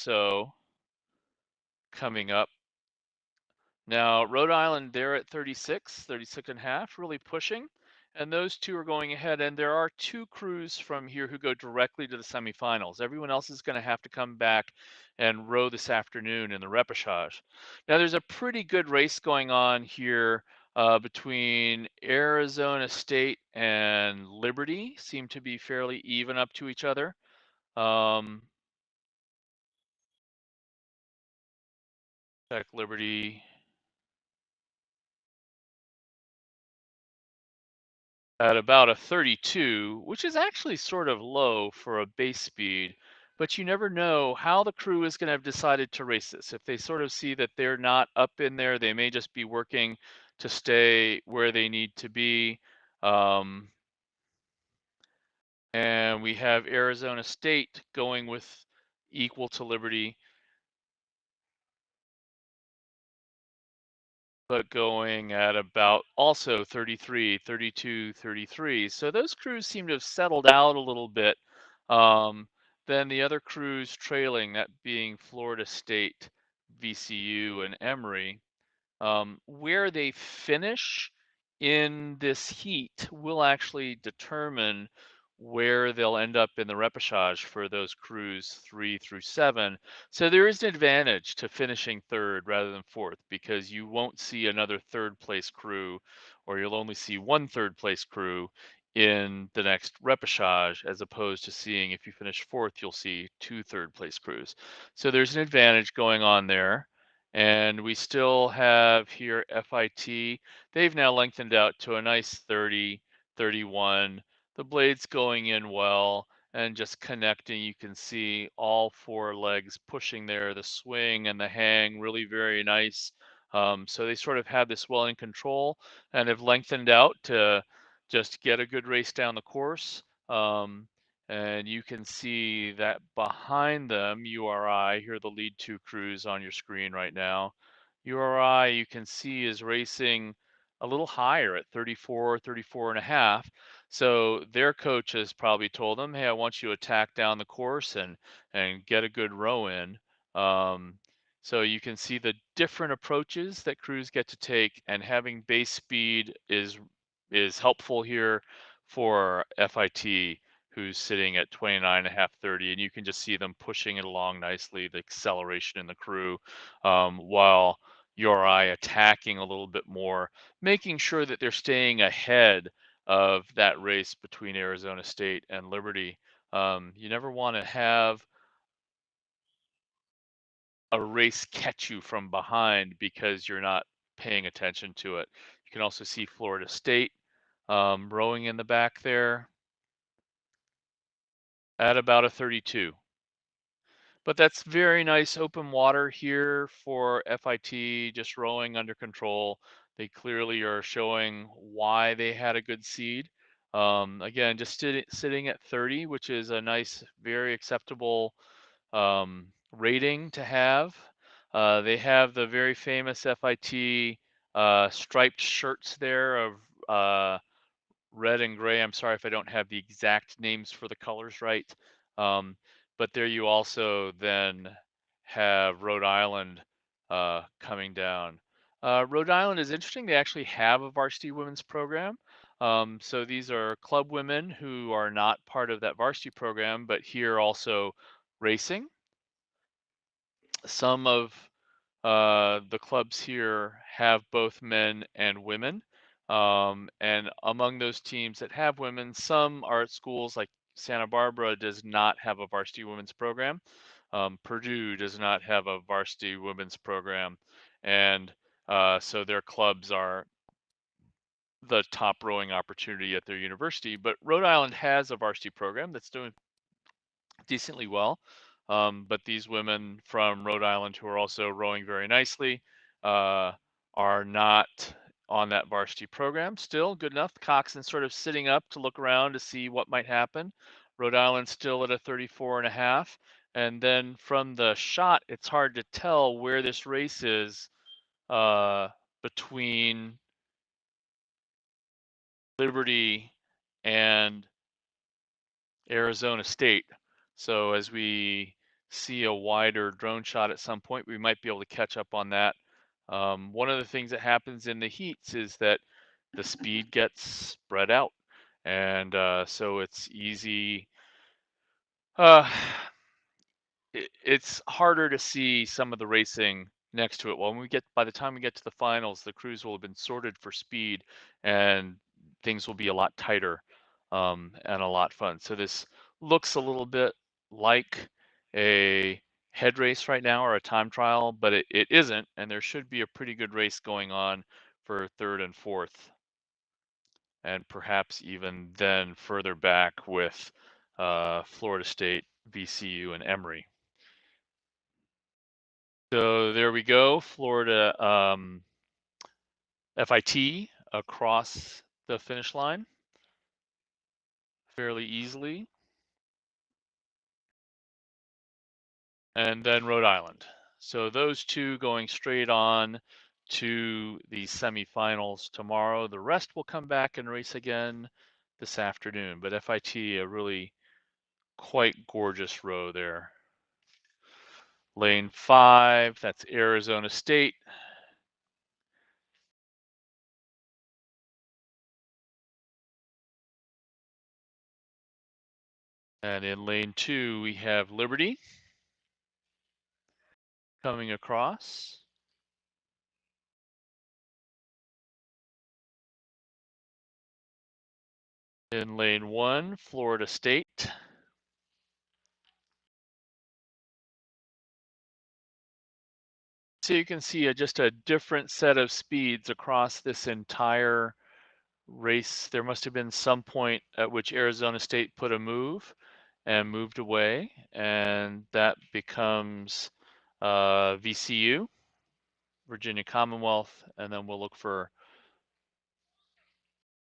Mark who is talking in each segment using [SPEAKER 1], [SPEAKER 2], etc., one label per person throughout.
[SPEAKER 1] so coming up. Now, Rhode Island, they're at 36, 36 and a half, really pushing. And those two are going ahead. And there are two crews from here who go directly to the semifinals. Everyone else is going to have to come back and row this afternoon in the repechage. Now, there's a pretty good race going on here between Arizona State and Liberty. Seem to be fairly even up to each other. Check Liberty. At about a 32, which is actually sort of low for a base speed, but you never know how the crew is going to have decided to race this. If they sort of see that they're not up in there, they may just be working to stay where they need to be. And we have Arizona State going with equal to Liberty, but going at about also 33, 32, 33. So those crews seem to have settled out a little bit. Then the other crews trailing, that being Florida State, VCU, and Emory. Where they finish in this heat will actually determine where they'll end up in the repechage for those crews 3 through 7. So there is an advantage to finishing third rather than fourth because you won't see another third place crew, or you'll only see one third place crew in the next repechage, as opposed to seeing if you finish fourth, you'll see two third place crews. So there's an advantage going on there. And we still have here FIT. They've now lengthened out to a nice 30, 31. The blade's going in well and just connecting. You can see all four legs pushing there, the swing and the hang, really very nice. So they sort of have this well in control and have lengthened out to just get a good race down the course. And you can see that behind them, URI, here are the lead two crews on your screen right now. URI, you can see, is racing a little higher at 34, 34 and a half. So their coach has probably told them, hey, I want you to attack down the course and get a good row in. So you can see the different approaches that crews get to take, and having base speed is helpful here for FIT, who's sitting at 29.5, 30, and you can just see them pushing it along nicely, the acceleration in the crew, while URI attacking a little bit more, making sure that they're staying ahead of that race between Arizona State and Liberty. You never want to have a race catch you from behind because you're not paying attention to it. You can also see Florida State rowing in the back there at about a 32. But that's very nice open water here for FIT, just rowing under control. They clearly are showing why they had a good seed. Again, just sitting at 30, which is a nice, very acceptable rating to have. They have the very famous FIT striped shirts there of red and gray. I'm sorry if I don't have the exact names for the colors right. But there you also then have Rhode Island coming down. Rhode Island is interesting. They actually have a varsity women's program. So these are club women who are not part of that varsity program, but here also racing. Some of the clubs here have both men and women. And among those teams that have women, some are at schools like Santa Barbara does not have a varsity women's program. Purdue does not have a varsity women's program. And so their clubs are the top rowing opportunity at their university. But Rhode Island has a varsity program that's doing decently well. But these women from Rhode Island who are also rowing very nicely are not on that varsity program. Still good enough. Coxswain sort of sitting up to look around to see what might happen. Rhode Island still at a 34 and a half. And then from the shot, it's hard to tell where this race is between Liberty and Arizona State. So as we see a wider drone shot at some point, we might be able to catch up on that. One of the things that happens in the heats is that the speed gets spread out, and so it's easy. Uh, it's harder to see some of the racing next to it. Well, when we get by the time we get to the finals, the crews will have been sorted for speed, and things will be a lot tighter and a lot fun. So this looks a little bit like a head race right now or a time trial, but it isn't, and there should be a pretty good race going on for third and fourth, and perhaps even then further back with Florida State, VCU, and Emory. So there we go, Florida FIT across the finish line fairly easily. And then Rhode Island. So those two going straight on to the semifinals tomorrow. The rest will come back and race again this afternoon. But FIT, a really quite gorgeous row there. Lane 5, that's Arizona State. And in lane 2, we have Liberty coming across. In lane 1, Florida State. So you can see just a different set of speeds across this entire race. There must have been some point at which Arizona State put a move and moved away, and that becomes VCU, Virginia Commonwealth, and then we'll look for,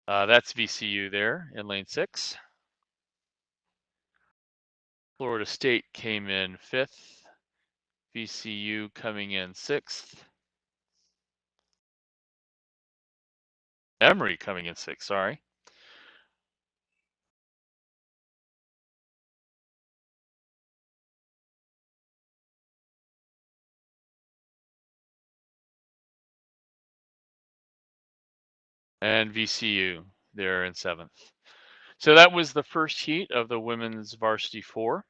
[SPEAKER 1] that's VCU there in lane 6. Florida State came in 5th, VCU coming in 6th, Emory coming in 6th, sorry. And VCU there in 7th. So that was the first heat of the women's varsity 4,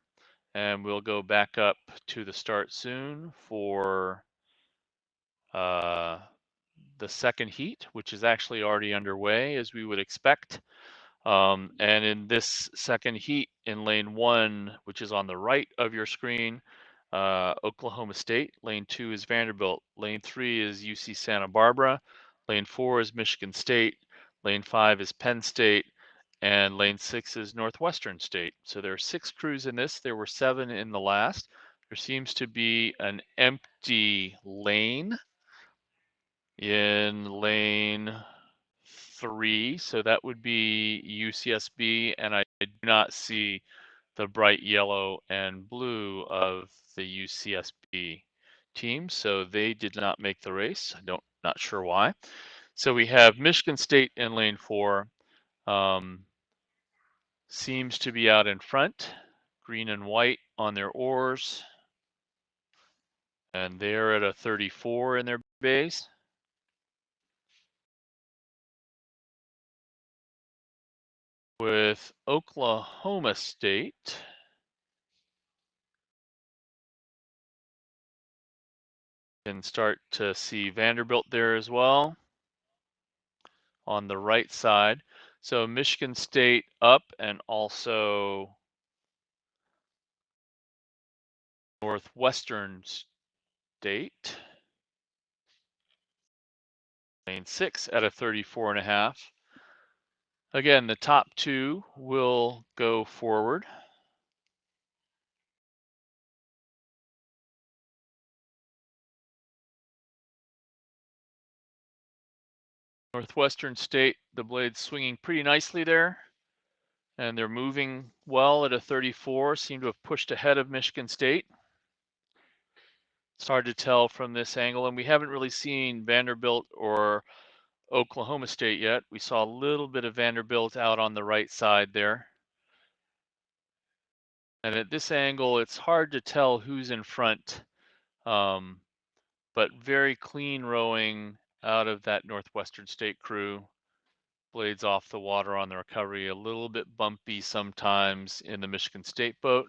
[SPEAKER 1] and we'll go back up to the start soon for the second heat, which is actually already underway as we would expect. And in this second heat in lane 1, which is on the right of your screen, Oklahoma State. Lane 2 is Vanderbilt. Lane 3 is UC Santa Barbara. Lane 4 is Michigan State. Lane 5 is Penn State. And lane 6 is Northwestern State. So there are 6 crews in this. There were 7 in the last. There seems to be an empty lane in lane 3. So that would be UCSB. And I do not see the bright yellow and blue of the UCSB team, so they did not make the race. Not sure why. So we have Michigan State in lane 4. Seems to be out in front, green and white on their oars, and they're at a 34 in their base. With Oklahoma State, can start to see Vanderbilt there as well on the right side. So Michigan State up, and also Northwestern State. Lane 6 at a 34.5. Again, the top 2 will go forward. Northwestern State, the blades swinging pretty nicely there, and they're moving well at a 34, seem to have pushed ahead of Michigan State. It's hard to tell from this angle, and we haven't really seen Vanderbilt or Oklahoma State yet. We saw a little bit of Vanderbilt out on the right side there. And at this angle, it's hard to tell who's in front, but very clean rowing out of that Northwestern State crew. Blades off the water on the recovery, a little bit bumpy sometimes in the Michigan State boat,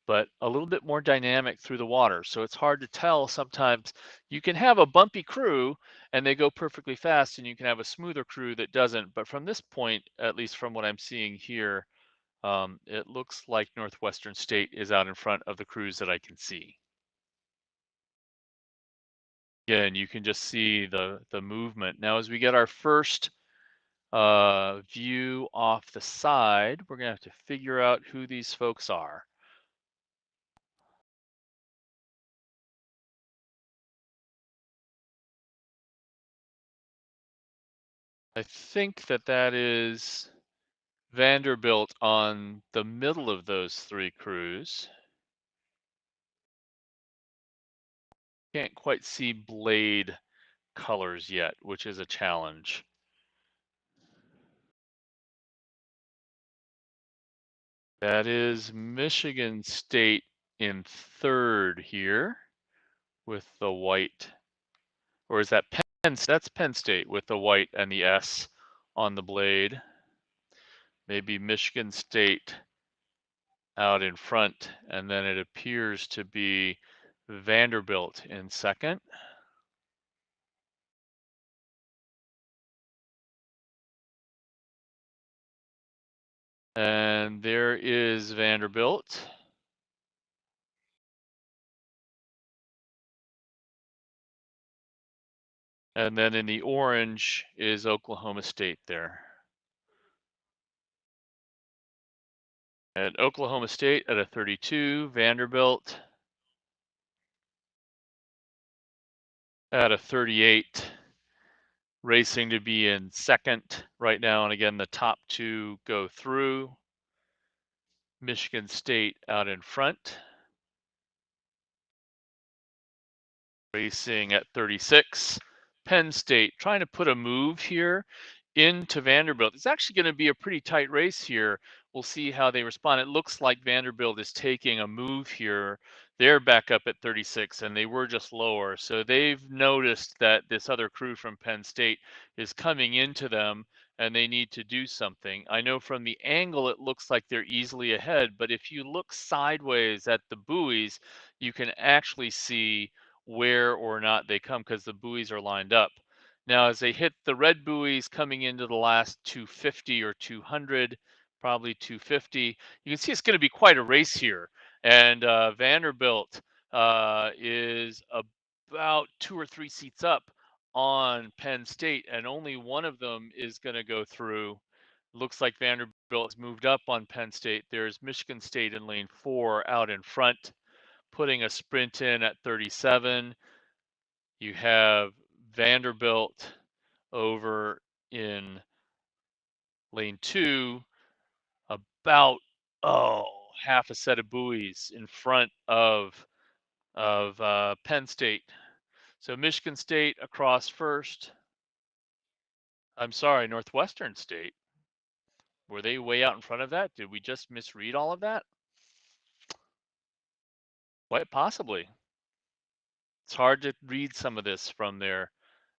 [SPEAKER 1] but a little bit more dynamic through the water. So it's hard to tell sometimes. You can have a bumpy crew and they go perfectly fast, and you can have a smoother crew that doesn't. But from this point, at least from what I'm seeing here, it looks like Northwestern State is out in front of the crews that I can see. Again, you can just see the movement. Now, as we get our first view off the side, we're gonna have to figure out who these folks are. I think that is Vanderbilt on the middle of those three crews. Can't quite see blade colors yet, which is a challenge. That is Michigan State in third here with the white, or is that Penn? That's Penn State with the white and the S on the blade. Maybe Michigan State out in front, and then it appears to be Vanderbilt in second. And there is Vanderbilt. And then in the orange is Oklahoma State there. At Oklahoma State at a 32, Vanderbilt at a 38, racing to be in second right now. And again, the top two go through. Michigan State out in front, racing at 36. Penn State trying to put a move here into Vanderbilt. It's actually going to be a pretty tight race here. We'll see how they respond. It looks like Vanderbilt is taking a move here. They're back up at 36, and they were just lower. So they've noticed that this other crew from Penn State is coming into them, and they need to do something. I know from the angle it looks like they're easily ahead, but if you look sideways at the buoys, you can actually see where or not they come because the buoys are lined up. Now, as they hit the red buoys coming into the last 250 or 200, probably 250, you can see it's going to be quite a race here. And Vanderbilt is about 2 or 3 seats up on Penn State, and only one of them is going to go through. Looks like Vanderbilt has moved up on Penn State. There's Michigan State in lane 4 out in front, putting a sprint in at 37. You have Vanderbilt over in lane 2, about half a set of buoys in front of Penn State. So Michigan State across first. I'm sorry, Northwestern State. Were they way out in front of that? Did we just misread all of that? What possibly? It's hard to read some of this from there.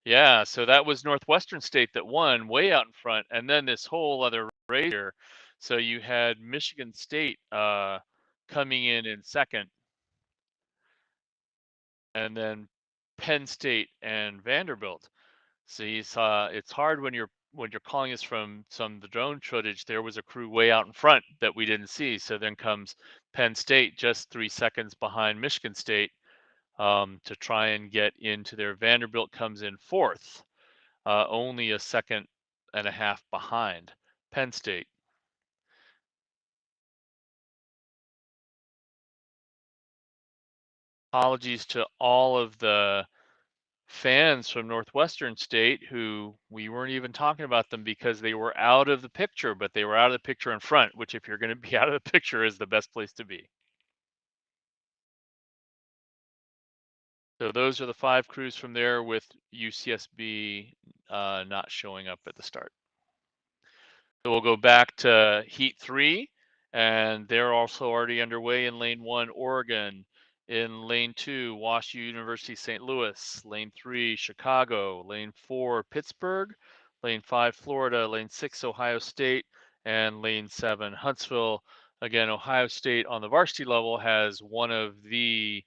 [SPEAKER 1] Yeah, so that was Northwestern State that won way out in front, and then this whole other race here. So you had Michigan State coming in second, and then Penn State and Vanderbilt. So you saw it's hard when you're calling us from some of the drone footage. There was a crew way out in front that we didn't see. So then comes Penn State just 3 seconds behind Michigan State to try and get into there. Vanderbilt comes in fourth, only a second and a half behind Penn State. Apologies to all of the fans from Northwestern State who we weren't even talking about them because they were out of the picture, but they were out of the picture in front, which if you're going to be out of the picture is the best place to be. So those are the 5 crews from there with UCSB not showing up at the start. So we'll go back to heat 3 And they're also already underway in lane 1, Oregon. In lane 2, WashU University St. Louis. Lane 3, Chicago. Lane 4, Pittsburgh. Lane 5, Florida. Lane 6, Ohio State. And lane 7, Huntsville. Again, Ohio State on the varsity level has one of the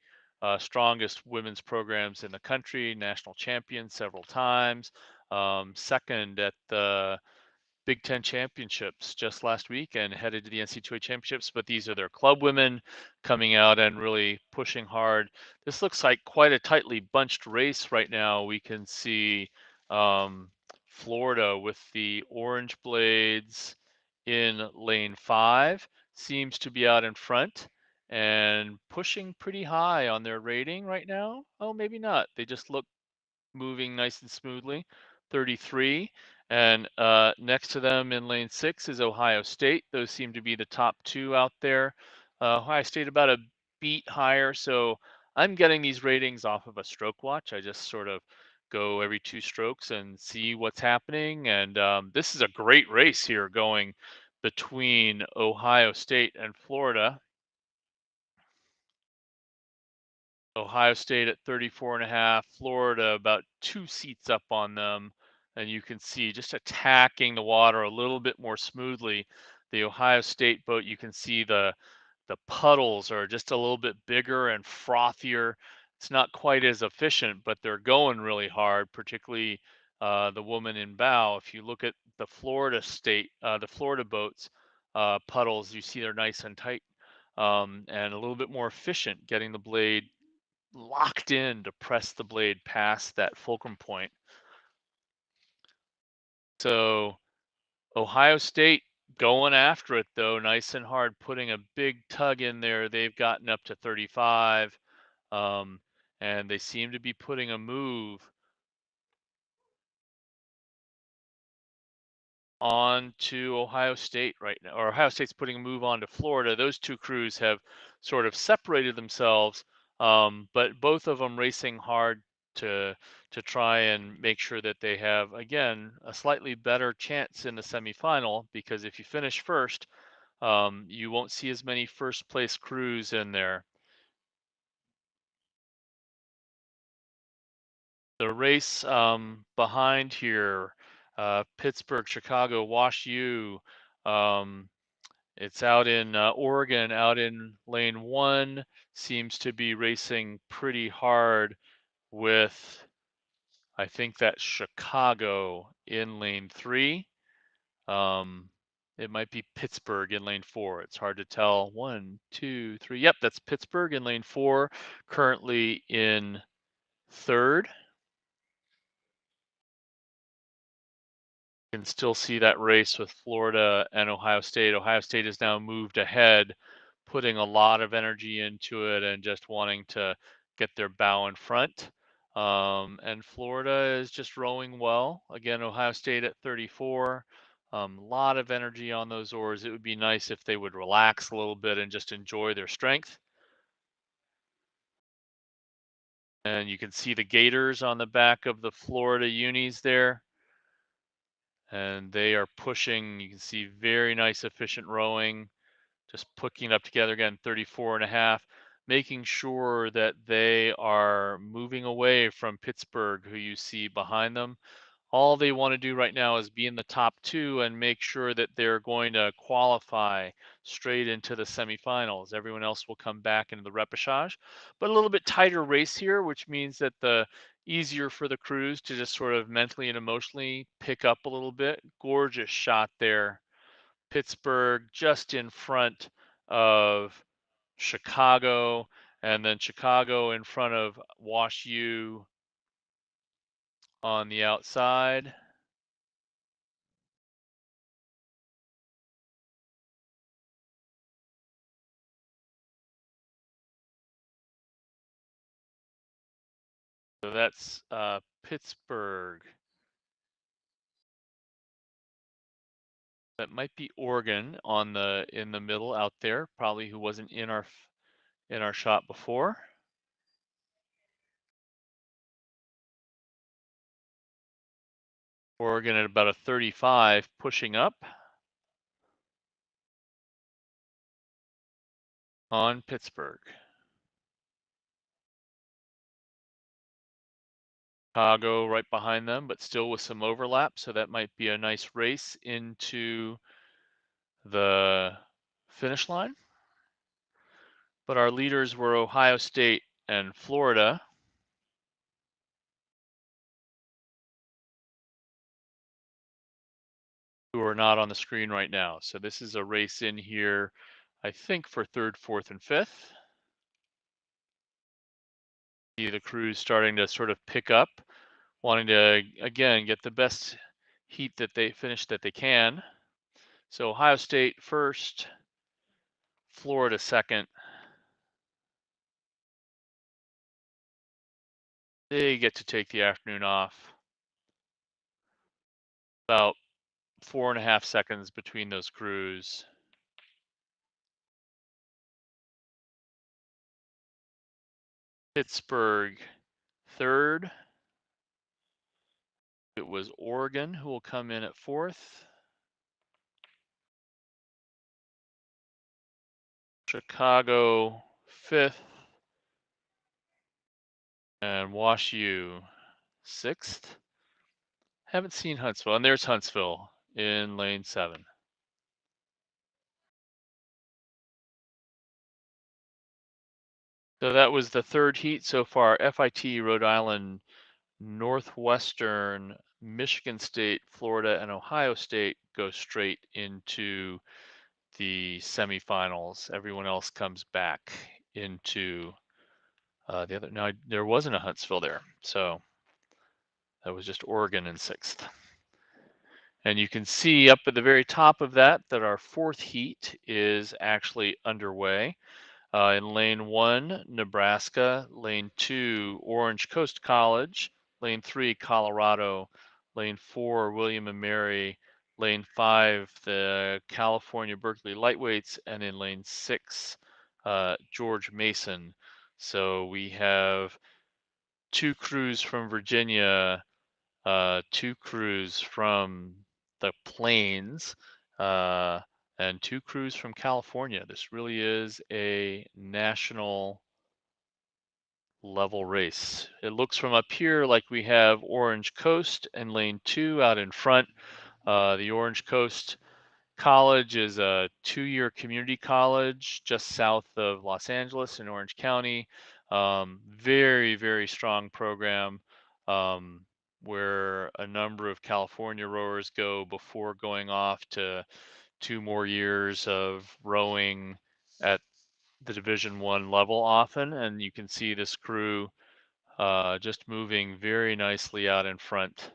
[SPEAKER 1] strongest women's programs in the country, national champion several times, second at the Big Ten championships just last week and headed to the NC2A championships, but these are their club women coming out and really pushing hard. This looks like quite a tightly bunched race right now. We can see Florida with the orange blades in lane 5 seems to be out in front and pushing pretty high on their rating right now. Oh, maybe not. They just look moving nice and smoothly, 33. And next to them in lane 6 is Ohio State. Those seem to be the top two out there. Ohio State about a beat higher. So I'm getting these ratings off of a stroke watch. I just sort of go every 2 strokes and see what's happening. And this is a great race here going between Ohio State and Florida. Ohio State at 34.5, Florida about 2 seats up on them. And you can see just attacking the water a little bit more smoothly. The Ohio State boat, you can see the puddles are just a little bit bigger and frothier. It's not quite as efficient, but they're going really hard, particularly the woman in bow. If you look at the Florida boats, puddles, you see they're nice and tight, and a little bit more efficient getting the blade locked in to press the blade past that fulcrum point. So Ohio State going after it though, nice and hard, putting a big tug in there. They've gotten up to 35, and they seem to be putting a move on to Ohio State right now, or Ohio State's putting a move on to Florida. Those two crews have sort of separated themselves, but both of them racing hard to try and make sure that they have again a slightly better chance in the semifinal. Because if you finish first, you won't see as many first place crews in there. The race behind here, Pittsburgh, Chicago, Wash U. It's out in Oregon, out in lane 1, seems to be racing pretty hard with, I think that's Chicago in lane 3. It might be Pittsburgh in lane 4. It's hard to tell. 1, 2, 3. Yep, that's Pittsburgh in lane 4, currently in third. Can still see that race with Florida and Ohio State. Ohio State has now moved ahead, putting a lot of energy into it and just wanting to get their bow in front. And Florida is just rowing well. Again, Ohio State at 34. A lot of energy on those oars. It would be nice if they would relax a little bit and just enjoy their strength. And you can see the Gators on the back of the Florida unis there. And they are pushing. You can see very nice efficient rowing, just putting it up together again, 34.5, making sure that they are moving away from Pittsburgh, who you see behind them. All they want to do right now is be in the top 2 and make sure that they're going to qualify straight into the semifinals. Everyone else will come back into the repechage, but a little bit tighter race here, which means that the easier for the crews to just sort of mentally and emotionally pick up a little bit. Gorgeous shot there. Pittsburgh just in front of Chicago, and then Chicago in front of Wash U on the outside. So that's Pittsburgh. That might be Oregon on the in the middle out there, probably who wasn't in our shot before. Oregon at about a 35, pushing up. on Pittsburgh. Chicago right behind them, but still with some overlap, so that might be a nice race into the finish line. But our leaders were Ohio State and Florida. Who are not on the screen right now. So this is a race in here, I think, for third, fourth, and fifth. See the crews starting to sort of pick up, wanting to, again, get the best heat that they finish that they can. So Ohio State first, Florida second. They get to take the afternoon off. About 4.5 seconds between those crews. Pittsburgh third. It was Oregon who will come in at fourth. Chicago fifth. And Wash U sixth. Haven't seen Huntsville. And there's Huntsville in lane 7. So that was the third heat so far. FIT, Rhode Island, Northwestern, Michigan State, Florida, and Ohio State go straight into the semifinals. Everyone else comes back into the other. Now, there wasn't a Huntsville there. So that was just Oregon in 6th. And you can see up at the very top of that our fourth heat is actually underway. In lane 1, Nebraska. Lane 2, Orange Coast College. Lane 3, Colorado. Lane 4, William and Mary. Lane 5, the California Berkeley Lightweights. And in lane 6, George Mason. So we have 2 crews from Virginia, 2 crews from the Plains, and 2 crews from California. This really is a national level race. It looks from up here like we have Orange Coast and lane 2 out in front. The Orange Coast College is a 2-year community college just south of Los Angeles in Orange County. Very, very strong program. Where a number of California rowers go before going off to 2 more years of rowing at the Division One level often. And you can see this crew just moving very nicely out in front.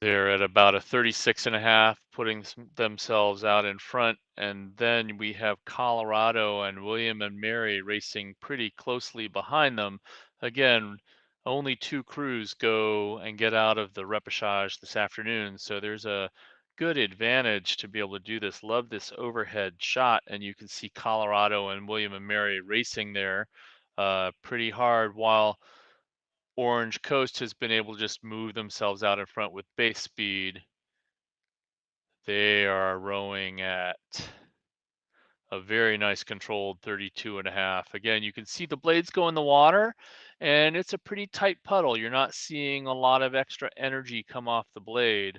[SPEAKER 1] They're at about a 36.5, putting themselves out in front. And then we have Colorado and William and Mary racing pretty closely behind them. Again, only 2 crews go and get out of the repechage this afternoon. So there's a good advantage to be able to do this. Love this overhead shot. And you can see Colorado and William and Mary racing there pretty hard, while Orange Coast has been able to just move themselves out in front with base speed. They are rowing at a very nice controlled 32.5. Again, you can see the blades go in the water, and it's a pretty tight puddle. You're not seeing a lot of extra energy come off the blade.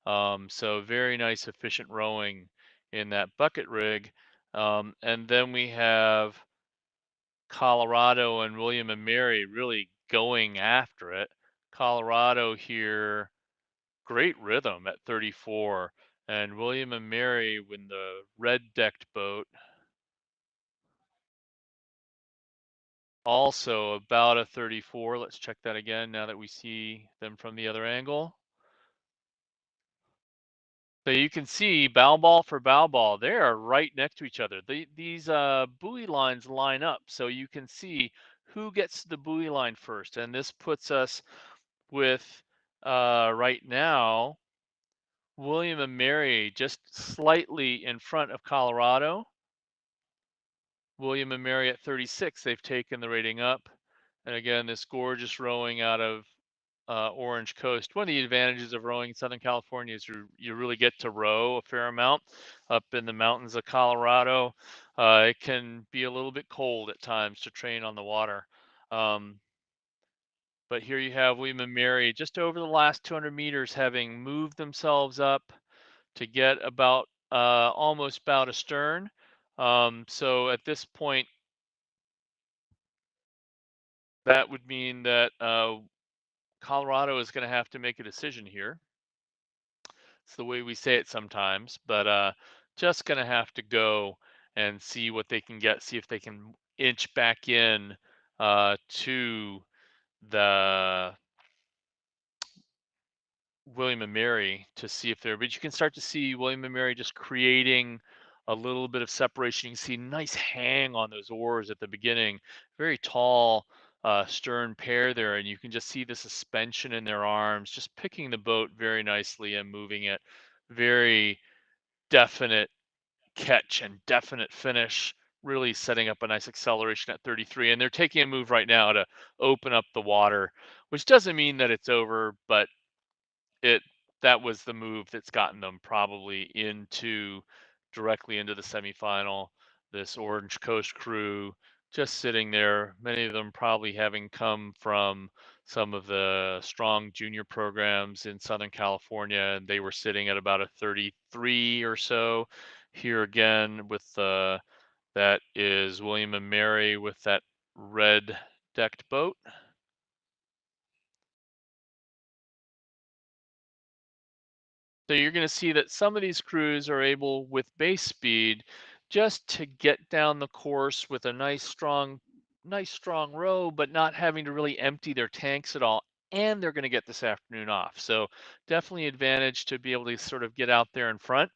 [SPEAKER 1] So very nice, efficient rowing in that bucket rig. And then we have Colorado and William and Mary really going after it. Colorado here, great rhythm at 34, and William and Mary when the red decked boat, also about a 34. Let's check that again now that we see them from the other angle. So you can see bow ball for bow ball, they are right next to each other. These buoy lines line up, so you can see who gets to the buoy line first. And this puts us with, right now, William and Mary just slightly in front of Colorado. William and Mary at 36, they've taken the rating up. And again, this gorgeous rowing out of Orange Coast. One of the advantages of rowing in Southern California is you really get to row a fair amount up in the mountains of Colorado. It can be a little bit cold at times to train on the water. Um, but here you have William and Mary just over the last 200 meters having moved themselves up to get about almost bow astern. So at this point, that would mean that Colorado is going to have to make a decision here. It's the way we say it sometimes, but just going to have to go and see what they can get, see if they can inch back in to the William and Mary to see if they're, but you can start to see William and Mary just creating a little bit of separation. You can see a nice hang on those oars at the beginning, very tall stern pair there, and you can just see the suspension in their arms, just picking the boat very nicely and moving it. Very definite catch and definite finish, really setting up a nice acceleration at 33. And they're taking a move right now to open up the water, which doesn't mean that it's over, but it that was the move that's gotten them probably into directly into the semifinal. This Orange Coast crew just sitting there, many of them probably having come from some of the strong junior programs in Southern California, and they were sitting at about a 33 or so. Here again with that is William and Mary with that red decked boat. So you're going to see that some of these crews are able, with base speed, just to get down the course with a nice strong row, but not having to really empty their tanks at all. And they're going to get this afternoon off. So definitely advantage to be able to sort of get out there in front.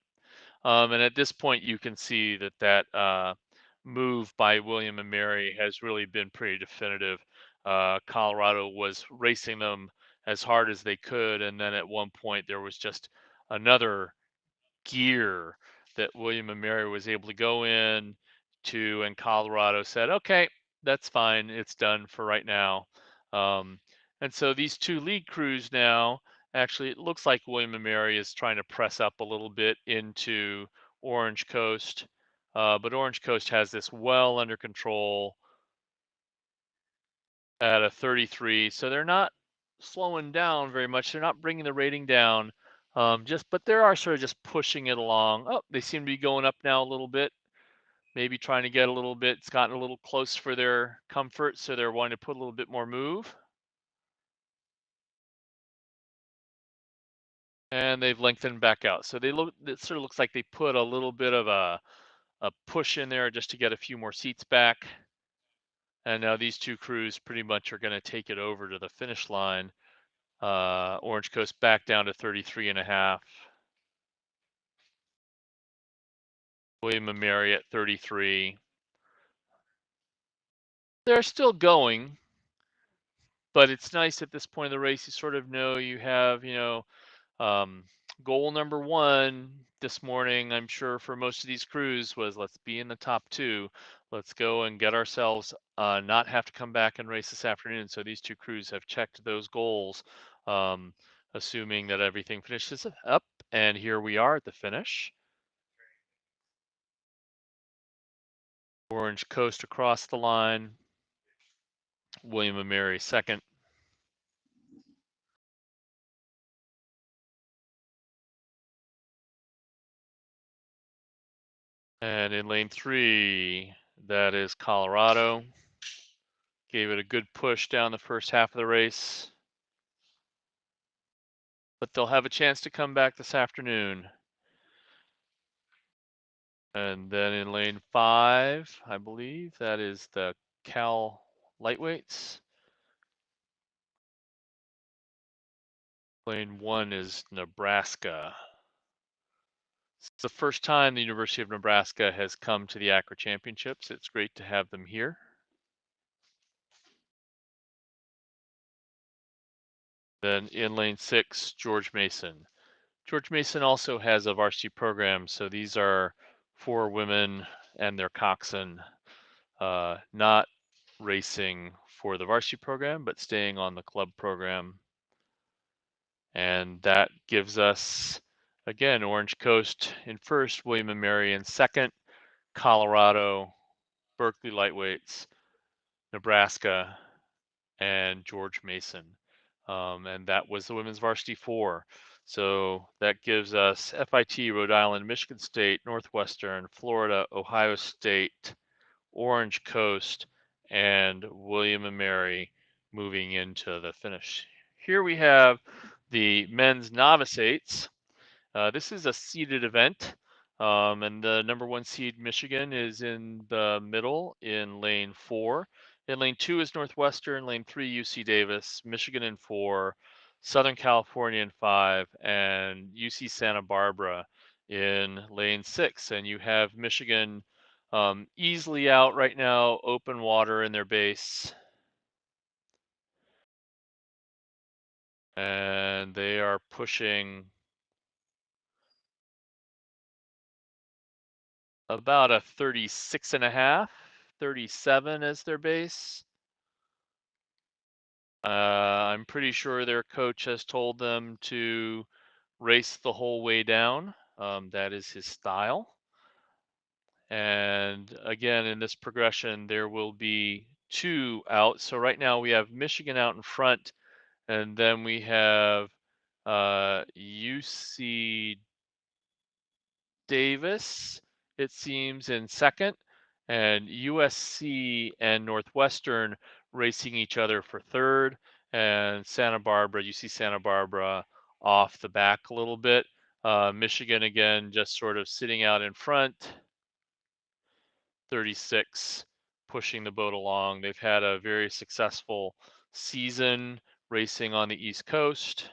[SPEAKER 1] And at this point, you can see that move by William and Mary has really been pretty definitive. Colorado was racing them as hard as they could, and then at one point there was just another gear that William and Mary was able to go in to, and Colorado said, "Okay, that's fine. It's done for right now." Um, and so these two lead crews now, actually, it looks like William and Mary is trying to press up a little bit into Orange Coast, but Orange Coast has this well under control at a 33, so they're not slowing down very much. They're not bringing the rating down, but they are sort of just pushing it along. Oh, they seem to be going up now a little bit, maybe trying to get a little bit. It's gotten a little close for their comfort, so they're wanting to put a little bit more move. And they've lengthened back out. So they look. It sort of looks like they put a little bit of a push in there just to get a few more seats back. And now these two crews pretty much are going to take it over to the finish line. Orange Coast back down to 33 and a half. William and Mary at 33. They're still going, but it's nice at this point of the race. You sort of know you have, um, goal number one this morning, I'm sure for most of these crews was let's be in the top two. Let's go and get ourselves not have to come back and race this afternoon. So these two crews have checked those goals, um, assuming that everything finishes up. And here we are at the finish. Orange Coast across the line. William and Mary second. And in lane three, that is Colorado. Gave it a good push down the first half of the race. But they'll have a chance to come back this afternoon. And then in lane five, I believe, that is the Cal lightweights. Lane one is Nebraska. It's the first time the University of Nebraska has come to the ACRA Championships. It's great to have them here. Then in lane six, George Mason. George Mason also has a varsity program, so these are four women and their coxswain, not racing for the varsity program, but staying on the club program. And that gives us, again, Orange Coast in first, William and Mary in second, Colorado, Berkeley Lightweights, Nebraska, and George Mason. And that was the women's varsity four. So that gives us FIT, Rhode Island, Michigan State, Northwestern, Florida, Ohio State, Orange Coast, and William and Mary moving into the finish. Here we have the men's novice eights. This is a seeded event, and the number one seed Michigan is in the middle in lane 4. In lane 2 is Northwestern, lane 3 UC Davis, Michigan in 4, Southern California in 5, and UC Santa Barbara in lane 6. And you have Michigan easily out right now, open water in their base, and they are pushing about a 36 and a half, 37 as their base. I'm pretty sure their coach has told them to race the whole way down. That is his style. And again, in this progression, there will be 2 out. So right now we have Michigan out in front, and then we have UC Davis, it seems, in second, and USC and Northwestern racing each other for third, and Santa Barbara, UC Santa Barbara off the back a little bit. Michigan again just sort of sitting out in front, 36, pushing the boat along. They've had a very successful season racing on the East Coast.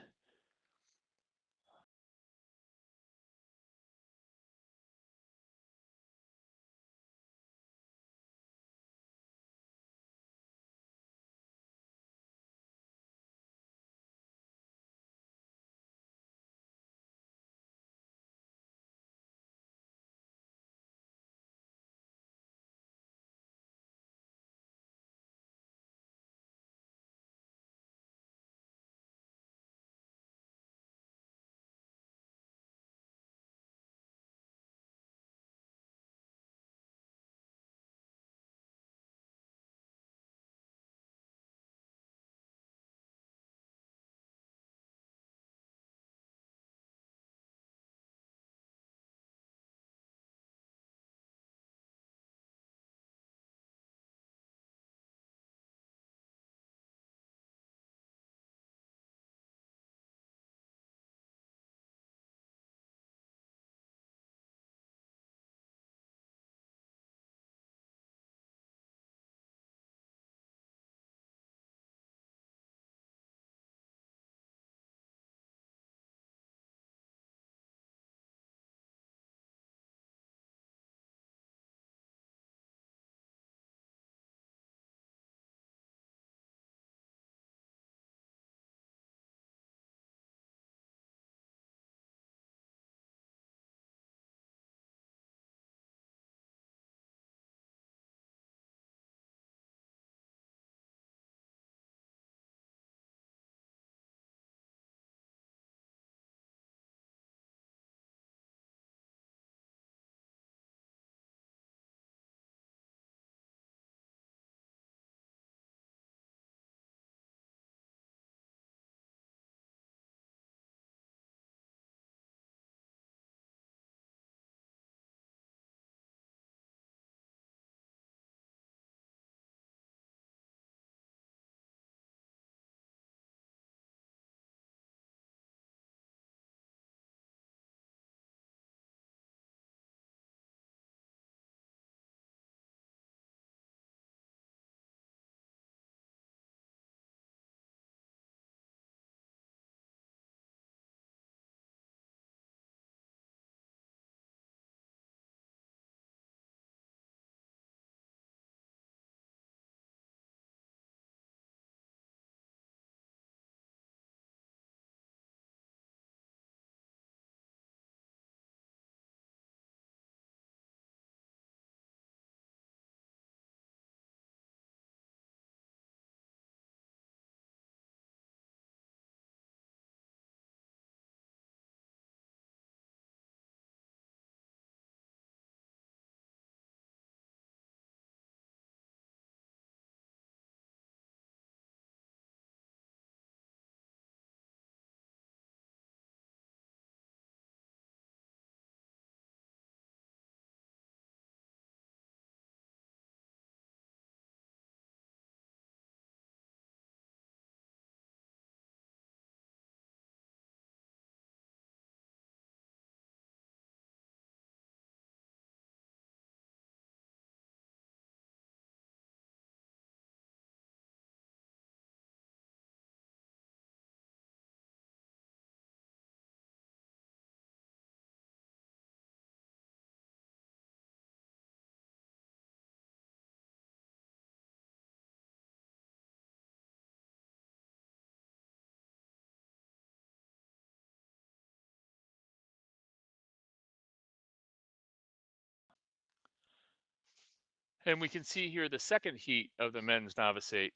[SPEAKER 1] And we can see here the second heat of the men's Novice 8.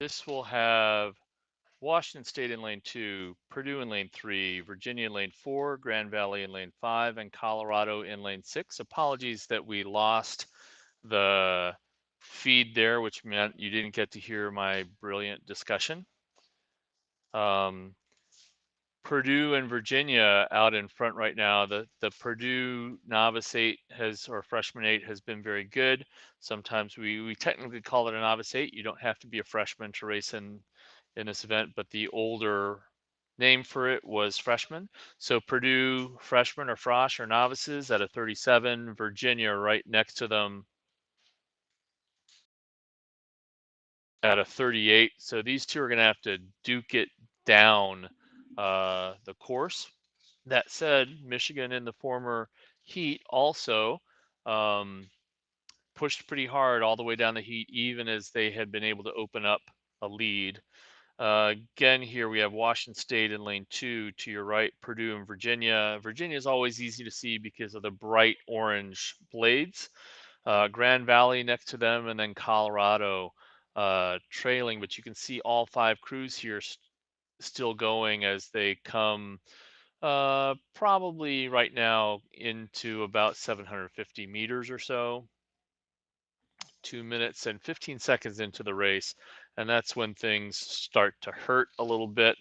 [SPEAKER 1] This will have Washington State in lane 2, Purdue in lane 3, Virginia in lane 4, Grand Valley in lane 5, and Colorado in lane 6. Apologies that we lost the feed there, which meant you didn't get to hear my brilliant discussion. Purdue and Virginia out in front right now. The Purdue Novice 8 or freshman 8 has been very good. Sometimes we technically call it a Novice 8. You don't have to be a freshman to race in this event, but the older name for it was freshman. So Purdue freshmen or frosh or novices at a 37, Virginia right next to them at a 38. So these two are going to have to duke it down the course. That said, Michigan in the former heat also pushed pretty hard all the way down the heat, even as they had been able to open up a lead. Again, here we have Washington State in lane 2 to your right, Purdue and Virginia. Virginia is always easy to see because of the bright orange blades. Grand Valley next to them, and then Colorado trailing. But you can see all 5 crews here still going as they come probably right now into about 750 meters or so. 2 minutes and 15 seconds into the race, and that's when things start to hurt a little bit.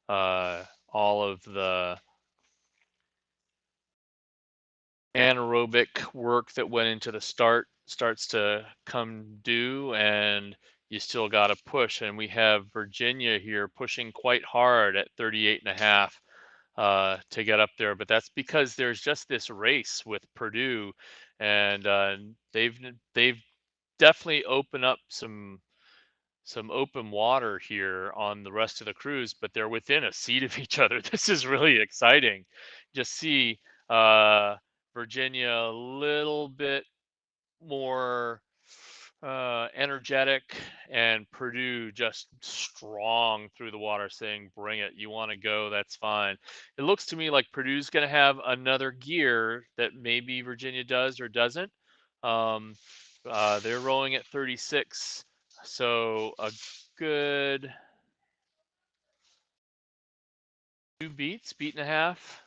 [SPEAKER 1] All of the anaerobic work that went into the start starts to come due, and you still got to push. And we have Virginia here pushing quite hard at 38 and a half to get up there, but that's because there's just this race with Purdue, and they've definitely opened up some open water here on the rest of the crews, but they're within a seat of each other. This is really exciting. Just see uh, Virginia a little bit more energetic, and Purdue just strong through the water, saying, "Bring it! You want to go? That's fine." It looks to me like Purdue's going to have another gear that maybe Virginia does or doesn't. Um, they're rowing at 36, so a good beat and a half.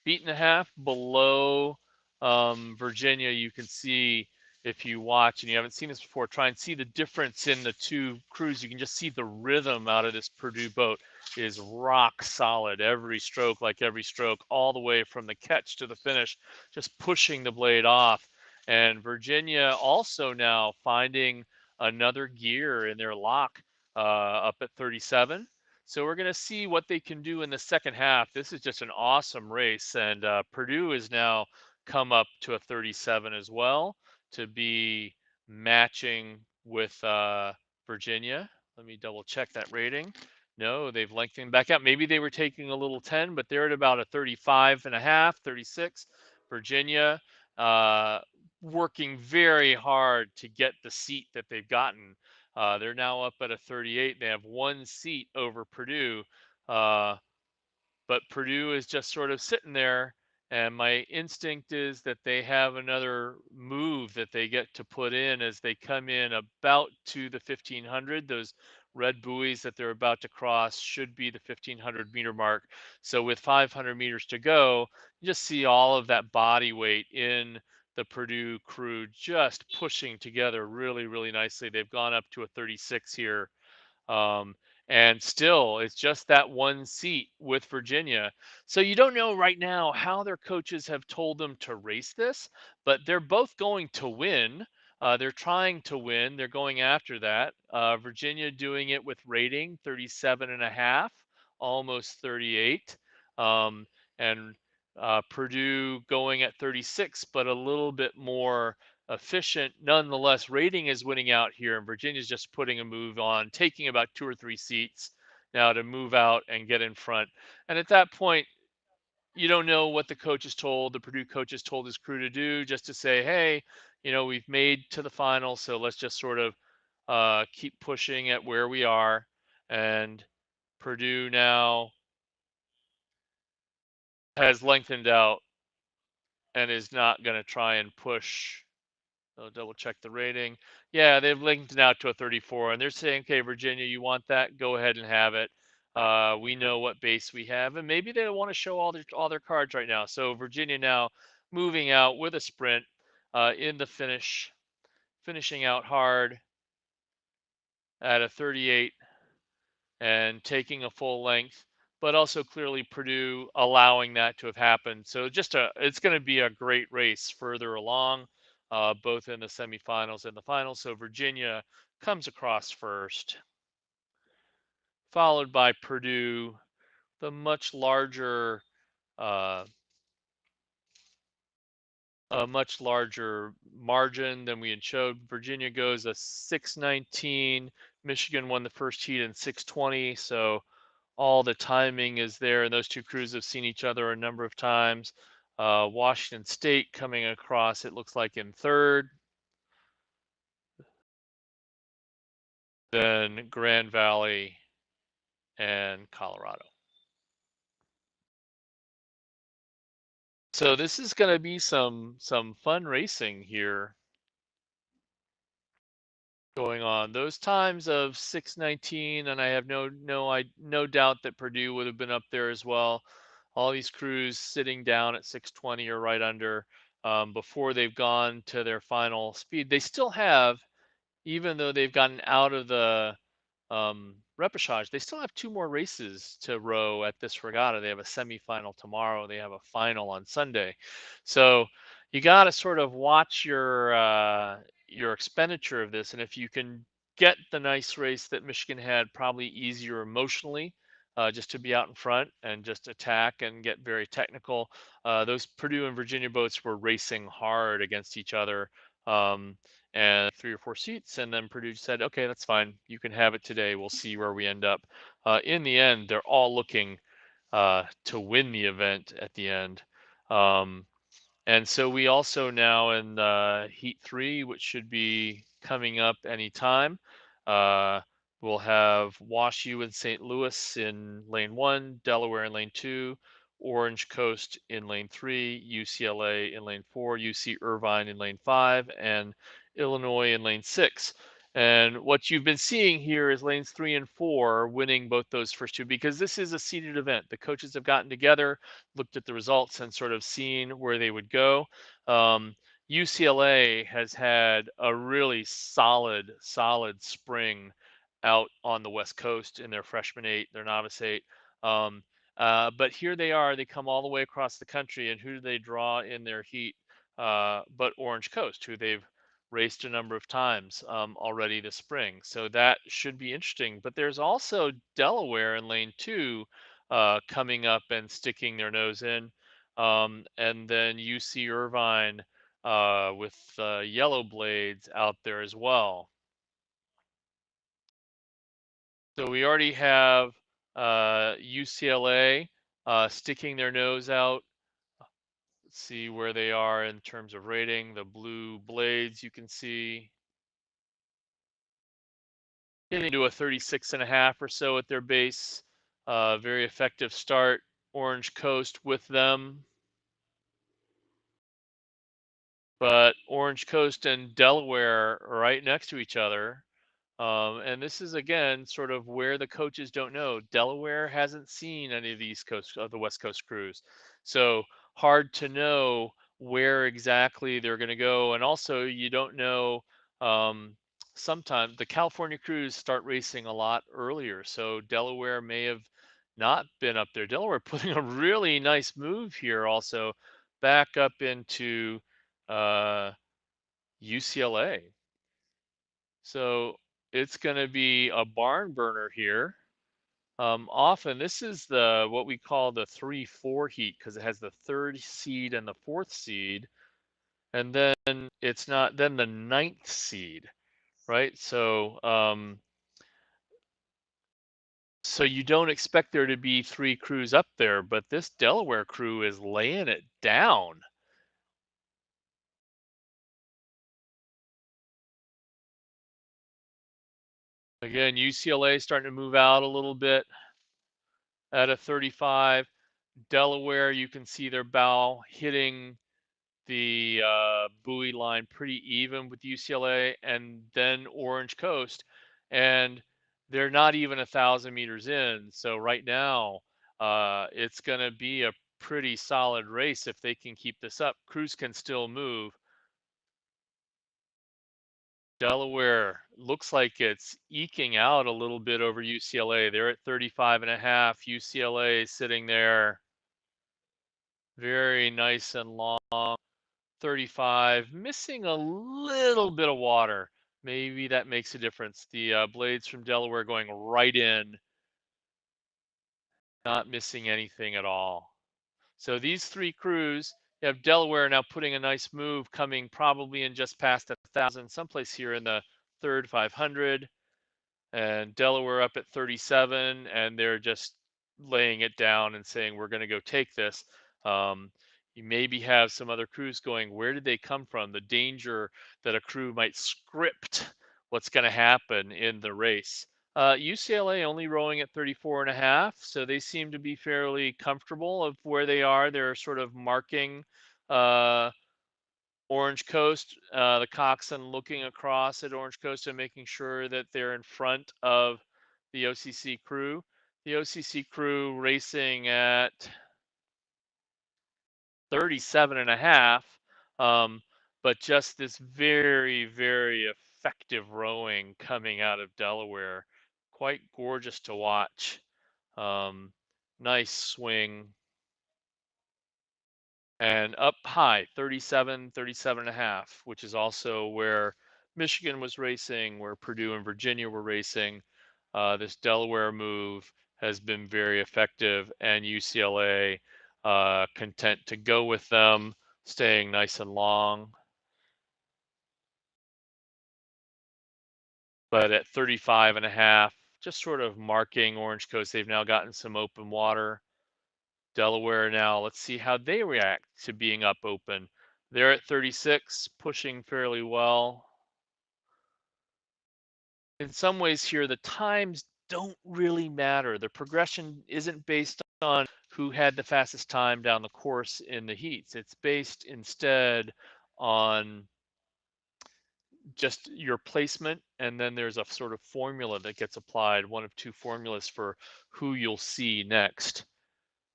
[SPEAKER 1] Beat and a half below Virginia. You can see, if you watch and you haven't seen this before, try and see the difference in the 2 crews. You can just see the rhythm out of this Purdue boat is rock solid. Every stroke, all the way from the catch to the finish, just pushing the blade off. And Virginia also now finding another gear in their lock up at 37. So we're going to see what they can do in the second half. This is just an awesome race, and Purdue has now come up to a 37 as well to be matching with Virginia. Let me double check that rating. No, they've lengthened back out. Maybe they were taking a little 10, but they're at about a 35 and a half, 36. Virginia working very hard to get the seat that they've gotten. They're now up at a 38. They have 1 seat over Purdue, uh, but Purdue is just sort of sitting there. And my instinct is that they have another move that they get to put in as they come in about to the 1500. Those red buoys that they're about to cross should be the 1500-meter mark. So with 500 meters to go, you just see all of that body weight in the Purdue crew just pushing together really, really nicely. They've gone up to a 36 here. Um, and still, it's just that 1 seat with Virginia. So you don't know right now how their coaches have told them to race this, but they're both going to win. They're trying to win. They're going after that. Virginia doing it with rating 37 and a half, almost 38. Um, and Purdue going at 36, but a little bit more efficient. Nonetheless, rating is winning out here, and Virginia's just putting a move on, taking about 2 or 3 seats now to move out and get in front. And at that point, you don't know what the Purdue coach has told his crew to do, just to say, hey, we've made to the final, so let's just sort of keep pushing at where we are. And Purdue now has lengthened out and is not going to try and push. I'll double check the rating. Yeah, they've linked it out to a 34, and they're saying, okay, Virginia, you want that? Go ahead and have it. We know what base we have, and maybe they don't want to show all their cards right now. So Virginia now moving out with a sprint in the finish, finishing out hard at a 38 and taking a full length, but also clearly Purdue allowing that to have happened. So it's going to be a great race further along, both in the semifinals and the finals. So Virginia comes across first, followed by Purdue, the much larger, uh, a much larger margin than we had showed. Virginia goes a 6:19. Michigan won the first heat in 6:20. So all the timing is there, and those two crews have seen each other a number of times. Washington State coming across, it looks like in third, then Grand Valley and Colorado. So this is going to be some fun racing here going on. Those times of 6:19, and I have no doubt that Purdue would have been up there as well. All these crews sitting down at 6:20 or right under before they've gone to their final speed. They still have, even though they've gotten out of the repechage, they still have two more races to row at this regatta. They have a semifinal tomorrow. They have a final on Sunday. So you got to sort of watch your expenditure of this, and if you can get the nice race that Michigan had, probably easier emotionally. Just to be out in front and just attack and get very technical. Those Purdue and Virginia boats were racing hard against each other. Um, and 3 or 4 seats. And then Purdue said, okay, that's fine. You can have it today. We'll see where we end up. In the end, they're all looking to win the event at the end. And so we also now in Heat 3, which should be coming up anytime, uh, we'll have Wash U in St. Louis in lane 1, Delaware in lane 2, Orange Coast in lane 3, UCLA in lane 4, UC Irvine in lane 5, and Illinois in lane 6. And what you've been seeing here is lanes 3 and 4 winning both those first two, because this is a seeded event. The coaches have gotten together, looked at the results, and sort of seen where they would go. UCLA has had a really solid spring out on the West Coast in their freshman 8, their novice 8. But here they are, they come all the way across the country, and who do they draw in their heat but Orange Coast, who they've raced a number of times already this spring. So that should be interesting. But there's also Delaware in lane 2 coming up and sticking their nose in. And then UC Irvine with yellow blades out there as well. So we already have UCLA sticking their nose out. Let's see where they are in terms of rating. The blue blades you can see getting to a 36.5 or so at their base. Very effective start. Orange Coast with them. But Orange Coast and Delaware are right next to each other. And this is again sort of where the coaches don't know. Delaware hasn't seen any of these coast of the West Coast crews, so hard to know where exactly they're going to go. And also, you don't know. Sometimes the California crews start racing a lot earlier, so Delaware may have not been up there. Delaware putting a really nice move here, also back up into UCLA. So it's going to be a barn burner here. Often this is the what we call the 3-4 heat, because it has the third seed and the fourth seed, and then it's not then the ninth seed, right? So you don't expect there to be 3 crews up there, but this Delaware crew is laying it down. Again, UCLA starting to move out a little bit at a 35. Delaware, you can see their bow hitting the buoy line pretty even with UCLA and then Orange Coast, and they're not even 1,000 meters in. So right now, it's going to be a pretty solid race if they can keep this up. Crews can still move. Delaware looks like it's eking out a little bit over UCLA. They're at 35 and a half. UCLA is sitting there very nice and long. 35, missing a little bit of water. Maybe that makes a difference. The blades from Delaware going right in, not missing anything at all. So these three crews, you have Delaware now putting a nice move, coming probably in just past 1,000, someplace here in the third 500. And Delaware up at 37, and they're just laying it down and saying, we're going to go take this. You maybe have some other crews going, where did they come from? The danger that a crew might script what's going to happen in the race. UCLA only rowing at 34 and a half, so they seem to be fairly comfortable of where they are. They're sort of marking uh, Orange Coast, the coxswain looking across at Orange Coast and making sure that they're in front of the OCC crew. The OCC crew racing at 37 and a half, but just this very, very effective rowing coming out of Delaware. Quite gorgeous to watch. Nice swing. And up high, 37, 37 and a half, which is also where Michigan was racing, where Purdue and Virginia were racing. This Delaware move has been very effective, and UCLA content to go with them, staying nice and long. But at 35 and a half, just sort of marking Orange Coast. They've now gotten some open water. Delaware now, let's see how they react to being up open. They're at 36, pushing fairly well. In some ways here, the times don't really matter. The progression isn't based on who had the fastest time down the course in the heats. It's based instead on just your placement, and then there's a sort of formula that gets applied, one of two formulas for who you'll see next.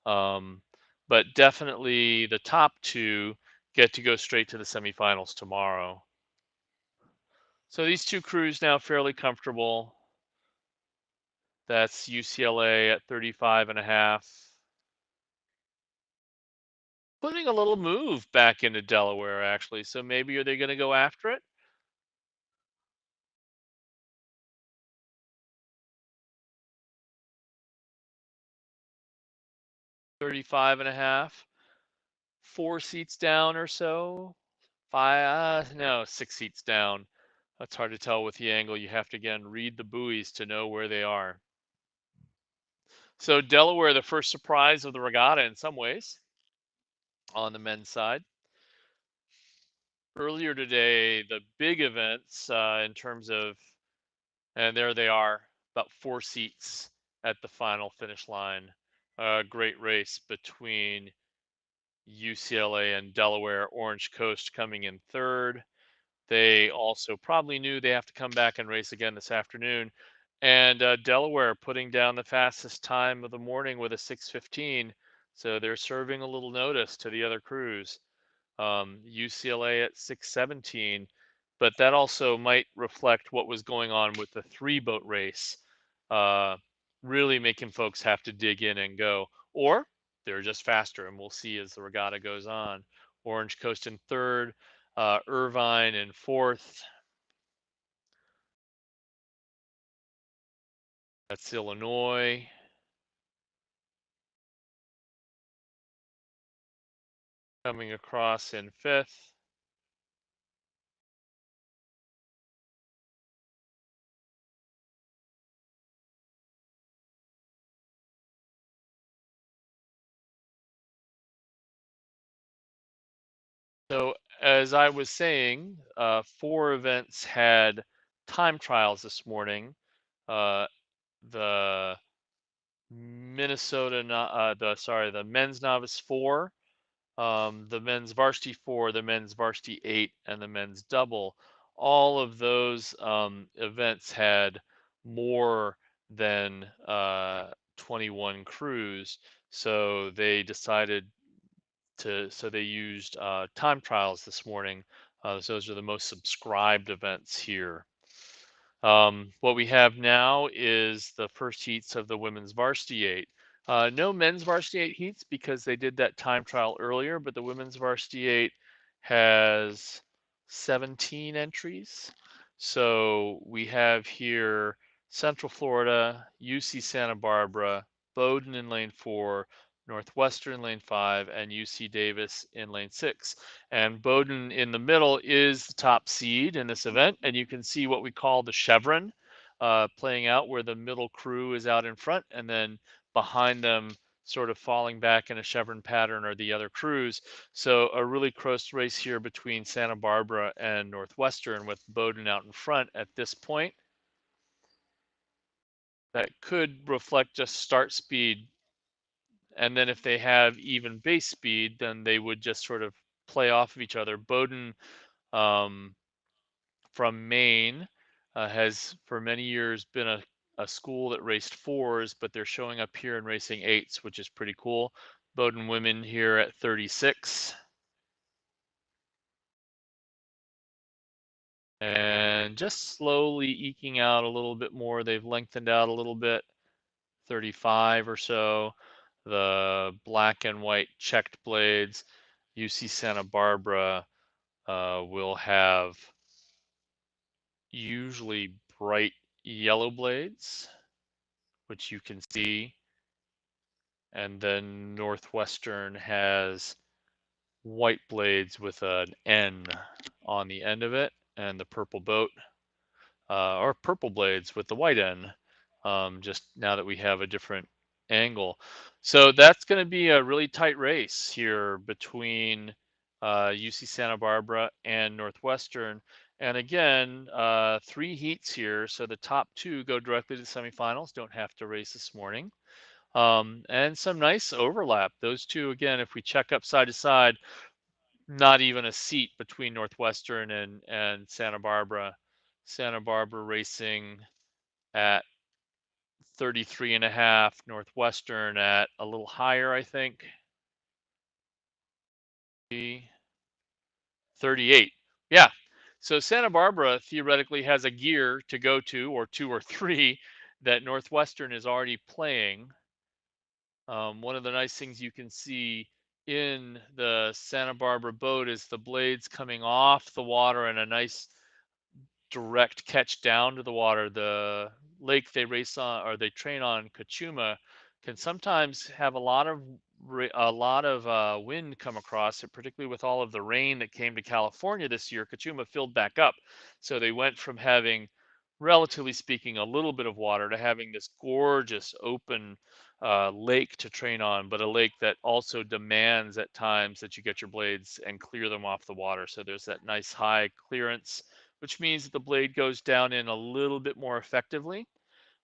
[SPEAKER 1] But definitely the top two get to go straight to the semifinals tomorrow. So these two crews now fairly comfortable. That's UCLA at 35 and a half. Putting a little move back into Delaware, actually. So maybe are they going to go after it? 35 and a half. 4 seats down or so. Five, no, 6 seats down. That's hard to tell with the angle. You have to, again, read the buoys to know where they are. So Delaware, the first surprise of the regatta in some ways on the men's side. Earlier today, the big events in terms of, and there they are, about 4 seats at the final finish line. A great race between UCLA and Delaware. Orange Coast coming in third. They also probably knew they have to come back and race again this afternoon. And Delaware putting down the fastest time of the morning with a 6:15. So they're serving a little notice to the other crews. UCLA at 6:17, but that also might reflect what was going on with the 3 boat race, uh, really making folks have to dig in and go, or they're just faster, and we'll see as the regatta goes on. Orange Coast in third, Irvine in fourth. That's Illinois. Coming across in fifth. So as I was saying, 4 events had time trials this morning. The Minnesota, the men's novice 4, the men's varsity 4, the men's varsity 8, and the men's double. All of those events had more than 21 crews, so they decided so they used time trials this morning. So those are the most subscribed events here. What we have now is the first heats of the women's varsity 8. No men's varsity 8 heats because they did that time trial earlier, but the women's varsity 8 has 17 entries. So we have here Central Florida, UC Santa Barbara, Bowdoin in lane 4, Northwestern lane 5, and UC Davis in lane 6. And Bowdoin in the middle is the top seed in this event. And you can see what we call the chevron playing out, where the middle crew is out in front, and then behind them, sort of falling back in a chevron pattern, are the other crews. So a really close race here between Santa Barbara and Northwestern, with Bowdoin out in front at this point. That could reflect just start speed. And then if they have even base speed, then they would just sort of play off of each other. Bowdoin um, from Maine has for many years been a school that raced 4s, but they're showing up here and racing 8s, which is pretty cool. Bowdoin women here at 36. And just slowly eking out a little bit more. They've lengthened out a little bit, 35 or so. The black and white checked blades, UC Santa Barbara will have usually bright yellow blades, which you can see. And then Northwestern has white blades with an N on the end of it, and the purple boat, or purple blades with the white N, just now that we have a different angle. So that's going to be a really tight race here between UC Santa Barbara and Northwestern. And again, 3 heats here, so the top 2 go directly to the semifinals, don't have to race this morning. And some nice overlap. Those two, again, if we check up side to side, not even a seat between Northwestern and Santa Barbara. Santa Barbara racing at 33.5, Northwestern at a little higher, I think. 38. Yeah. So Santa Barbara theoretically has a gear to go to, or 2 or 3, that Northwestern is already playing. One of the nice things you can see in the Santa Barbara boat is the blades coming off the water and a nice direct catch down to the water. The lake they race on, or they train on, Kachuma, can sometimes have a lot of wind come across it, particularly with all of the rain that came to California this year. Kachuma filled back up, so they went from having, relatively speaking, a little bit of water to having this gorgeous open lake to train on, but a lake that also demands at times that you get your blades and clear them off the water. So there's that nice high clearance, which means that the blade goes down in a little bit more effectively.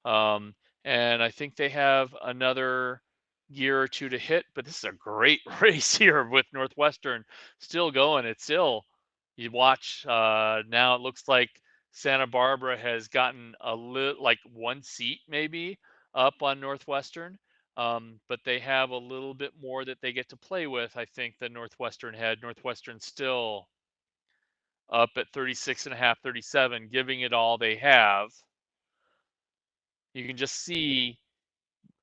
[SPEAKER 1] Um, and I think they have another gear or 2 to hit, but this is a great race here with Northwestern still going. It's still, you watch now, it looks like Santa Barbara has gotten a little, like 1 seat maybe up on Northwestern. But they have a little bit more that they get to play with, I think, than Northwestern had. Northwestern still up at 36.5, 37, giving it all they have. You can just see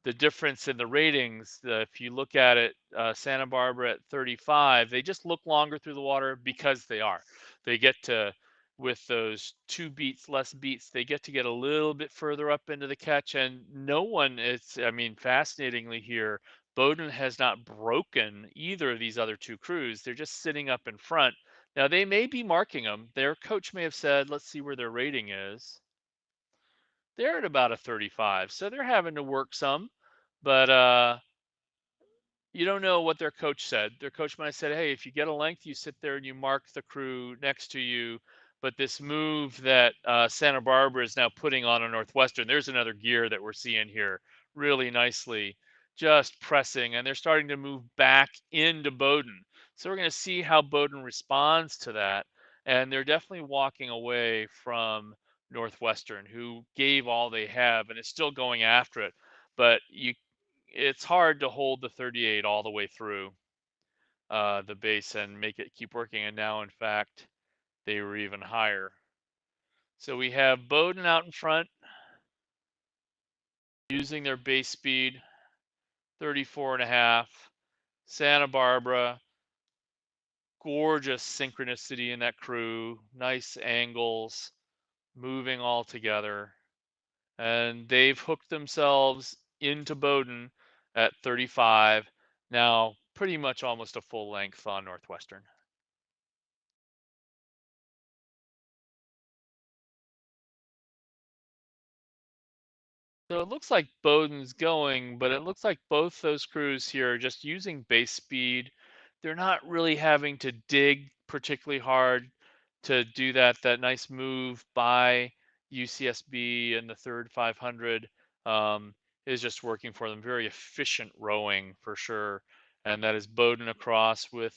[SPEAKER 1] the difference in the ratings. If you look at it, Santa Barbara at 35, they just look longer through the water because they are. They get to, with those 2 beats, less beats, they get a little bit further up into the catch. And no one, I mean, fascinatingly here, Bowdoin has not broken either of these other 2 crews. They're just sitting up in front. Now, they may be marking them. Their coach may have said, let's see where their rating is. They're at about a 35, so they're having to work some, but you don't know what their coach said. Their coach might have said, hey, if you get a length, you sit there and you mark the crew next to you. But this move that Santa Barbara is now putting on a Northwestern, there's another gear that we're seeing here really nicely, just pressing, and they're starting to move back into Bowdoin. So we're going to see how Bowdoin responds to that. And they're definitely walking away from Northwestern, who gave all they have and is still going after it. But it's hard to hold the 38 all the way through the base and make it keep working. And now, in fact, they were even higher. So we have Bowdoin out in front using their base speed, 34 and a half. Santa Barbara, gorgeous synchronicity in that crew, nice angles, moving all together. And they've hooked themselves into Bowdoin at 35. Now, pretty much almost a full length on Northwestern. So it looks like Bowdoin's going, but it looks like both those crews here are just using base speed. They're not really having to dig particularly hard to do that nice move by UCSB and the third 500 um, is just working for them. Very efficient rowing for sure. And that is Bowdoin across with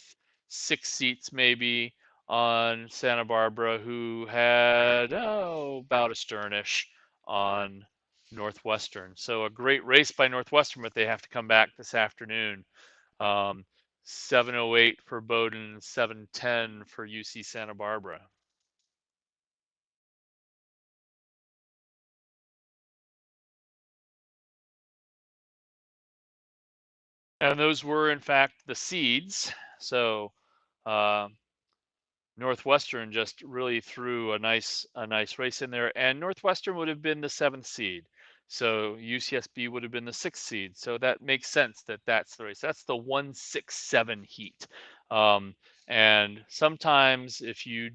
[SPEAKER 1] 6 seats maybe on Santa Barbara, who had about a sternish on Northwestern. So a great race by Northwestern, but they have to come back this afternoon. 7:08 for Bowdoin, 7:10 for UC Santa Barbara. And those were, in fact, the seeds. So uh, Northwestern just really threw a nice race in there, and Northwestern would have been the 7th seed. So UCSB would have been the 6th seed. So that makes sense that that's the race. That's the 167 heat. Um, and sometimes if you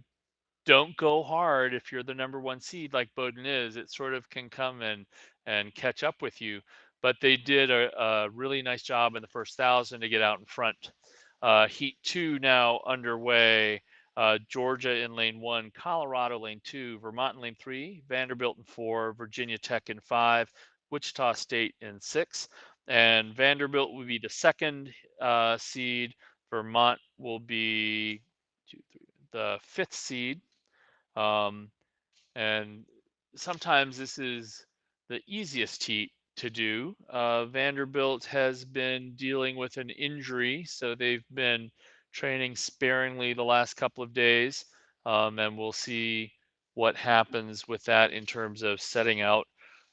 [SPEAKER 1] don't go hard, if you're the number 1 seed like Bowdoin is, it sort of can come and catch up with you. But they did a really nice job in the first 1,000 to get out in front. Heat 2 now underway. Georgia in lane 1, Colorado lane 2, Vermont in lane 3, Vanderbilt in 4, Virginia Tech in 5, Wichita State in 6. And Vanderbilt will be the 2nd seed. Vermont will be the 5th seed. Um, and sometimes this is the easiest heat to do. Vanderbilt has been dealing with an injury, so they've been training sparingly the last couple of days, and we'll see what happens with that in terms of setting out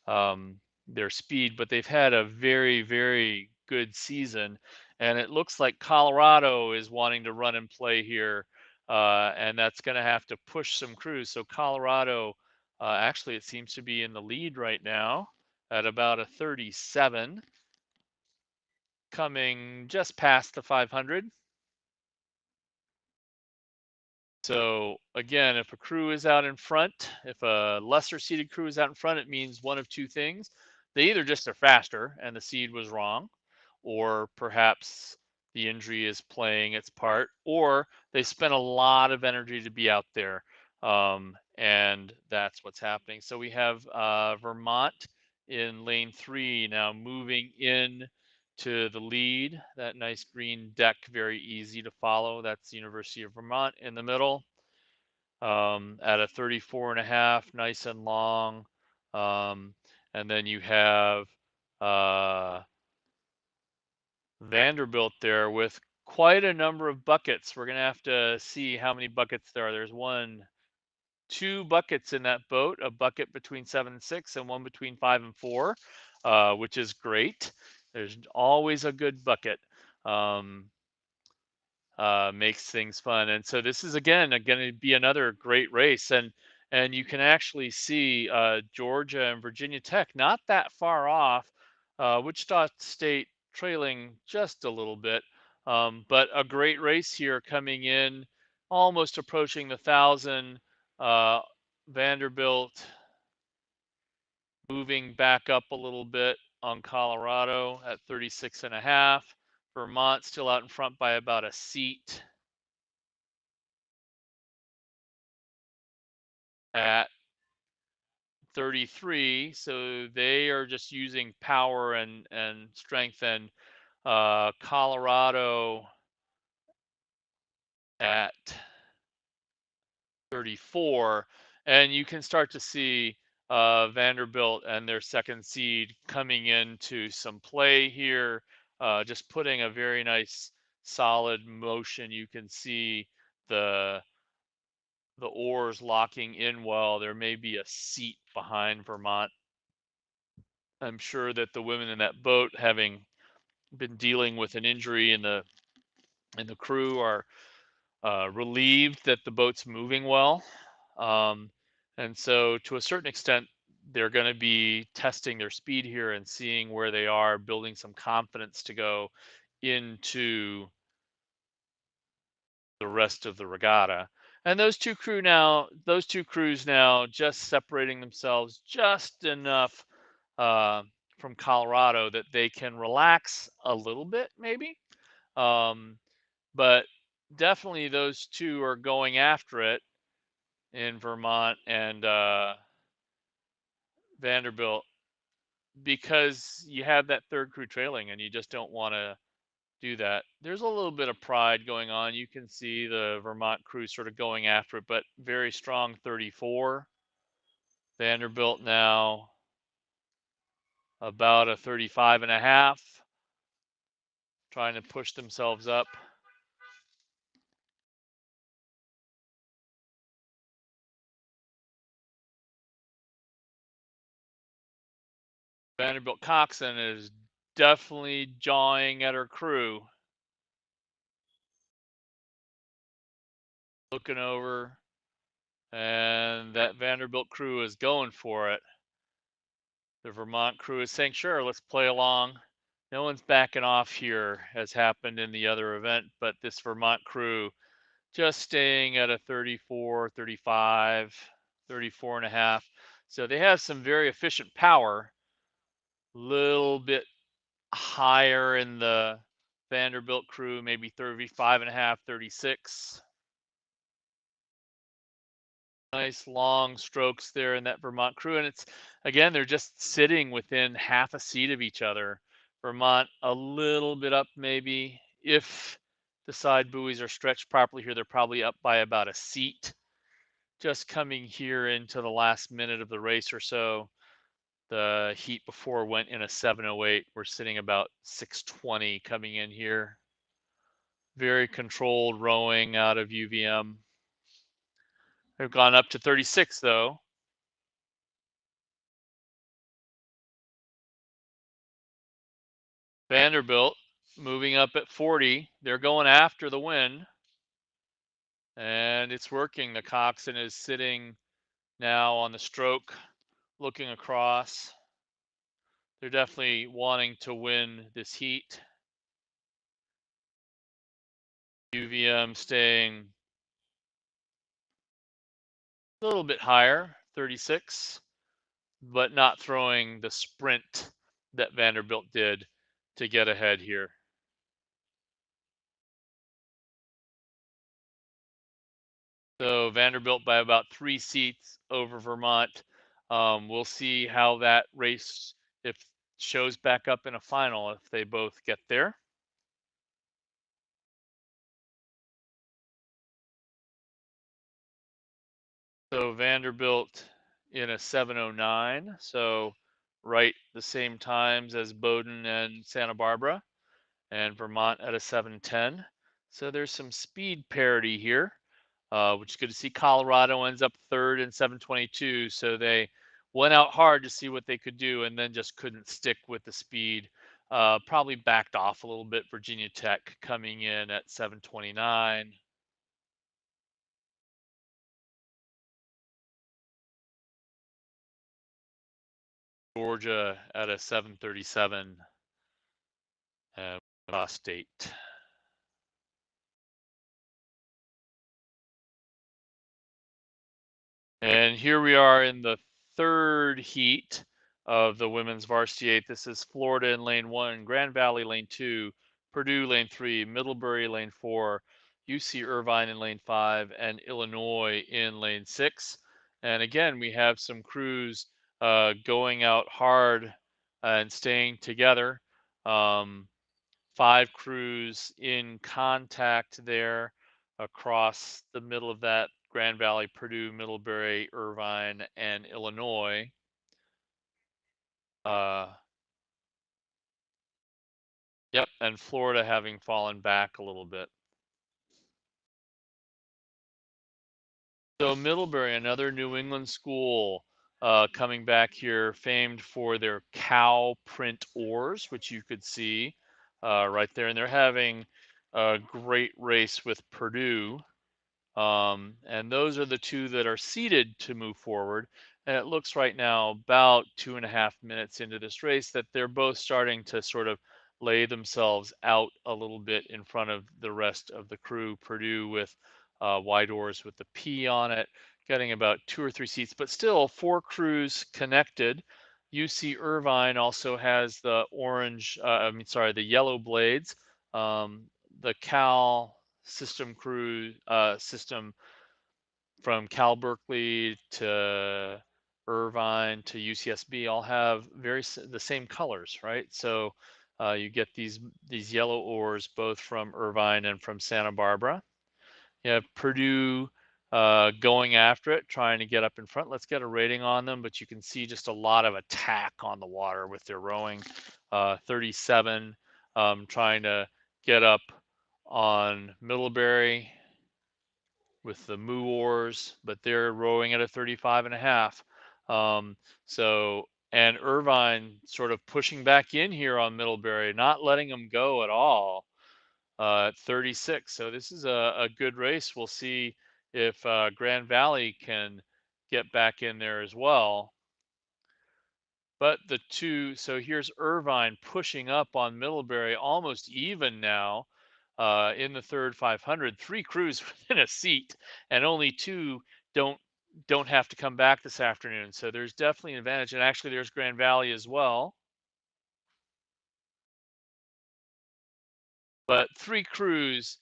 [SPEAKER 1] um, their speed. But they've had a very, very good season, and it looks like Colorado is wanting to run and play here, and that's going to have to push some crews. So Colorado actually, it seems to be in the lead right now at about a 37, coming just past the 500. So again, if a crew is out in front, if a lesser seeded crew is out in front, it means one of two things. They either just are faster and the seed was wrong, or perhaps the injury is playing its part, or they spent a lot of energy to be out there. And that's what's happening. So we have Vermont in lane 3 now moving in to the lead. That nice green deck, very easy to follow. That's the University of Vermont in the middle at a 34 and a half, nice and long. And then you have uh, Vanderbilt there with quite a number of buckets. We're going to have to see how many buckets there are. There's 2 buckets in that boat, a bucket between 7 and 6 and one between 5 and 4, which is great. There's always a good bucket. Makes things fun. And so this is again going to be another great race, and you can actually see Georgia and Virginia Tech not that far off. Wichita State trailing just a little bit, but a great race here coming in, almost approaching the 1,000. Vanderbilt moving back up a little bit on Colorado at 36 and a half. Vermont still out in front by about a seat at 33. So they are just using power and strength. And Colorado at 34, and you can start to see Vanderbilt and their second seed coming into some play here, just putting a very nice solid motion. You can see the oars locking in well. There may be a seat behind Vermont. I'm sure that the women in that boat, having been dealing with an injury in the crew, are relieved that the boat's moving well. Um, and so, to a certain extent, they're going to be testing their speed here and seeing where they are, building some confidence to go into the rest of the regatta. And those two crews now just separating themselves just enough uh, from Colorado that they can relax a little bit, maybe. Um, but definitely those two are going after it in Vermont and Vanderbilt, because you have that third crew trailing and you just don't want to do that. There's a little bit of pride going on. You can see the Vermont crew sort of going after it, but very strong 34. Vanderbilt now about a 35 and a half, trying to push themselves up. Vanderbilt coxswain is definitely jawing at her crew, looking over, and that Vanderbilt crew is going for it. The Vermont crew is saying, sure, let's play along. No one's backing off here, as happened in the other event, but this Vermont crew just staying at a 34, 35, 34 and a half. So they have some very efficient power, little bit higher in the Vanderbilt crew, maybe 35 and a half, 36. Nice long strokes there in that Vermont crew. And it's, again, they're just sitting within half a seat of each other. Vermont a little bit up, maybe. If the side buoys are stretched properly here, they're probably up by about a seat. Just coming here into the last minute of the race or so. The heat before went in a 7:08. We're sitting about 6:20 coming in here. Very controlled rowing out of UVM. They've gone up to 36 though. Vanderbilt moving up at 40. They're going after the win. And it's working. The coxswain is sitting now on the stroke, looking across. They're definitely wanting to win this heat. UVM staying a little bit higher, 36, but not throwing the sprint that Vanderbilt did to get ahead here. So Vanderbilt by about 3 seats over Vermont. We'll see how that race, if shows back up in a final, if they both get there. So Vanderbilt in a 7:09, so right the same times as Bowdoin and Santa Barbara, and Vermont at a 7:10. So there's some speed parity here, which is good to see. Colorado ends up third in 7:22, so they went out hard to see what they could do and then just couldn't stick with the speed. Probably backed off a little bit. Virginia Tech coming in at 7:29. Georgia at a 7:37. State. And here we are in the third heat of the women's varsity 8. This is Florida in lane 1, Grand Valley lane 2, Purdue lane 3, Middlebury lane 4, UC Irvine in lane 5, and Illinois in lane 6. And again, we have some crews going out hard and staying together. 5 crews in contact there. across the middle of that, Grand Valley, Purdue, Middlebury, Irvine, and Illinois. Yep, and Florida having fallen back a little bit. So Middlebury, another New England school, coming back here, famed for their cow print oars, which you could see right there. And they're having a great race with Purdue. And those are the two that are seeded to move forward. And it looks right now, about 2.5 minutes into this race, that they're both starting to sort of lay themselves out a little bit in front of the rest of the crew. Purdue with wide oars with the P on it, getting about 2 or 3 seats, but still 4 crews connected. UC Irvine also has the the yellow blades. The Cal system crew system from Cal Berkeley to Irvine to UCSB all have the same colors, right? So you get these yellow oars both from Irvine and from Santa Barbara. You have Purdue going after it, trying to get up in front. Let's get a rating on them, but you can see just a lot of attack on the water with their rowing. 37, trying to get up on Middlebury with the moo oars, but they're rowing at a 35.5. And Irvine sort of pushing back in here on Middlebury, not letting them go at all at 36. So this is a good race. We'll see if Grand Valley can get back in there as well. But so here's Irvine pushing up on Middlebury, almost even now in the third 500. 3 crews within a seat, and only 2 don't have to come back this afternoon. So there's definitely an advantage. And actually, there's Grand Valley as well. But 3 crews,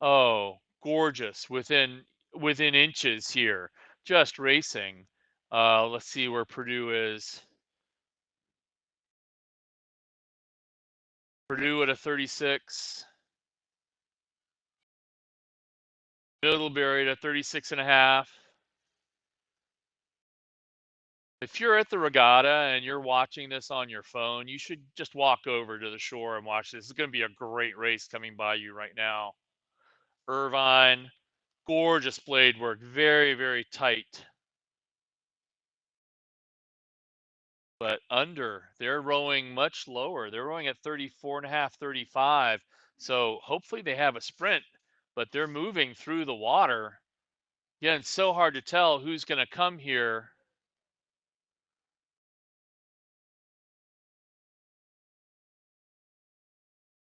[SPEAKER 1] oh, gorgeous within inches here, just racing. Let's see where Purdue is. Purdue at a 36. Middlebury at 36.5. If you're at the regatta and you're watching this on your phone, you should just walk over to the shore and watch this. It's going to be a great race coming by you right now. Irvine, gorgeous blade work, very, very tight. But they're rowing much lower. They're rowing at 34.5, 35. So hopefully they have a sprint, but they're moving through the water. Yeah, it's so hard to tell who's going to come here.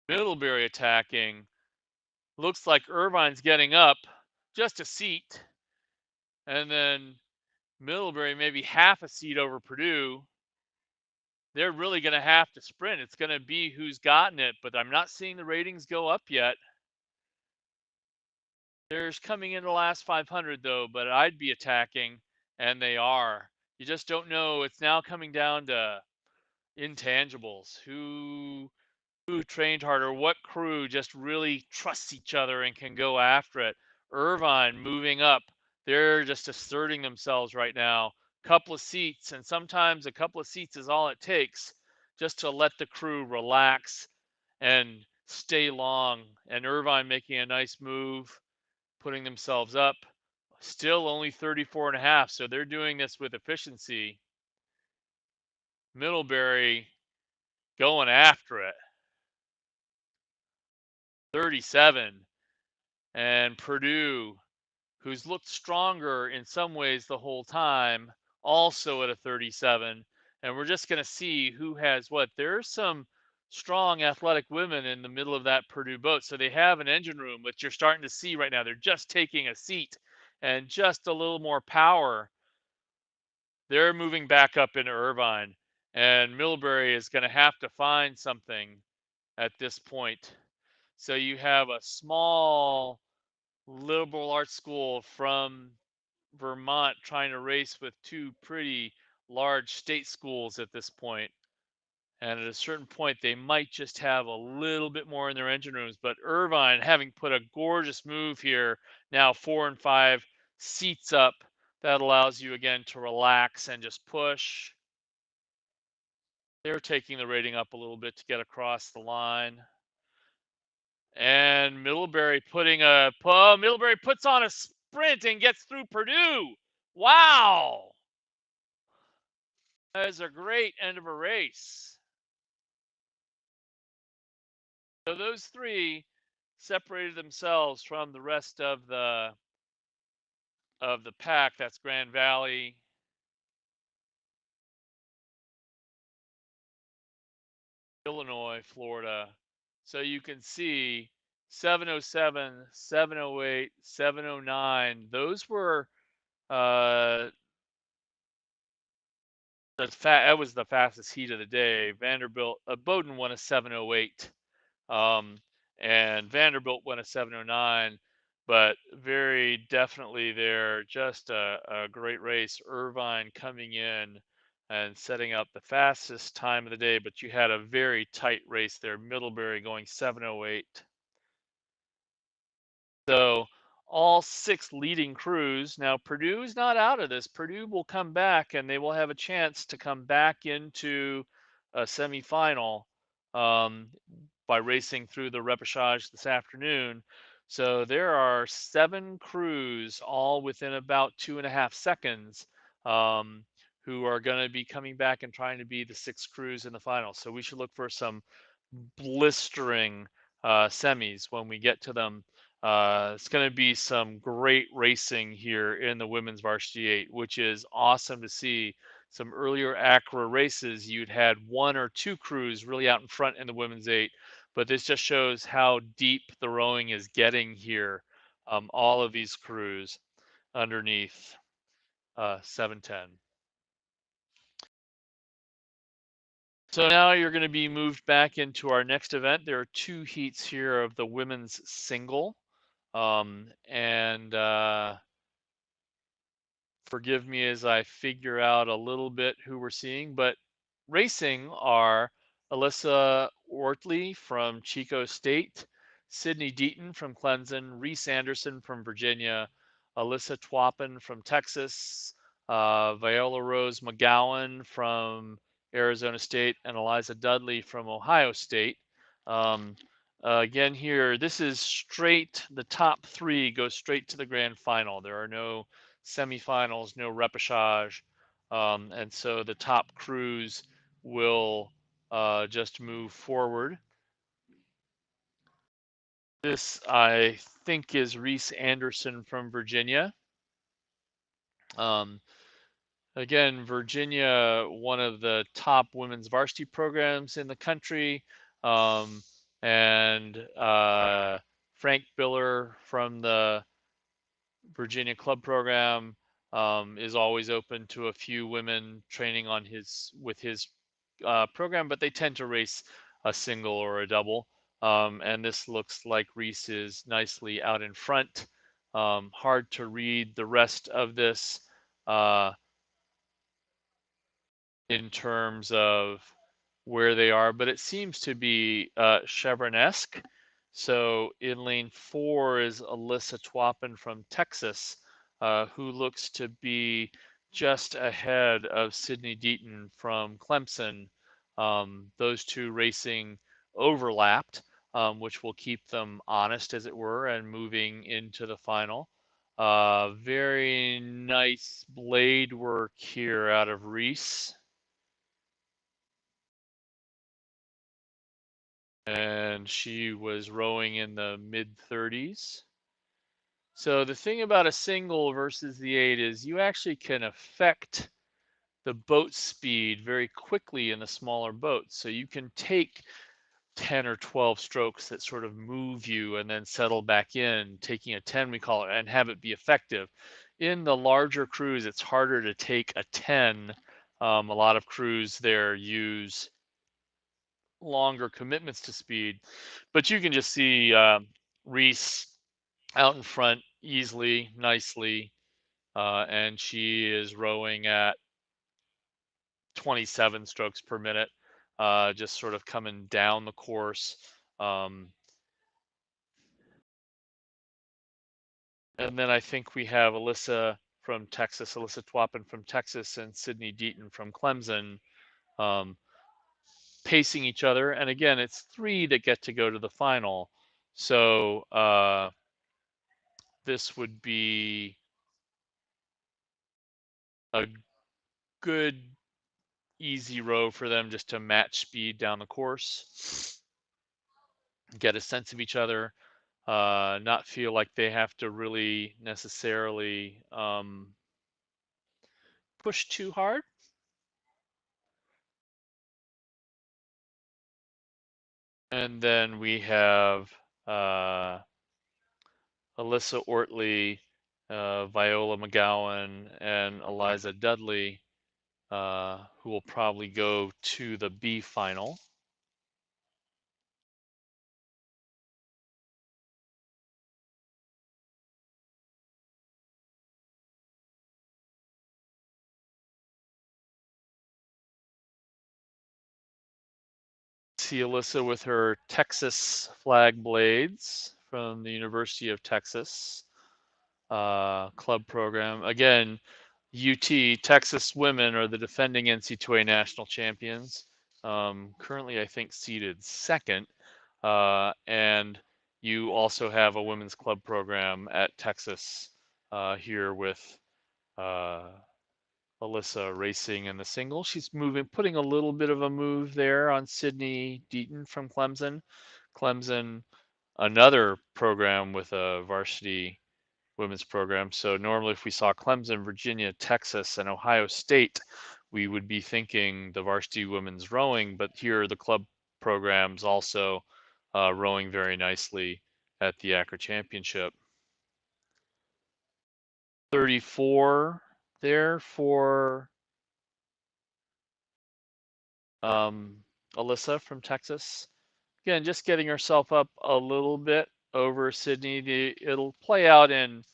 [SPEAKER 1] Middlebury attacking. Looks like Irvine's getting up just a seat. And then Middlebury maybe half a seat over Purdue. They're really going to have to sprint. It's going to be who's gotten it, but I'm not seeing the ratings go up yet. There's coming in the last 500 though, but I'd be attacking, and they are. You just don't know. It's now coming down to intangibles. Who trained harder? What crew just really trusts each other and can go after it? Irvine moving up. They're just asserting themselves right now. Couple of seats, and sometimes a couple of seats is all it takes just to let the crew relax and stay long. And Irvine making a nice move, putting themselves up. Still only 34.5, so they're doing this with efficiency. Middlebury going after it. 37. And Purdue, who's looked stronger in some ways the whole time, also at a 37. And we're just going to see who has what. There's some strong athletic women in the middle of that Purdue boat. So they have an engine room, which you're starting to see right now. They're just taking a seat and just a little more power. They're moving back up into Irvine. And Middlebury is going to have to find something at this point. So you have a small liberal arts school from Vermont trying to race with 2 pretty large state schools at this point. And at a certain point, they might just have a little bit more in their engine rooms. But Irvine, having put a gorgeous move here, now 4 and 5 seats up, that allows you again to relax and just push. They're taking the rating up a little bit to get across the line. And Middlebury puts on a sprint and gets through Purdue. Wow. That is a great end of a race. So those three separated themselves from the rest of the pack. That's Grand Valley, Illinois, Florida. So you can see 707, 708, 709. Those were that was the fastest heat of the day. Vanderbilt, Bowdoin won a 708, um, and Vanderbilt won a 709. But very definitely there, just a great race. Irvine coming in and setting up the fastest time of the day, but you had a very tight race there. Middlebury going 708. So all six leading crews. Now Purdue's not out of this. Purdue will come back and they will have a chance to come back into a semifinal um, by racing through the repechage this afternoon. So there are 7 crews, all within about 2.5 seconds, who are going to be coming back and trying to be the 6 crews in the final. So we should look for some blistering semis when we get to them. It's going to be some great racing here in the women's varsity 8, which is awesome to see. Some earlier ACRA races, you'd had 1 or 2 crews really out in front in the women's 8, but this just shows how deep the rowing is getting here. All of these crews underneath 710. So now you're going to be moved back into our next event. There are 2 heats here of the women's single. And forgive me as I figure out a little bit who we're seeing, but racing are Alyssa Wortley from Chico State, Sydney Deaton from Clemson, Reese Anderson from Virginia, Alyssa Twapin from Texas, Viola Rose McGowan from Arizona State, and Eliza Dudley from Ohio State. Again here, this is straight, the top 3 go straight to the grand final. There are no semifinals, no repechage. And so the top crews will just move forward. This, I think, is Reese Anderson from Virginia. Again, Virginia, one of the top women's varsity programs in the country. And Frank Biller from the Virginia Club program is always open to a few women training on with his program, but they tend to race a single or a double. And this looks like Reese is nicely out in front. Hard to read the rest of this in terms of where they are, but it seems to be Chevron-esque. So in lane 4 is Alyssa Twapin from Texas, who looks to be just ahead of Sydney Deaton from Clemson. Those 2 racing overlapped, which will keep them honest, as it were, and moving into the final. Very nice blade work here out of Reese. And she was rowing in the mid 30s. So the thing about a single versus the 8 is you actually can affect the boat speed very quickly in the smaller boats. So you can take 10 or 12 strokes that sort of move you and then settle back in, taking a 10, we call it, and have it be effective. In the larger crews, it's harder to take a 10. A lot of crews there use longer commitments to speed, but you can just see Reese out in front easily, nicely, and she is rowing at 27 strokes per minute. just sort of coming down the course. And then I think we have Alyssa from Texas, Alyssa Twapin from Texas, and Sydney Deaton from Clemson, um, pacing each other. And again, it's 3 that get to go to the final. So this would be a good, easy row for them just to match speed down the course, get a sense of each other, not feel like they have to really necessarily push too hard. And then we have Alyssa Ortley, Viola McGowan, and Eliza Dudley, who will probably go to the B final. See Alyssa with her Texas flag blades from the University of Texas club program. Again, UT, Texas women are the defending NC2A national champions. Currently, I think seated second. And you also have a women's club program at Texas here with Alyssa racing in the single. She's putting a little bit of a move there on Sydney Deaton from Clemson. Clemson, another program with a varsity women's program. So normally if we saw Clemson, Virginia, Texas, and Ohio State, we would be thinking the varsity women's rowing, but here the club programs also rowing very nicely at the ACRA Championship. 34 there for Alyssa from Texas. Again, just getting herself up a little bit over Sydney. It'll play out in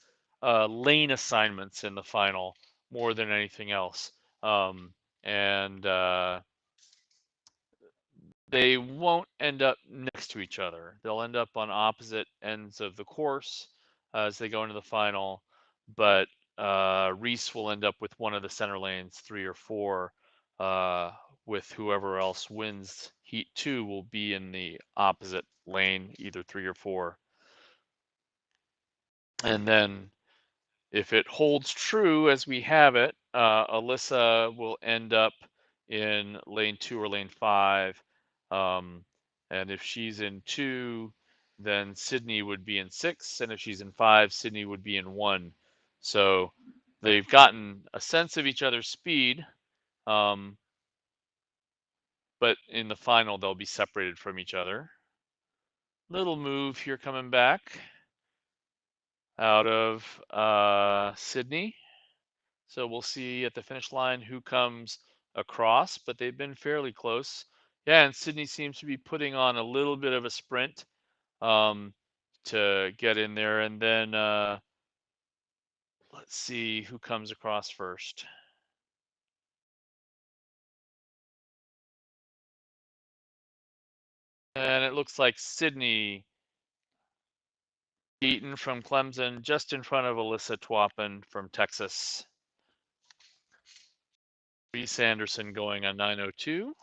[SPEAKER 1] lane assignments in the final more than anything else. And they won't end up next to each other. They'll end up on opposite ends of the course as they go into the final. But Reese will end up with one of the center lanes, 3 or 4, with whoever else wins Heat 2 will be in the opposite lane, either 3 or 4. And then if it holds true as we have it, Alyssa will end up in lane 2 or lane 5. And if she's in 2, then Sydney would be in 6. And if she's in 5, Sydney would be in 1. So they've gotten a sense of each other's speed. But in the final, they'll be separated from each other. Little move here coming back out of Sydney. So we'll see at the finish line who comes across, but they've been fairly close. Yeah, and Sydney seems to be putting on a little bit of a sprint to get in there. And then let's see who comes across first. And it looks like Sydney Eaton from Clemson, just in front of Alyssa Twapin from Texas. Reese Anderson going on 9:02.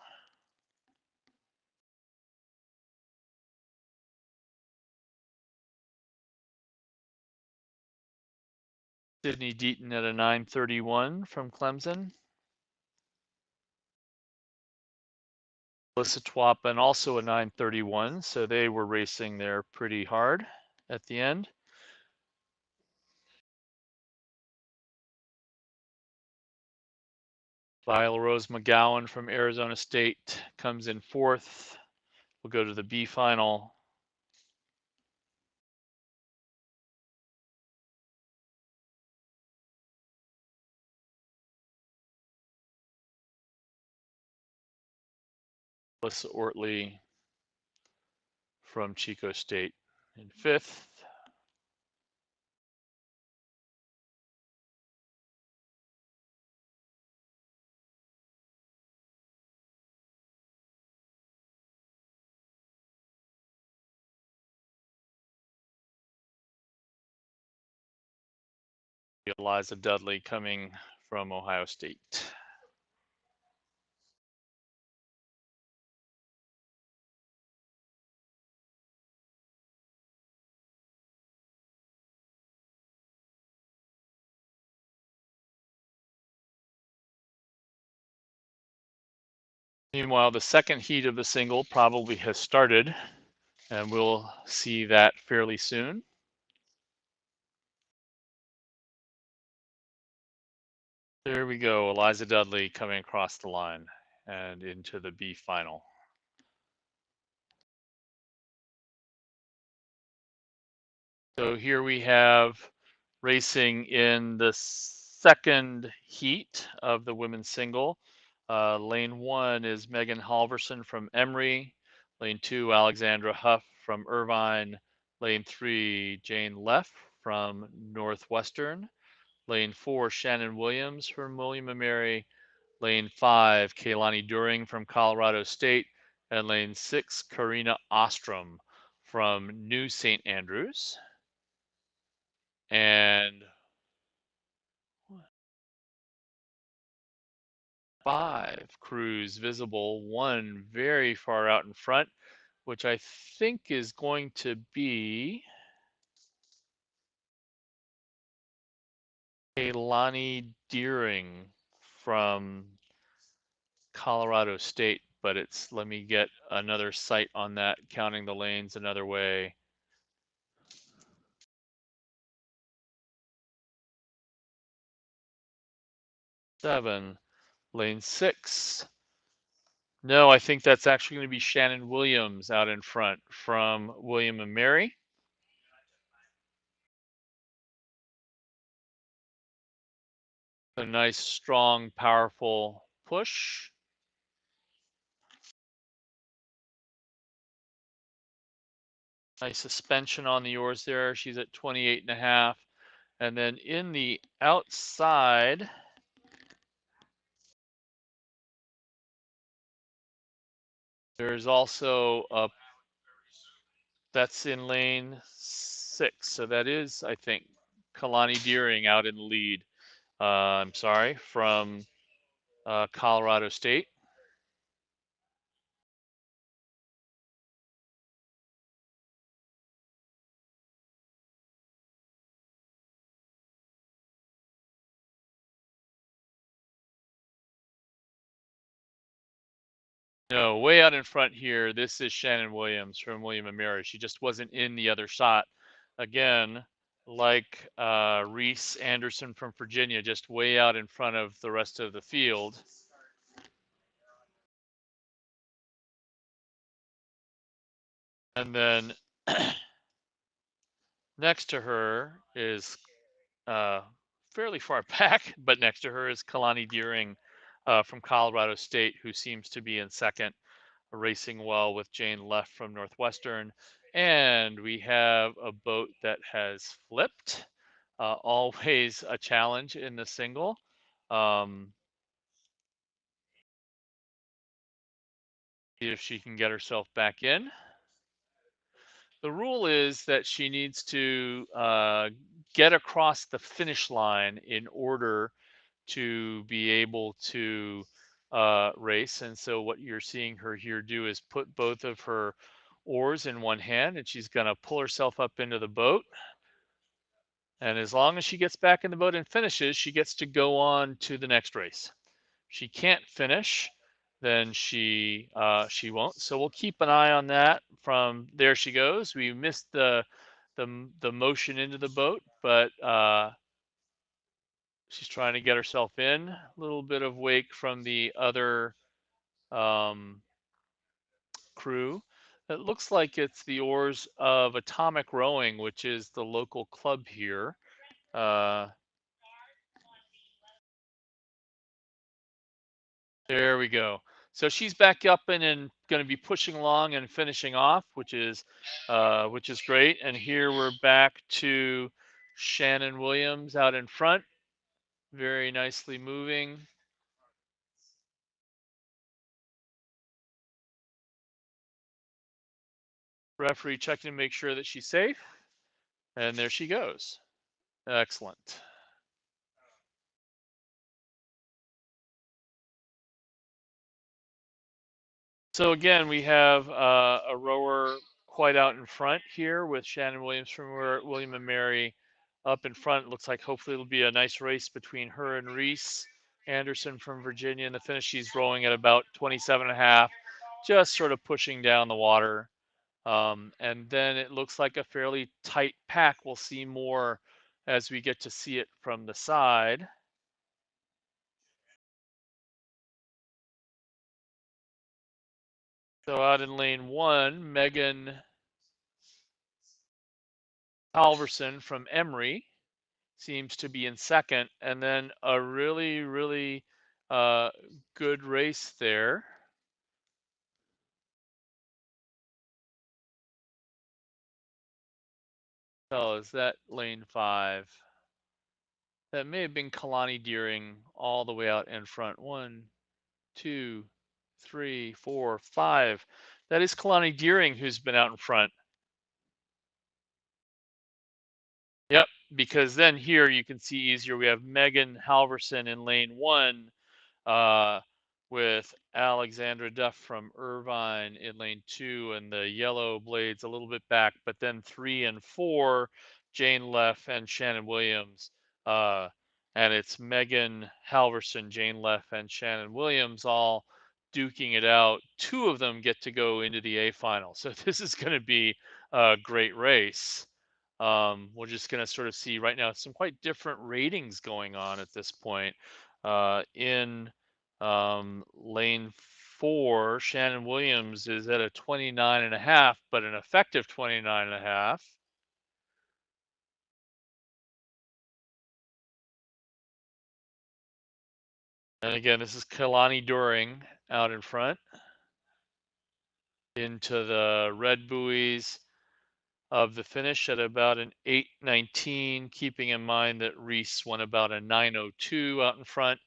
[SPEAKER 1] Sydney Deaton at a 9:31 from Clemson. Alyssa Twapin also a 9:31, so they were racing there pretty hard at the end. Viola Rose McGowan from Arizona State comes in 4th. We'll go to the B final. Alyssa Ortley from Chico State in 5th. Eliza Dudley coming from Ohio State. Meanwhile, the second heat of the single probably has started, and we'll see that fairly soon. There we go, Eliza Dudley coming across the line and into the B final. So here we have racing in the second heat of the women's single. Lane 1 is Megan Halverson from Emory. Lane 2, Alexandra Huff from Irvine. Lane 3, Jane Leff from Northwestern. Lane 4, Shannon Williams from William & Mary. Lane 5, Kaylani During from Colorado State. And lane 6, Karina Ostrom from New St. Andrews. And 5 crews visible, 1 very far out in front, which I think is going to be Kaylani Deering from Colorado State, but it's, let me get another sight on that, counting the lanes another way. Seven, lane 6. No, I think that's actually going to be Shannon Williams out in front from William and Mary. A nice, strong, powerful push. Nice suspension on the oars there. She's at 28.5. And then in the outside, there's also a, that's in lane 6. So that is, I think, Kalani Deering out in the lead. I'm sorry, from Colorado State. No, way out in front here, this is Shannon Williams from William & Mary. She just wasn't in the other shot. Again, like Reese Anderson from Virginia, just way out in front of the rest of the field. And then next to her is fairly far back, but next to her is Kalani Deering from Colorado State, who seems to be in second, racing well with Jane Leff from Northwestern. And we have a boat that has flipped, always a challenge in the single. See if she can get herself back in. The rule is that she needs to get across the finish line in order to be able to race. And so what you're seeing her here do is put both of her oars in one hand, and she's going to pull herself up into the boat. And as long as she gets back in the boat and finishes, she gets to go on to the next race. She can't finish, then she won't. So we'll keep an eye on that. From there she goes. We missed the motion into the boat, but she's trying to get herself in. A little bit of wake from the other crew. It looks like it's the oars of Atomic Rowing, which is the local club here. There we go. So she's back up and going to be pushing along and finishing off, which is great. And here we're back to Shannon Williams out in front, very nicely moving. Referee checking to make sure that she's safe, and there she goes. Excellent. So again, we have a rower quite out in front here with Shannon Williams from William and Mary up in front. It looks like hopefully it'll be a nice race between her and Reese Anderson from Virginia. In the finish, she's rowing at about 27.5, just sort of pushing down the water. And then it looks like a fairly tight pack. We'll see more as we get to see it from the side. So out in lane 1, Megan Halverson from Emory seems to be in second, and then a really, really uh, good race there. Oh, is that lane 5? That may have been Kalani Deering all the way out in front. 1, 2, 3, 4, 5. That is Kalani Deering who's been out in front. Yep, because then here you can see easier. We have Megan Halverson in lane 1, uh, with Alexandra Duff from Irvine in lane 2, and the yellow blades a little bit back, but then 3 and 4, Jane Leff and Shannon Williams. And it's Megan Halverson, Jane Leff, and Shannon Williams all duking it out. 2 of them get to go into the A final. So this is going to be a great race. We're just going to sort of see right now some quite different ratings going on at this point. In lane 4, Shannon Williams is at a 29.5, but an effective 29.5. And again, this is Kalani During out in front into the red buoys of the finish at about an 8:19, keeping in mind that Reese went about a 9:02 out in front.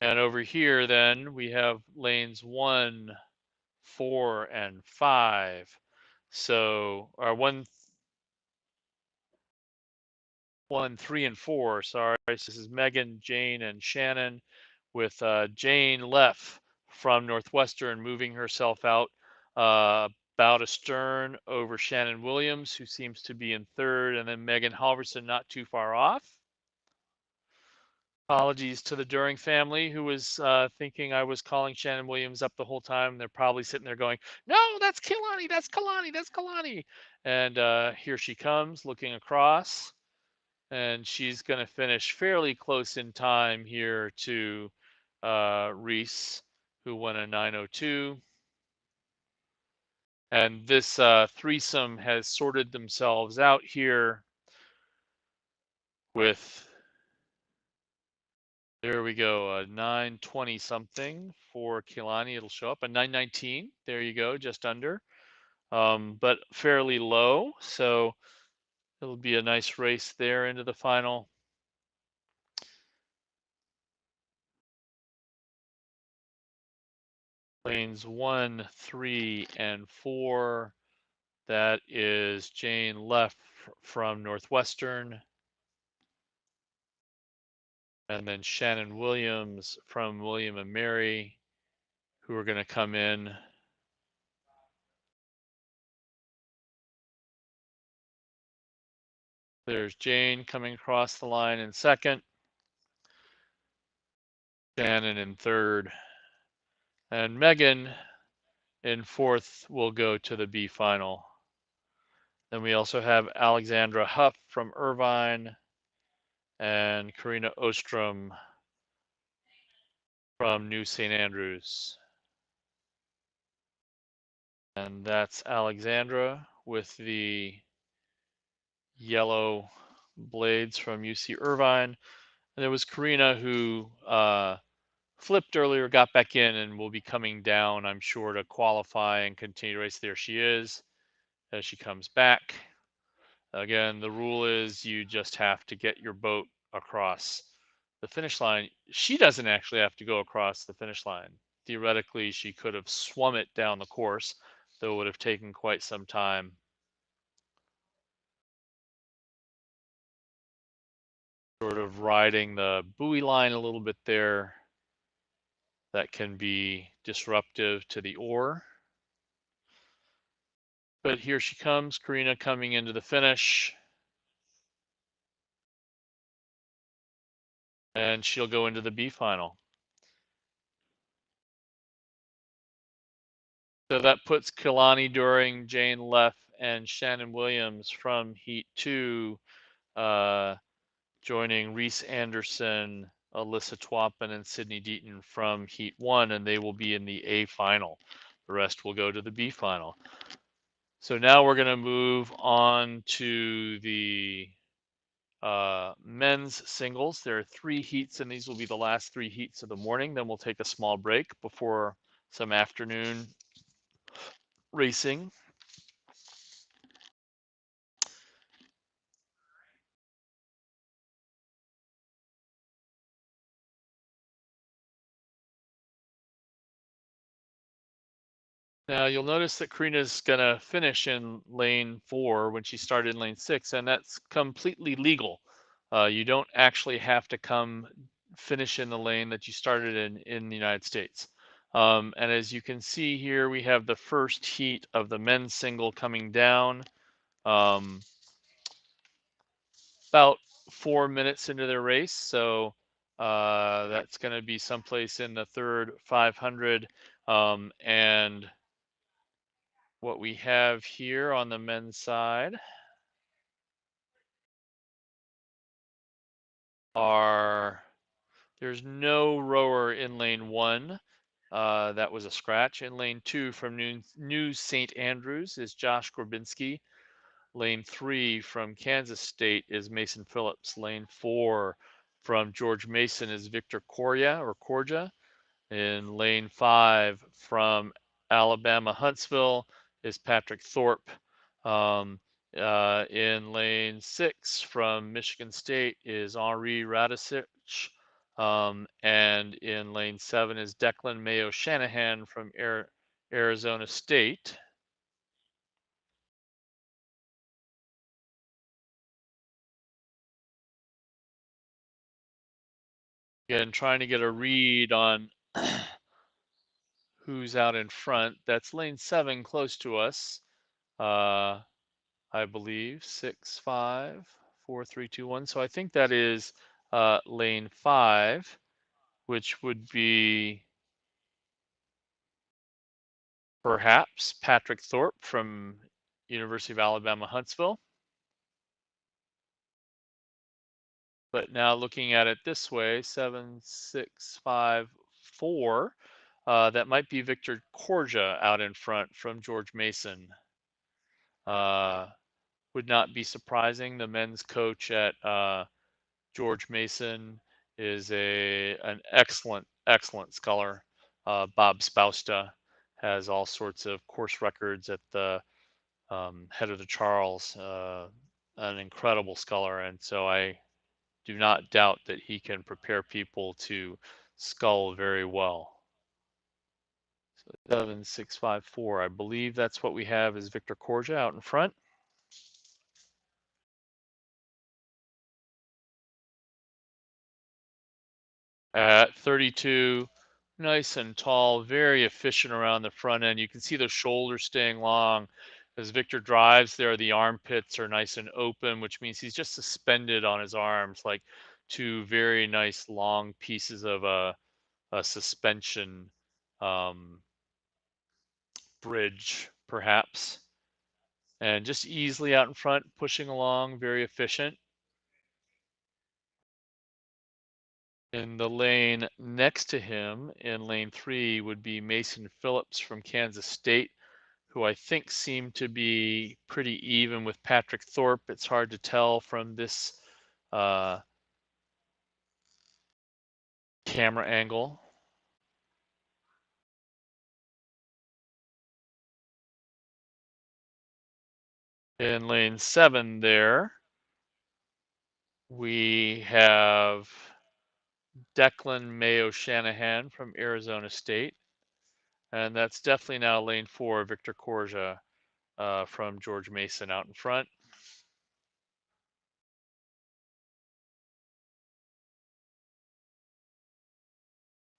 [SPEAKER 1] And over here, then we have lanes 1, 4, and 5. So our 1, 3, and 4. Sorry, this is Megan, Jane, and Shannon, with Jane Leff from Northwestern moving herself out about astern over Shannon Williams, who seems to be in third, and then Megan Halverson not too far off. Apologies to the During family who was thinking I was calling Shannon Williams up the whole time. They're probably sitting there going, "No, that's Kalani, that's Kalani, that's Kalani." And here she comes looking across, and she's going to finish fairly close in time here to Reese, who won a 9:02. And this threesome has sorted themselves out here with, there we go, a 9:20 something for Kehlani. It'll show up a 9:19. There you go, just under, but fairly low. So it'll be a nice race there into the final. Lanes 1, 3, and 4. That is Jane Leff from Northwestern. And then Shannon Williams from William and Mary, who are going to come in. There's Jane coming across the line in second. Shannon in third. And Megan in fourth will go to the B final. Then we also have Alexandra Huff from Irvine and Karina Ostrom from New St. Andrews. And that's Alexandra with the yellow blades from UC Irvine. And it was Karina who flipped earlier, got back in, and will be coming down, I'm sure, to qualify and continue to race. There she is as she comes back. Again, the rule is you just have to get your boat across the finish line. She doesn't actually have to go across the finish line. Theoretically, she could have swum it down the course, though it would have taken quite some time. Sort of riding the buoy line a little bit there. that can be disruptive to the oar. But here she comes, Karina coming into the finish. And she'll go into the B final. So that puts Kalani During, Jane Leff, and Shannon Williams from Heat 2, joining Reese Anderson, Alyssa Twopin, and Sydney Deaton from Heat 1, and they will be in the A final. The rest will go to the B final. So now we're going to move on to the men's singles. There are 3 heats, and these will be the last 3 heats of the morning. Then we'll take a small break before some afternoon racing. Now you'll notice that Karina's gonna finish in lane 4 when she started in lane 6, and that's completely legal. You don't actually have to finish in the lane that you started in the United States. And as you can see here, we have the first heat of the men's single coming down. About 4 minutes into their race, so that's going to be someplace in the third 500. And what we have here on the men's side there's no rower in lane 1. That was a scratch. In lane 2 from New St. Andrews is Josh Gorbinski. Lane 3 from Kansas State is Mason Phillips. Lane 4 from George Mason is Victor Corja. In lane 5 from Alabama Huntsville is Patrick Thorpe. In lane 6 from Michigan State is Henri Radicic. And in lane 7 is Declan Mayo Shanahan from Arizona State. Again, trying to get a read on who's out in front. That's lane 7 close to us. I believe 6, 5, 4, 3, 2, 1. So I think that is lane 5, which would be perhaps Patrick Thorpe from University of Alabama Huntsville. But now looking at it this way, 7, 6, 5, 4, that might be Victor Corja out in front from George Mason. Would not be surprising. The men's coach at George Mason is an excellent sculler. Bob Spousta has all sorts of course records at the head of the Charles, an incredible sculler, and so I do not doubt that he can prepare people to scull very well. So 7, 6, 5, 4. I believe that's what we have is Victor Corja out in front. At 32, nice and tall, very efficient around the front end. You can see the shoulders staying long. As Victor drives there, the armpits are nice and open, which means he's just suspended on his arms like 2 very nice long pieces of a suspension bridge, perhaps. And just easily out in front, pushing along, very efficient. In the lane next to him, in lane 3, would be Mason Phillips from Kansas State, who I think seemed to be pretty even with Patrick Thorpe. It's hard to tell from this camera angle. In lane 7 there, we have Declan Mayo Shanahan from Arizona State. And that's definitely now lane 4, Victor Corja from George Mason out in front.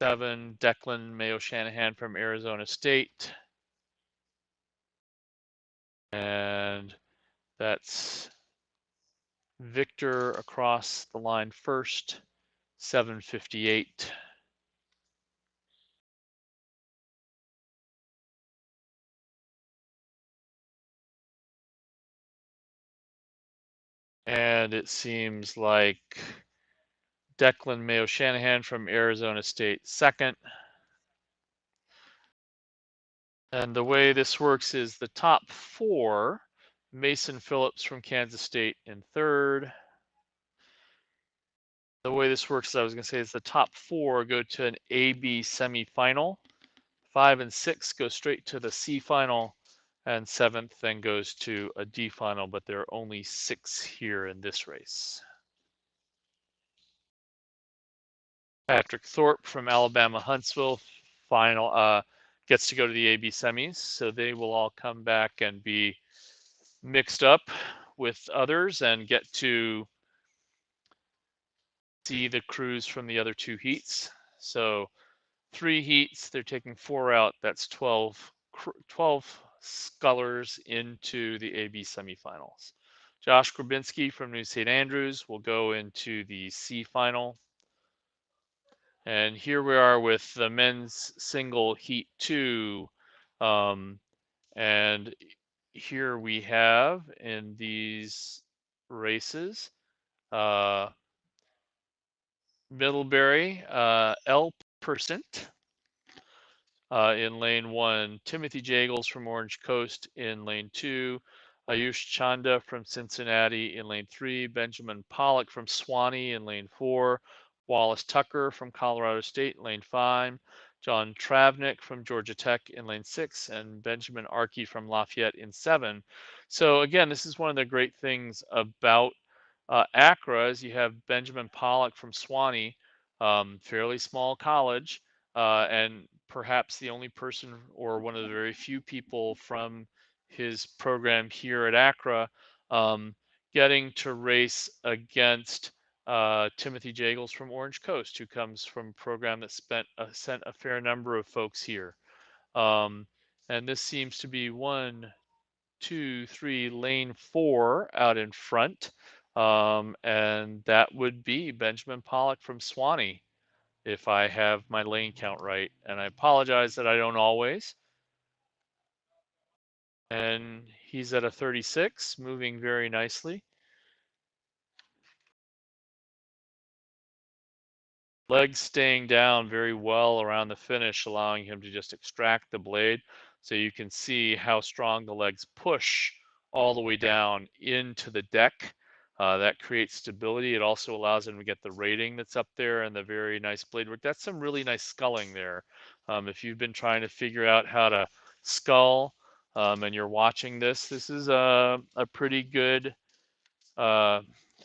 [SPEAKER 1] 7, Declan Mayo Shanahan from Arizona State. And that's Victor across the line first, 7:58. And it seems like Declan Mayo Shanahan from Arizona State second. And the way this works is the top 4, Mason Phillips from Kansas State in third. The way this works, I was going to say, is the top 4 go to an AB semifinal. 5 and 6 go straight to the C final, and 7th then goes to a D final, but there are only 6 here in this race. Patrick Thorpe from Alabama Huntsville final gets to go to the AB semis, so they will all come back and be mixed up with others and get to see the crews from the other 2 heats. So 3 heats, they're taking 4 out. That's 12 scullers into the AB semifinals. Josh Grabinski from New St. Andrews will go into the C final. And here we are with the men's single heat 2. And here we have in these races, Middlebury, L. Percent in lane 1, Timothy Jagels from Orange Coast in lane 2, Ayush Chanda from Cincinnati in lane 3, Benjamin Pollock from Swanee in lane 4, Wallace Tucker from Colorado State in lane 5, John Travnik from Georgia Tech in lane 6, and Benjamin Arkey from Lafayette in 7. So again, this is one of the great things about ACRA is you have Benjamin Pollock from Swanee, fairly small college, and perhaps the only person or one of the very few people from his program here at ACRA getting to race against Timothy Jagels from Orange Coast, who comes from a program that sent a fair number of folks here. And this seems to be 1, 2, 3, lane 4 out in front. And that would be Benjamin Pollock from Swanee, if I have my lane count right. And I apologize that I don't always. And he's at a 36, moving very nicely. Legs staying down very well around the finish, allowing him to just extract the blade. So you can see how strong the legs push all the way down into the deck. That creates stability. It also allows him to get the rating that's up there and the very nice blade work. That's some really nice sculling there. If you've been trying to figure out how to scull and you're watching this, this is a pretty good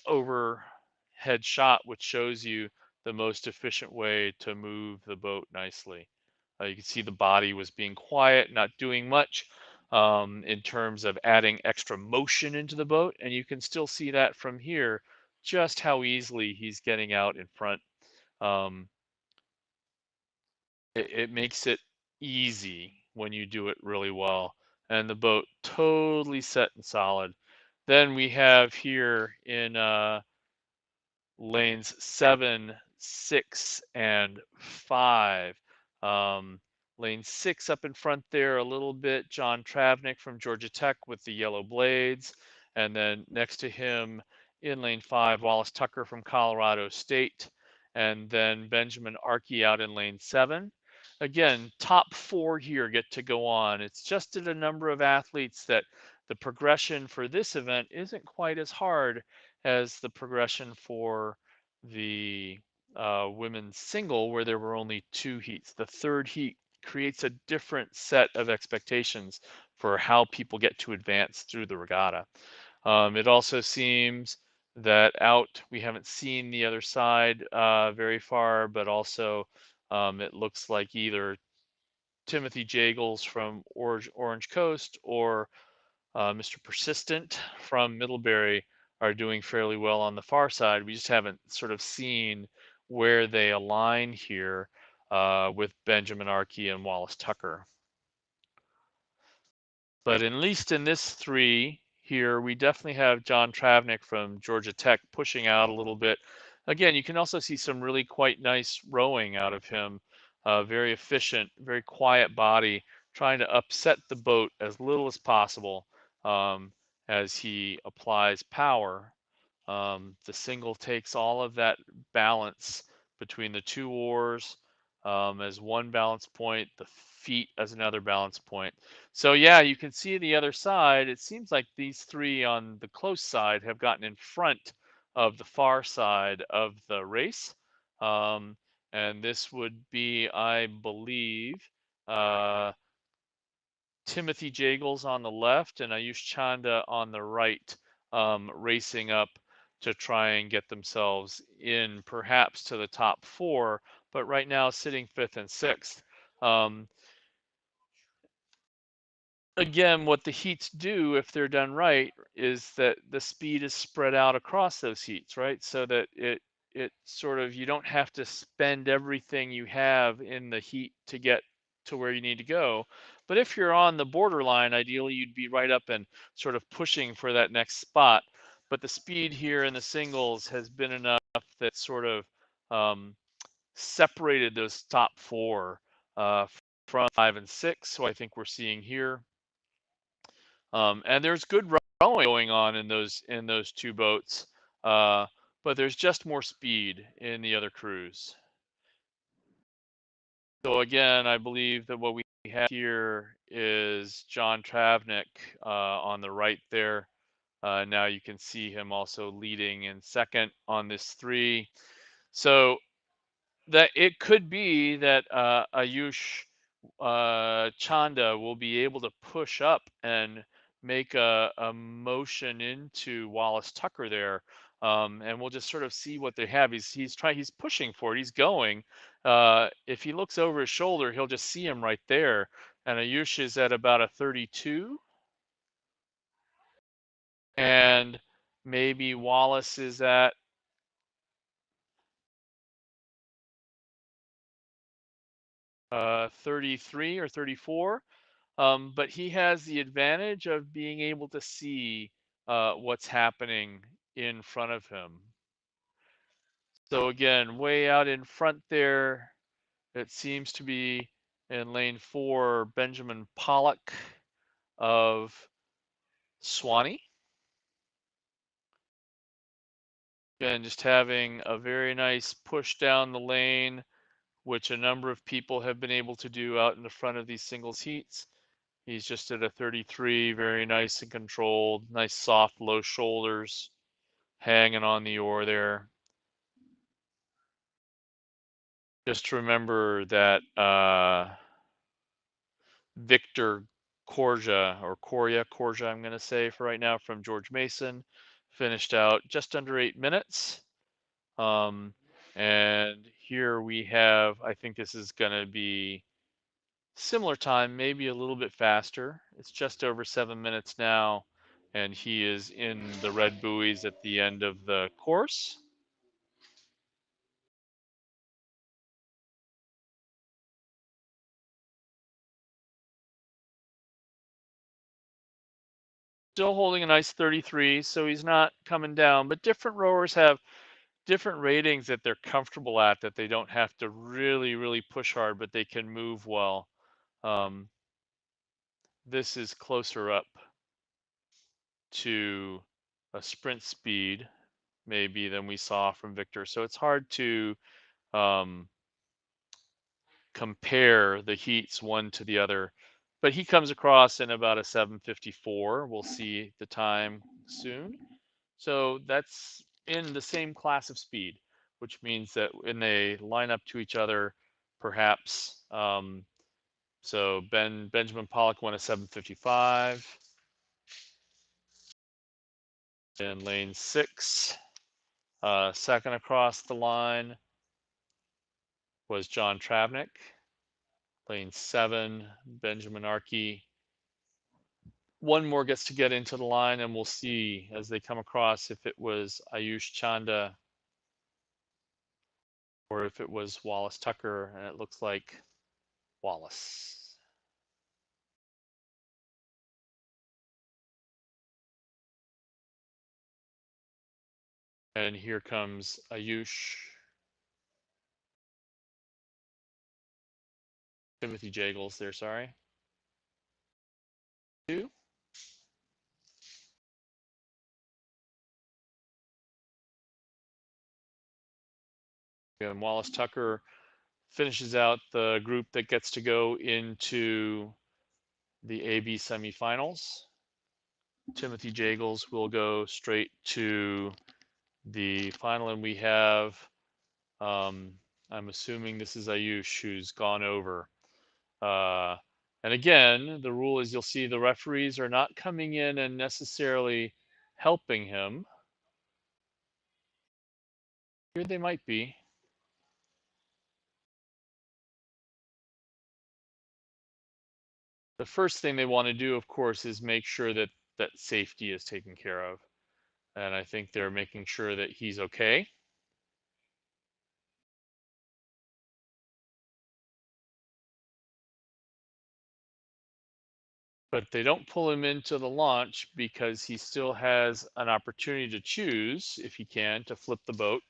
[SPEAKER 1] overhead shot, which shows you the most efficient way to move the boat nicely. You can see the body was being quiet, not doing much in terms of adding extra motion into the boat. And you can still see that from here, just how easily he's getting out in front. Um, it makes it easy when you do it really well. And the boat totally set and solid. Then we have here in lanes 7, 6, and 5. Lane 6 up in front there a little bit, John Travnik from Georgia Tech with the yellow blades. And then next to him in lane 5, Wallace Tucker from Colorado State. And then Benjamin Arkey out in lane 7. Again, top 4 here get to go on. It's just at a number of athletes that the progression for this event isn't quite as hard as the progression for the women's single, where there were only 2 heats. The third heat creates a different set of expectations for how people get to advance through the regatta. It also seems that out, we haven't seen the other side very far, but also it looks like either Timothy Jagels from Orange Coast or Mr. Persistent from Middlebury are doing fairly well on the far side. We just haven't sort of seen where they align here. with Benjamin Archie and Wallace Tucker. But at least in this three here, we definitely have John Travnik from Georgia Tech pushing out a little bit. Again, you can also see some really quite nice rowing out of him. Very efficient, very quiet body, trying to upset the boat as little as possible as he applies power. The single takes all of that balance between the two oars as one balance point, the feet as another balance point. So yeah, you can see the other side. It seems like these three on the close side have gotten in front of the far side of the race. Um, and this would be, I believe, uh, Timothy Jagels on the left and Ayush Chanda on the right, racing up to try and get themselves in perhaps to the top four, but right now sitting fifth and sixth. Um, Again, what the heats do, if they're done right, is that the speed is spread out across those heats, right? So that it sort of, you don't have to spend everything you have in the heat to get to where you need to go. But if you're on the borderline, ideally you'd be right up and sort of pushing for that next spot. But the speed here in the singles has been enough that sort of um, separated those top four from 5 and 6. So I think we're seeing here and there's good rowing going on in those two boats, uh, but there's just more speed in the other crews. So again, I believe that what we have here is John Travnik on the right there. Now you can see him also leading in second on this three. So that it could be that Ayush Chanda will be able to push up and make a motion into Wallace Tucker there. And we'll just sort of see what they have. He's pushing for it. He's going. If he looks over his shoulder, he'll just see him right there. And Ayush is at about a 32, and maybe Wallace is at 33 or 34. But he has the advantage of being able to see what's happening in front of him. So again, way out in front there, it seems to be in lane 4, Benjamin Pollock of Swanee. Again, just having a very nice push down the lane, which a number of people have been able to do out in the front of these singles heats. He's just at a 33, very nice and controlled, nice soft low shoulders, hanging on the oar there. Just remember that Victor Corja, or Corja, I'm going to say for right now, from George Mason, finished out just under 8 minutes. And here we have, I think this is going to be similar time, maybe a little bit faster. It's just over 7 minutes now, and he is in the red buoys at the end of the course. Still holding a nice 33, so he's not coming down, but different rowers have different ratings that they're comfortable at, that they don't have to really push hard, but they can move well. This is closer up to a sprint speed maybe than we saw from Victor, so it's hard to um, compare the heats one to the other, but he comes across in about a 7:54. We'll see the time soon. So that's in the same class of speed, which means that when they line up to each other, perhaps, so Benjamin Pollock won a 7:55 in lane 6. Second across the line was John Travnik. Lane 7, Benjamin Archie. One more gets to get into the line, and we'll see as they come across if it was Ayush Chanda or if it was Wallace Tucker, and it looks like Wallace. And here comes Ayush. Timothy Jagels there, sorry. Two. And Wallace Tucker finishes out the group that gets to go into the AB semifinals. Timothy Jagels will go straight to the final, and we have, I'm assuming this is Ayush who's gone over. And again, the rule is you'll see the referees are not coming in and necessarily helping him. Here they might be. The first thing they want to do, of course, is make sure that safety is taken care of. And I think they're making sure that he's okay. But they don't pull him into the launch because he still has an opportunity to choose, if he can, to flip the boat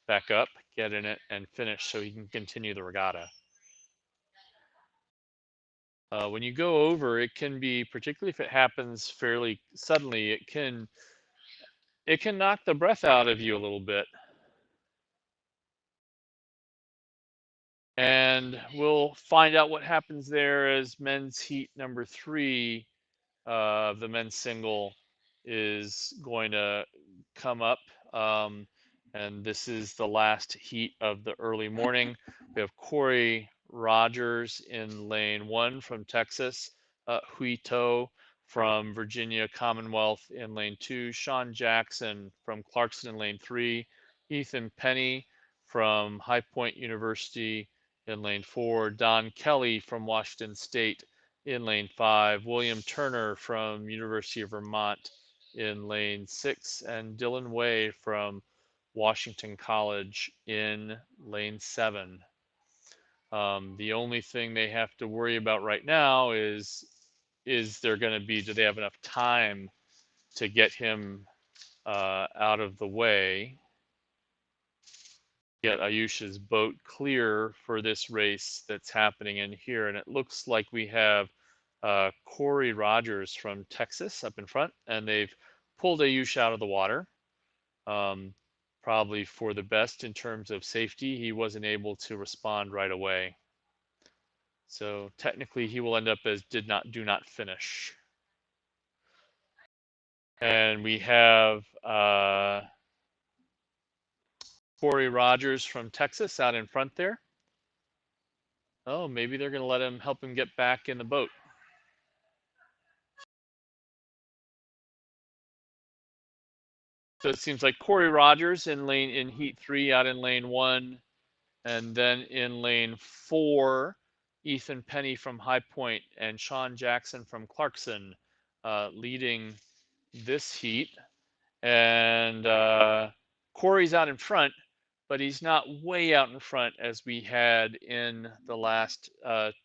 [SPEAKER 1] back up, get in it, and finish so he can continue the regatta. When you go over, it can be, particularly if it happens fairly suddenly, it can knock the breath out of you a little bit. And we'll find out what happens there as men's heat number 3 of the men's single is going to come up. And this is the last heat of the early morning. We have Corey Rogers in lane 1 from Texas, Hui To from Virginia Commonwealth in lane 2, Sean Jackson from Clarkson in lane 3, Ethan Penny from High Point University in lane 4, Don Kelly from Washington State in lane 5, William Turner from University of Vermont in lane 6, and Dylan Way from Washington College in lane 7. The only thing they have to worry about right now is there going to be, do they have enough time to get him out of the way, get Ayush's boat clear for this race that's happening in here. And it looks like we have Corey Rogers from Texas up in front, and they've pulled Ayush out of the water. Probably for the best in terms of safety. He wasn't able to respond right away. So technically he will end up as do not finish. And we have Corey Rogers from Texas out in front there. Oh, maybe they're going to let him help him get back in the boat. So it seems like Corey Rogers in heat 3 out in lane 1, and then in lane 4, Ethan Penny from High Point and Sean Jackson from Clarkson leading this heat. And Corey's out in front, but he's not way out in front as we had in the last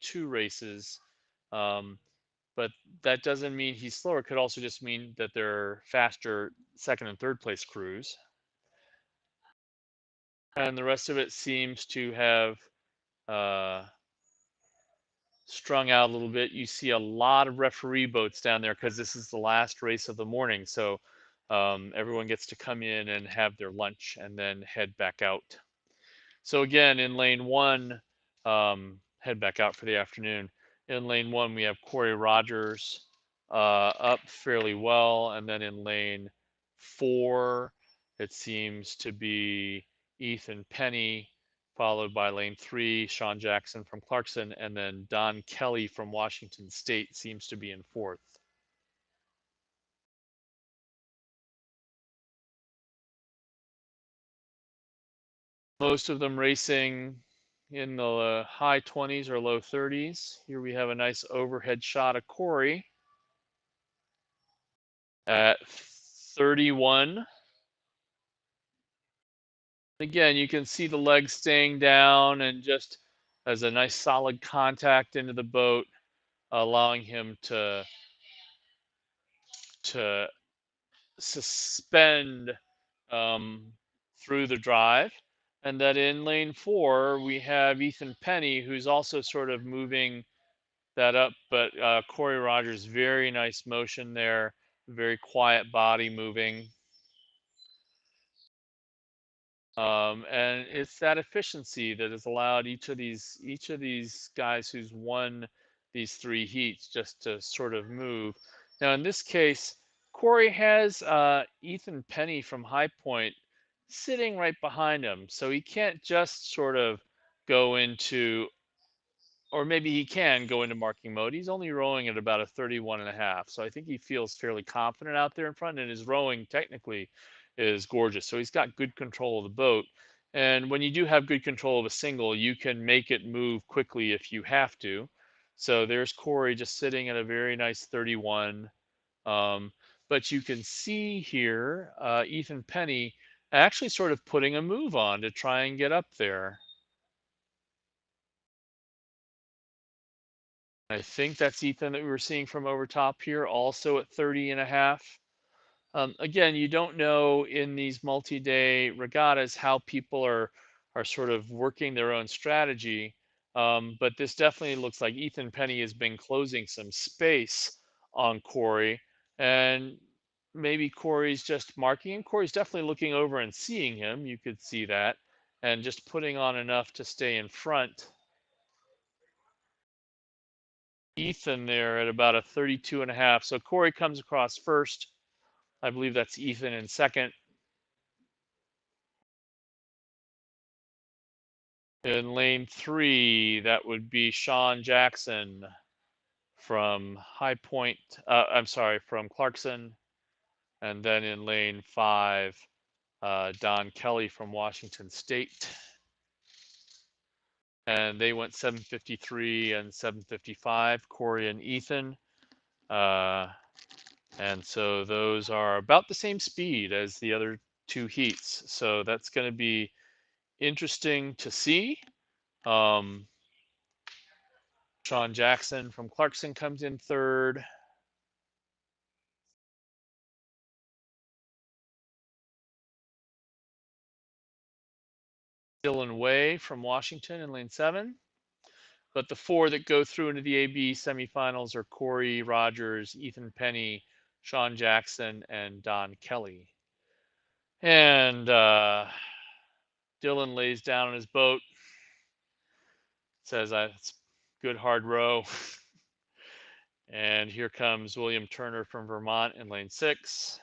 [SPEAKER 1] 2 races. But that doesn't mean he's slower. It could also just mean that they're faster second and third place crews. And the rest of it seems to have strung out a little bit. You see a lot of referee boats down there because this is the last race of the morning. So everyone gets to come in and have their lunch and then head back out. So again, in lane 1, head back out for the afternoon. In lane 1, we have Corey Rogers up fairly well. And then in lane 4, it seems to be Ethan Penny, followed by lane 3, Sean Jackson from Clarkson, and then Don Kelly from Washington State seems to be in 4th. Most of them racing in the high 20s or low 30s. Here we have a nice overhead shot of Corey at 31. Again, you can see the legs staying down and just as a nice solid contact into the boat, allowing him to suspend um, through the drive. And that in lane 4, we have Ethan Penny, who's also sort of moving that up, but Corey Rogers, very nice motion there, very quiet body moving. And it's that efficiency that has allowed each of these guys who's won these 3 heats just to sort of move. Now in this case, Corey has Ethan Penny from High Point sitting right behind him, so he can't just sort of go into, or maybe he can go into marking mode. He's only rowing at about a 31.5. So I think he feels fairly confident out there in front, and his rowing technically is gorgeous. So he's got good control of the boat. And when you do have good control of a single, you can make it move quickly if you have to. So there's Corey just sitting at a very nice 31. Um, but you can see here Ethan Penny actually sort of putting a move on to try and get up there. I think that's Ethan that we were seeing from over top here, also at 30.5. Again, you don't know in these multi-day regattas how people are sort of working their own strategy. But this definitely looks like Ethan Penny has been closing some space on Corey, and maybe Corey's just marking, and Corey's definitely looking over and seeing him. You could see that, and just putting on enough to stay in front. Ethan there at about a 32.5. So Corey comes across first. I believe that's Ethan in second. In lane 3, that would be Sean Jackson from High Point. I'm sorry, from Clarkson. And then in lane 5, Don Kelly from Washington State. And they went 7:53 and 7:55, Corey and Ethan. And so those are about the same speed as the other 2 heats. So that's going to be interesting to see. Um, Sean Jackson from Clarkson comes in third. Dylan Way from Washington in lane 7. But the 4 that go through into the AB semifinals are Corey Rogers, Ethan Penny, Sean Jackson, and Don Kelly. And Dylan lays down on his boat, says, it's good hard row. And here comes William Turner from Vermont in lane 6.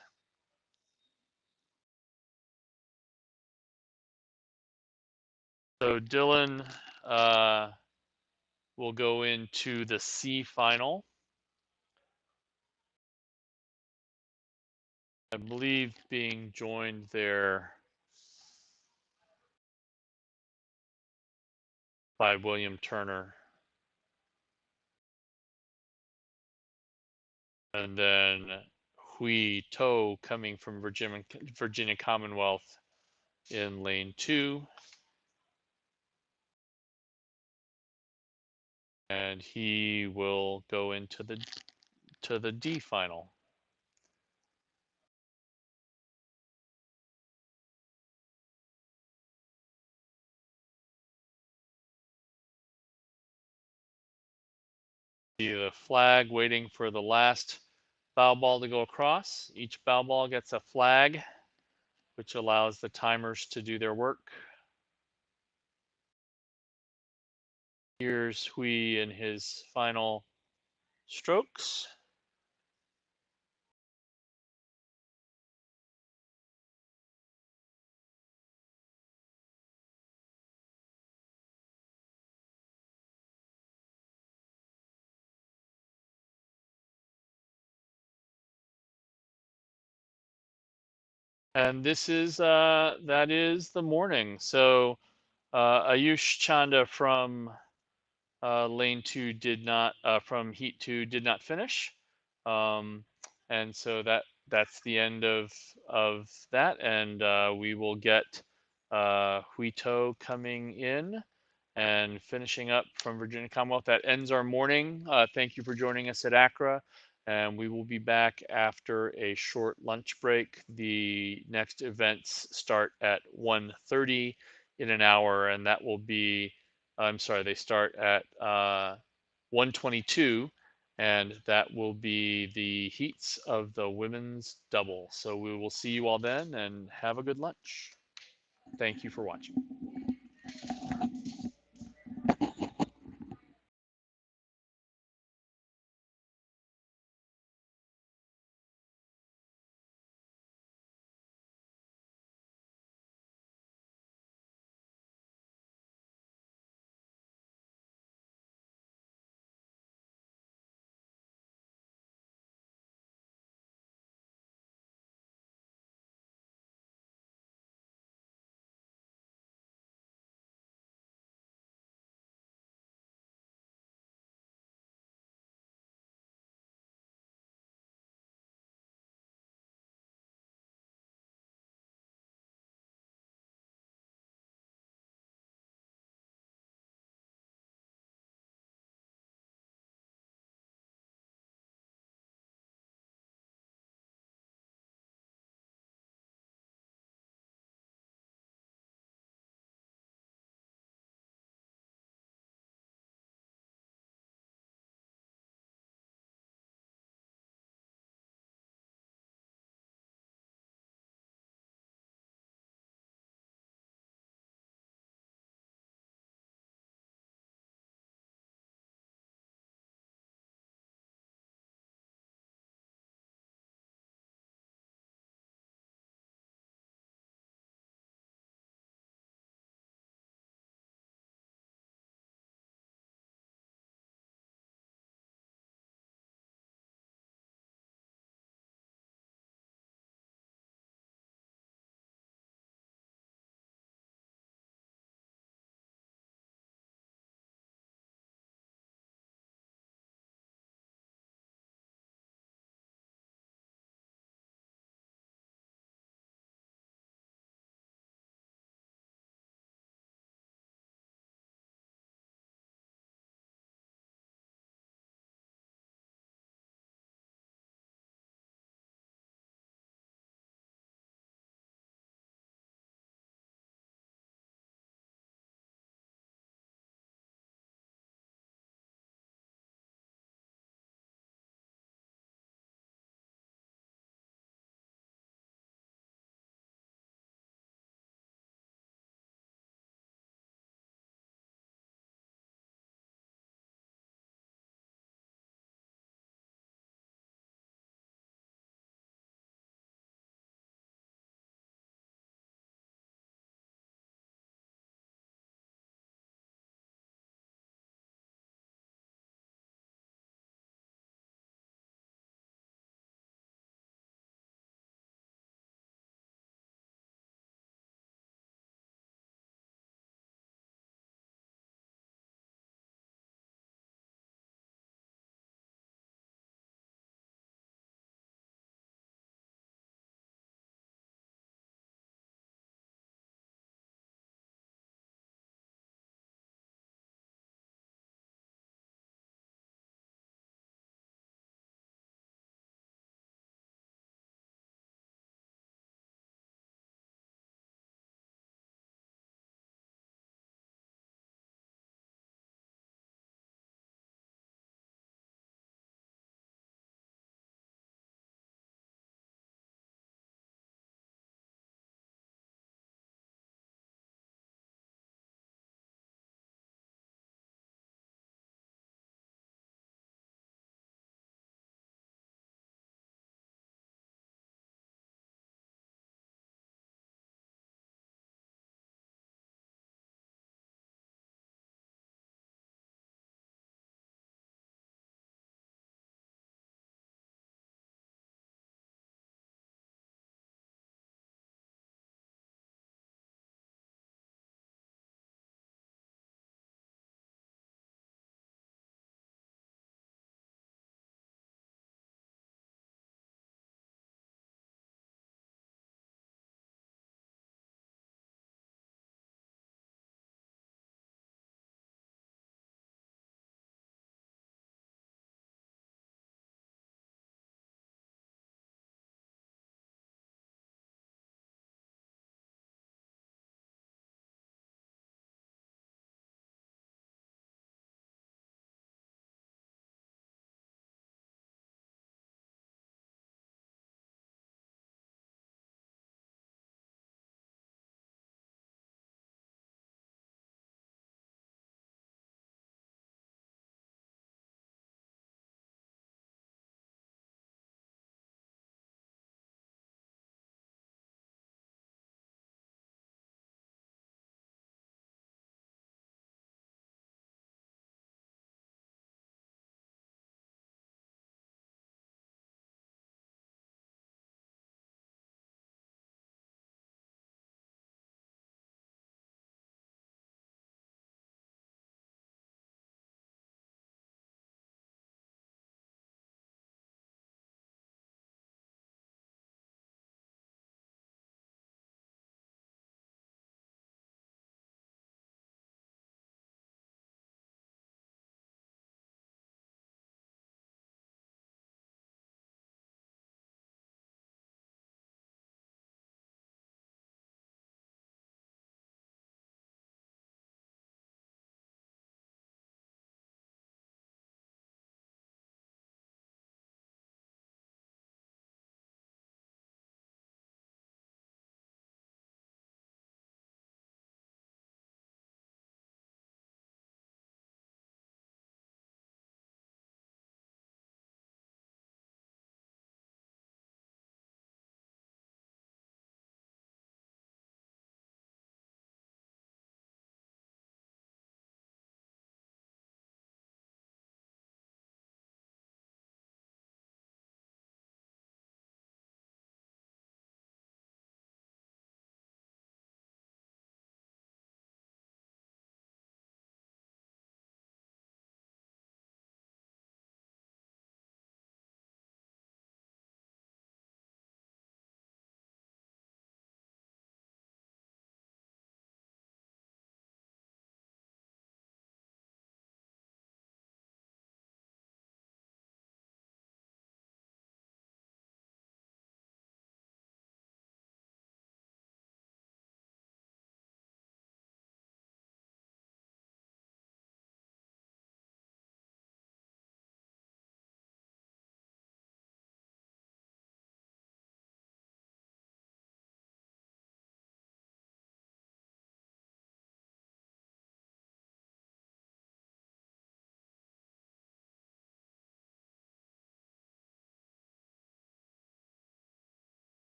[SPEAKER 1] So Dylan will go into the C final. I believe being joined there by William Turner. And then Hui To coming from Virginia Commonwealth in lane 2. And he will go into the D final. See the flag waiting for the last bow ball to go across. Each bow ball gets a flag, which allows the timers to do their work. Here's Hui in his final strokes. And this is that is the morning. So Ayush Chanda from lane 2 did not from heat 2 did not finish, and so that's the end of that, and we will get Huito coming in and finishing up from Virginia Commonwealth. That ends our morning. Thank you for joining us at ACRA. And we will be back after a short lunch break. The next events start at 1:30 in an hour, and that will be, I'm sorry, they start at 1:22, and that will be the heats of the women's double. So we will see you all then, and have a good lunch. Thank you for watching.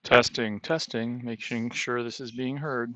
[SPEAKER 1] Testing, testing, making sure this is being heard.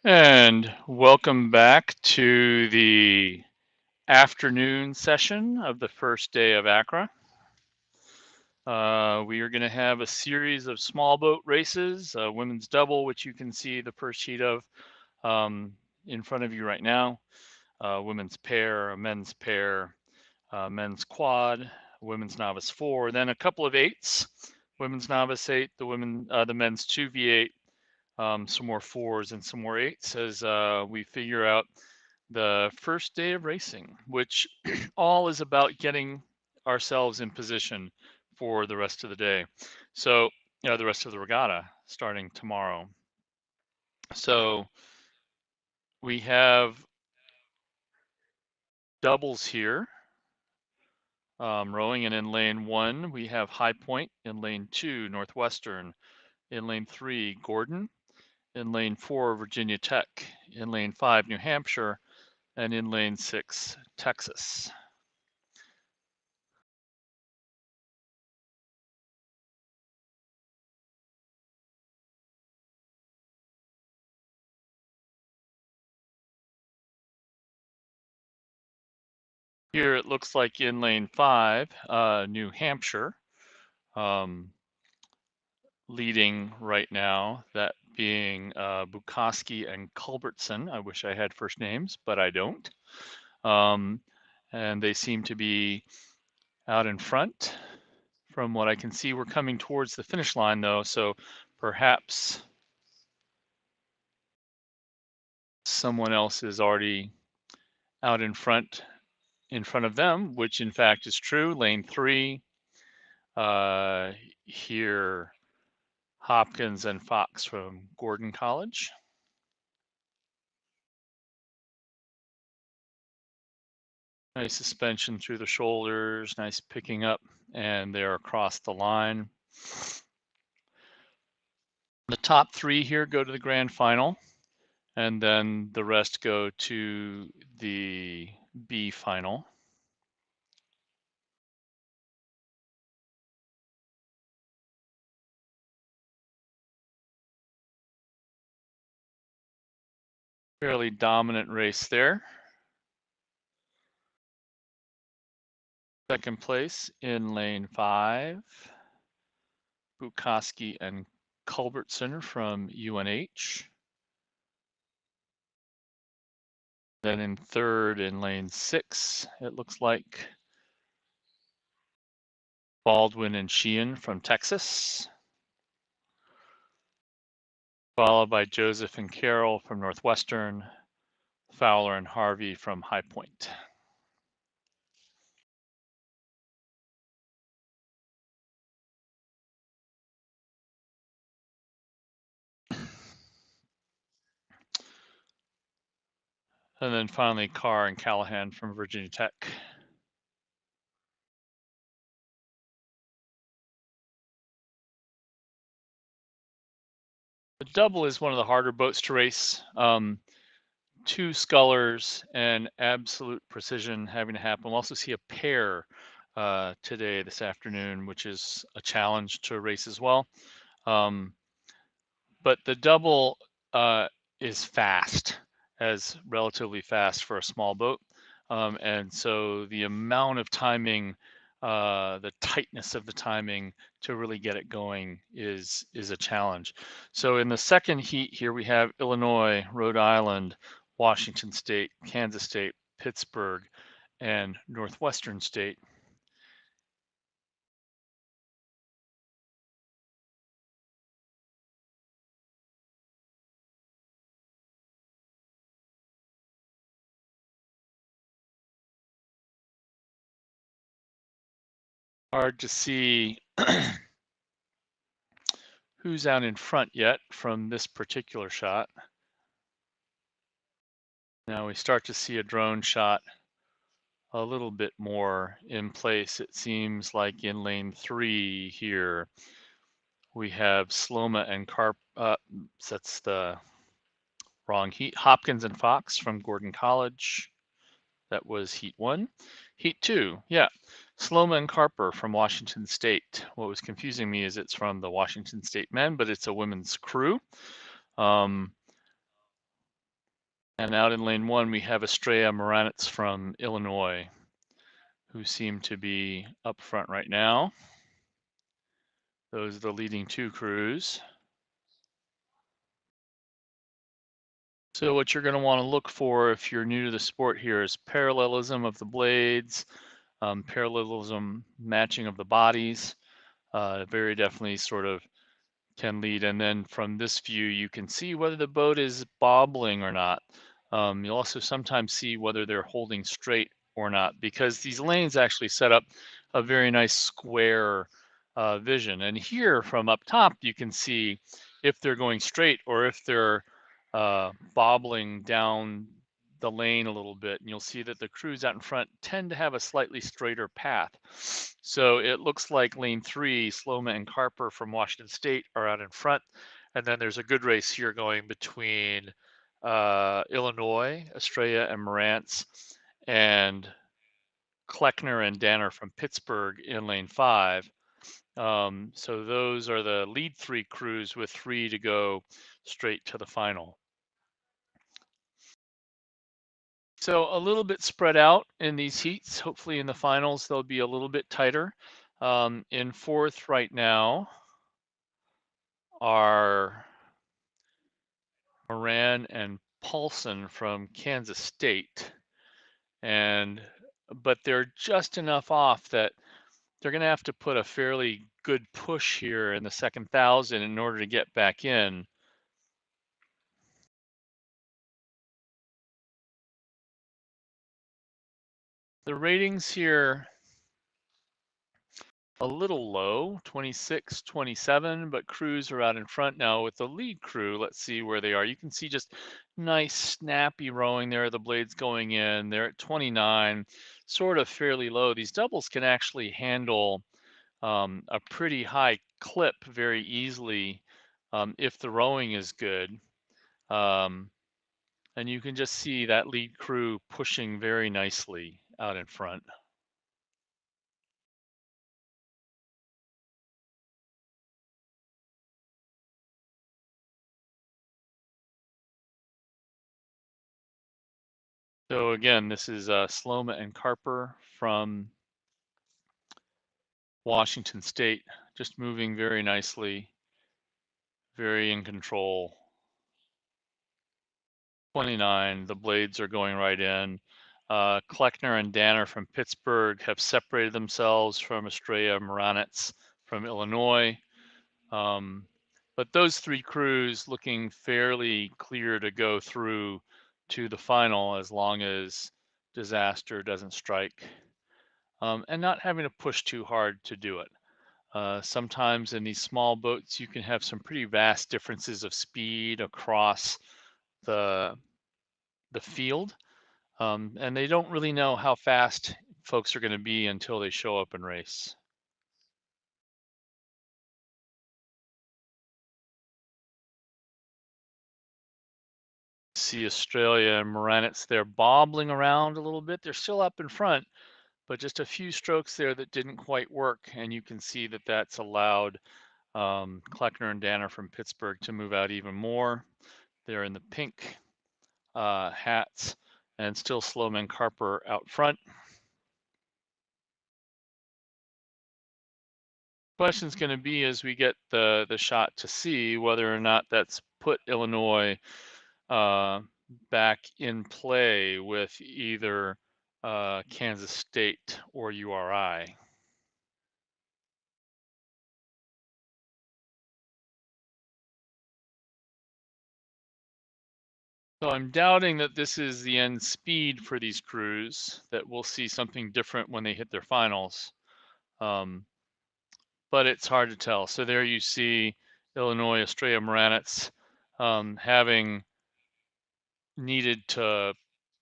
[SPEAKER 1] And welcome back to the afternoon session of the first day of ACRA. We are going to have a series of small boat races, women's double, which you can see the first sheet of um, in front of you right now, women's pair, a men's pair, men's quad, women's novice 4, then a couple of eights, women's novice 8, the men's 2v8, some more 4s and some more 8s as we figure out the first day of racing, which all is about getting ourselves in position for the rest of the day. So, the rest of the regatta starting tomorrow. So we have doubles here, rowing, and in lane 1 we have High Point, in lane 2 Northwestern, in lane 3 Gordon, in lane 4 Virginia Tech, in lane 5 New Hampshire, and in lane 6 Texas. Here it looks like in lane 5, New Hampshire, leading right now, that being Bukowski and Culbertson. I wish I had first names, but I don't. And they seem to be out in front. From what I can see, we're coming towards the finish line though, so perhaps someone else is already out in front of them, which in fact is true. Lane 3, here Hopkins and Fox from Gordon College. Nice suspension through the shoulders, nice picking up, and they're across the line. The top 3 here go to the grand final, and then the rest go to the B final. Fairly dominant race there. Second place in lane 5, Bukowski and Culbertson from UNH. Then in third in lane 6, it looks like Baldwin and Sheehan from Texas, followed by Joseph and Carroll from Northwestern, Fowler and Harvey from High Point. And then finally Carr and Callahan from Virginia Tech. The double is one of the harder boats to race. 2 scullers and absolute precision having to happen. We'll also see a pair this afternoon, which is a challenge to race as well. But the double is fast, as relatively fast for a small boat. And so the amount of timing, the tightness of the timing to really get it going is a challenge. So in the second heat here, we have Illinois, Rhode Island, Washington State, Kansas State, Pittsburgh, and Northwestern State. Hard to see who's out in front yet from this particular shot. Now we start to see a drone shot a little bit more in place. It seems like in lane 3 here, we have Sloma and that's the wrong heat. Hopkins and Fox from Gordon College. That was heat 1. Heat 2, yeah. Sloma and Carper from Washington State. What was confusing me is it's from the Washington State men, but it's a women's crew. And out in lane 1, we have Estrella Moranitz from Illinois, who seem to be up front right now. Those are the leading 2 crews. So what you're going to want to look for if you're new to the sport here is parallelism of the blades, parallelism matching of the bodies. Very definitely sort of can lead. And then from this view, you can see whether the boat is bobbling or not. You'll also sometimes see whether they're holding straight or not, because these lanes actually set up a very nice square vision. And here from up top, you can see if they're going straight or if they're bobbling down the lane a little bit. And you'll see that the crews out in front tend to have a slightly straighter path. So it looks like lane 3, Sloma and Carper from Washington State are out in front. And then there's a good race here going between Illinois, Estrella and Morantz, and Kleckner and Danner from Pittsburgh in lane 5. So those are the lead 3 crews with 3 to go straight to the final. So a little bit spread out in these heats. Hopefully in the finals, they'll be a little bit tighter. In 4th right now are Moran and Paulson from Kansas State. But they're just enough off that they're going to have to put a fairly good push here in the second 1,000 in order to get back in. The ratings here a little low, 26, 27, but crews are out in front now with the lead crew. Let's see where they are. You can see just nice snappy rowing there. The blades going in. They're at 29, sort of fairly low. These doubles can actually handle a pretty high clip very easily if the rowing is good. And you can just see that lead crew pushing very nicely out in front. So again, this is Sloma and Carper from Washington State, just moving very nicely, very in control. 29, the blades are going right in. Kleckner and Danner from Pittsburgh have separated themselves from Estrella Moranitz from Illinois. But those 3 crews looking fairly clear to go through to the final as long as disaster doesn't strike, and not having to push too hard to do it. Sometimes in these small boats, you can have some pretty vast differences of speed across the field, and they don't really know how fast folks are going to be until they show up and race. See Australia and Moranitz, they're bobbling around a little bit. They're still up in front, but just a few strokes there that didn't quite work, and you can see that that's allowed Kleckner and Danner from Pittsburgh to move out even more. They're in the pink hats, and still Slowman Carper out front. Question's going to be as we get the shot to see whether or not that's put Illinois back in play with either Kansas State or URI. So I'm doubting that this is the end speed for these crews, that we'll see something different when they hit their finals. But it's hard to tell. So there you see Illinois, Estrella Moranitz having needed to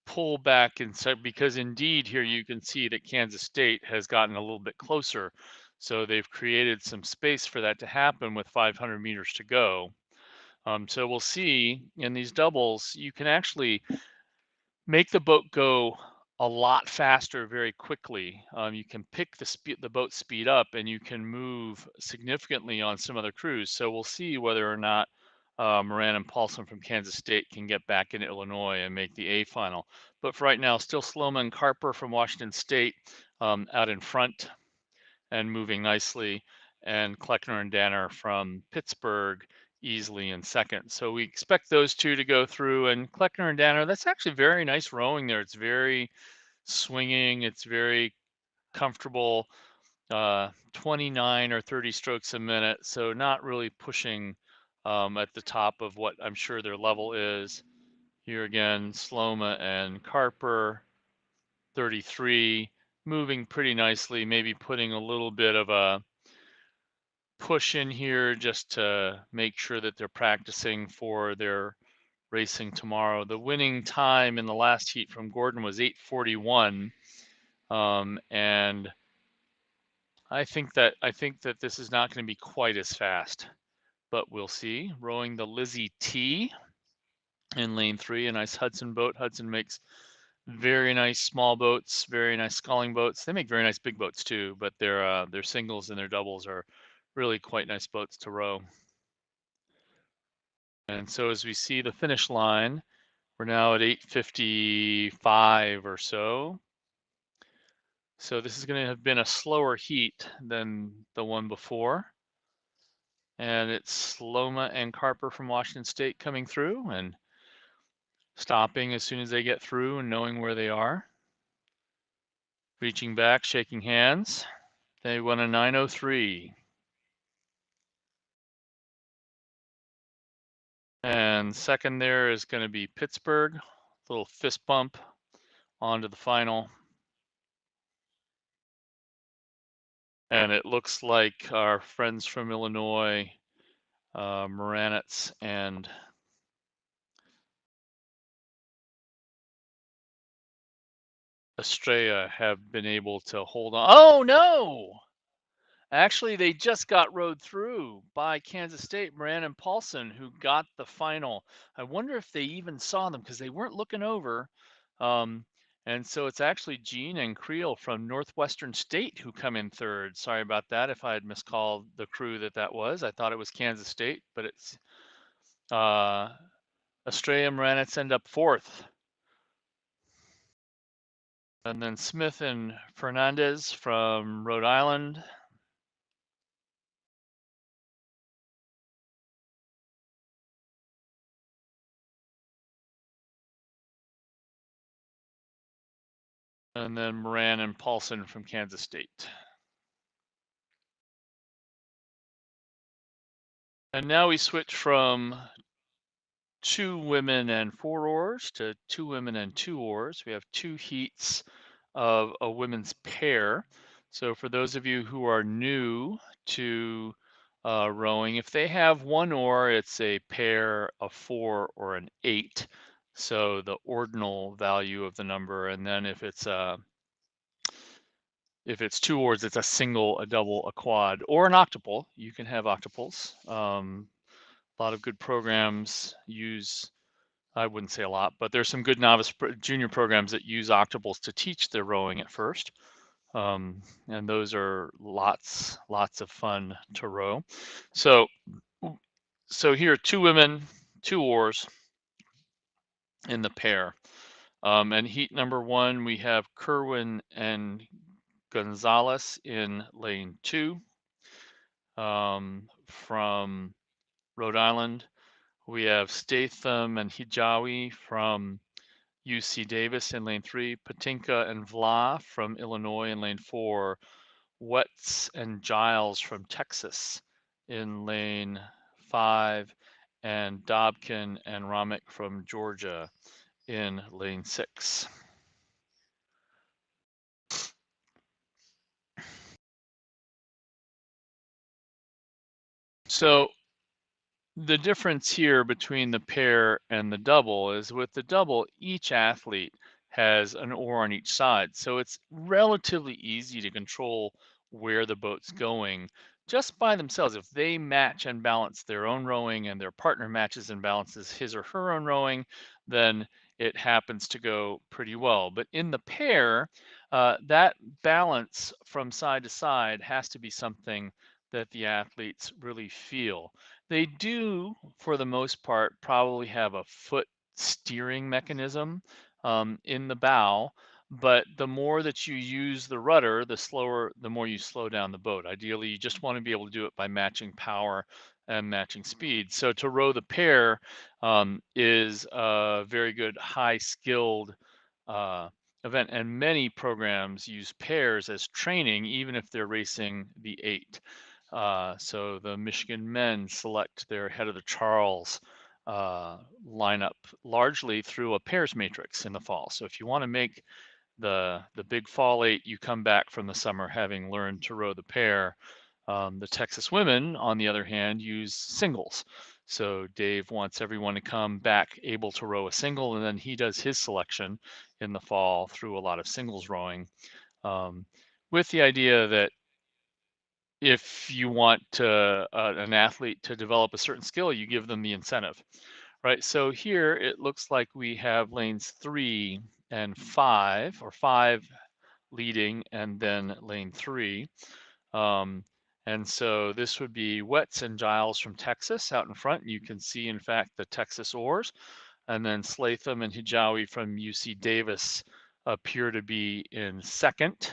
[SPEAKER 1] pull back inside, because indeed here you can see that Kansas State has gotten a little bit closer. So they've created some space for that to happen with 500 meters to go. So we'll see in these doubles, you can actually make the boat go a lot faster very quickly. You can pick the boat speed up, and you can move significantly on some other crews. So we'll see whether or not Moran and Paulson from Kansas State can get back into Illinois and make the A final. But for right now, still Sloma and Carper from Washington State out in front and moving nicely, and Kleckner and Danner from Pittsburgh easily in second. So we expect those two to go through, and Kleckner and Danner, that's actually very nice rowing there. It's very swinging, it's very comfortable, 29 or 30 strokes a minute, so not really pushing at the top of what I'm sure their level is. Here again, Sloma and Carper, 33, moving pretty nicely, maybe putting a little bit of a push in here just to make sure that they're practicing for their racing tomorrow. The winning time in the last heat from Gordon was 8:41, and I think that this is not going to be quite as fast, but we'll see. Rowing the Lizzie T in lane 3, a nice Hudson boat. Hudson makes very nice small boats, very nice sculling boats. They make very nice big boats too, but their singles and their doubles are really quite nice boats to row. And so as we see the finish line, we're now at 8:55 or so. So this is going to have been a slower heat than the one before. And it's Sloma and Carper from Washington State coming through and stopping as soon as they get through and knowing where they are. Reaching back, shaking hands. They won a 9:03. And second there is going to be Pittsburgh. Little fist bump onto the final. And it looks like our friends from Illinois, Moranitz and Estrella, have been able to hold on. Oh no! Actually, they just got rowed through by Kansas State, Moran and Paulson, who got the final. I wonder if they even saw them because they weren't looking over. Um, and so it's actually Gene and Creel from Northwestern State who come in third. Sorry about that if I had miscalled the crew that was. I thought it was Kansas State, but it's Estrella and Moranitz end up fourth. And then Smith and Fernandez from Rhode Island. And then Moran and Paulson from Kansas State. And now we switch from 2 women and 4 oars to 2 women and 2 oars. We have 2 heats of a women's pair. So for those of you who are new to rowing, if they have 1 oar, it's a pair, a 4, or an 8. So the ordinal value of the number. And then if it's 2 oars, it's a single, a double, a quad, or an octuple. You can have octuples. A lot of good programs use, I wouldn't say a lot, but there's some good novice junior programs that use octuples to teach their rowing at first. And those are lots of fun to row. So here, 2 women, 2 oars in the pair. And heat number 1, we have Kerwin and Gonzalez in lane 2 from Rhode Island. We have Statham and Hijawi from UC Davis in lane 3, Patinka and Vla from Illinois in lane 4, Wetz and Giles from Texas in lane 5, and Dobkin and Ramick from Georgia in lane 6. So the difference here between the pair and the double is with the double, each athlete has an oar on each side. So it's relatively easy to control where the boat's going just by themselves. If they match and balance their own rowing and their partner matches and balances his or her own rowing, then it happens to go pretty well. But in the pair, that balance from side to side has to be something that the athletes really feel. They do, for the most part, probably have a foot steering mechanism in the bow, but the more that you use the rudder, the more you slow down the boat. Ideally, you just want to be able to do it by matching power and matching speed. So to row the pair is a very good high skilled uh, event, and many programs use pairs as training, even if they're racing the 8. So the Michigan men select their head of the Charles lineup largely through a pairs matrix in the fall. So if you want to make the big fall 8, you come back from the summer having learned to row the pair. The Texas women, on the other hand, use singles. So Dave wants everyone to come back able to row a single, and then he does his selection in the fall through a lot of singles rowing, um, with the idea that if you want an athlete to develop a certain skill, you give them the incentive, right? So here it looks like we have lanes 3 and 5, or 5 leading and then lane 3. Um, and so this would be Wetz and Giles from Texas out in front. You can see, in fact, the Texas oars. And then Slatham and Hijawi from UC Davis appear to be in second.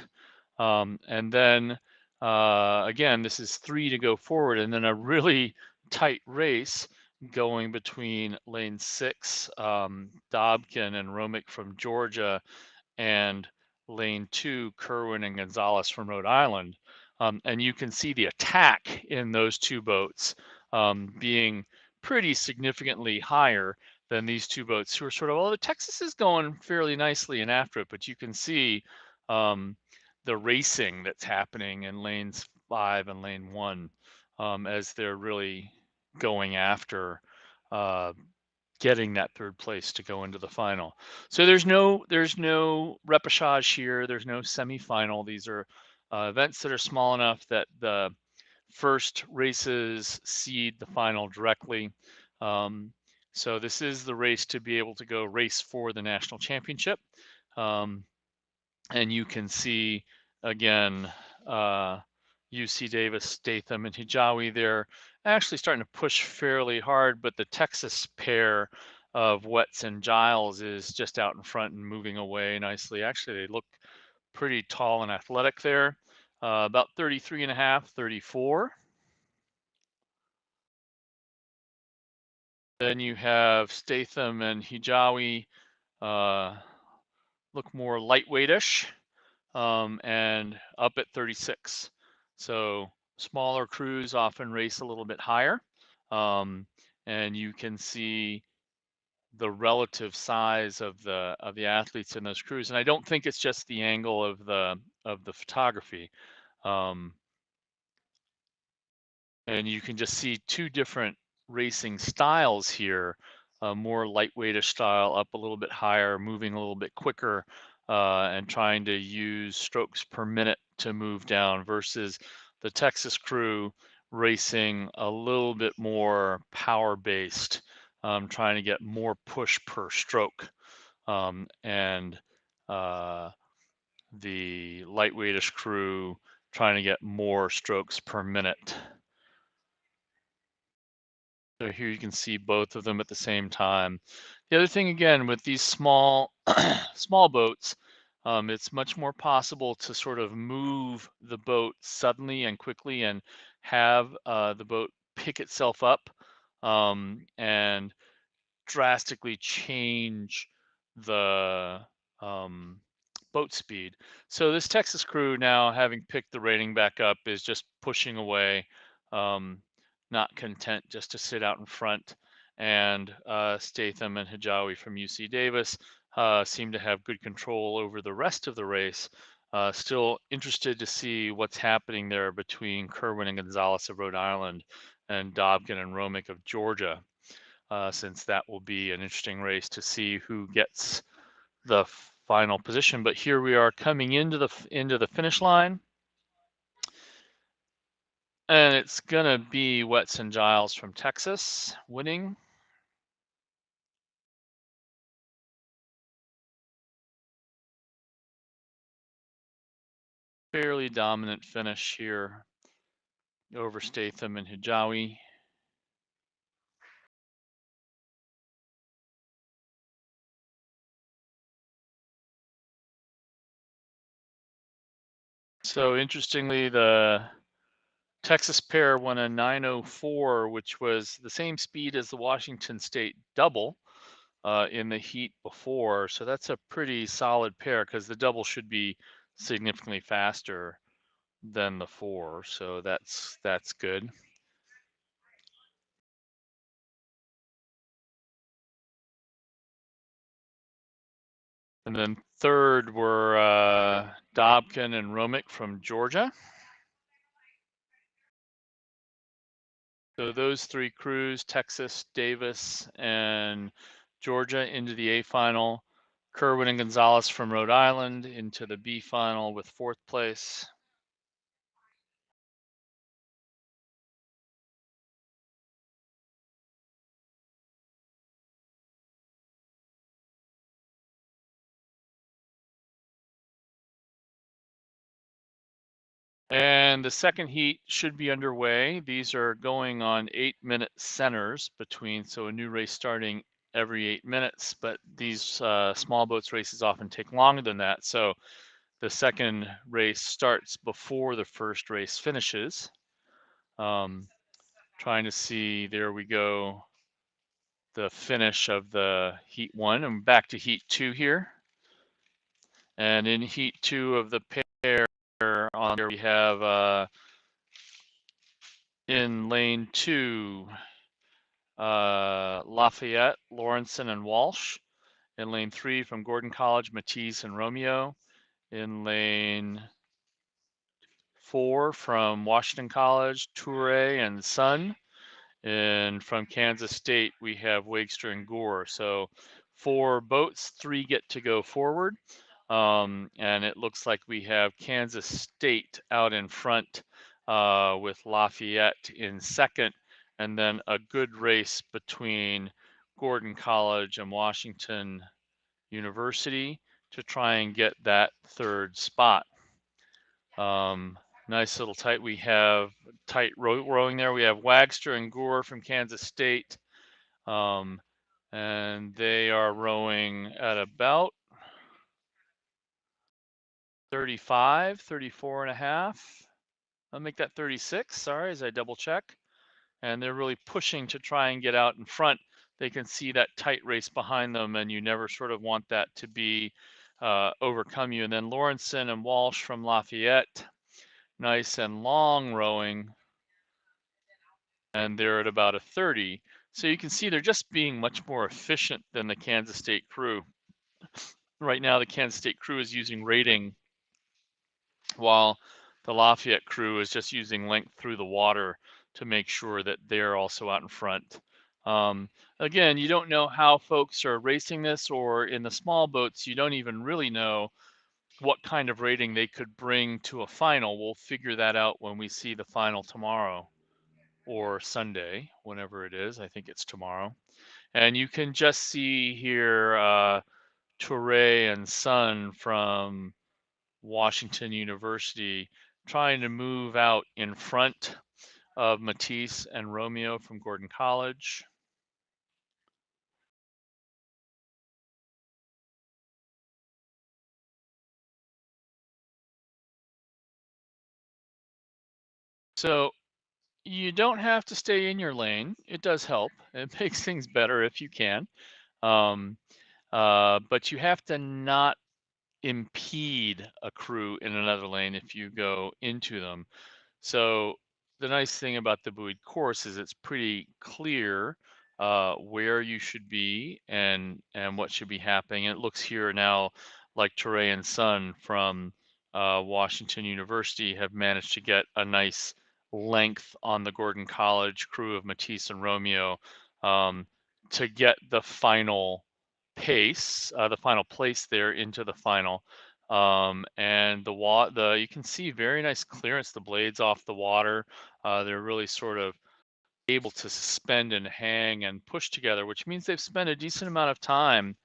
[SPEAKER 1] And then again, this is 3 to go forward, and then a really tight race going between lane 6, Dobkin and Romick from Georgia, and lane 2, Kerwin and Gonzalez from Rhode Island. And you can see the attack in those two boats being pretty significantly higher than these two boats who are sort of, well, the Texas is going fairly nicely and after it, but you can see um, the racing that's happening in lanes 5 and lane 1 as they're really going after uh, getting that third place to go into the final. So there's no repechage here. There's no semifinal. These are events that are small enough that the first races seed the final directly. Um, so this is the race to be able to go race for the national championship. Um, and you can see again UC Davis, Statham, and Hijawi. They're actually starting to push fairly hard, but the Texas pair of Wetz and Giles is just out in front and moving away nicely. Actually, they look pretty tall and athletic there. About 33 and a half, 34. Then you have Statham and Hijawi uh, look more lightweightish. And up at 36. So smaller crews often race a little bit higher. And you can see the relative size of the athletes in those crews. And I don't think it's just the angle of the photography. Um, and you can just see two different racing styles here. A more lightweightish style up a little bit higher, moving a little bit quicker, and trying to use strokes per minute to move down, versus the Texas crew racing a little bit more power based, trying to get more push per stroke. And the lightweightish crew trying to get more strokes per minute. So here you can see both of them at the same time. The other thing, again, with these small small boats, it's much more possible to sort of move the boat suddenly and quickly and have the boat pick itself up and drastically change the um, boat speed. So this Texas crew now, having picked the rating back up, is just pushing away, um, not content just to sit out in front. And Statham and Hijawi from UC Davis seem to have good control over the rest of the race. Still interested to see what's happening there between Kerwin and Gonzalez of Rhode Island and Dobkin and Romick of Georgia, since that will be an interesting race to see who gets the final position. But here we are coming into the finish line, and it's gonna be Wetz and Giles from Texas winning. Fairly dominant finish here over Statham and Hijawi. So interestingly, the Texas pair won a 9:04, which was the same speed as the Washington State double in the heat before. So that's a pretty solid pair because the double should be significantly faster than the 4. So that's good. And then third were Dobkin and Romick from Georgia. So those 3 crews, Texas, Davis, and Georgia into the A final. Kerwin and Gonzalez from Rhode Island into the B final with 4th place. And the second heat should be underway. These are going on 8-minute centers between, so a new race starting every 8 minutes, but these small boats races often take longer than that. So the second race starts before the first race finishes. Trying to see, there we go, the finish of the heat 1. I'm back to heat 2 here. And in heat 2 of the pair on there, we have in lane 2, Lafayette, Lawrenson, and Walsh. In lane 3 from Gordon College, Matisse and Romeo. In lane 4 from Washington College, Toure and Sun. And from Kansas State, we have Wagster and Gore. So 4 boats, 3 get to go forward. And it looks like we have Kansas State out in front with Lafayette in second, and then a good race between Gordon College and Washington University to try and get that 3rd spot. Nice little tight. We have tight rowing there. We have Wagster and Gore from Kansas State. And they are rowing at about 35, 34 and a half. I'll make that 36, sorry, as I double check. And they're really pushing to try and get out in front. They can see that tight race behind them, and you never sort of want that to be overcome you. And then Lawrenson and Walsh from Lafayette, nice and long rowing, and they're at about a 30. So you can see they're just being much more efficient than the Kansas State crew. Right now, the Kansas State crew is using rating, while the Lafayette crew is just using length through the water to make sure that they're also out in front. Again, you don't know how folks are racing this, or in the small boats, you don't even really know what kind of rating they could bring to a final. We'll figure that out when we see the final tomorrow or Sunday, whenever it is. I think it's tomorrow. And you can just see here Toure and Sun from Washington University trying to move out in front of Matisse and Romeo from Gordon College. So you don't have to stay in your lane. It does help. It makes things better if you can. But you have to not impede a crew in another lane if you go into them. So the nice thing about the buoyed course is it's pretty clear where you should be and what should be happening. And it looks here now like Toure and Sun from Washington University have managed to get a nice length on the Gordon College crew of Matisse and Romeo to get the final pace, the final place there into the final. And you can see very nice clearance, the blades off the water. They're really sort of able to suspend and hang and push together, which means they've spent a decent amount of time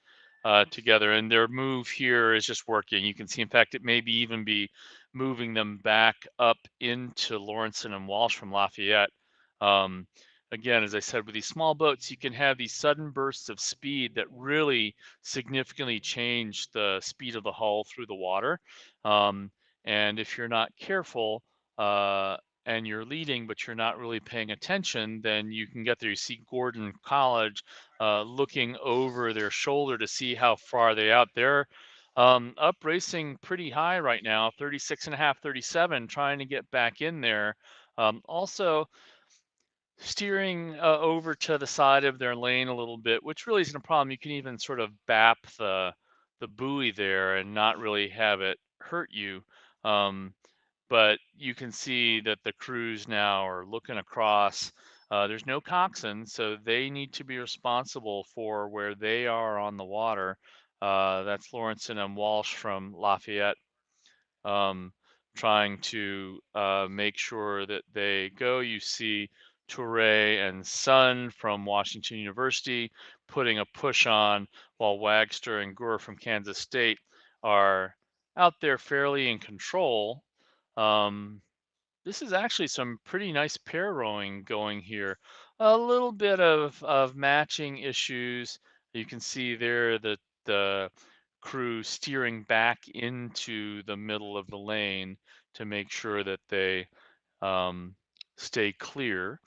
[SPEAKER 1] together, and their move here is just working. You can see, in fact, it may be even be moving them back up into Lawrenson and Walsh from Lafayette. Again, as I said, with these small boats, you can have these sudden bursts of speed that really significantly change the speed of the hull through the water. And if you're not careful, uh, and you're leading, but you're not really paying attention, then you can get there. You see Gordon College looking over their shoulder to see how far they out. They're up racing pretty high right now, 36 and a half, 37, trying to get back in there. Also, steering over to the side of their lane a little bit, which really isn't a problem. You can even sort of bap the buoy there and not really have it hurt you. Um, but you can see that the crews now are looking across. There's no coxswain, so they need to be responsible for where they are on the water. That's Lawrence and Walsh from Lafayette, um, trying to make sure that they go. You see Touré and Son from Washington University putting a push on, while Wagster and Gore from Kansas State are out there fairly in control. Um, this is actually some pretty nice pair rowing going here. A little bit of matching issues. You can see there that the crew steering back into the middle of the lane to make sure that they um, stay clear.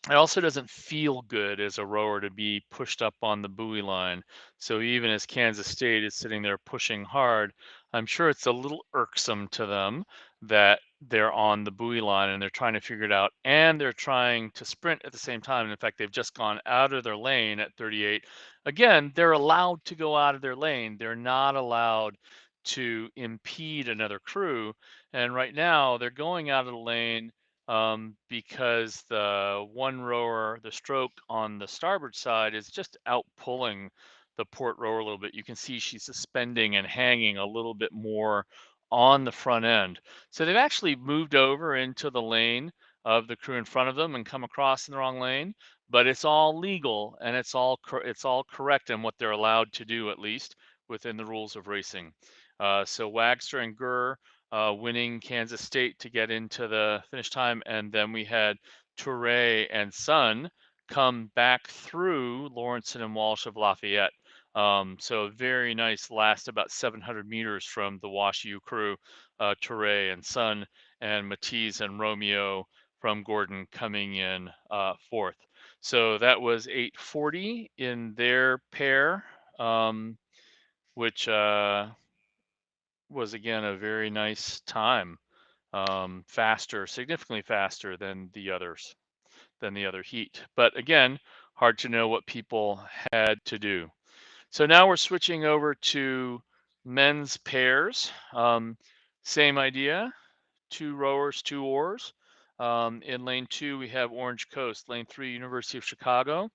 [SPEAKER 1] It also doesn't feel good as a rower to be pushed up on the buoy line. So even as Kansas State is sitting there pushing hard, I'm sure it's a little irksome to them that they're on the buoy line and they're trying to figure it out, and they're trying to sprint at the same time. And in fact, they've just gone out of their lane at 38. Again, they're allowed to go out of their lane. They're not allowed to impede another crew. And right now, they're going out of the lane because the one rower, the stroke on the starboard side, is just out pulling the port rower a little bit. You can see she's suspending and hanging a little bit more on the front end. So they've actually moved over into the lane of the crew in front of them and come across in the wrong lane, but it's all legal and it's all correct in what they're allowed to do, at least within the rules of racing. So Wagster and Gurr winning Kansas State to get into the finish time, and then we had Touré and Son come back through Lawrence and Walsh of Lafayette. So a very nice last about 700 meters from the Wash U crew, Touré and Son, and Matisse and Romeo from Gordon coming in fourth. So that was 8:40 in their pair, which was again a very nice time, faster, significantly faster than the others, than the other heat. But again, hard to know what people had to do. So now we're switching over to men's pairs. Same idea, two rowers, two oars. In lane two, we have Orange Coast. Lane three, University of Chicago.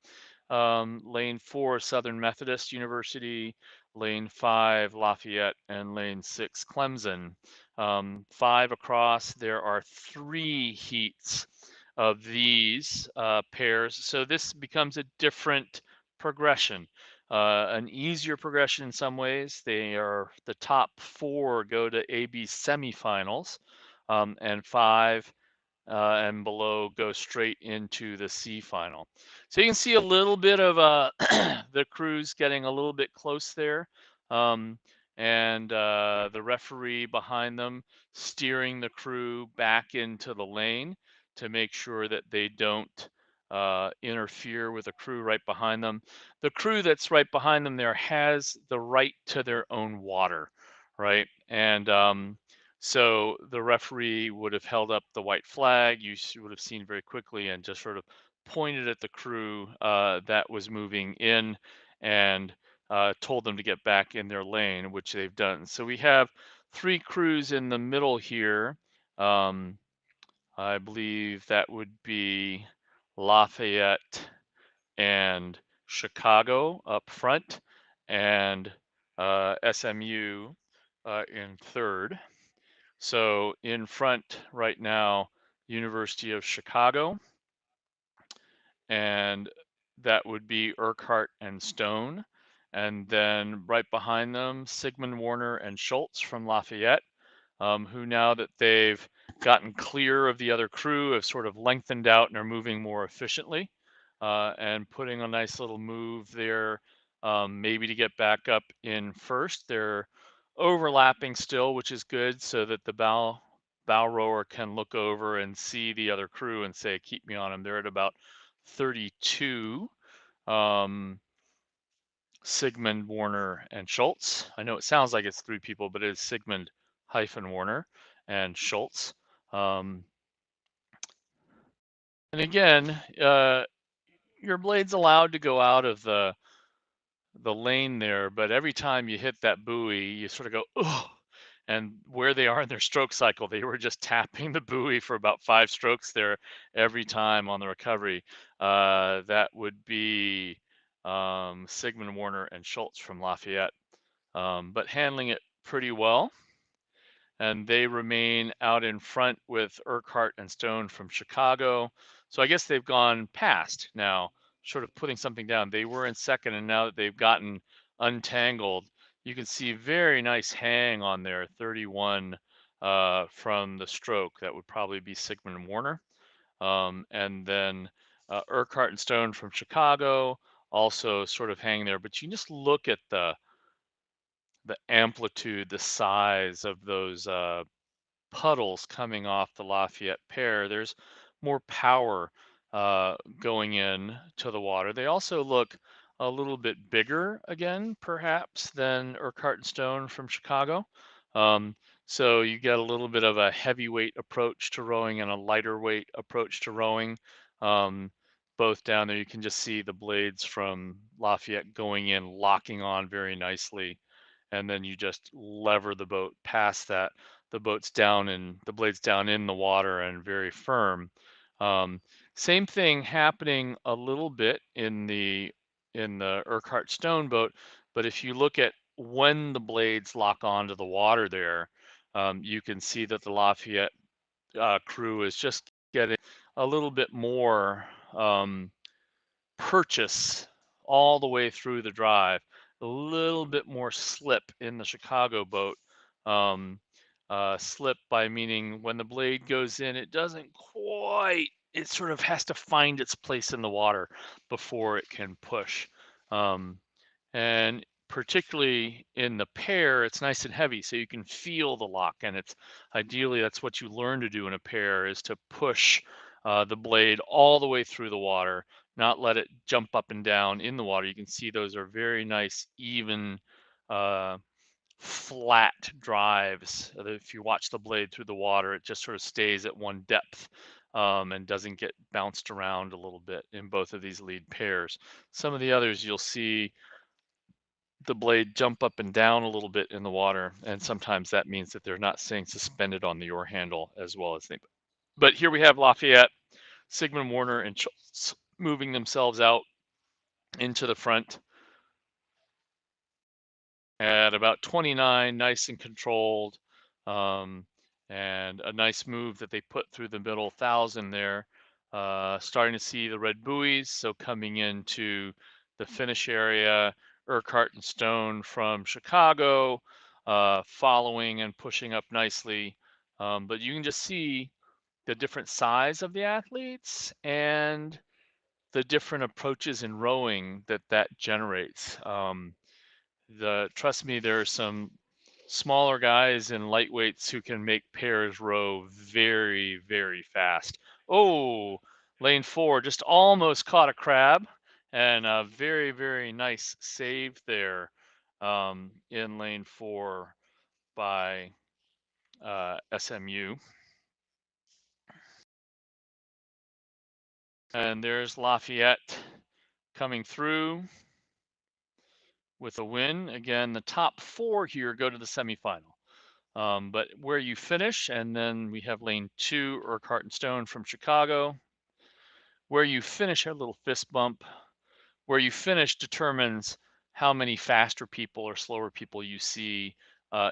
[SPEAKER 1] Lane four, Southern Methodist University. Lane five, Lafayette. And lane six, Clemson. Five across. There are three heats of these pairs. So this becomes a different progression. An easier progression in some ways. They are the top four go to AB semifinals, and five and below go straight into the C final. So you can see a little bit of the crews getting a little bit close there, um, and the referee behind them steering the crew back into the lane to make sure that they don't interfere with the crew right behind them. The crew that's right behind them there has the right to their own water, right? And so the referee would have held up the white flag. You would have seen very quickly and just sort of pointed at the crew that was moving in and told them to get back in their lane, which they've done. So we have three crews in the middle here. I believe that would be Lafayette and Chicago up front, and SMU in third. So in front right now, University of Chicago, and that would be Urquhart and Stone. And then right behind them, Sigmund Warner and Schultz from Lafayette, who now that they've gotten clear of the other crew have sort of lengthened out and are moving more efficiently, and putting a nice little move there, maybe to get back up in first. They're overlapping still, which is good, so that the bow rower can look over and see the other crew and say, "Keep me on them." They're at about 32. Um, Sigmund, Warner, and Schultz. I know it sounds like it's three people, but it is Sigmund hyphen Warner and Schultz. Um, and again, your blade's allowed to go out of the lane there, but every time you hit that buoy, you sort of go, "Ugh." And where they are in their stroke cycle, they were just tapping the buoy for about 5 strokes there every time on the recovery. That would be Sigmund, Warner, and Schultz from Lafayette, but handling it pretty well. And they remain out in front with Urquhart and Stone from Chicago. So I guess they've gone past now, sort of putting something down. They were in second, and now that they've gotten untangled, you can see very nice hang on there, 31 from the stroke. That would probably be Sigmund and Warner. And then Urquhart and Stone from Chicago also sort of hang there. But you can just look at the amplitude, the size of those puddles coming off the Lafayette pair. There's more power going in to the water. They also look a little bit bigger again, perhaps, than Urquhart and Stone from Chicago. Um, so you get a little bit of a heavyweight approach to rowing and a lighter weight approach to rowing. Um, both down there, you can just see the blades from Lafayette going in, locking on very nicely, and then you just lever the boat past that. The blades down in the water and very firm. Um, Same thing happening a little bit in the Urquhart Stone boat, but if you look at when the blades lock onto the water there, you can see that the Lafayette crew is just getting a little bit more purchase all the way through the drive. A little bit more slip in the Chicago boat. Um, Slip by meaning when the blade goes in, it doesn't quite, it sort of has to find its place in the water before it can push. Um, and particularly in the pair, it's nice and heavy, so you can feel the lock. And it's ideally that's what you learn to do in a pair, is to push the blade all the way through the water, not let it jump up and down in the water. You can see those are very nice, even, uh, flat drives. If you watch the blade through the water, it just sort of stays at one depth, and doesn't get bounced around a little bit in both of these lead pairs. Some of the others you'll see the blade jump up and down a little bit in the water, and sometimes that means that they're not staying suspended on the oar handle as well as they. But here we have Lafayette, Sigmund, Warner, and Schultz moving themselves out into the front at about 29, nice and controlled, um, and a nice move that they put through the middle 1,000 there. Starting to see the red buoys, so coming into the finish area, Urquhart and Stone from Chicago, following and pushing up nicely. But you can just see the different size of the athletes and the different approaches in rowing that generates. Trust me, there are some smaller guys and lightweights who can make pairs row very, very fast. Oh, lane 4 just almost caught a crab, and a very, very nice save there in lane 4 by SMU. And there's Lafayette coming through with a win. Again, the top 4 here go to the semifinal. But where you finish, and then we have lane 2, Urquhart and Stone from Chicago. Where you finish, a little fist bump. Where you finish determines how many faster people or slower people you see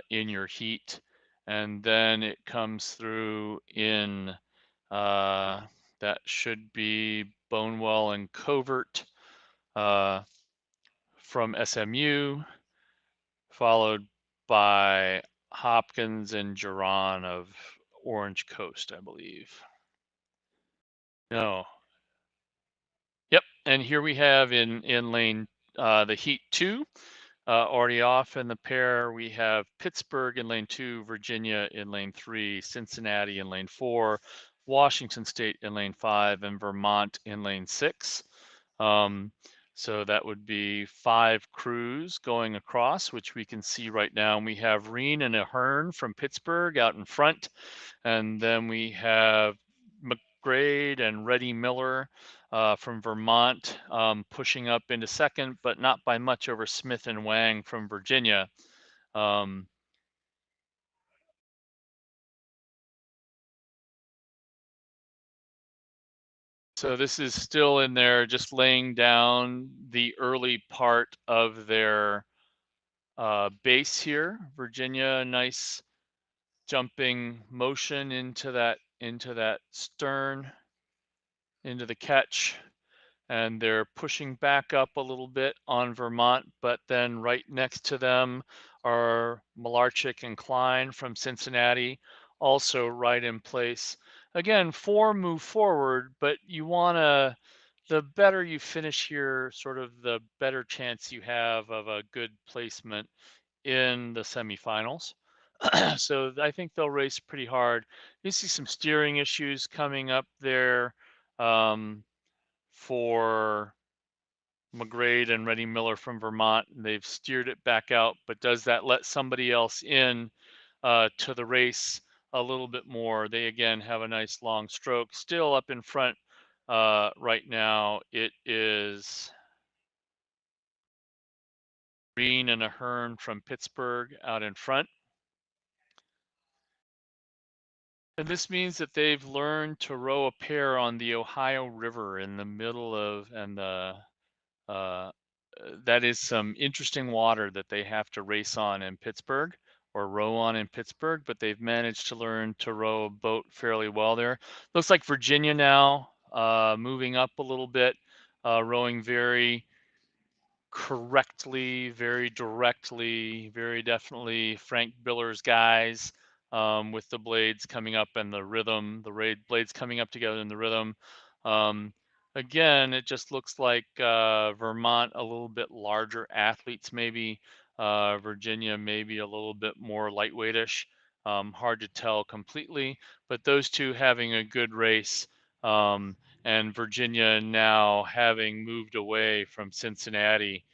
[SPEAKER 1] in your heat. And then it comes through in, that should be Bonewell and Covert from SMU, followed by Hopkins and Duran of Orange Coast, I believe. No. Yep. And here we have in lane the heat 2, Already off in the pair, we have Pittsburgh in lane 2, Virginia in lane 3, Cincinnati in lane 4, Washington State in lane 5, and Vermont in lane 6. Um, so that would be 5 crews going across, which we can see right now. And we have Reen and Ahern from Pittsburgh out in front. And then we have McGrade and Reddy Miller from Vermont pushing up into second, but not by much over Smith and Wang from Virginia. Um, so this is still in there, just laying down the early part of their base here. Virginia, nice jumping motion into that stern, into the catch. And they're pushing back up a little bit on Vermont, but then right next to them are Malarchik and Klein from Cincinnati, also right in place. Again, 4 move forward, but you want to, the better you finish here, sort of the better chance you have of a good placement in the semifinals. So I think they'll race pretty hard. You see some steering issues coming up there for McGrade and Reddy Miller from Vermont. They've steered it back out, but does that let somebody else in to the race a little bit more? They again have a nice long stroke. Still up in front right now. It is Green and Ahern from Pittsburgh out in front. And this means that they've learned to row a pair on the Ohio River in the middle of, and uh, that is some interesting water that they have to race on in Pittsburgh or row on in Pittsburgh, but they've managed to learn to row a boat fairly well there. Looks like Virginia now moving up a little bit, rowing very correctly, very directly, very definitely Frank Biller's guys with the blades coming up and the rhythm, the blades coming up together in the rhythm. Um, Again, it just looks like Vermont a little bit larger athletes, maybe Virginia maybe a little bit more lightweightish. Hard to tell completely, but those two having a good race. And Virginia now having moved away from Cincinnati.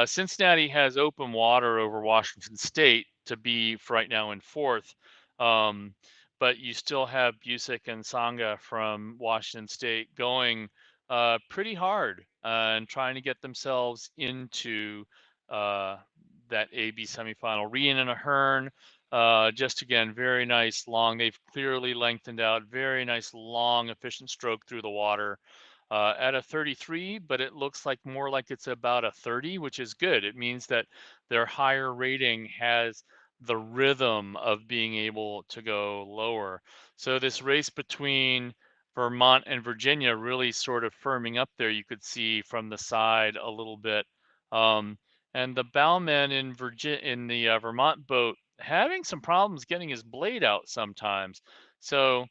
[SPEAKER 1] Cincinnati has open water over Washington State to be for right now in fourth, um, but you still have Busick and Sanga from Washington State going pretty hard and trying to get themselves into uh, that AB semifinal. Ryan and Ahern, just again, very nice long. They've clearly lengthened out. Very nice long, efficient stroke through the water at a 33, but it looks like more like it's about a 30, which is good. It means that their higher rating has the rhythm of being able to go lower. So this race between Vermont and Virginia really sort of firming up there. You could see from the side a little bit. Um, and the bowman in the Vermont boat having some problems getting his blade out sometimes. So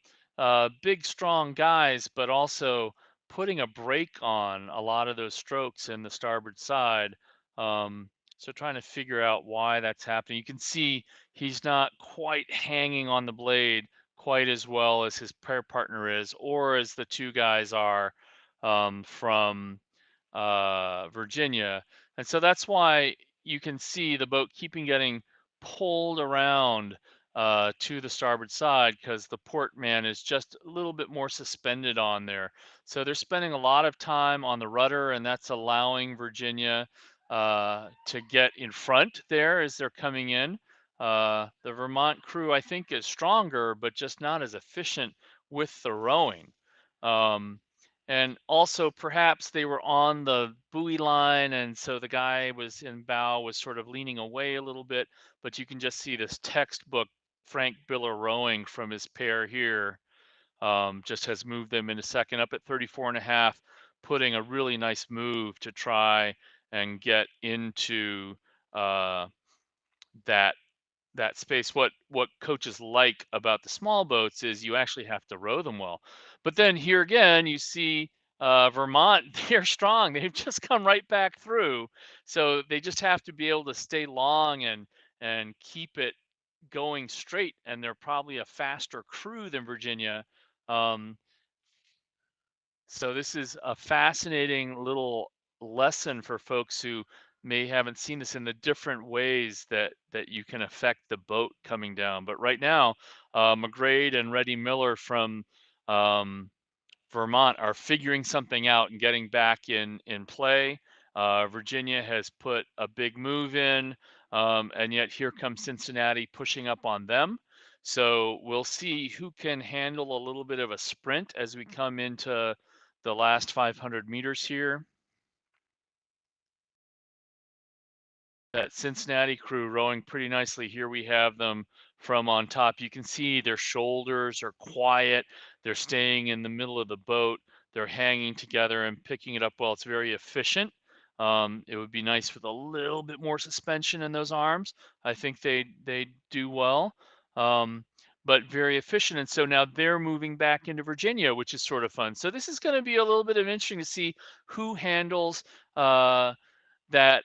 [SPEAKER 1] big, strong guys, but also putting a brake on a lot of those strokes in the starboard side. Um, so trying to figure out why that's happening. You can see he's not quite hanging on the blade quite as well as his pair partner is, or as the two guys are from Virginia. And so that's why you can see the boat keeping getting pulled around to the starboard side because the port man is just a little bit more suspended on there. So they're spending a lot of time on the rudder, and that's allowing Virginia to get in front there as they're coming in. The Vermont crew, I think, is stronger, but just not as efficient with the rowing. Um, and also, perhaps they were on the buoy line, and so the guy was in bow was sort of leaning away a little bit. But you can just see this textbook Frank Biller rowing from his pair here. Just has moved them into second up at 34 and a half, putting a really nice move to try and get into uh, that that space. What coaches like about the small boats is you actually have to row them well. But then here again, you see Vermont, they're strong. They've just come right back through. So they just have to be able to stay long and keep it going straight. And they're probably a faster crew than Virginia. Um, so this is a fascinating little lesson for folks who may haven't seen this in the different ways that you can affect the boat coming down. But right now, McGrade and Reddy Miller from um, Vermont are figuring something out and getting back in play. Virginia has put a big move in, and yet here comes Cincinnati pushing up on them. So we'll see who can handle a little bit of a sprint as we come into the last 500 meters here. That Cincinnati crew rowing pretty nicely. Here we have them from on top. You can see their shoulders are quiet. They're staying in the middle of the boat. They're hanging together and picking it up well. It's very efficient. It would be nice with a little bit more suspension in those arms. I think they do well, but very efficient. And so now they're moving back into Virginia, which is sort of fun. So this is going to be a little bit of interesting to see who handles that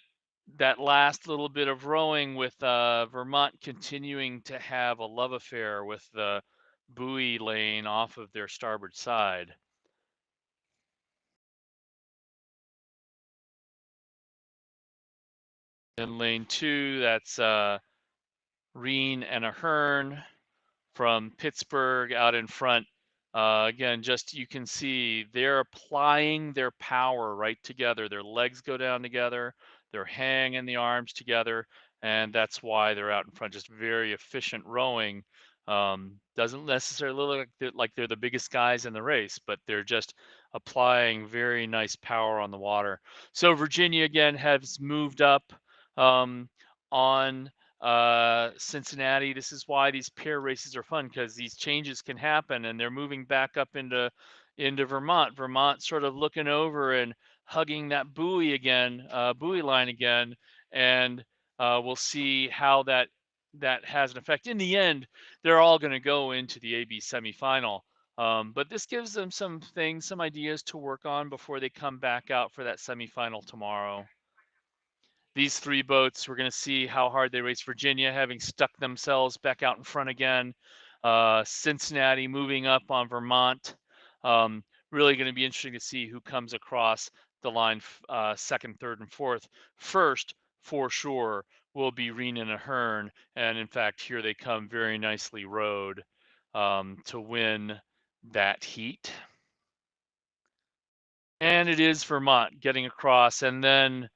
[SPEAKER 1] that last little bit of rowing with Vermont continuing to have a love affair with the buoy lane off of their starboard side. In lane two, that's Reen and Ahern from Pittsburgh out in front. Again, just you can see they're applying their power right together. Their legs go down together, they're hanging the arms together, and that's why they're out in front. Just very efficient rowing. Doesn't necessarily look like they're the biggest guys in the race, but they're just applying very nice power on the water. So Virginia again has moved up on Cincinnati. This is why these pair races are fun because these changes can happen, and they're moving back up into Vermont. Vermont sort of looking over and hugging that buoy again, buoy line again, and we'll see how that has an effect. In the end, they're all going to go into the AB semifinal. But this gives them some things, some ideas to work on before they come back out for that semifinal tomorrow. These three boats, we're going to see how hard they race. Virginia having stuck themselves back out in front again. Cincinnati moving up on Vermont. Really going to be interesting to see who comes across the line second, third, and fourth. First, for sure, will be Reen and Ahern. And in fact, here they come very nicely rowed to win that heat. And it is Vermont getting across. And then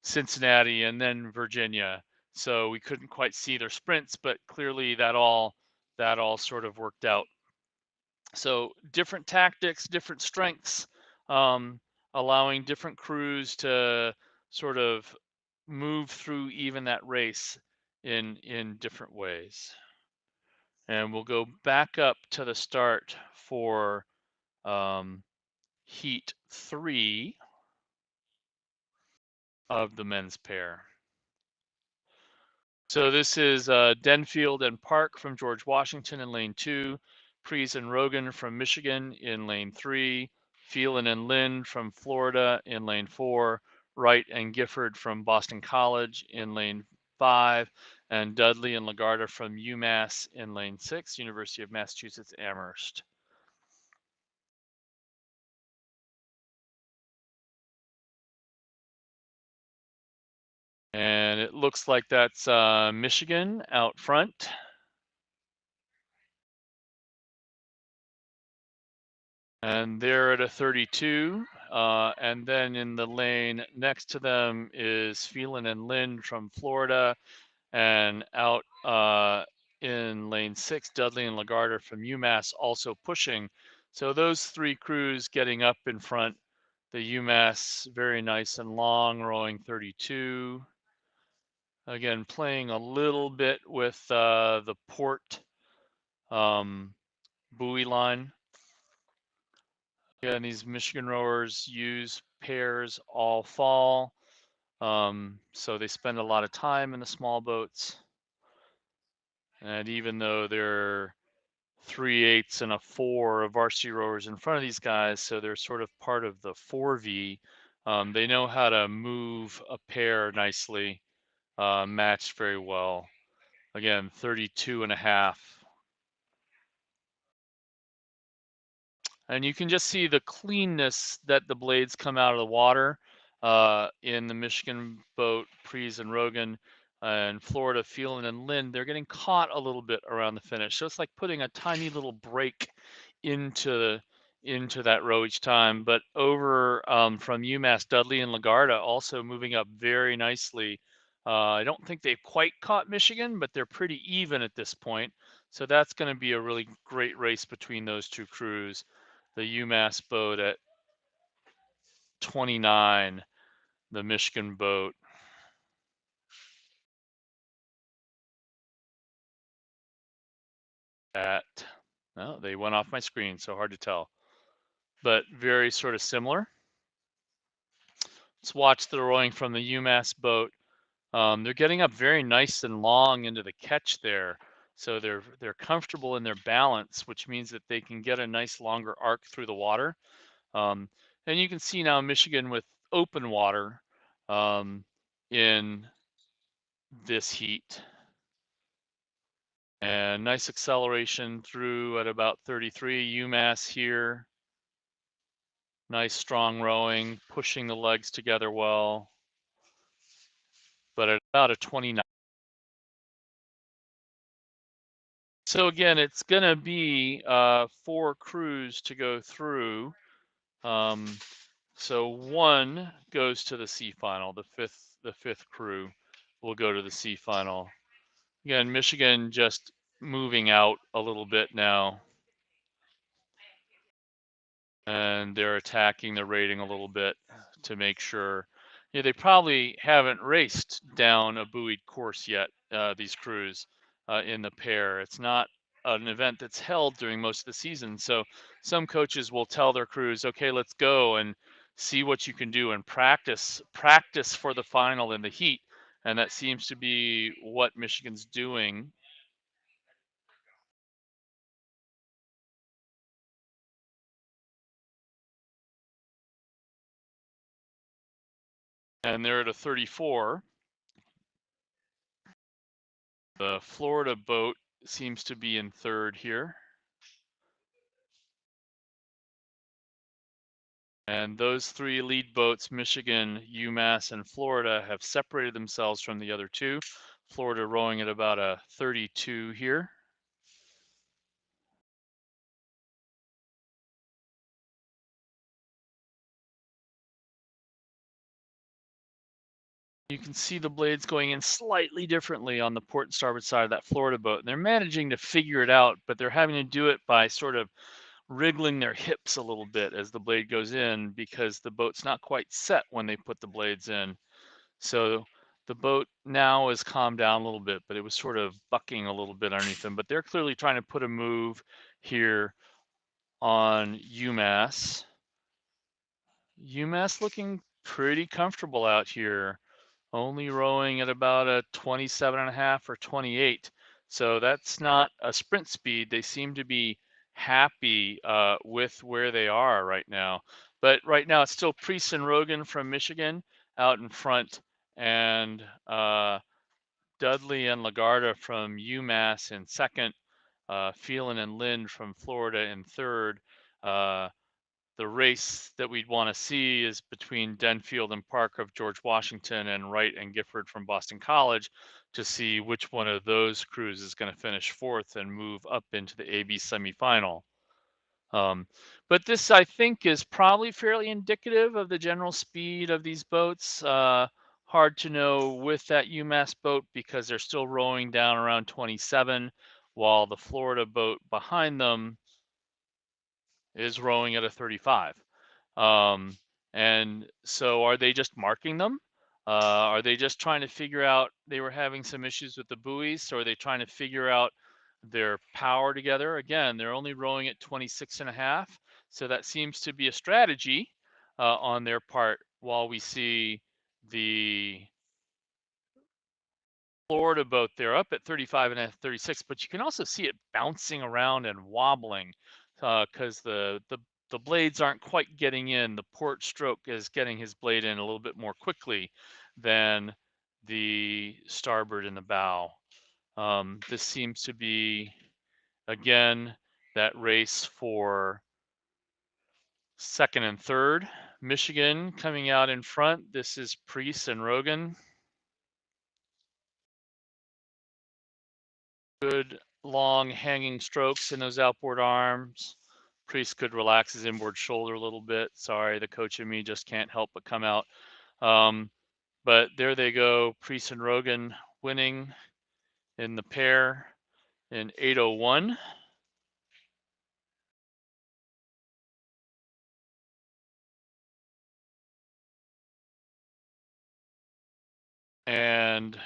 [SPEAKER 1] Cincinnati and then Virginia. So we couldn't quite see their sprints, but clearly that all sort of worked out. So different tactics, different strengths, um, allowing different crews to sort of move through even that race in different ways. And we'll go back up to the start for um, heat 3 of the men's pair. So this is Denfield and Park from George Washington in lane 2, Prees and Rogan from Michigan in lane 3, Phelan and Lynn from Florida in lane 4, Wright and Gifford from Boston College in lane 5, and Dudley and Lagarda from UMass in lane 6, University of Massachusetts Amherst. And it looks like that's Michigan out front. And they're at a 32. And then in the lane next to them is Phelan and Lynn from Florida. And out in lane 6, Dudley and Lagarda from UMass also pushing. So those three crews getting up in front. The UMass very nice and long, rowing 32. Again, playing a little bit with the port buoy line. Yeah, and these Michigan rowers use pairs all fall. So they spend a lot of time in the small boats. And even though they're 3/8 and a 4 of varsity rowers in front of these guys, so they're sort of part of the 4V. They know how to move a pair nicely, matched very well. Again, 32.5. And you can just see the cleanness that the blades come out of the water in the Michigan boat, Prees and Rogan, and Florida, Phelan and Lind. They're getting caught a little bit around the finish. So it's like putting a tiny little break into into that row each time. But over from UMass, Dudley and Lagarda also moving up very nicely. I don't think they've quite caught Michigan, but they're pretty even at this point. So that's going to be a really great race between those two crews. The UMass boat at 29, the Michigan boat at, no, they went off my screen, so hard to tell, but very sort of similar. Let's watch the rowing from the UMass boat. They're getting up very nice and long into the catch there. So they're comfortable in their balance, which means that they can get a nice longer arc through the water. And you can see now Michigan with open water in this heat. And nice acceleration through at about 33. UMass here. Nice strong rowing, pushing the legs together well. But at about a 29. So again, it's gonna be 4 crews to go through. So one goes to the C final. The fifth crew will go to the C final. Again, Michigan just moving out a little bit now. And they're attacking the rating a little bit to make sure. Yeah, they probably haven't raced down a buoyed course yet, these crews in the pair. It's not an event that's held during most of the season. So some coaches will tell their crews, okay, let's go and see what you can do and practice for the final in the heat. And that seems to be what Michigan's doing. And they're at a 34. The Florida boat seems to be in third here. And those 3 lead boats, Michigan, UMass, and Florida, have separated themselves from the other 2. Florida rowing at about a 32 here. You can see the blades going in slightly differently on the port and starboard side of that Florida boat. And they're managing to figure it out, but they're having to do it by sort of wriggling their hips a little bit as the blade goes in because the boat's not quite set when they put the blades in. So the boat now is calmed down a little bit, but it was sort of bucking a little bit underneath them. But they're clearly trying to put a move here on UMass. UMass looking pretty comfortable out here, only rowing at about a 27.5 or 28. So that's not a sprint speed. They seem to be happy with where they are right now. But right now it's still Priest and Rogan from Michigan out in front, and Dudley and Lagarda from UMass in second, Phelan and Lind from Florida in third. The race that we'd want to see is between Denfield and Parker of George Washington and Wright and Gifford from Boston College to see which one of those crews is going to finish fourth and move up into the AB semifinal. But this, I think, is probably fairly indicative of the general speed of these boats. Hard to know with that UMass boat because they're still rowing down around 27, while the Florida boat behind them is rowing at a 35. And so are they just marking them? Are they just trying to figure out, they were having some issues with the buoys, so are they trying to figure out their power together? Again, they're only rowing at 26.5, so that seems to be a strategy on their part while we see the Florida boat there up at 35 and a 36, but you can also see it bouncing around and wobbling because the blades aren't quite getting in. The port stroke is getting his blade in a little bit more quickly than the starboard and the bow. This seems to be, again, that race for second and third. Michigan coming out in front. This is Priest and Rogan. Good long hanging strokes in those outboard arms. Priest could relax his inboard shoulder a little bit. Sorry, the coach and me just can't help but come out. But there they go, Priest and Rogan winning in the pair in 8:01. And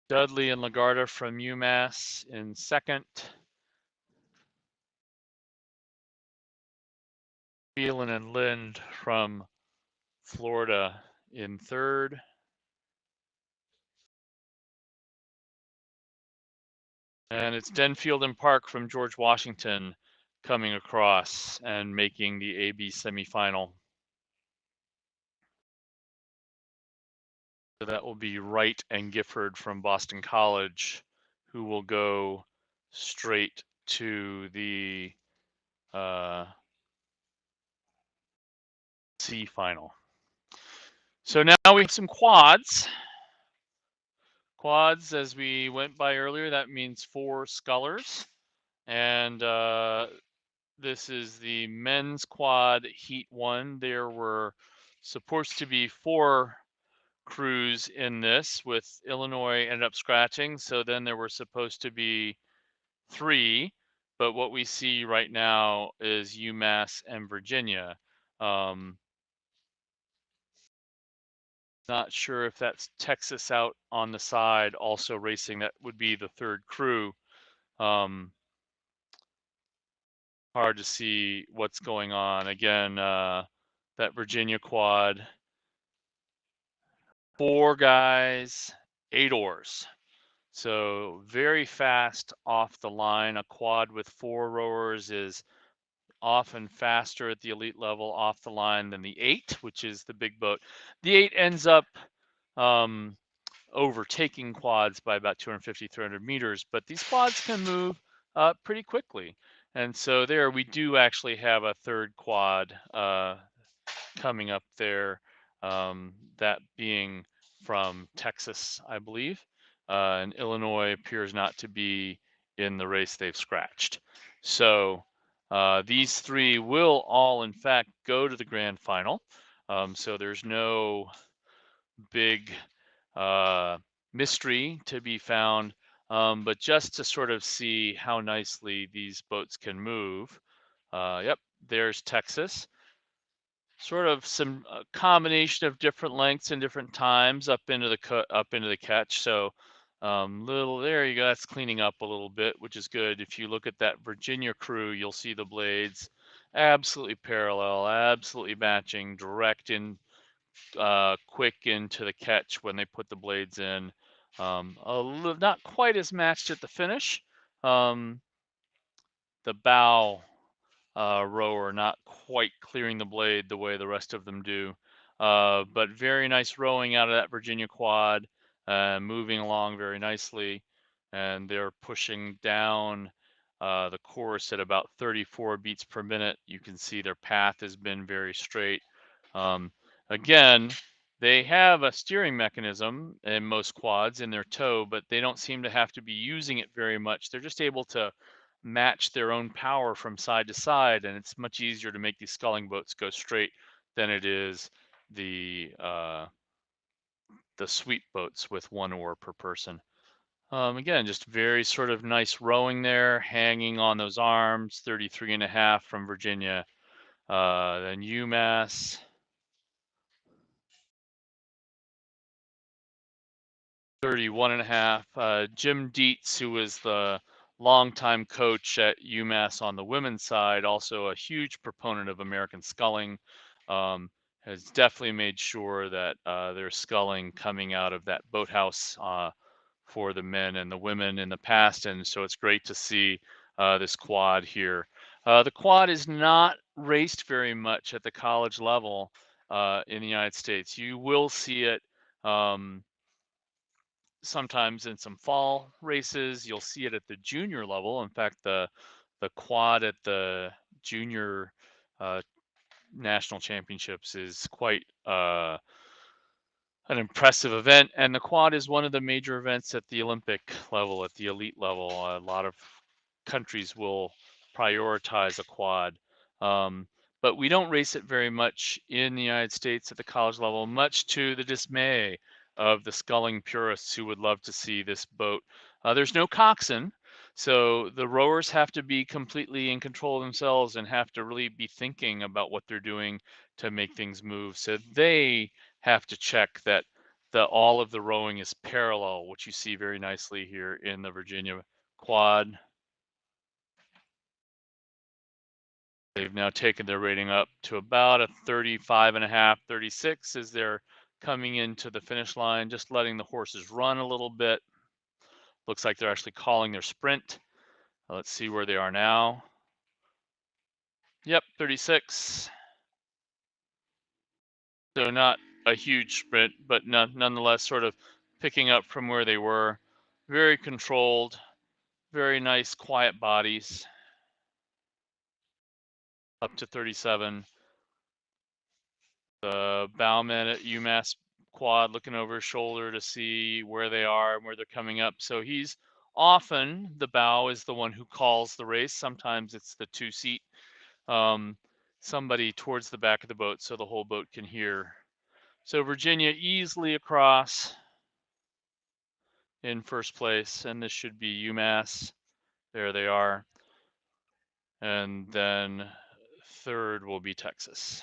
[SPEAKER 1] Dudley and Lagarda from UMass in second. Phelan and Lind from Florida in third. And it's Denfield and Park from George Washington coming across and making the AB semifinal. So that will be Wright and Gifford from Boston College, who will go straight to the C final. So now we have some quads. Quads, as we went by earlier, that means 4 scullers. And this is the men's quad heat 1. There were supposed to be 4 crews in this, with Illinois ended up scratching. So then there were supposed to be 3, but what we see right now is UMass and Virginia. Not sure if that's Texas out on the side also racing. That would be the 3rd crew. Hard to see what's going on. Again, that Virginia quad, 4 guys, 8 oars. So very fast off the line. A quad with 4 rowers is often faster at the elite level off the line than the 8, which is the big boat. The 8 ends up overtaking quads by about 250, 300 meters, but these quads can move pretty quickly. And so there we do actually have a 3rd quad coming up there, that being from Texas, I believe. And Illinois appears not to be in the race. They've scratched. So these 3 will all, in fact, go to the grand final. So there's no big mystery to be found, but just to sort of see how nicely these boats can move. Yep, there's Texas. Sort of some combination of different lengths and different times up into the catch. So there you go. That's cleaning up a little bit, which is good. If you look at that Virginia crew, you'll see the blades absolutely parallel, absolutely matching, direct in, quick into the catch when they put the blades in. Not quite as matched at the finish. The bow rower not quite clearing the blade the way the rest of them do. But very nice rowing out of that Virginia quad, moving along very nicely. And they're pushing down the course at about 34 beats per minute. You can see their path has been very straight. Again, they have a steering mechanism in most quads in their tow, but they don't seem to have to be using it very much. They're just able to match their own power from side to side, and it's much easier to make these sculling boats go straight than it is the sweep boats with 1 oar per person. Again, just very sort of nice rowing there, hanging on those arms, 33.5 from Virginia. Then UMass, 31.5. Jim Dietz, who was the longtime coach at UMass on the women's side, also a huge proponent of American sculling, has definitely made sure that there's sculling coming out of that boathouse for the men and the women in the past, and so it's great to see this quad here. The quad is not raced very much at the college level in the United States. You will see it um, sometimes in some fall races. You'll see it at the junior level. In fact, the quad at the junior uh, national championships is quite an impressive event, and the quad is one of the major events at the Olympic level, at the elite level. A lot of countries will prioritize a quad, um, but we don't race it very much in the United States at the college level, much to the dismay of the sculling purists who would love to see this boat. There's no coxswain, so the rowers have to be completely in control of themselves and have to really be thinking about what they're doing to make things move. So they have to check that all of the rowing is parallel, which you see very nicely here in the Virginia quad. They've now taken their rating up to about a 35 and a half, 36 as they're coming into the finish line, just letting the horses run a little bit. Looks like they're actually calling their sprint. Let's see where they are now. Yep, 36. So not a huge sprint, but nonetheless sort of picking up from where they were. Very controlled, very nice, quiet bodies. Up to 37. The bowman at UMass quad looking over his shoulder to see where they are and where they're coming up. So he's often, the bow is the one who calls the race. Sometimes it's the two-seat, somebody towards the back of the boat so the whole boat can hear. So Virginia easily across in first place, and this should be UMass. There they are. And then third will be Texas.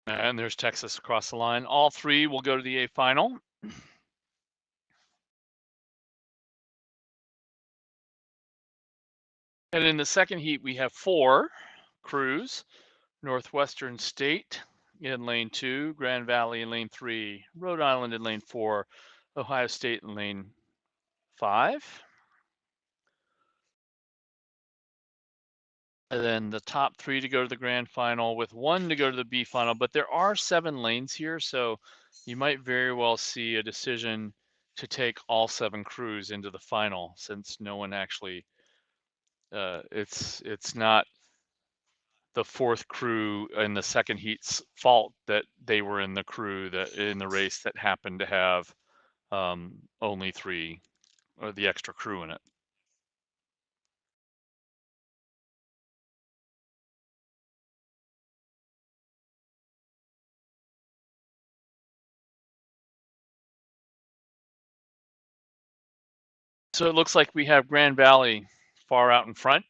[SPEAKER 1] And there's Texas across the line. All three will go to the A final. And in the second heat, we have 4 crews: Northwestern State in lane 2, Grand Valley in lane 3, Rhode Island in lane 4, Ohio State in lane 5. And then the top 3 to go to the grand final, with 1 to go to the B final. But there are 7 lanes here, so you might very well see a decision to take all 7 crews into the final, since no one actually it's not the 4th crew in the second heat's fault that they were in the crew that in the race that happened to have only 3 or the extra crew in it. So it looks like we have Grand Valley far out in front,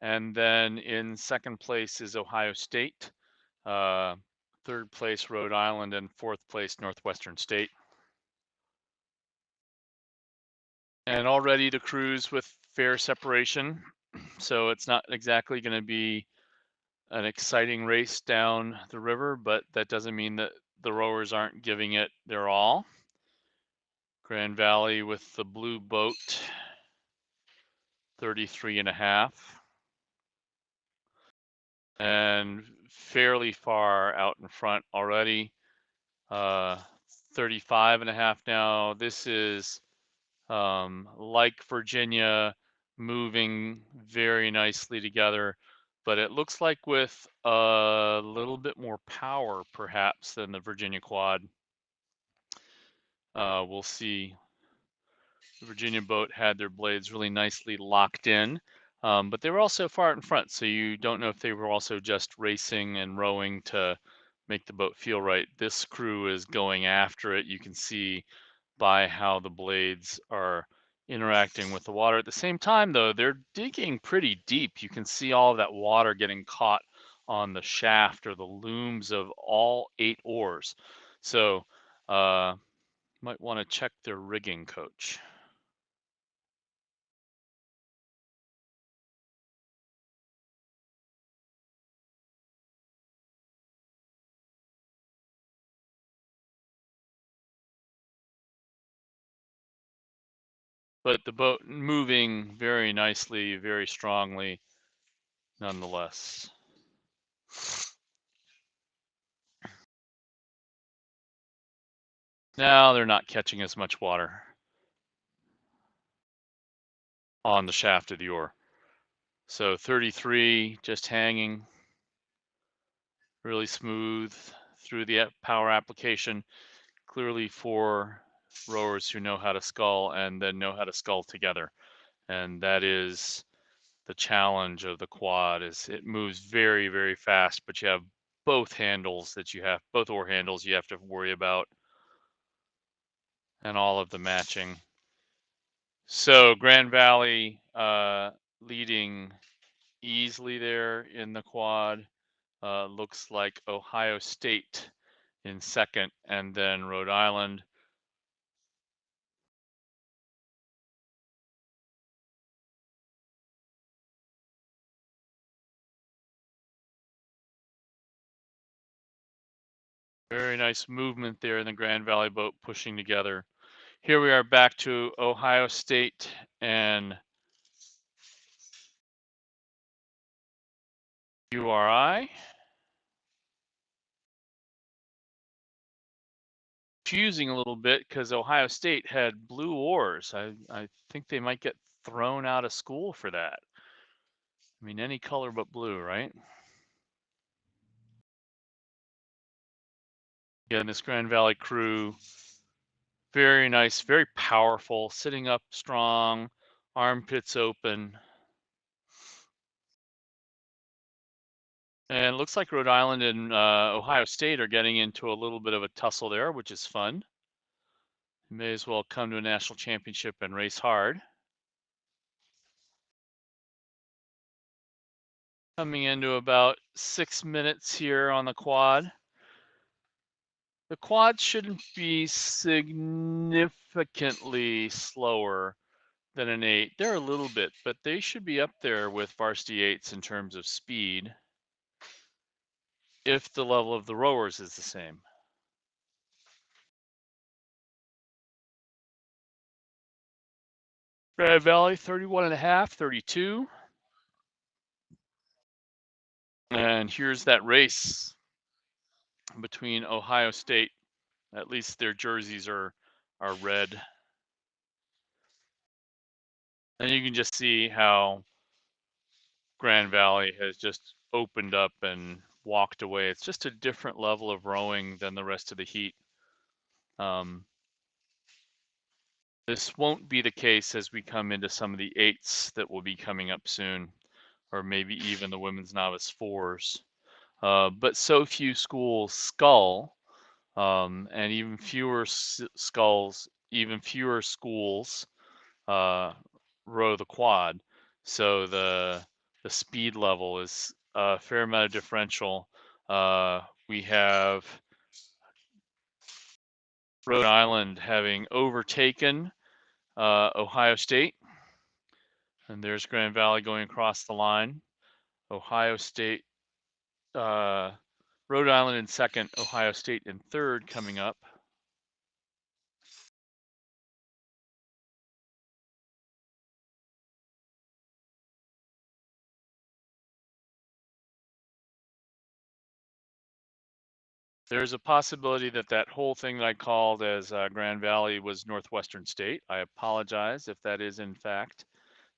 [SPEAKER 1] and then in second place is Ohio State, third place Rhode Island, and fourth place Northwestern State. And already the crews with fair separation, so it's not exactly going to be an exciting race down the river, but that doesn't mean that the rowers aren't giving it their all. Grand Valley with the blue boat, 33 and a half. And fairly far out in front already, 35 and a half now. This is like Virginia, moving very nicely together, but it looks like with a little bit more power perhaps than the Virginia quad. We'll see. The Virginia boat had their blades really nicely locked in, but they were also far out in front, so you don't know if they were also just racing and rowing to make the boat feel right. This crew is going after it. You can see by how the blades are interacting with the water. At the same time, though, they're digging pretty deep. You can see all of that water getting caught on the shaft or the looms of all 8 oars. So, might want to check their rigging, coach. But the boat moving very nicely, very strongly, nonetheless. Now they're not catching as much water on the shaft of the oar. So 33 just hanging really smooth through the power application. Clearly for rowers who know how to scull and then know how to scull together. And that is the challenge of the quad. Is it moves very, very fast, but you have both handles that you have, both oar handles you have to worry about, and all of the matching. So Grand Valley leading easily there in the quad. Looks like Ohio State in second, and then Rhode Island. Very nice movement there in the Grand Valley boat pushing together. Here we are back to Ohio State and URI. Confusing a little bit because Ohio State had blue oars. I think they might get thrown out of school for that. I mean, any color but blue, right? Yeah, and this Grand Valley crew, very nice, very powerful, sitting up strong, armpits open. And it looks like Rhode Island and Ohio State are getting into a little bit of a tussle there, which is fun. You may as well come to a national championship and race hard. Coming into about 6 minutes here on the quad. The quad shouldn't be significantly slower than an 8. They're a little bit, but they should be up there with Varsity 8s in terms of speed if the level of the rowers is the same. Grand Valley 31.5, 32. And here's that race between Ohio State. At least their jerseys are red. And you can just see how Grand Valley has just opened up and walked away. It's just a different level of rowing than the rest of the heat. This won't be the case as we come into some of the 8s that will be coming up soon, or maybe even the women's novice 4s. But so few schools scull, and even fewer sculls, even fewer schools row the quad. So the speed level is a fair amount of differential. We have Rhode Island having overtaken Ohio State, and there's Grand Valley going across the line. Ohio State, Rhode Island in second, Ohio State in third coming up. There's a possibility that that whole thing that I called as Grand Valley was Northwestern State. I apologize if that is in fact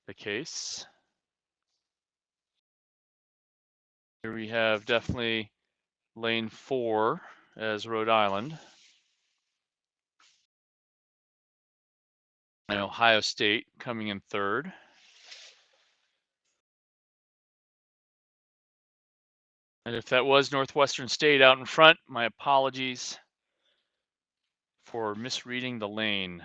[SPEAKER 1] the case. Here we have definitely lane 4 as Rhode Island. And Ohio State coming in third. And if that was Northwestern State out in front, my apologies for misreading the lane.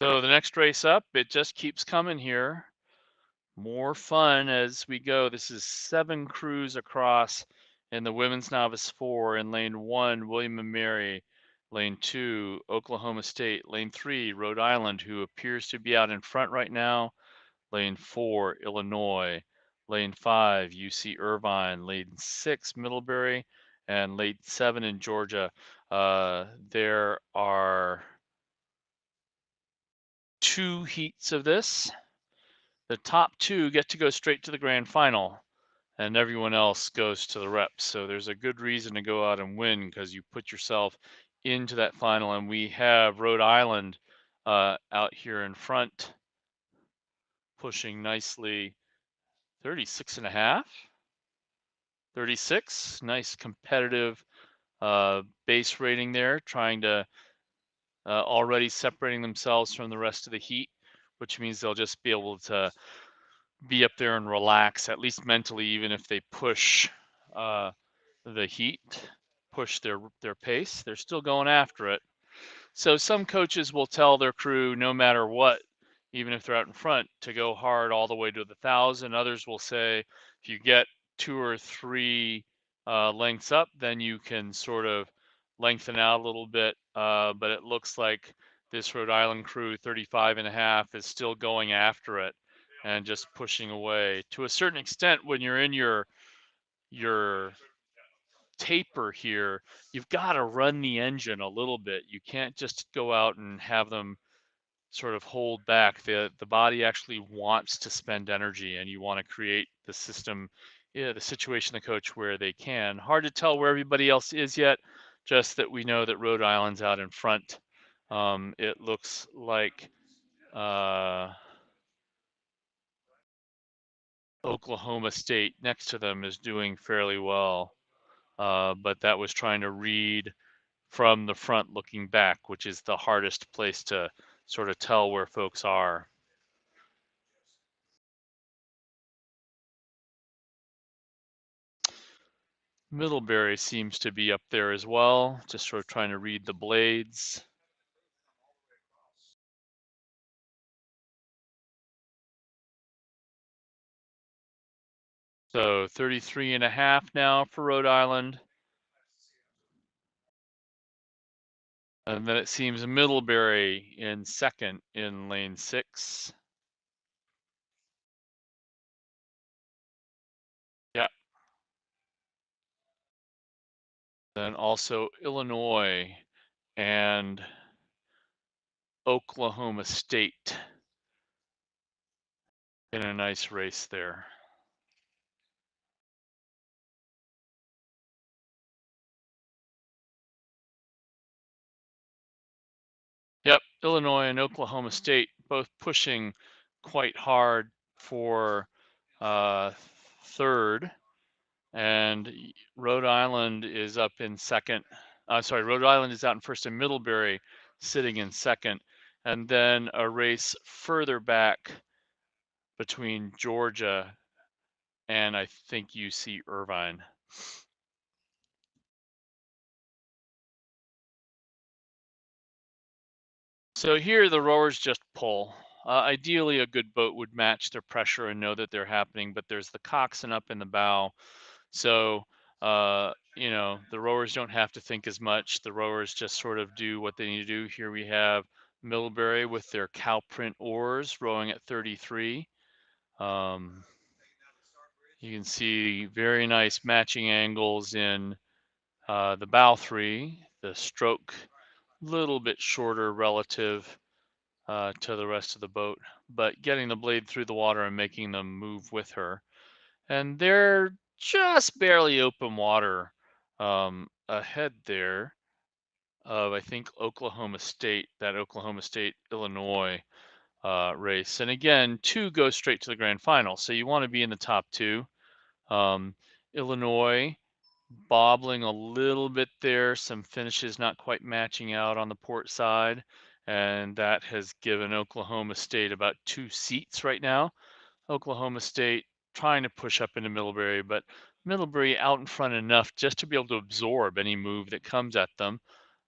[SPEAKER 1] So the next race up, it just keeps coming here. More fun as we go. This is 7 crews across in the women's novice 4. In lane 1, William and Mary. Lane 2, Oklahoma State. Lane 3, Rhode Island, who appears to be out in front right now. Lane 4, Illinois. Lane 5, UC Irvine. Lane 6, Middlebury. And lane 7 in Georgia. There are 2 heats of this. The top 2 get to go straight to the grand final, and everyone else goes to the reps. So there's a good reason to go out and win because you put yourself into that final. And we have Rhode Island out here in front, pushing nicely, 36 and a half, 36. Nice competitive base rating there, trying to already separating themselves from the rest of the heat, which means they'll just be able to be up there and relax, at least mentally, even if they push the heat, push their pace. They're still going after it. So some coaches will tell their crew, no matter what, even if they're out in front, to go hard all the way to the 1,000. Others will say, if you get 2 or 3 lengths up, then you can sort of lengthen out a little bit. But it looks like this Rhode Island crew, 35 and a half, is still going after it and just pushing away. To a certain extent, when you're in your taper here, you've got to run the engine a little bit. You can't just go out and have them sort of hold back. The body actually wants to spend energy, and you want to create the system, the situation, the coach, where they can. Hard to tell where everybody else is yet, just that we know that Rhode Island's out in front. It looks like Oklahoma State next to them is doing fairly well. But that was trying to read from the front looking back, which is the hardest place to sort of tell where folks are. Middlebury seems to be up there as well, just sort of trying to read the blades. So 33 and a half now for Rhode Island. And then it seems Middlebury in second in lane 6. Yeah. Then also Illinois and Oklahoma State in a nice race there. Yep, Illinois and Oklahoma State both pushing quite hard for third, and Rhode Island is up in second. Sorry, Rhode Island is out in first, and Middlebury sitting in second, and then a race further back between Georgia and I think UC Irvine. So here the rowers just pull. Ideally, a good boat would match their pressure and know that they're happening, but there's the coxswain up in the bow. So, the rowers don't have to think as much. The rowers just sort of do what they need to do. Here we have Middlebury with their cow print oars rowing at 33. You can see very nice matching angles in the bow 3, the stroke little bit shorter relative to the rest of the boat, but getting the blade through the water and making them move with her. And they're just barely open water ahead there of, I think, Oklahoma State, that Oklahoma State Illinois race. And again, 2 go straight to the grand final. So you want to be in the top 2. Illinois bobbling a little bit there, some finishes not quite matching out on the port side, and that has given Oklahoma State about 2 seats right now. Oklahoma State trying to push up into Middlebury, but Middlebury out in front enough just to be able to absorb any move that comes at them.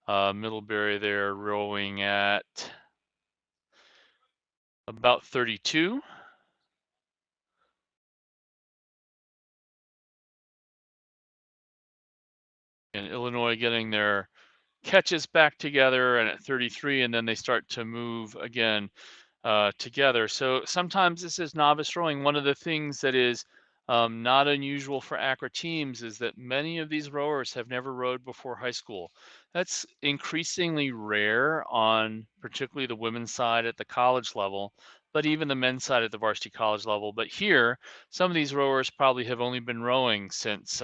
[SPEAKER 1] Middlebury there rowing at about 32. And Illinois getting their catches back together, and at 33, and then they start to move again together. So sometimes this is novice rowing. One of the things that is not unusual for ACRA teams is that many of these rowers have never rowed before high school. That's increasingly rare on particularly the women's side at the college level, but even the men's side at the varsity college level. But here, some of these rowers probably have only been rowing since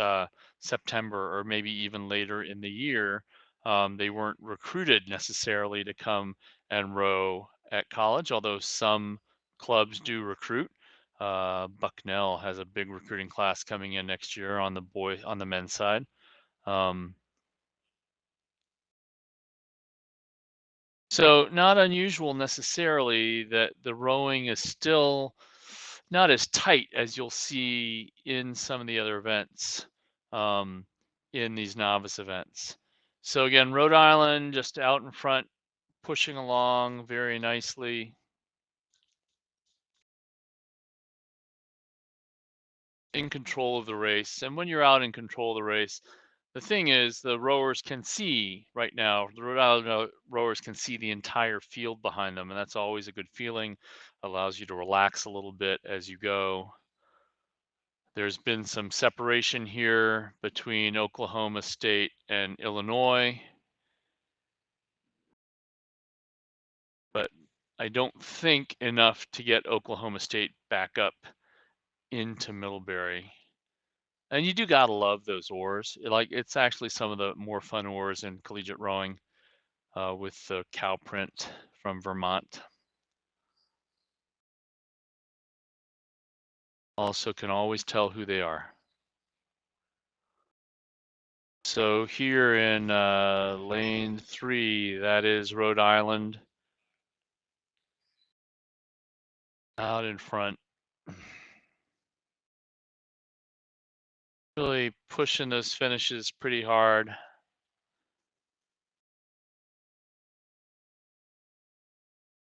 [SPEAKER 1] September or maybe even later in the year. They weren't recruited necessarily to come and row at college, although some clubs do recruit. Bucknell has a big recruiting class coming in next year on the men's side. Um, so not unusual necessarily that the rowing is still not as tight as you'll see in some of the other events um, in these novice events. So again, Rhode Island just out in front, pushing along very nicely. In control of the race. And when you're out in control of the race, the thing is the rowers can see right now, the Rhode Island rowers can see the entire field behind them. And that's always a good feeling, allows you to relax a little bit as you go. There's been some separation here between Oklahoma State and Illinois, but I don't think enough to get Oklahoma State back up into Middlebury. And you do gotta love those oars. It's actually some of the more fun oars in collegiate rowing with the cow print from Vermont. Also can always tell who they are. So here in lane 3, that is Rhode Island out in front. Really pushing those finishes pretty hard.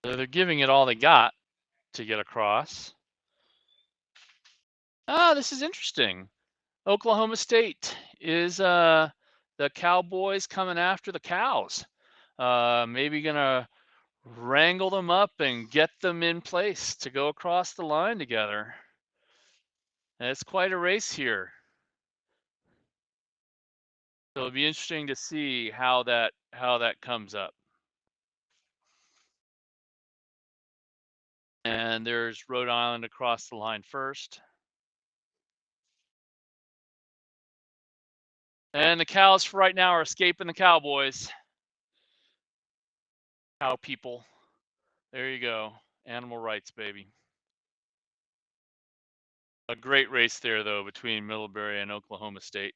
[SPEAKER 1] So they're giving it all they got to get across. Ah, this is interesting. Oklahoma State is the Cowboys coming after the cows. Maybe gonna wrangle them up and get them in place to go across the line together. And it's quite a race here. So it'll be interesting to see how that comes up. And there's Rhode Island across the line first. And the cows for right now are escaping the Cowboys. Cow people. There you go. Animal rights, baby. A great race there, though, between Middlebury and Oklahoma State.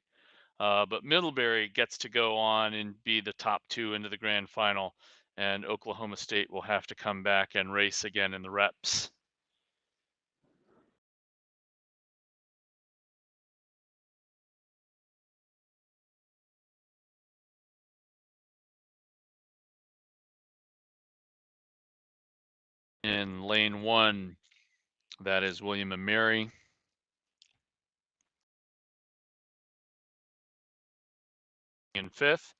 [SPEAKER 1] But Middlebury gets to go on and be the top 2 into the grand final, and Oklahoma State will have to come back and race again in the reps. In lane 1, that is William and Mary. In 5th.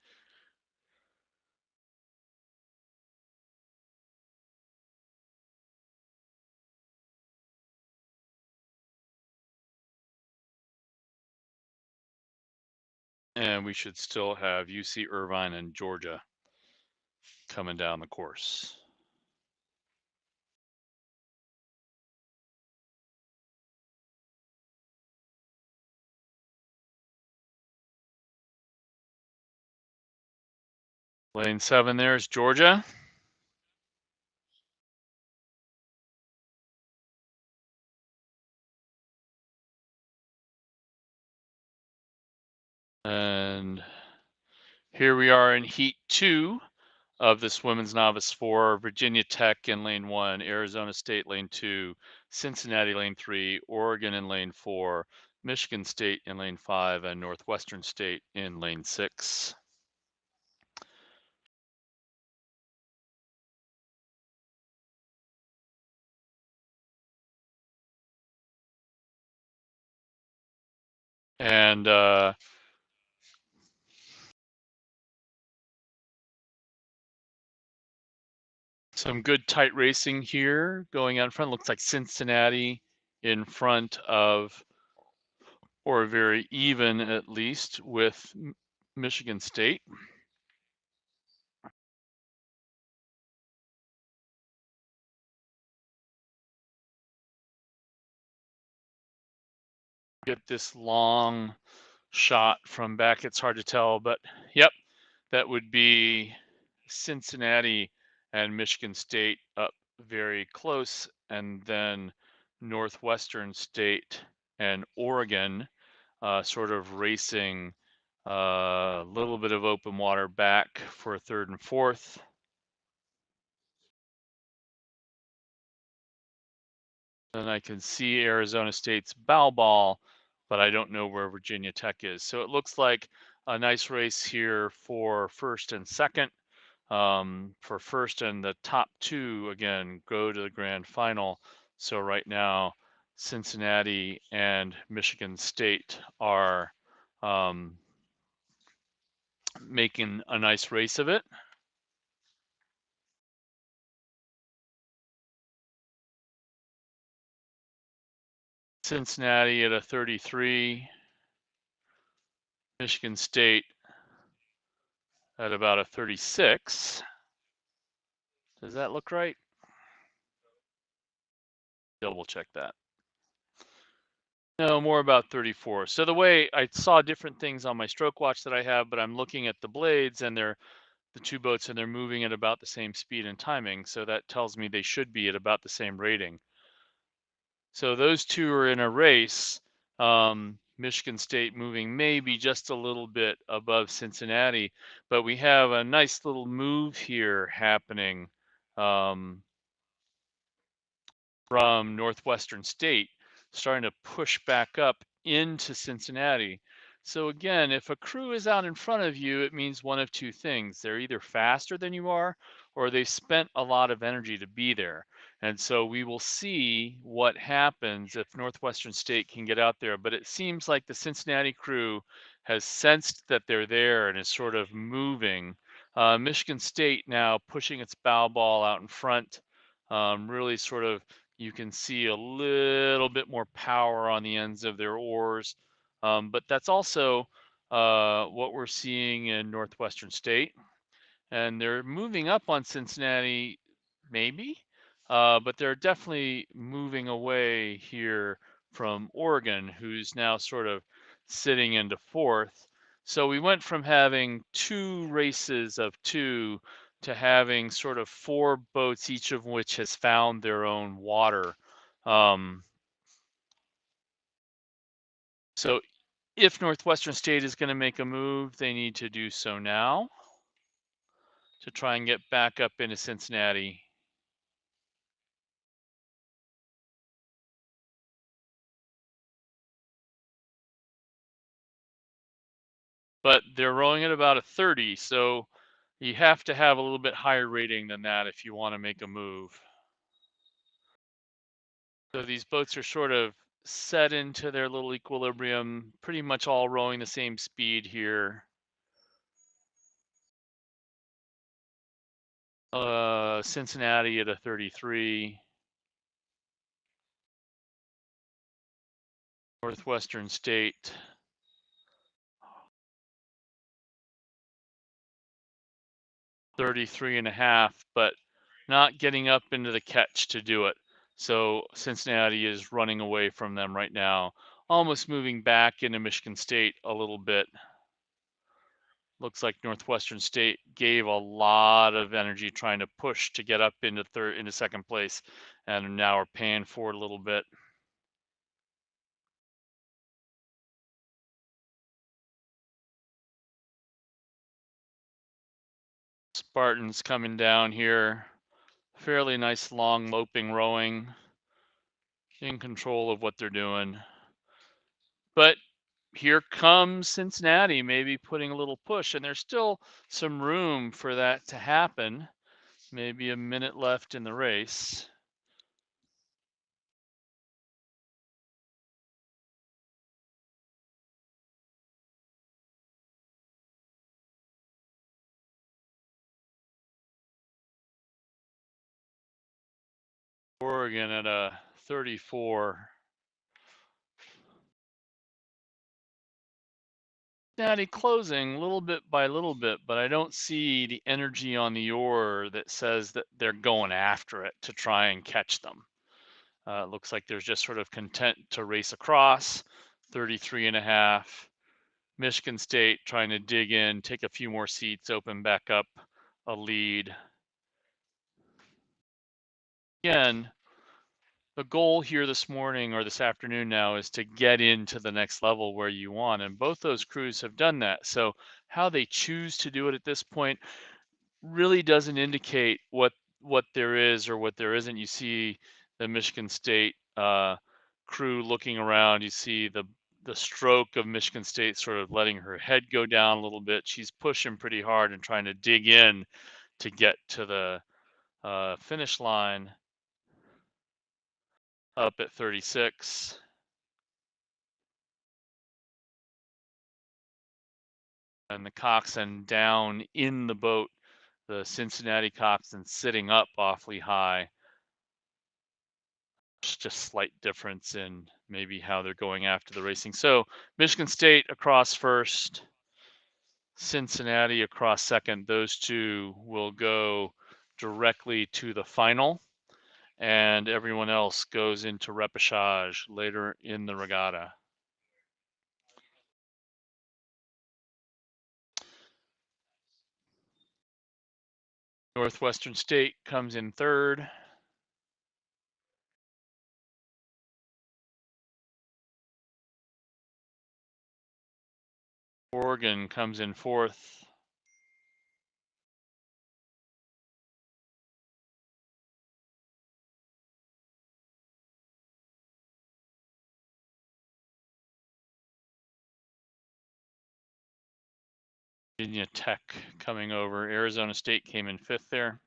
[SPEAKER 1] And we should still have UC Irvine and Georgia coming down the course. Lane 7 there is Georgia. And here we are in heat 2 of this women's novice 4, Virginia Tech in lane 1, Arizona State lane 2, Cincinnati lane 3, Oregon in lane 4, Michigan State in lane 5, and Northwestern State in lane 6. And some good tight racing here going out in front. Looks like Cincinnati in front of, or very even at least, with Michigan State. Get this long shot from back. It's hard to tell, but yep, that would be Cincinnati and Michigan State up very close, and then Northwestern State and Oregon sort of racing a little bit of open water back for third and fourth. Then I can see Arizona State's bow ball, but I don't know where Virginia Tech is. So it looks like a nice race here for first and second. For first and the top two, again, go to the grand final. So right now, Cincinnati and Michigan State are making a nice race of it. Cincinnati at a 33, Michigan State at about a 36. Does that look right? Double check that. No, more about 34. So the way I saw different things on my stroke watch that I have, but I'm looking at the blades and they're the two boats and they're moving at about the same speed and timing. So that tells me they should be at about the same rating. So those two are in a race. Michigan State moving maybe just a little bit above Cincinnati, but we have a nice little move here happening from Northwestern State, starting to push back up into Cincinnati. So again, if a crew is out in front of you, it means one of two things. They're either faster than you are, or they spent a lot of energy to be there. And so we will see what happens if Northwestern State can get out there. But it seems like the Cincinnati crew has sensed that they're there and is sort of moving. Michigan State now pushing its bow ball out in front, really sort of you can see a little bit more power on the ends of their oars. But that's also what we're seeing in Northwestern State. And they're moving up on Cincinnati, maybe, but they're definitely moving away here from Oregon, who's now sort of sitting into fourth. So we went from having two races of two to having sort of four boats, each of which has found their own water. Um, so if Northwestern State is going to make a move, they need to do so now to try and get back up into Cincinnati. But they're rowing at about a 30, so you have to have a little bit higher rating than that if you want to make a move. So these boats are sort of set into their little equilibrium, pretty much all rowing the same speed here. Cincinnati at a 33, Northwestern State 33 and a half, but not getting up into the catch to do it. So Cincinnati is running away from them right now, almost moving back into Michigan State a little bit. Looks like Northwestern State gave a lot of energy trying to push to get up into second place, and now are paying for it a little bit. Spartans coming down here, fairly nice long loping rowing, in control of what they're doing. But here comes Cincinnati, maybe putting a little push, and there's still some room for that to happen. Maybe a minute left in the race. Oregon at a 34. Cincinnati closing little bit by little bit, but I don't see the energy on the oar that says that they're going after it to try and catch them. It looks like they're just sort of content to race across 33 and a half. Michigan State trying to dig in, take a few more seats, open back up a lead. Again, the goal here this morning or this afternoon now is to get into the next level where you want. And both those crews have done that. So how they choose to do it at this point really doesn't indicate what there is or what there isn't. You see the Michigan State crew looking around. You see the stroke of Michigan State sort of letting her head go down a little bit. She's pushing pretty hard and trying to dig in to get to the finish line up at 36. And the coxswain down in the boat, the Cincinnati coxswain sitting up awfully high. Just slight difference in maybe how they're going after the racing. So Michigan State across first, Cincinnati across second. Those two will go directly to the final, and everyone else goes into repechage later in the regatta. Northwestern State comes in third. Oregon comes in fourth. Virginia Tech coming over. Arizona State came in fifth there.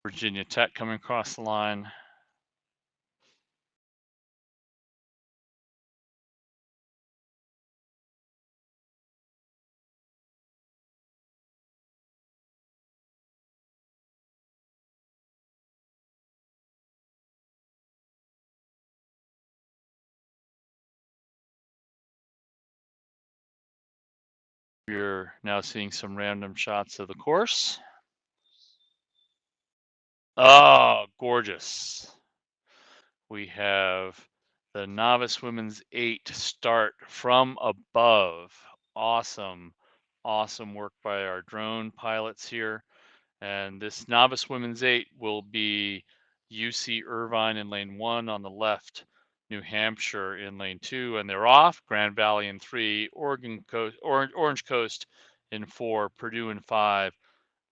[SPEAKER 1] Virginia Tech coming across the line. We're now seeing some random shots of the course. Oh, gorgeous. We have the novice women's 8 start from above. Awesome, awesome work by our drone pilots here. And this novice women's 8 will be UC Irvine in lane 1 on the left, New Hampshire in lane 2, and they're off. Grand Valley in 3, Oregon Coast, Orange Coast in 4, Purdue in 5,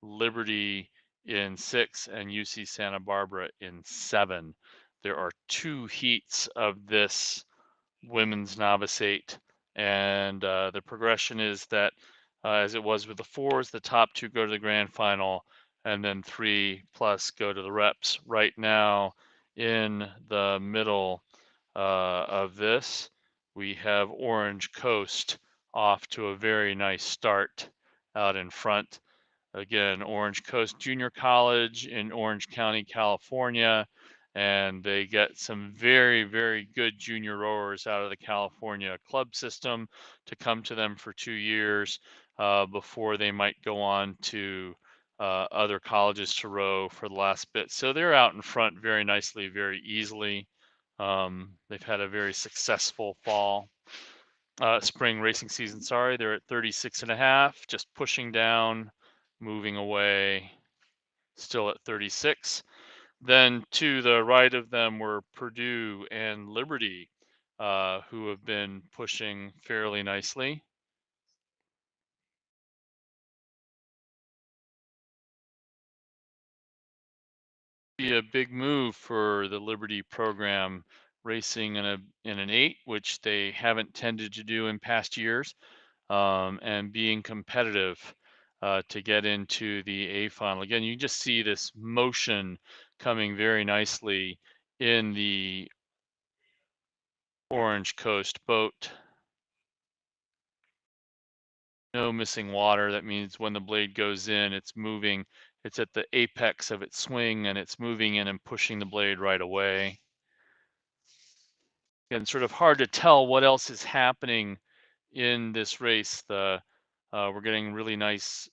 [SPEAKER 1] Liberty in 6, and UC Santa Barbara in 7. There are 2 heats of this women's novice 8, and the progression is that as it was with the 4s, the top 2 go to the grand final, and then 3 plus go to the reps. Right now, in the middle of this, we have Orange Coast off to a very nice start out in front. Again, Orange Coast Junior College in Orange County, California, and they get some very, very good junior rowers out of the California club system to come to them for 2 years before they might go on to other colleges to row for the last bit. So they're out in front very nicely, very easily. They've had a very successful spring racing season. Sorry, they're at 36 and a half, just pushing down, moving away, still at 36. Then to the right of them were Purdue and Liberty, who have been pushing fairly nicely. Be a big move for the Liberty program, racing in an 8, which they haven't tended to do in past years, and being competitive to get into the A final. Again, you just see this motion coming very nicely in the Orange Coast boat. No missing water. That means when the blade goes in, it's moving. It's at the apex of its swing and it's moving in and pushing the blade right away. And sort of hard to tell what else is happening in this race. We're getting really nice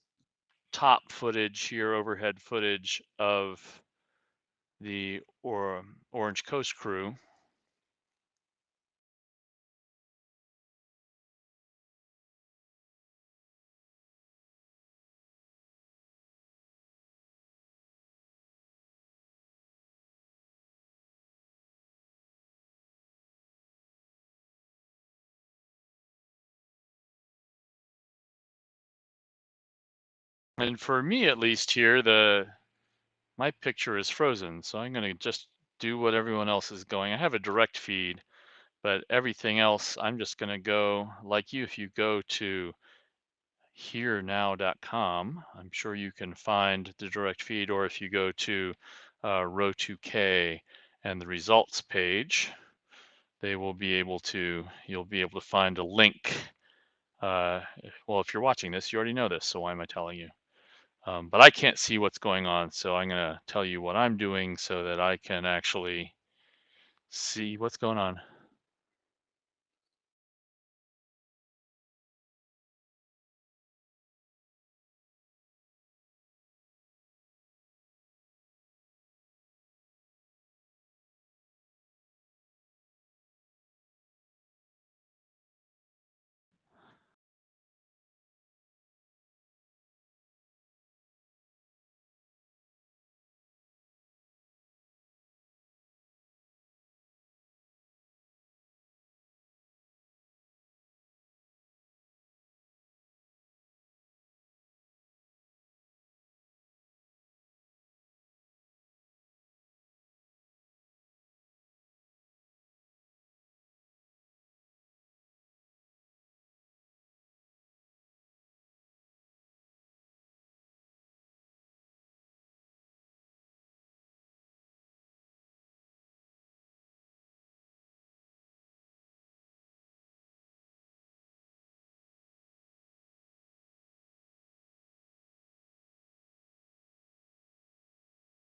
[SPEAKER 1] top footage here, overhead footage of the Orange Coast crew. And for me, at least here, my picture is frozen, so I'm going to just do what everyone else is going. I have a direct feed, but everything else, I'm just going to go like you. If you go to herenow.com, I'm sure you can find the direct feed, or if you go to row 2K and the results page, you'll be able to find a link. Well, if you're watching this, you already know this, so why am I telling you? But I can't see what's going on, so I'm going to tell you what I'm doing so that I can actually see what's going on.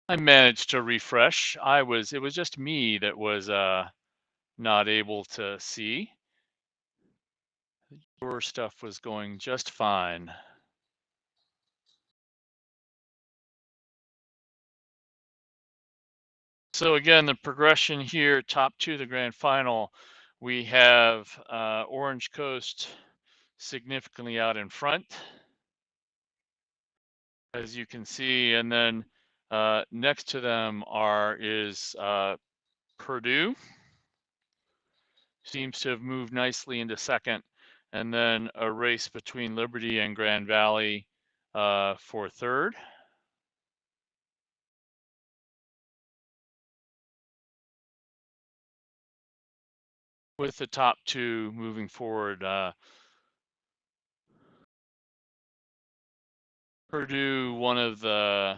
[SPEAKER 1] I managed to refresh. It was just me that was not able to see. Your stuff was going just fine. So again, the progression here, top two, the grand final, we have Orange Coast significantly out in front, as you can see, and then next to them is Purdue, seems to have moved nicely into second, and then a race between Liberty and Grand Valley for third. With the top two moving forward, Purdue, one of the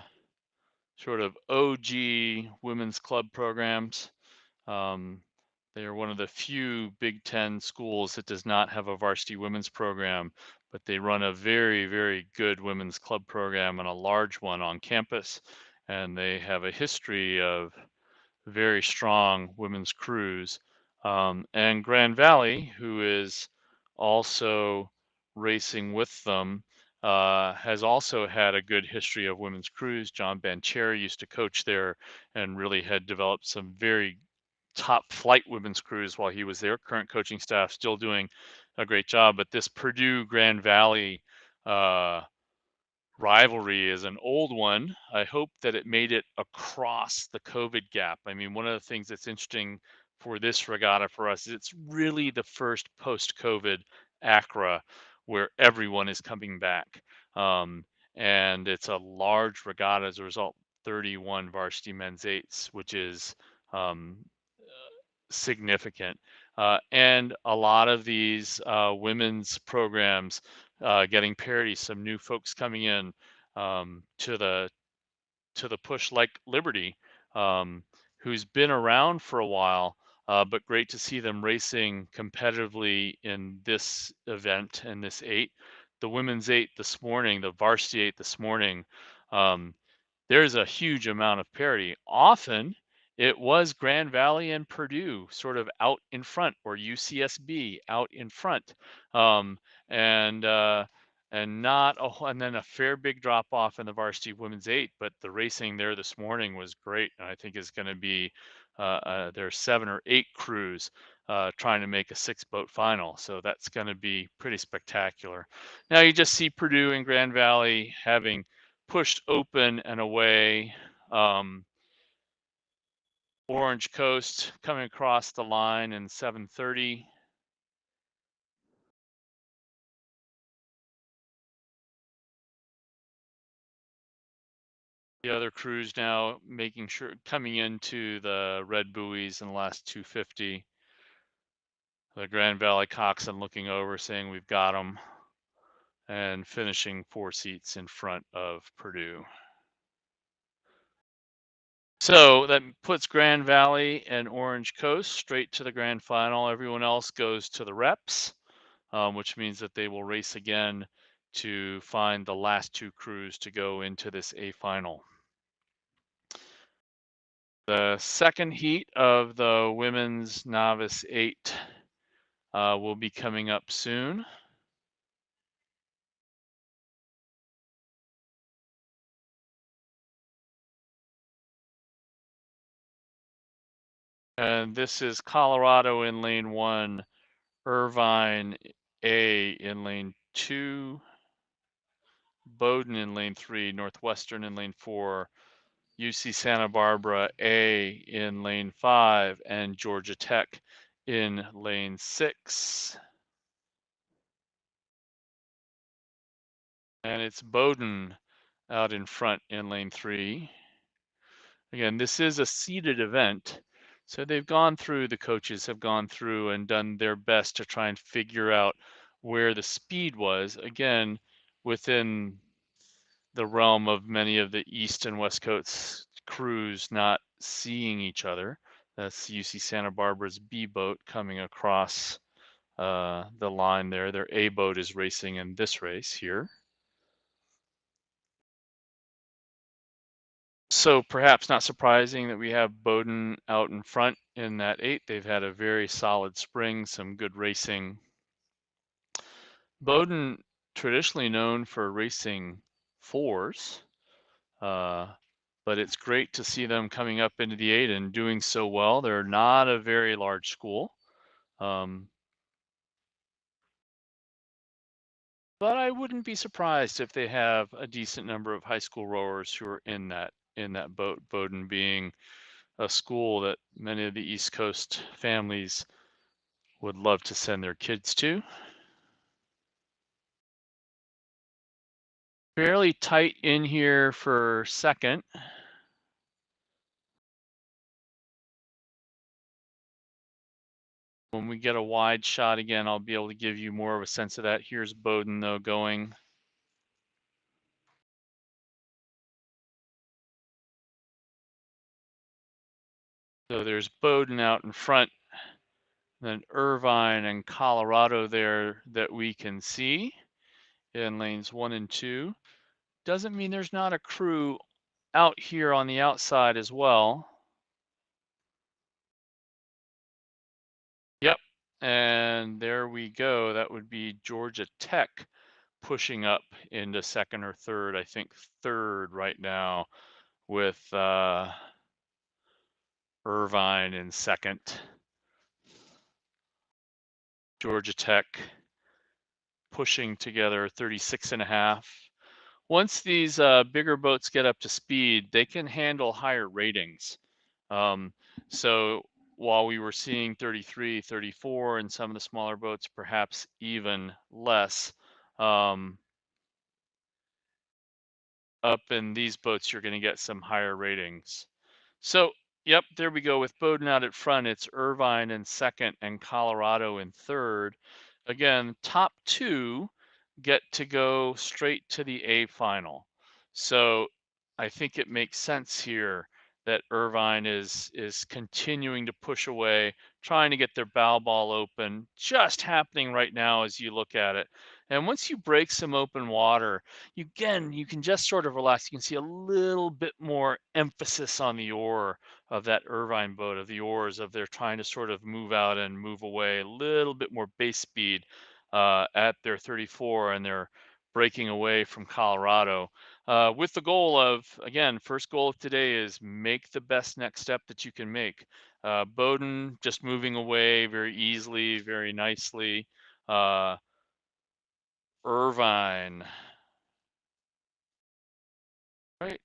[SPEAKER 1] sort of OG women's club programs. Um, they are one of the few Big Ten schools that does not have a varsity women's program, but they run a very, very good women's club program and a large one on campus. And they have a history of very strong women's crews. And Grand Valley, who is also racing with them, has also had a good history of women's crews. John Bancheri used to coach there and really had developed some very top flight women's crews while he was there. Current coaching staff still doing a great job, but this Purdue Grand Valley uh, rivalry is an old one. I hope that it made it across the COVID gap. I mean, one of the things that's interesting for this regatta for us is it's really the first post-COVID ACRA where everyone is coming back. Um, and it's a large regatta as a result, 31 varsity men's eights, which is um, significant. And a lot of these women's programs getting parity, some new folks coming in to the push like Liberty. Um, who's been around for a while, but great to see them racing competitively in this event in this eight. The women's eight this morning, the varsity eight this morning, um, there's a huge amount of parity. Often it was Grand Valley and Purdue sort of out in front, or UCSB out in front, um, and not and then a fair big drop off in the varsity women's eight. But the racing there this morning was great, and I think is going to be there's 7 or 8 crews trying to make a 6-boat final, so that's going to be pretty spectacular. Now you just see Purdue and Grand Valley having pushed open and away. Orange Coast coming across the line in 7:30. The other crews now making sure coming into the red buoys in the last 250. The Grand Valley coxswain looking over saying we've got them, and finishing 4 seats in front of Purdue. So that puts Grand Valley and Orange Coast straight to the grand final. Everyone else goes to the reps, which means that they will race again to find the last 2 crews to go into this A final. The second heat of the women's novice 8 will be coming up soon. And this is Colorado in lane 1, Irvine A in lane 2, Bowdoin in lane 3, Northwestern in lane 4, UC Santa Barbara A in lane 5, and Georgia Tech in lane 6. And it's Bowdoin out in front in lane 3. Again, this is a seeded event, so the coaches have gone through and done their best to try and figure out where the speed was. Again, within the realm of many of the East and West Coast crews not seeing each other. That's UC Santa Barbara's B boat coming across the line there. Their A boat is racing in this race here. So perhaps not surprising that we have Bowdoin out in front in that 8. They've had a very solid spring, some good racing. Bowdoin traditionally known for racing 4s, but it's great to see them coming up into the 8 and doing so well. They're not a very large school, but I wouldn't be surprised if they have a decent number of high school rowers who are in that boat. Bowdoin being a school that many of the East Coast families would love to send their kids to. Fairly tight in here for second. When we get a wide shot again, I'll be able to give you more of a sense of that. Here's Bowdoin though going. So there's Bowdoin out in front, then Irvine and Colorado there that we can see in lanes 1 and 2. Doesn't mean there's not a crew out here on the outside as well. Yep, and there we go. That would be Georgia Tech pushing up into second or third. I think third right now with Irvine in second. Georgia Tech pushing together 36.5. Once these bigger boats get up to speed, they can handle higher ratings. So while we were seeing 33, 34 in some of the smaller boats, perhaps even less, up in these boats, you're going to get some higher ratings. So, yep, there we go with Bowdoin out at front. It's Irvine in second and Colorado in third. Again, top 2 get to go straight to the A final. So I think it makes sense here that Irvine is continuing to push away, trying to get their bow ball open, just happening right now as you look at it. And once you break some open water, you can just sort of relax. You can see a little bit more emphasis on the oar of that Irvine boat, of the oars, of they're trying to sort of move out and move away, a little bit more base speed at their 34, and they're breaking away from Colorado with the goal of, again, first goal of today is make the best next step that you can make. Bowden just moving away very easily, very nicely. Irvine, right?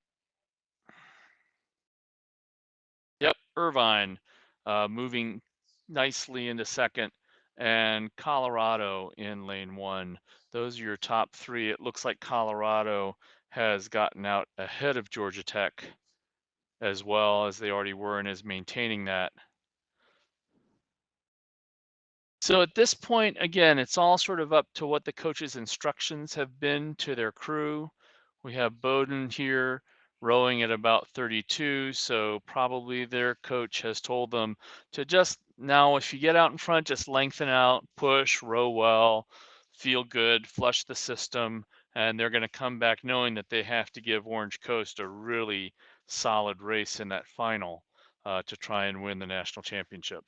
[SPEAKER 1] Yep, Irvine moving nicely into second, and Colorado in lane one. Those are your top three. It looks like Colorado has gotten out ahead of Georgia Tech as well as they already were and is maintaining that. So at this point, again, it's all sort of up to what the coach's instructions have been to their crew. We have Bowden here rowing at about 32, so probably their coach has told them to just now, if you get out in front, just lengthen out, push, row well, feel good, flush the system, and they're going to come back knowing that they have to give Orange Coast a really solid race in that final to try and win the national championship.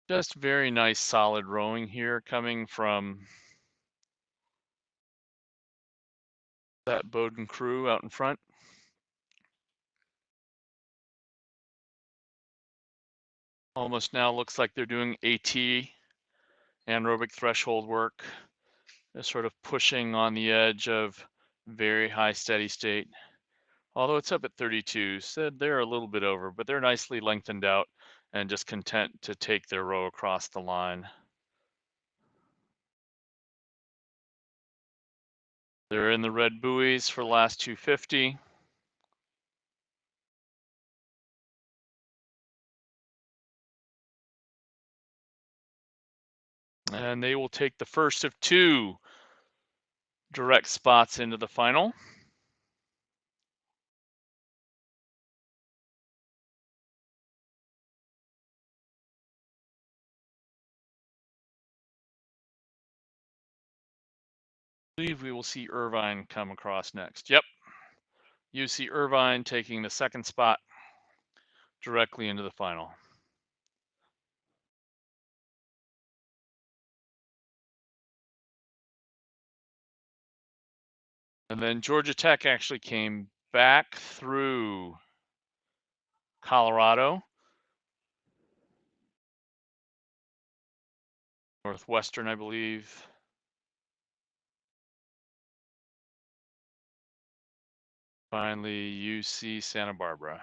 [SPEAKER 1] Just very nice solid rowing here coming from that Bowden crew out in front. Almost now looks like they're doing AT, anaerobic threshold work. They're sort of pushing on the edge of very high steady state. Although it's up at 32, so they're a little bit over, but they're nicely lengthened out and just content to take their row across the line. They're in the red buoys for the last 250. And they will take the first of two direct spots into the final. I believe we will see Irvine come across next. Yep. You see Irvine taking the second spot directly into the final. And then Georgia Tech actually came back through Colorado. Northwestern, I believe. Finally, UC Santa Barbara.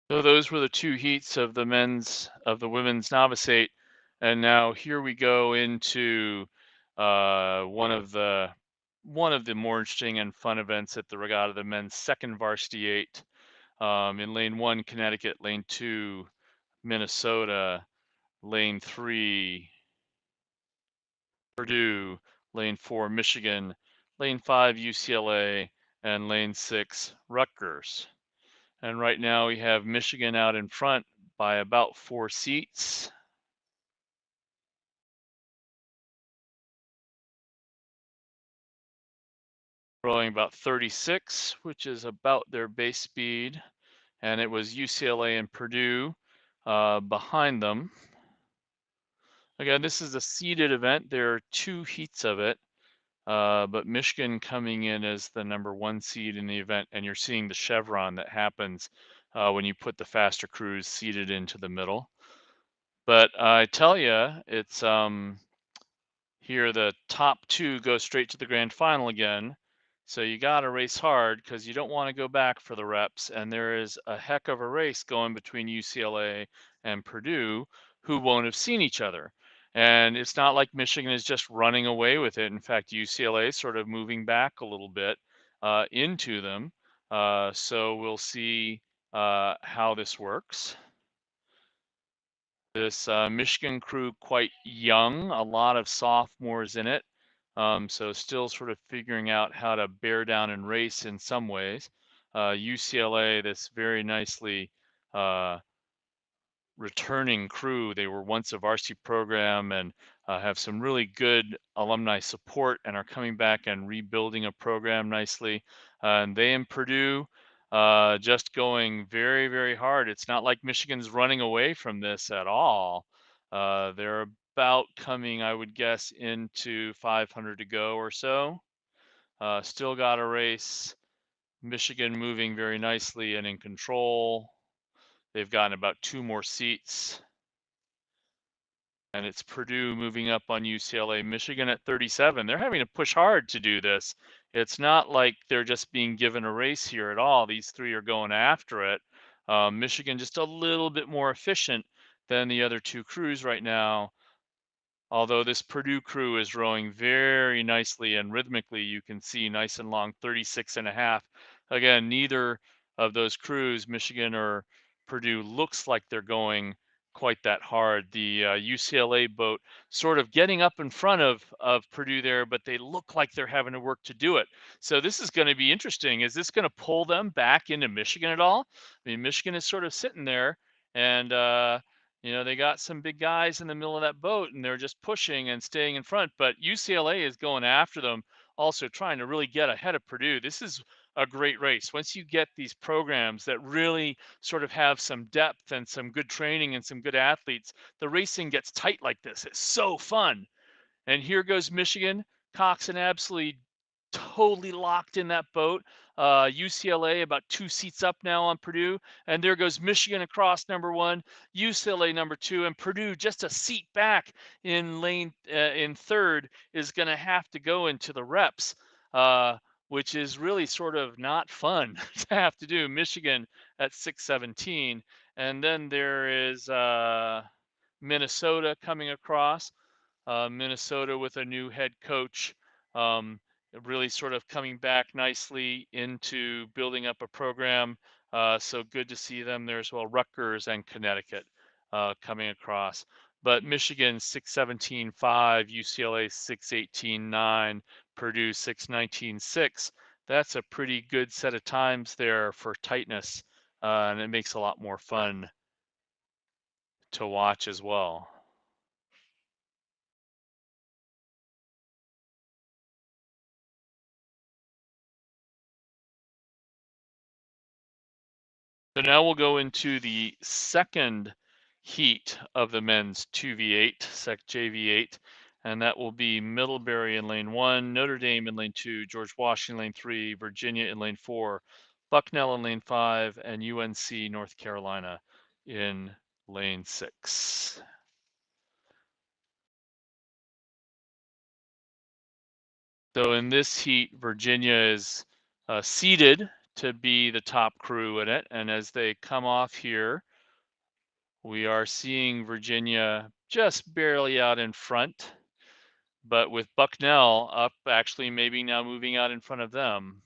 [SPEAKER 1] So those were the two heats of the women's novice 8, and now here we go into one of the more interesting and fun events at the regatta, the men's second varsity 8. In lane 1, Connecticut; lane 2, Minnesota; lane 3, Purdue; lane 4, Michigan; lane 5, UCLA; and lane 6, Rutgers. And right now we have Michigan out in front by about 4 seats. Rowing about 36, which is about their base speed. And it was UCLA and Purdue behind them. Again, this is a seeded event. There are 2 heats of it, but Michigan coming in as the number 1 seed in the event, and you're seeing the chevron that happens when you put the faster crews seated into the middle. But I tell you, it's here the top 2 go straight to the grand final again. So you got to race hard because you don't want to go back for the reps. And there is a heck of a race going between UCLA and Purdue, who won't have seen each other. And it's not like Michigan is just running away with it. In fact, UCLA is sort of moving back a little bit into them. So we'll see how this works. This Michigan crew quite young, a lot of sophomores in it. So still sort of figuring out how to bear down and race in some ways. UCLA, this very nicely uh, returning crew. They were once a varsity program and have some really good alumni support and are coming back and rebuilding a program nicely. And they and Purdue just going very, very hard. It's not like Michigan's running away from this at all. They're about coming, I would guess, into 500 to go or so. Still got a race. Michigan moving very nicely and in control. They've gotten about 2 more seats. And it's Purdue moving up on UCLA, Michigan at 37. They're having to push hard to do this. It's not like they're just being given a race here at all. These three are going after it. Michigan just a little bit more efficient than the other two crews right now. Although this Purdue crew is rowing very nicely and rhythmically, you can see nice and long, 36 and a half. Again, neither of those crews, Michigan or Purdue, looks like they're going quite that hard. The UCLA boat sort of getting up in front of Purdue there, but they look like they're having to work to do it. So this is going to be interesting. Is this going to pull them back into Michigan at all? I mean, Michigan is sort of sitting there and they got some big guys in the middle of that boat and they're just pushing and staying in front, but UCLA is going after them, also trying to really get ahead of Purdue. This is a great race. Once you get these programs that really sort of have some depth and some good training and some good athletes, the racing gets tight like this. It's so fun. And here goes Michigan. Coxon absolutely totally locked in that boat. UCLA about 2 seats up now on Purdue. And there goes Michigan across number 1, UCLA number 2, and Purdue just a seat back in lane in third is going to have to go into the reps, which is really sort of not fun to have to do. Michigan at 6:17, and then there is Minnesota coming across. Minnesota with a new head coach, um, really sort of coming back nicely into building up a program. So good to see them there as well. Rutgers and Connecticut coming across. But Michigan 6:17.5, UCLA 6:18.9, Purdue 6:19.6. That's a pretty good set of times there for tightness, and it makes a lot more fun to watch as well. So now we'll go into the second heat of the men's 2v8, Sec JV8, and that will be Middlebury in lane 1, Notre Dame in lane 2, George Washington lane 3, Virginia in lane 4, Bucknell in lane 5, and UNC North Carolina in lane 6. So in this heat, Virginia is seeded to be the top crew in it, and as they come off here, we are seeing Virginia just barely out in front, but with Bucknell up, actually maybe now moving out in front of them.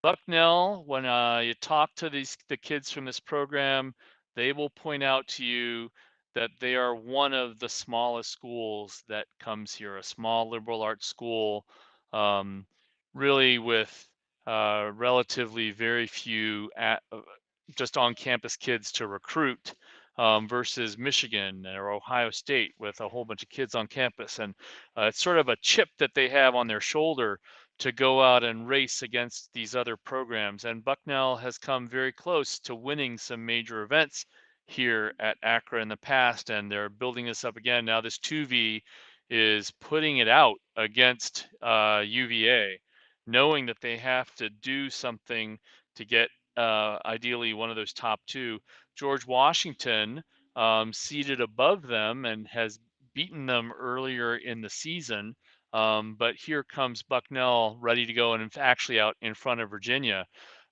[SPEAKER 1] Bucknell, when you talk to the kids from this program, they will point out to you that they are one of the smallest schools that comes here, a small liberal arts school, um, really with relatively very few just on-campus kids to recruit, versus Michigan or Ohio State with a whole bunch of kids on campus. And it's sort of a chip that they have on their shoulder to go out and race against these other programs. And Bucknell has come very close to winning some major events here at ACRA in the past, and they're building this up again. Now this 2V is putting it out against UVA, knowing that they have to do something to get ideally one of those top 2. George Washington, seated above them and has beaten them earlier in the season. But here comes Bucknell ready to go and actually out in front of Virginia.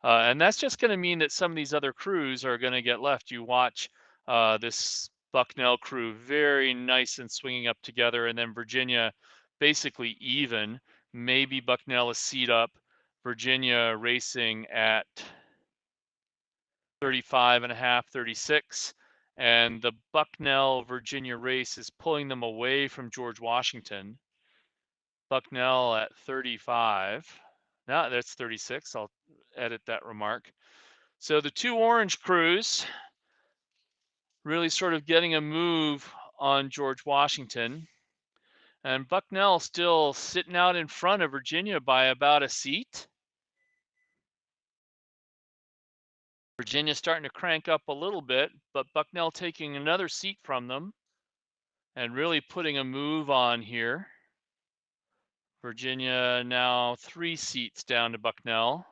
[SPEAKER 1] And that's just going to mean that some of these other crews are going to get left. You watch this Bucknell crew very nice and swinging up together, and then Virginia basically even. maybe Bucknell is seat up. Virginia racing at 35.5, 36. And the Bucknell Virginia race is pulling them away from George Washington. Bucknell at 35. No, that's 36. I'll edit that remark. So the two orange crews really sort of getting a move on George Washington. And Bucknell still sitting out in front of Virginia by about a seat. Virginia starting to crank up a little bit, but Bucknell taking another seat from them and really putting a move on here. Virginia now 3 seats down to Bucknell.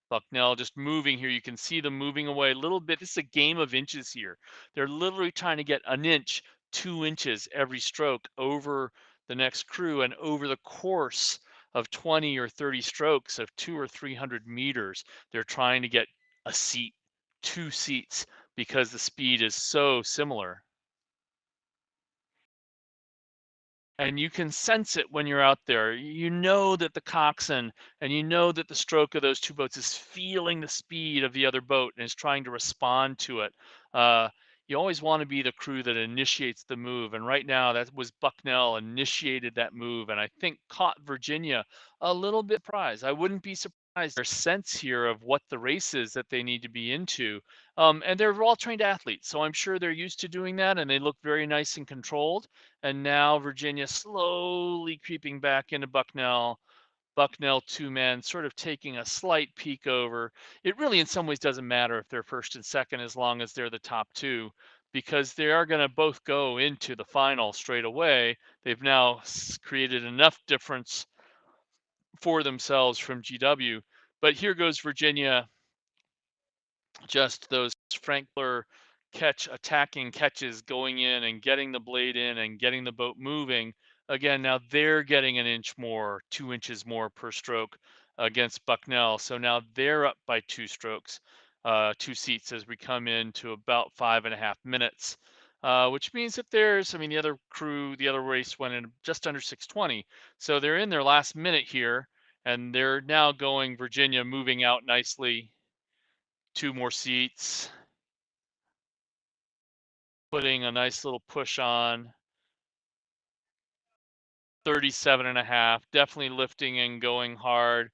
[SPEAKER 1] Bucknell just moving here. You can see them moving away a little bit. This is a game of inches here. They're literally trying to get an inch, 2 inches every stroke over the next crew, and over the course of 20 or 30 strokes of 200 or 300 meters, they're trying to get a seat, 2 seats, because the speed is so similar. And you can sense it when you're out there. You know that the coxswain and you know that the stroke of those two boats is feeling the speed of the other boat and is trying to respond to it. You always want to be the crew that initiates the move. And right now, that was Bucknell initiated that move, and I think caught Virginia a little bit surprised. I wouldn't be surprised. Their sense here of what the race is that they need to be into. And they're all trained athletes, so I'm sure they're used to doing that, and they look very nice and controlled. And now Virginia slowly creeping back into Bucknell. Bucknell 2-man sort of taking a slight peek over. It really in some ways doesn't matter if they're first and second as long as they're the top two, because they are going to both go into the final straight away. They've now created enough difference for themselves from GW. But here goes Virginia, just those Frankler attacking catches going in and getting the blade in and getting the boat moving. Again, now they're getting an inch more, 2 inches more per stroke against Bucknell. So now they're up by 2 strokes, 2 seats as we come into about 5.5 minutes. Which means that the other crew, the other race went in just under 6:20. So they're in their last minute here, and they're now going Virginia moving out nicely, 2 more seats, putting a nice little push on. 37.5, definitely lifting and going hard.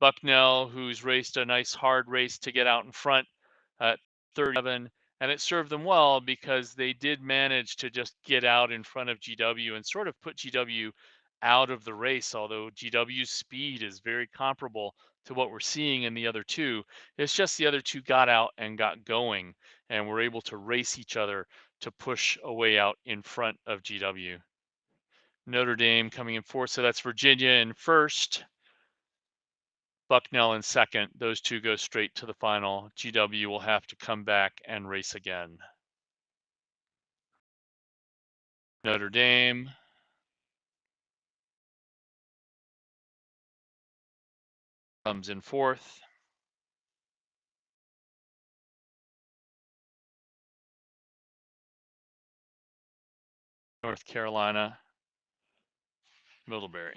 [SPEAKER 1] Bucknell, who's raced a nice hard race to get out in front at 37, and it served them well because they did manage to just get out in front of GW and sort of put GW out of the race, although GW's speed is very comparable to what we're seeing in the other two. It's just the other two got out and got going and were able to race each other to push a way out in front of GW. Notre Dame coming in fourth, so that's Virginia in first, Bucknell in second. Those two go straight to the final. GW will have to come back and race again. Notre Dame comes in fourth. North Carolina, Middlebury.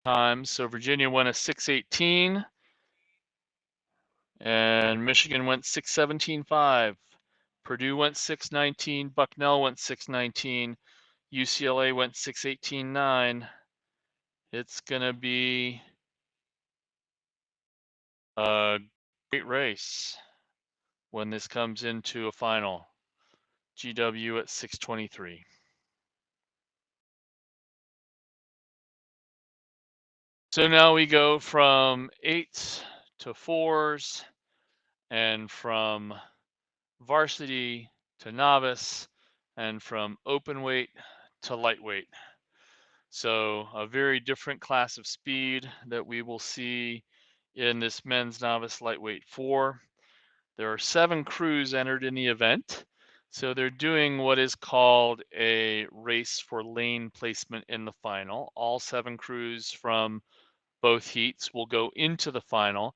[SPEAKER 1] Times, so Virginia went a 6:18, and Michigan went 6:17.5. Purdue went 6:19, Bucknell went 6:19, UCLA went 6:18.9. It's gonna be a great race when this comes into a final. GW at 6:23. So now we go from 8s to 4s, and from varsity to novice, and from open weight to lightweight. So a very different class of speed that we will see in this men's novice lightweight 4. There are 7 crews entered in the event. So they're doing what is called a race for lane placement in the final. All 7 crews from both heats will go into the final.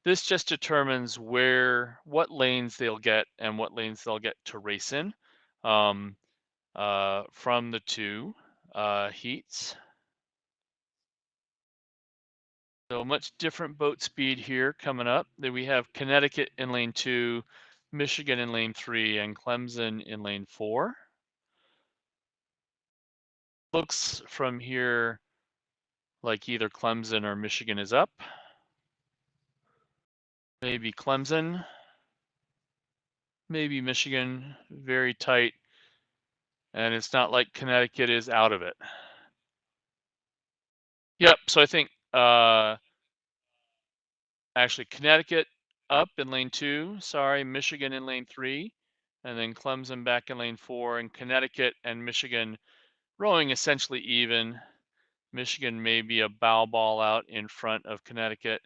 [SPEAKER 1] This just determines what lanes they'll get and what lanes they'll get to race in. from the two heats. So much different boat speed here coming up. Then we have Connecticut in lane 2, Michigan in lane 3, and Clemson in lane 4. Looks from here like either Clemson or Michigan is up. Maybe Clemson, maybe Michigan, very tight. And it's not like Connecticut is out of it. Yep, so I think actually Connecticut up in lane 2, sorry, Michigan in lane 3, and then Clemson back in lane 4, and Connecticut and Michigan rowing essentially even. Michigan may be a bow ball out in front of Connecticut.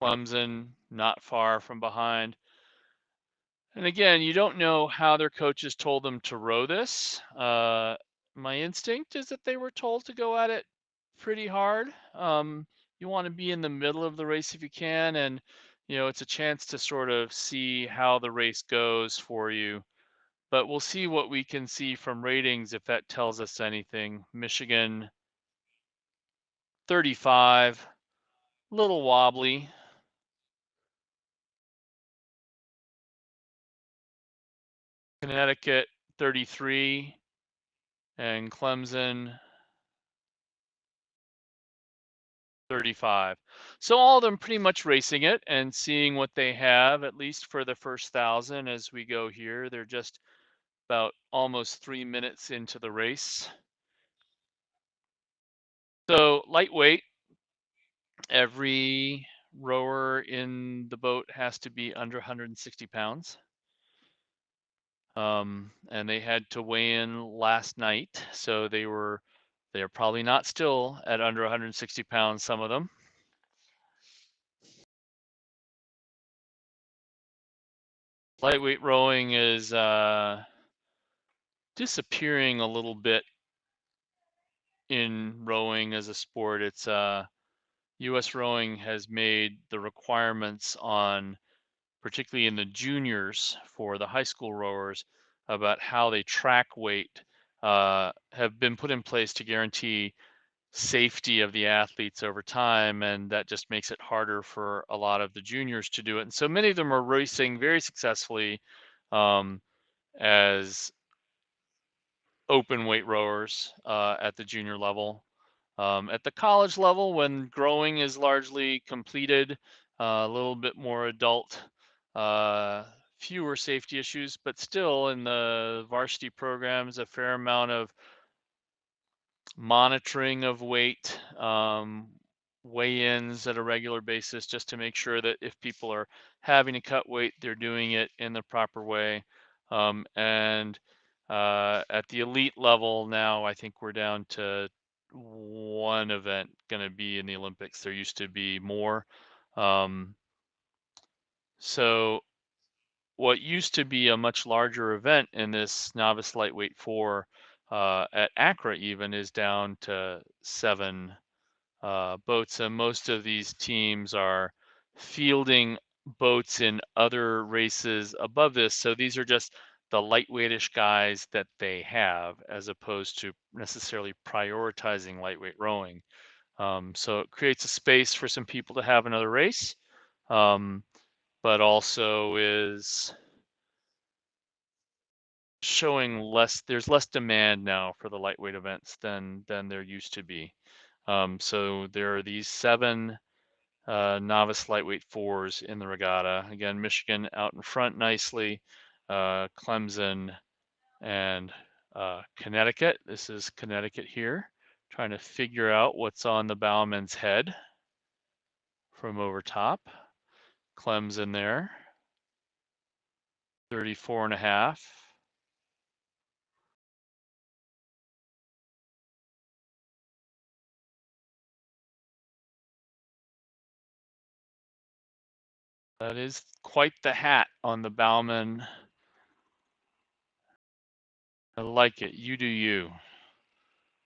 [SPEAKER 1] Clemson not far from behind. And again, you don't know how their coaches told them to row this. My instinct is that they were told to go at it pretty hard. You want to be in the middle of the race if you can, and it's a chance to sort of see how the race goes for you. But we'll see what we can see from ratings if that tells us anything. Michigan 35, little wobbly. Connecticut 33, and Clemson 35. So all of them pretty much racing it and seeing what they have, at least for the first 1,000 as we go here. They're just about almost 3 minutes into the race. So lightweight, every rower in the boat has to be under 160 pounds. And they had to weigh in last night, so they're probably not still at under 160 pounds, some of them. Lightweight rowing is disappearing a little bit in rowing as a sport. It's U.S. rowing has made the requirements on, particularly in the juniors for the high school rowers, about how they track weight have been put in place to guarantee safety of the athletes over time, and that just makes it harder for a lot of the juniors to do it. And so many of them are racing very successfully as open weight rowers at the junior level. At the college level, when growing is largely completed, a little bit more adult, fewer safety issues, but still in the varsity programs, a fair amount of monitoring of weight, weigh-ins at a regular basis, just to make sure that if people are having to cut weight, they're doing it in the proper way. And at the elite level now, I think we're down to one event going to be in the Olympics. There used to be more. So what used to be a much larger event in this novice lightweight 4 at ACRA even is down to 7 boats, and most of these teams are fielding boats in other races above this. So these are just the lightweightish guys that they have, as opposed to necessarily prioritizing lightweight rowing. So it creates a space for some people to have another race, but also is showing there's less demand now for the lightweight events than there used to be. So there are these 7 novice lightweight 4s in the regatta. Again, Michigan out in front nicely, Clemson and Connecticut. This is Connecticut here, trying to figure out what's on the bowman's head from over top. Clemson there, 34.5. That is quite the hat on the bowman. I like it. You do you.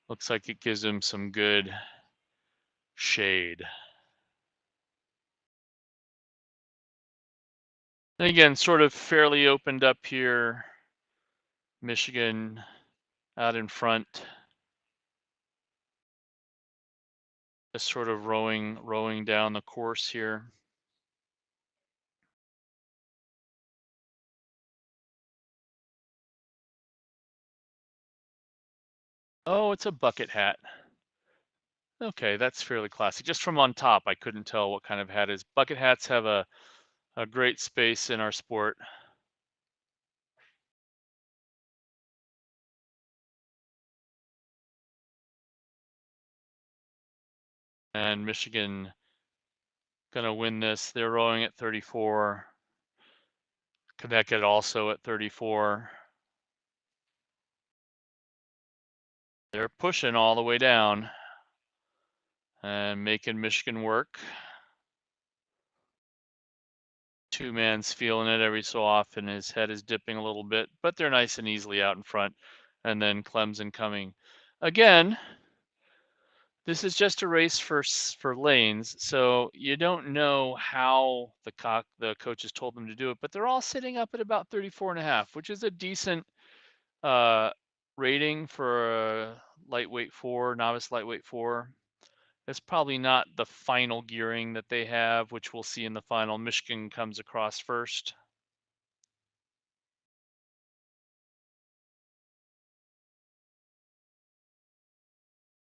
[SPEAKER 1] Looks like it gives him some good shade. And again, sort of fairly opened up here. Michigan out in front. Just sort of rowing down the course here. Oh, it's a bucket hat. Okay, that's fairly classic. Just from on top, I couldn't tell what kind of hat it is. Bucket hats have a great space in our sport. And Michigan gonna win this. They're rowing at 34. Connecticut also at 34. They're pushing all the way down and making Michigan work. Two-man's feeling it every so often. His head is dipping a little bit, but they're nice and easily out in front. And then Clemson coming. Again, this is just a race for lanes, so you don't know how the coaches told them to do it, but they're all sitting up at about 34.5, which is a decent uh, rating for a lightweight 4, novice lightweight 4. It's probably not the final gearing that they have, which we'll see in the final. Michigan comes across first.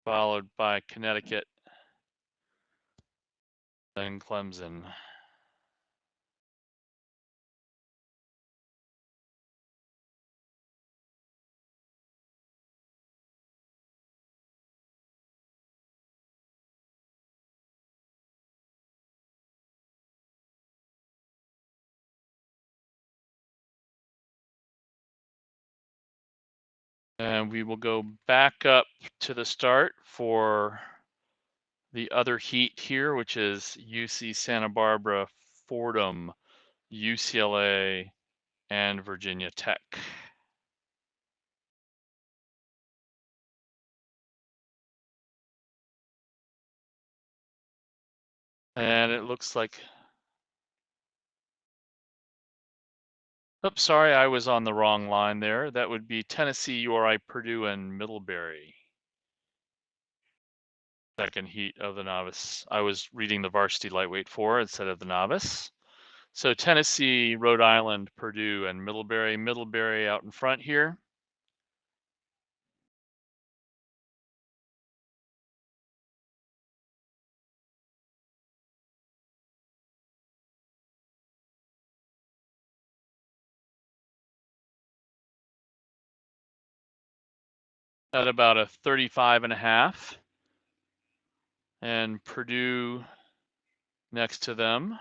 [SPEAKER 1] Followed by Connecticut, then Clemson. And we will go back up to the start for the other heat here, which is UC Santa Barbara, Fordham, UCLA, and Virginia Tech. And it looks like, oops, sorry, I was on the wrong line there. That would be Tennessee, URI, Purdue, and Middlebury. Second heat of the novice. I was reading the varsity lightweight 4 instead of the novice. So Tennessee, Rhode Island, Purdue, and Middlebury. Middlebury out in front here. At about a 35.5. And Purdue next to them.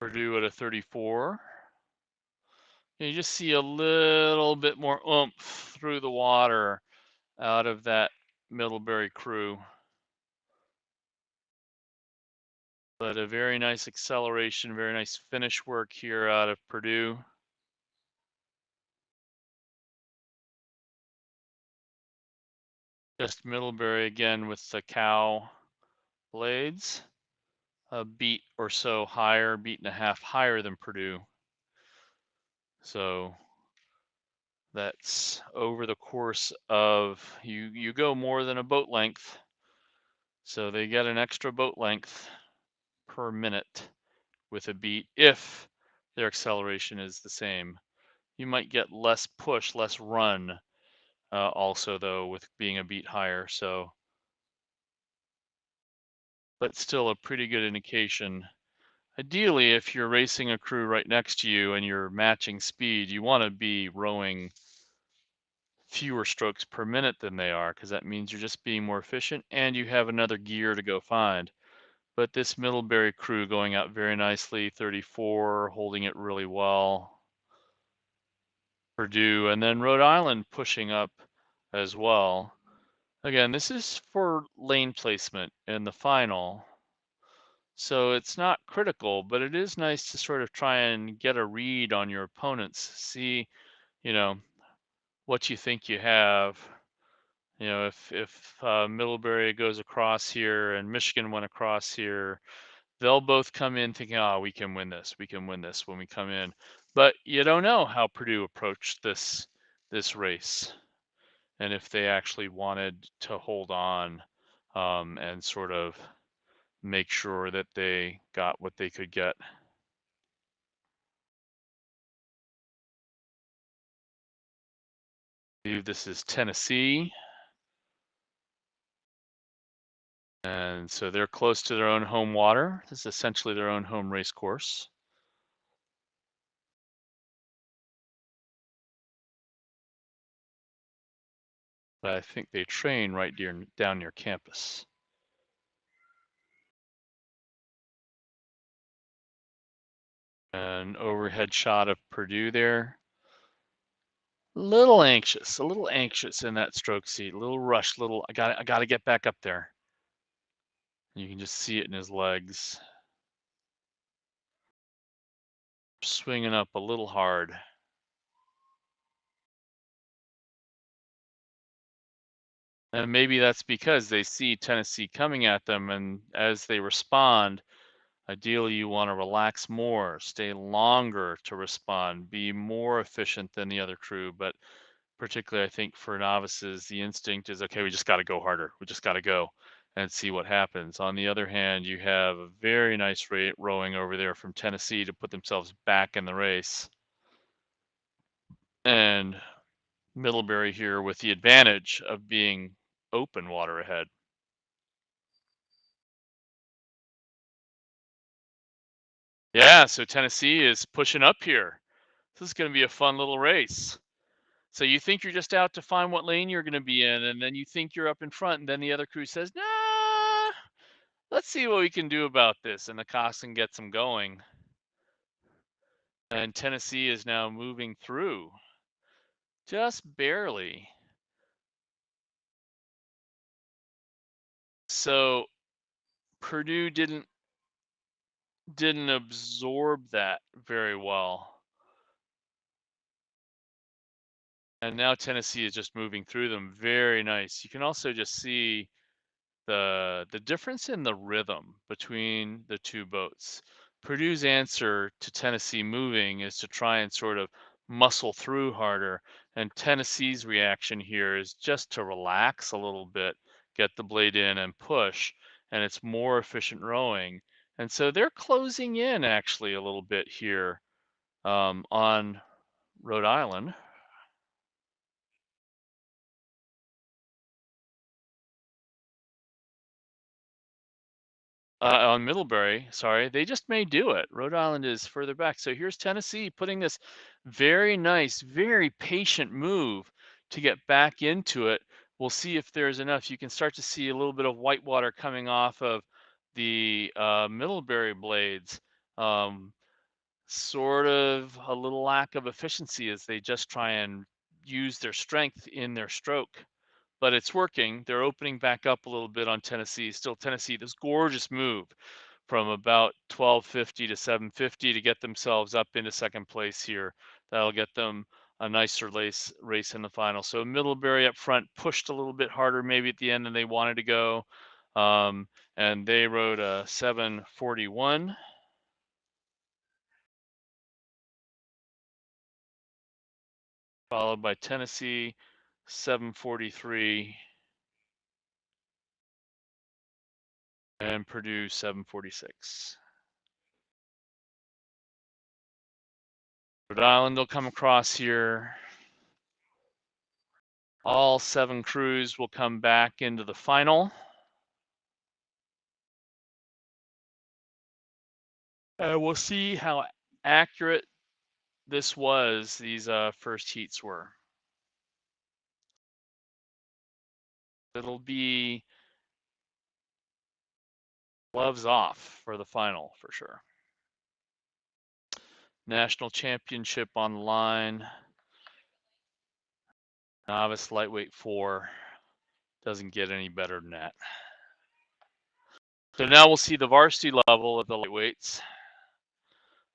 [SPEAKER 1] Purdue at a 34. You just see a little bit more oomph through the water out of that Middlebury crew. But a very nice acceleration, very nice finish work here out of Purdue. Just Middlebury again with the cow blades. A beat or so higher, beat and a half higher than Purdue. So that's over the course of, you go more than a boat length. So they get an extra boat length per minute with a beat if their acceleration is the same. You might get less push, less run also though with being a beat higher. So, but still a pretty good indication. Ideally, if you're racing a crew right next to you and you're matching speed, you want to be rowing fewer strokes per minute than they are, because that means you're just being more efficient and you have another gear to go find. But this Middlebury crew going out very nicely, 34, holding it really well. Purdue, and then Rhode Island pushing up as well. Again, this is for lane placement in the final. So it's not critical, but it is nice to sort of try and get a read on your opponents, see, you know, what you think you have. You know, if Middlebury goes across here and Michigan went across here, they'll both come in thinking, "Oh, we can win this. We can win this," when we come in. But you don't know how Purdue approached this race, and if they actually wanted to hold on and sort of make sure that they got what they could get. I believe this is Tennessee. And so they're close to their own home water. This is essentially their own home race course. But I think they train right down near campus. An overhead shot of Purdue there. A little anxious in that stroke seat, a little rushed, I gotta get back up there. You can just see it in his legs. Swinging up a little hard. And maybe that's because they see Tennessee coming at them, and as they respond, ideally you want to relax more, stay longer to respond, be more efficient than the other crew. But particularly, I think for novices, the instinct is, okay, we just got to go harder. We just got to go and see what happens. On the other hand, you have a very nice rowing over there from Tennessee to put themselves back in the race. And Middlebury here with the advantage of being open water ahead. Yeah, so Tennessee is pushing up here. This is going to be a fun little race. So you think you're just out to find what lane you're going to be in, and then you think you're up in front, and then the other crew says, "Nah, let's see what we can do about this," and the coxswain gets them going. And Tennessee is now moving through, just barely. So Purdue didn't absorb that very well. And now Tennessee is just moving through them. Very nice. You can also just see the difference in the rhythm between the two boats. Purdue's answer to Tennessee moving is to try and sort of muscle through harder, and Tennessee's reaction here is just to relax a little bit, get the blade in and push, and it's more efficient rowing. And so they're closing in actually a little bit here on Rhode Island. On Middlebury, sorry, they just may do it. Rhode Island is further back. So here's Tennessee putting this very nice, very patient move to get back into it. We'll see if there's enough. You can start to see a little bit of white water coming off of the Middlebury blades. Sort of a little lack of efficiency as they just try and use their strength in their stroke. But it's working. They're opening back up a little bit on Tennessee. Still Tennessee, this gorgeous move from about 1250 to 750 to get themselves up into second place here. That'll get them a nicer race in the final. So Middlebury up front pushed a little bit harder maybe at the end than they wanted to go. And they rode a 741. Followed by Tennessee, 743. And Purdue, 746. Rhode Island will come across here. All 7 crews will come back into the final. We'll see how accurate these first heats were. It'll be gloves off for the final for sure. National championship on the line. Novice lightweight 4. Doesn't get any better than that. So now we'll see the varsity level of the lightweights.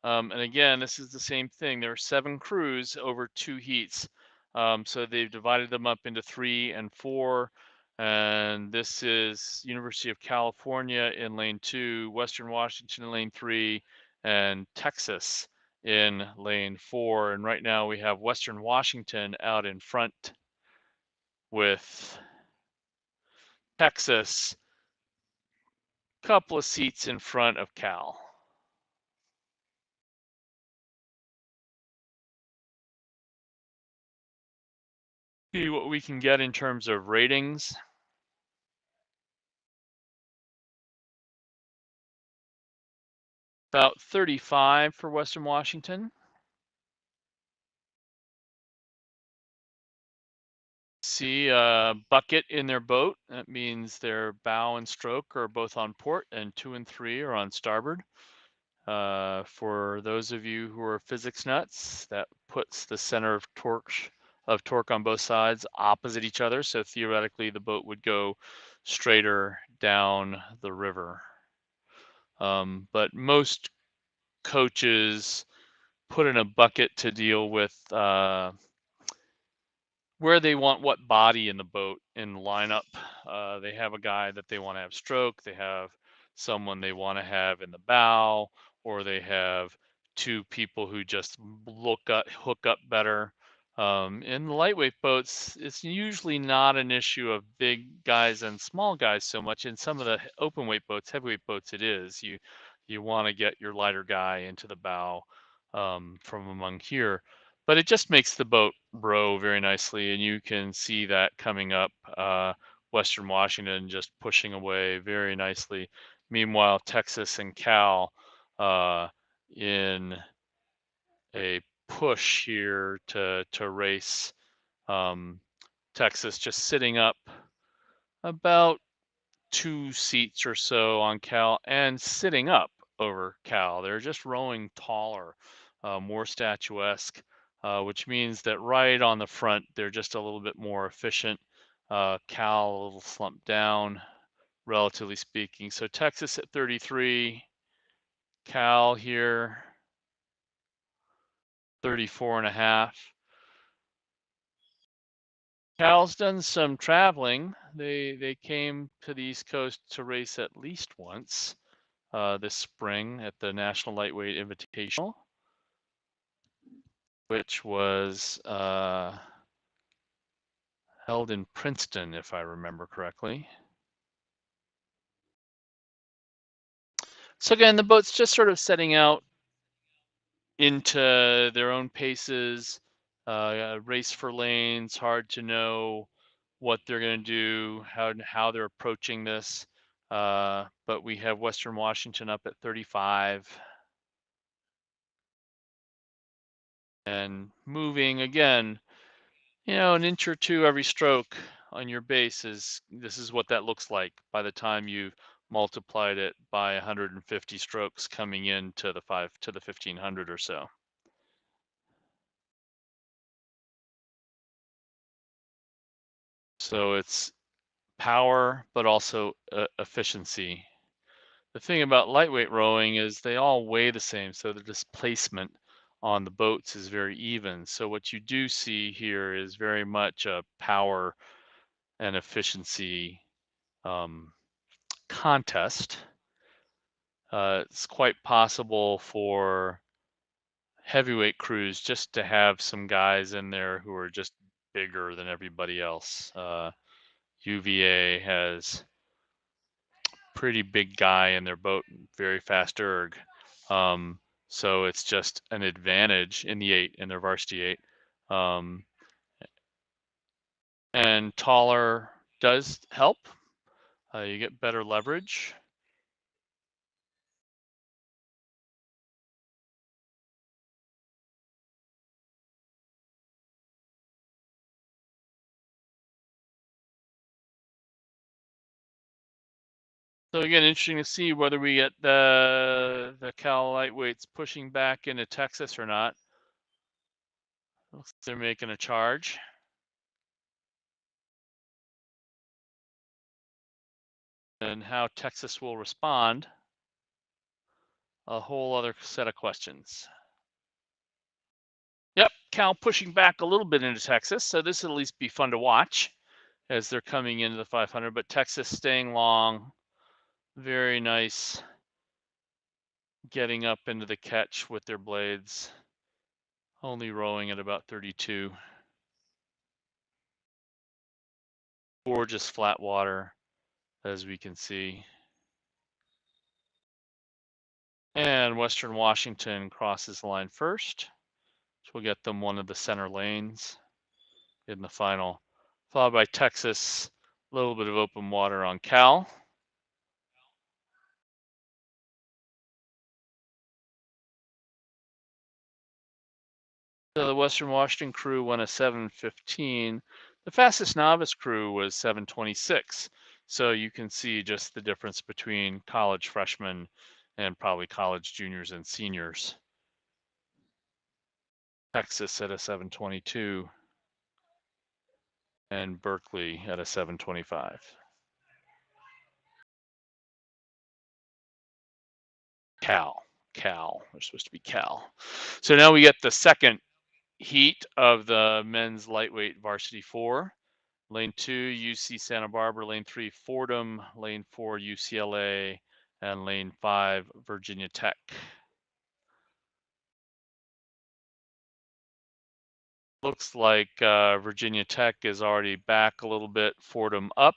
[SPEAKER 1] And again, this is the same thing. There are 7 crews over 2 heats. So they've divided them up into 3 and 4. And this is University of California in lane 2, Western Washington in lane 3, and Texas in lane 4. And right now we have Western Washington out in front with Texas a couple of seats in front of Cal. See what we can get in terms of ratings. About 35 for Western Washington. See a bucket in their boat. That means their bow and stroke are both on port, and 2 and 3 are on starboard. For those of you who are physics nuts, that puts the center of torque on both sides opposite each other. So theoretically, the boat would go straighter down the river. But most coaches put in a bucket to deal with where they want what body in the boat in the lineup. They have a guy that they want to have stroke, they have someone they want to have in the bow, or they have 2 people who just hook up better. In the lightweight boats, it's usually not an issue of big guys and small guys so much. In some of the open weight boats, heavyweight boats, it is. You want to get your lighter guy into the bow from among here. But it just makes the boat row very nicely, and you can see that coming up. Western Washington just pushing away very nicely. Meanwhile, Texas and Cal in a push here to race. Texas just sitting up about 2 seats or so on Cal and sitting up over Cal. They're just rowing taller, more statuesque, which means that right on the front, they're just a little bit more efficient. Cal a little slumped down, relatively speaking. So Texas at 33, Cal here, 34 and a half. Cal's done some traveling. They came to the East Coast to race at least once. This spring at the National Lightweight Invitational, which was held in Princeton, if I remember correctly. So again, the boat's just sort of setting out into their own paces, race for lanes, hard to know what they're going to do, how they're approaching this. But we have Western Washington up at 35. And moving again, an inch or 2 every stroke on your base this is what that looks like by the time you've multiplied it by 150 strokes coming into the 1500 or so. So it's power, but also efficiency. The thing about lightweight rowing is they all weigh the same, so the displacement on the boats is very even. So what you do see here is very much a power and efficiency contest. It's quite possible for heavyweight crews just to have some guys in there who are just bigger than everybody else. UVA has pretty big guy in their boat, very fast erg. So it's just an advantage in the 8, in their Varsity 8. And taller does help. You get better leverage. So again, interesting to see whether we get the Cal lightweights pushing back into Texas or not. Looks like they're making a charge. And how Texas will respond, a whole other set of questions. Yep, Cal pushing back a little bit into Texas, so this will at least be fun to watch as they're coming into the 500, but Texas staying long. Very nice getting up into the catch with their blades, only rowing at about 32. Gorgeous flat water, as we can see. And Western Washington crosses the line first, so we'll get them one of the center lanes in the final, followed by Texas, a little bit of open water on Cal. So the Western Washington crew won a 7:15. The fastest novice crew was 7:26. So you can see just the difference between college freshmen and probably college juniors and seniors. Texas at a 7:22 and Berkeley at a 7:25. Cal, they're supposed to be Cal. So now we get the second heat of the men's lightweight varsity 4. Lane 2, UC Santa Barbara. Lane 3, Fordham. Lane 4, UCLA. And lane 5, Virginia Tech. Looks like Virginia Tech is already back a little bit, Fordham up.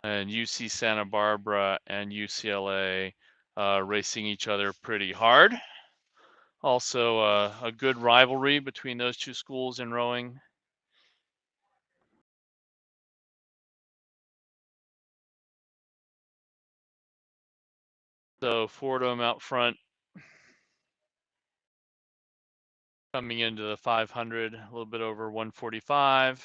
[SPEAKER 1] And UC Santa Barbara and UCLA racing each other pretty hard. Also a good rivalry between those two schools in rowing. So Fordham out front, coming into the 500, a little bit over 145.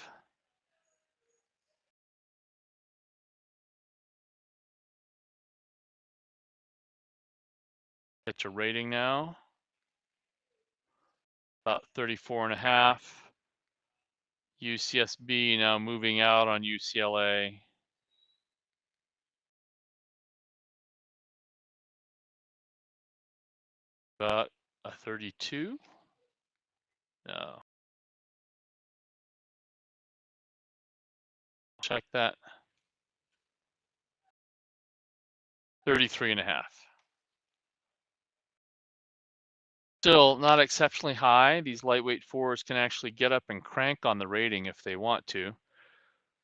[SPEAKER 1] Get your rating now. About 34.5. UCSB now moving out on UCLA. About a 32. No. Check that. 33.5. Still not exceptionally high. These lightweight 4s can actually get up and crank on the rating if they want to.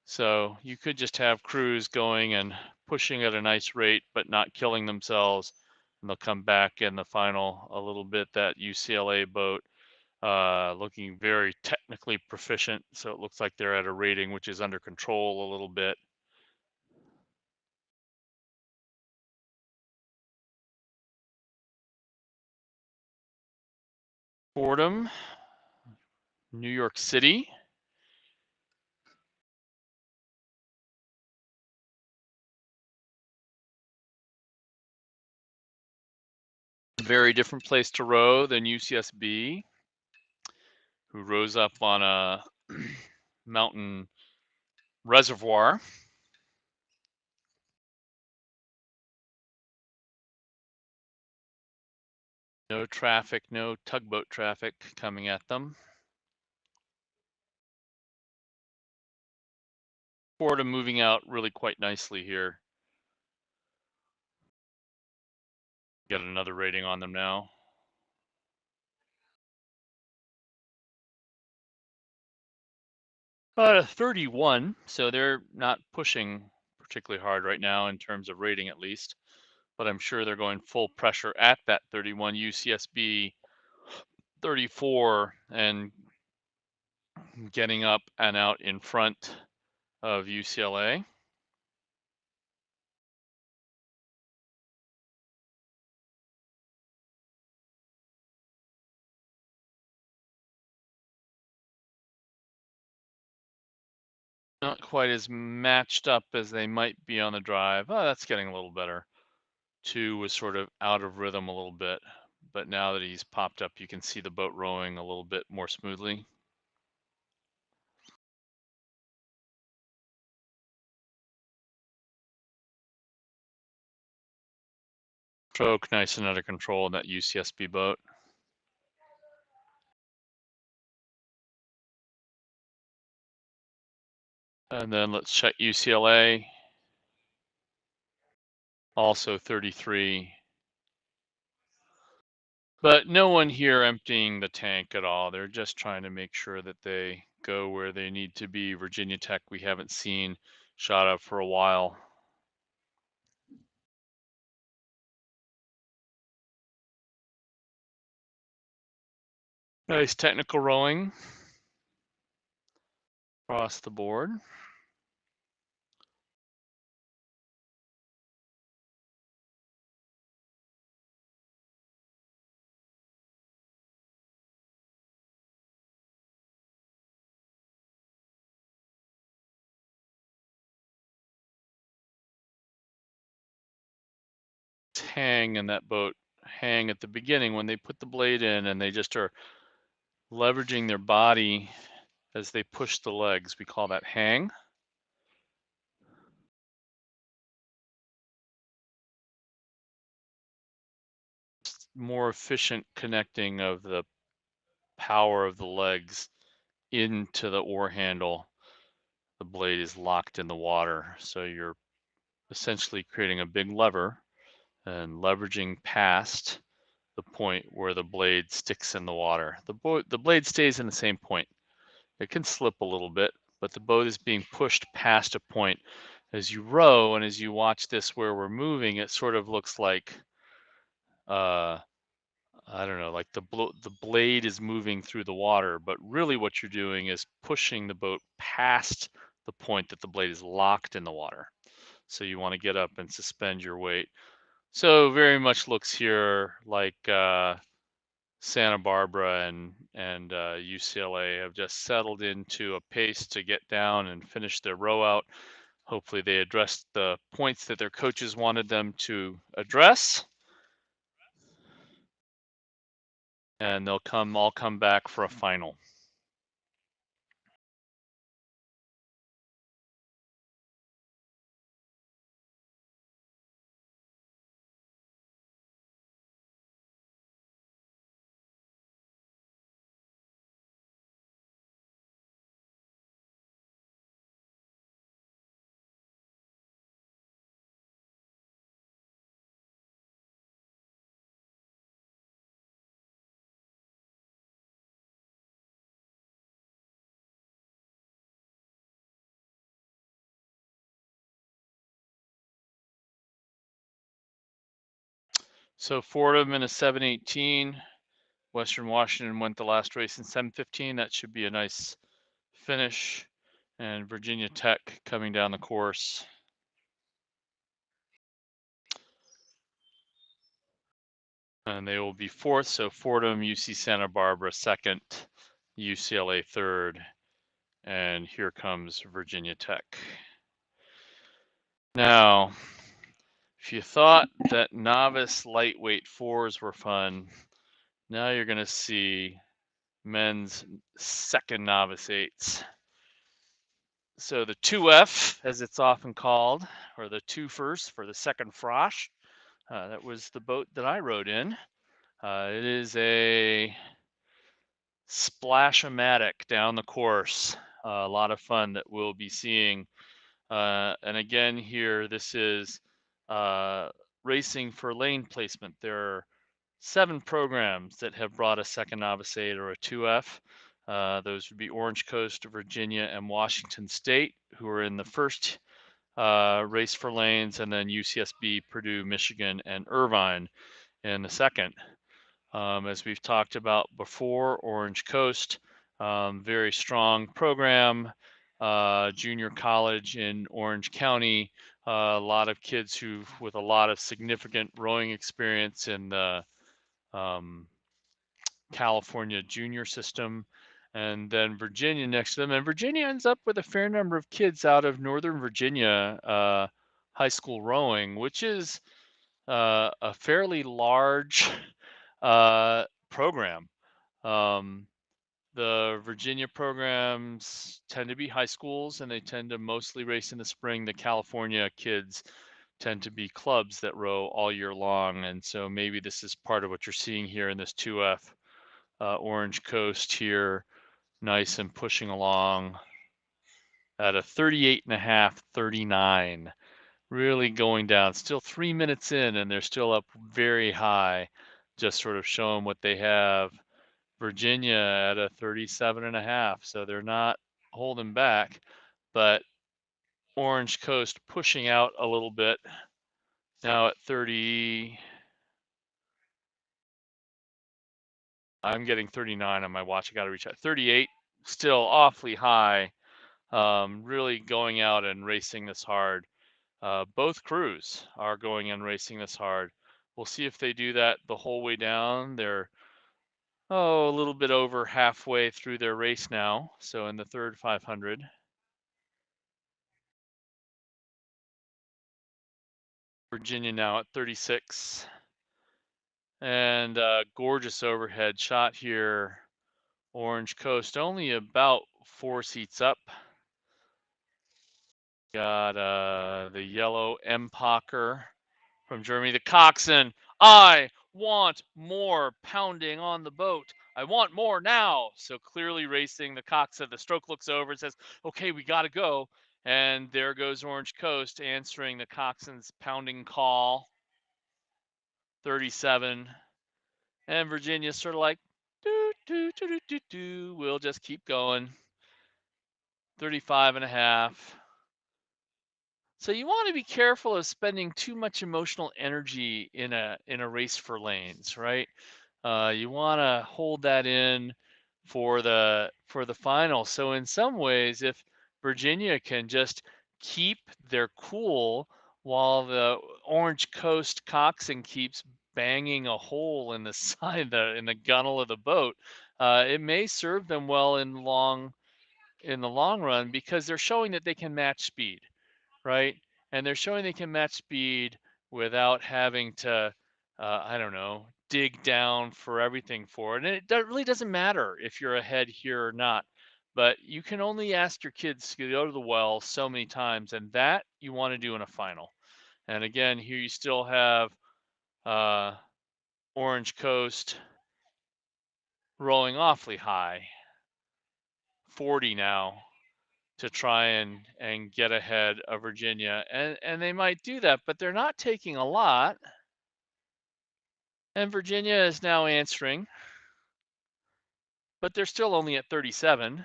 [SPEAKER 1] So you could just have crews going and pushing at a nice rate, but not killing themselves. And they'll come back in the final a little bit. That UCLA boat looking very technically proficient. So it looks like they're at a rating which is under control a little bit. Fordham, New York City. Very different place to row than UCSB, who rows up on a mountain reservoir. No traffic, no tugboat traffic coming at them. Fordham moving out really quite nicely here. Get another rating on them now. 31, so they're not pushing particularly hard right now in terms of rating at least, but I'm sure they're going full pressure at that 31. UCSB 34 and getting up and out in front of UCLA. Not quite as matched up as they might be on the drive. Oh, that's getting a little better. 2 was sort of out of rhythm a little bit, but now that he's popped up, you can see the boat rowing a little bit more smoothly. Stroke nice and under control in that UCSB boat. And then let's check UCLA, also 33. But no one here emptying the tank at all. They're just trying to make sure that they go where they need to be. Virginia Tech, we haven't seen shot up for a while. Nice technical rowing across the board. Hang in that boat, hang at the beginning when they put the blade in, and they just are leveraging their body as they push the legs. We call that hang. More efficient connecting of the power of the legs into the oar handle. The blade is locked in the water, so you're essentially creating a big lever and leveraging past the point where the blade sticks in the water. The blade stays in the same point. It can slip a little bit, but the boat is being pushed past a point. As you row and as you watch this where we're moving, it sort of looks like I don't know, like the blade is moving through the water, but really what you're doing is pushing the boat past the point that the blade is locked in the water. So you want to get up and suspend your weight. So very much looks here like Santa Barbara and UCLA have just settled into a pace to get down and finish their row out. Hopefully they addressed the points that their coaches wanted them to address, and they'll all come back for a final. So Fordham in a 7:18. Western Washington went the last race in 7:15. That should be a nice finish. And Virginia Tech coming down the course. And they will be fourth. So Fordham, UC Santa Barbara second, UCLA third, and here comes Virginia Tech. Now, if you thought that novice lightweight fours were fun, now you're going to see men's second novice eights. So the 2F, as it's often called, or the 2 for the second frosh, that was the boat that I rode in. It is a splash-o-matic down the course. A lot of fun that we'll be seeing. And again here, this is racing for lane placement. There are 7 programs that have brought a second novice 8 or a 2F. Those would be Orange Coast, Virginia, and Washington State, who are in the first race for lanes, and then UCSB, Purdue, Michigan, and Irvine in the second. As we've talked about before, Orange Coast, very strong program, junior college in Orange County, a lot of kids with a lot of significant rowing experience in the California junior system, and then Virginia next to them. And Virginia ends up with a fair number of kids out of Northern Virginia high school rowing, which is a fairly large program. The Virginia programs tend to be high schools, and they tend to mostly race in the spring. The California kids tend to be clubs that row all year long, and so maybe this is part of what you're seeing here in this 2F. Orange Coast here, nice and pushing along. at a 38.5, 39. Really going down. Still 3 minutes in, and they're still up very high, just sort of showing what they have. Virginia at a 37.5, so they're not holding back, but Orange Coast pushing out a little bit now at 30. I'm getting 39 on my watch. I got to reach out. 38, still awfully high. Really going out and racing this hard. Both crews are going and racing this hard. We'll see if they do that the whole way down. They're a little bit over halfway through their race now. So in the third 500. Virginia now at 36. And gorgeous overhead shot here. Orange Coast only about 4 seats up. Got the yellow Empacher from Germany. The coxswain, I want more pounding on the boat. I want more now. So clearly racing the coxswain. The stroke looks over and says, okay, we got to go. And there goes Orange Coast answering the coxswain's pounding call. 37. And Virginia's sort of like, we'll just keep going. 35.5. So you want to be careful of spending too much emotional energy in a race for lanes, right? You want to hold that in for the final. So in some ways, if Virginia can just keep their cool while the Orange Coast coxswain keeps banging a hole in the side, in the gunnel of the boat, it may serve them well in the long run because they're showing that they can match speed, right? And they're showing they can match speed without having to, I don't know, dig down for everything for it. And it really doesn't matter if you're ahead here or not. But you can only ask your kids to go to the well so many times, and that you want to do in a final. And again, here you still have uh, Orange Coast rolling awfully high, 40 now, to try and get ahead of Virginia. And they might do that, but they're not taking a lot. And Virginia is now answering, but they're still only at 37.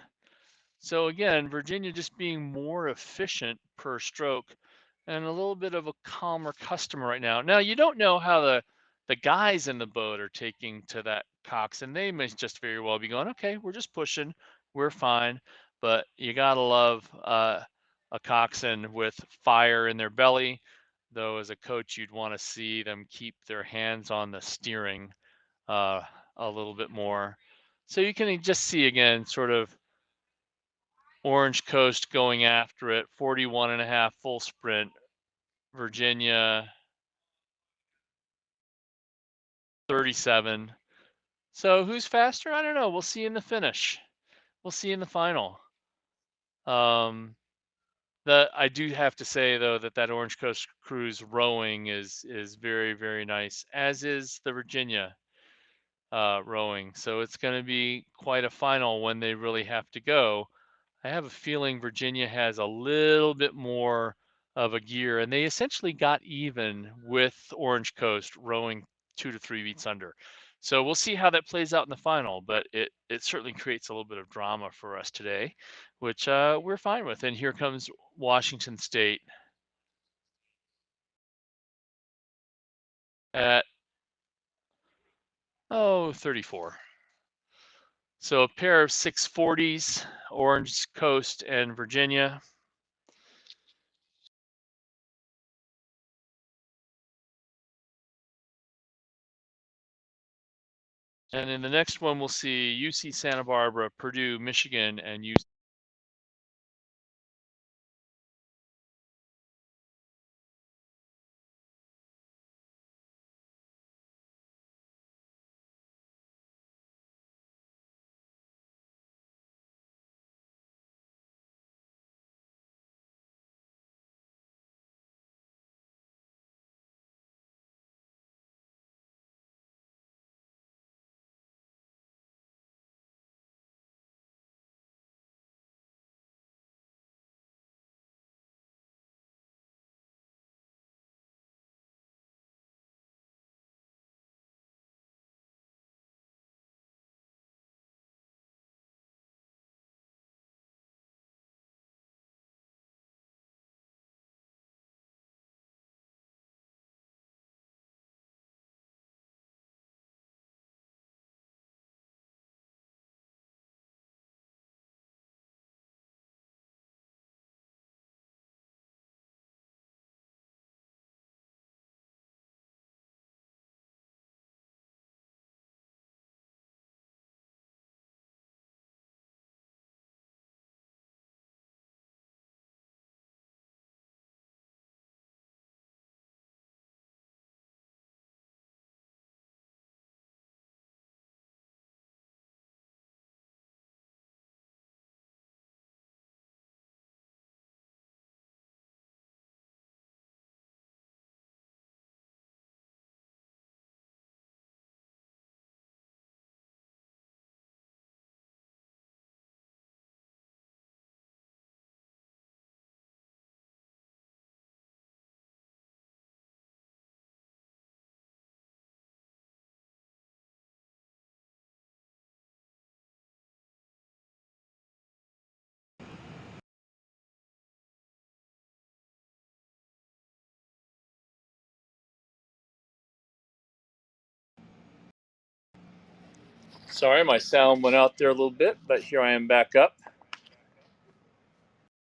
[SPEAKER 1] So again, Virginia just being more efficient per stroke and a little bit of a calmer customer right now. Now you don't know how the guys in the boat are taking to that cox, and they may just very well be going, okay, we're just pushing, we're fine. But you gotta love a coxswain with fire in their belly. Though as a coach, you'd want to see them keep their hands on the steering uh, a little bit more. So you can just see again, sort of Orange Coast going after it, 41.5 full sprint. Virginia, 37. So who's faster? I don't know. We'll see in the finish. We'll see in the final. I do have to say though that Orange Coast cruise rowing is very, very nice, as is the Virginia rowing. So it's going to be quite a final when they really have to go. I have a feeling Virginia has a little bit more of a gear, and they essentially got even with Orange Coast rowing 2 to 3 beats under. So we'll see how that plays out in the final, but it certainly creates a little bit of drama for us today, which we're fine with. And here comes Washington State at 34. So a pair of 640s, Orange Coast and Virginia. And in the next one, we'll see UC Santa Barbara, Purdue, Michigan, and UC Sorry, my sound went out there a little bit, but here I am back up.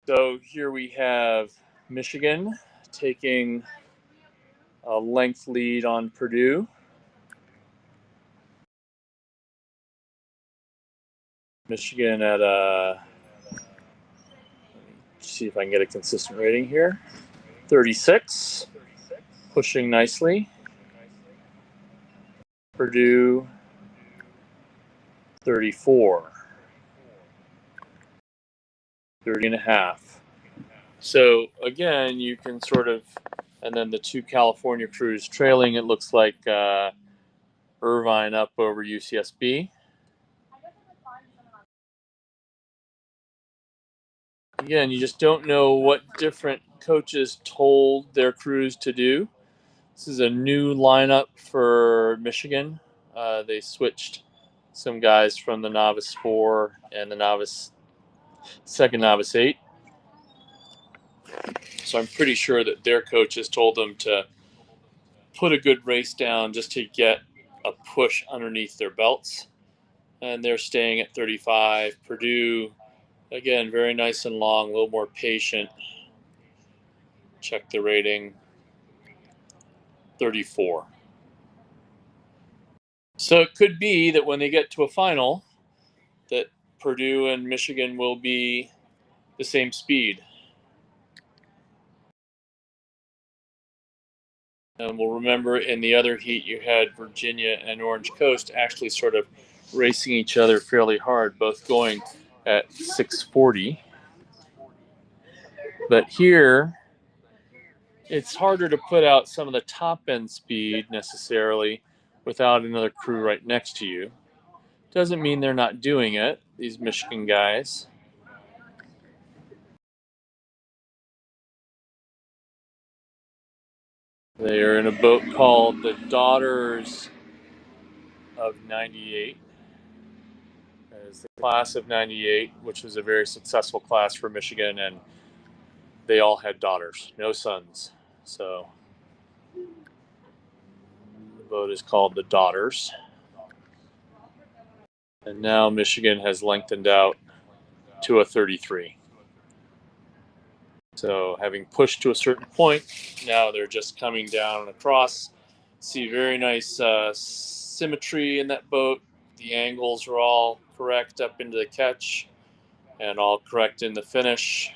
[SPEAKER 1] So here we have Michigan taking a length lead on Purdue. Michigan at let me see if I can get a consistent rating here. 36, pushing nicely. Purdue 34, 30 and a half. So again, you can sort of, and then the two California crews trailing, it looks like Irvine up over UCSB. Again, you just don't know what different coaches told their crews to do. This is a new lineup for Michigan. They switched some guys from the Novice 4 and the second Novice 8. So I'm pretty sure that their coaches told them to put a good race down just to get a push underneath their belts. And they're staying at 35. Purdue, again, very nice and long, a little more patient. Check the rating, 34. So it could be that when they get to a final, that Purdue and Michigan will be the same speed. And we'll remember in the other heat, you had Virginia and Orange Coast actually sort of racing each other fairly hard, both going at 640. But here, it's harder to put out some of the top end speed necessarily without another crew right next to you. Doesn't mean they're not doing it, these Michigan guys. They are in a boat called the Daughters of 98. That is the class of 98, which was a very successful class for Michigan, and they all had daughters, no sons. So the boat is called the Daughters. And now Michigan has lengthened out to a 33. So having pushed to a certain point, now they're just coming down and across. See very nice symmetry in that boat. The angles are all correct up into the catch and all correct in the finish.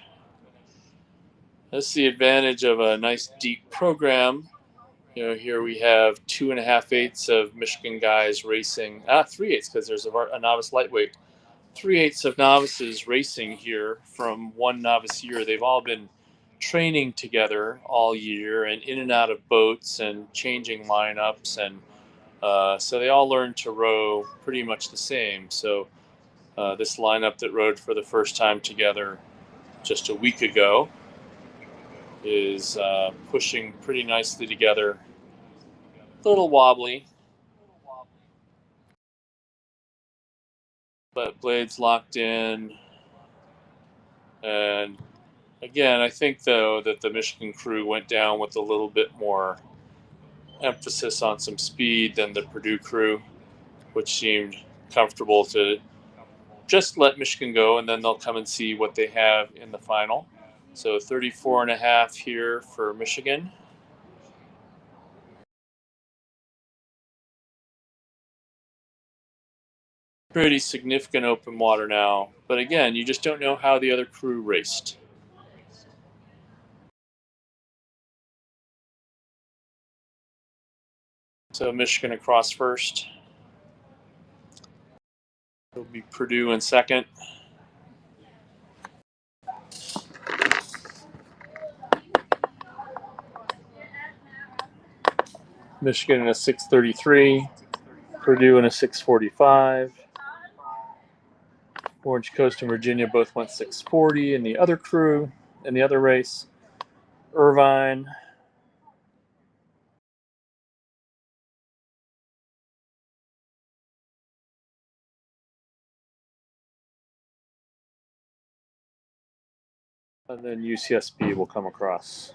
[SPEAKER 1] That's the advantage of a nice deep program. You know, here we have 2.5/8 of Michigan guys racing, 3/8 because there's a novice lightweight. 3/8 of novices racing here from one novice year. They've all been training together all year and in and out of boats and changing lineups. And so they all learned to row pretty much the same. So this lineup that rowed for the first time together just a week ago is pushing pretty nicely together. A little wobbly, but blades locked in. And again, I think, though, that the Michigan crew went down with a little bit more emphasis on some speed than the Purdue crew, which seemed comfortable to just let Michigan go, and then they'll come and see what they have in the final. So 34 and a half here for Michigan. Pretty significant open water now. But again, you just don't know how the other crew raced. So Michigan across first. It'll be Purdue in second. Michigan in a 6:33. Purdue in a 6:45. Orange Coast and Virginia both went 6:40 in the other crew, in the other race. Irvine. And then UCSB will come across.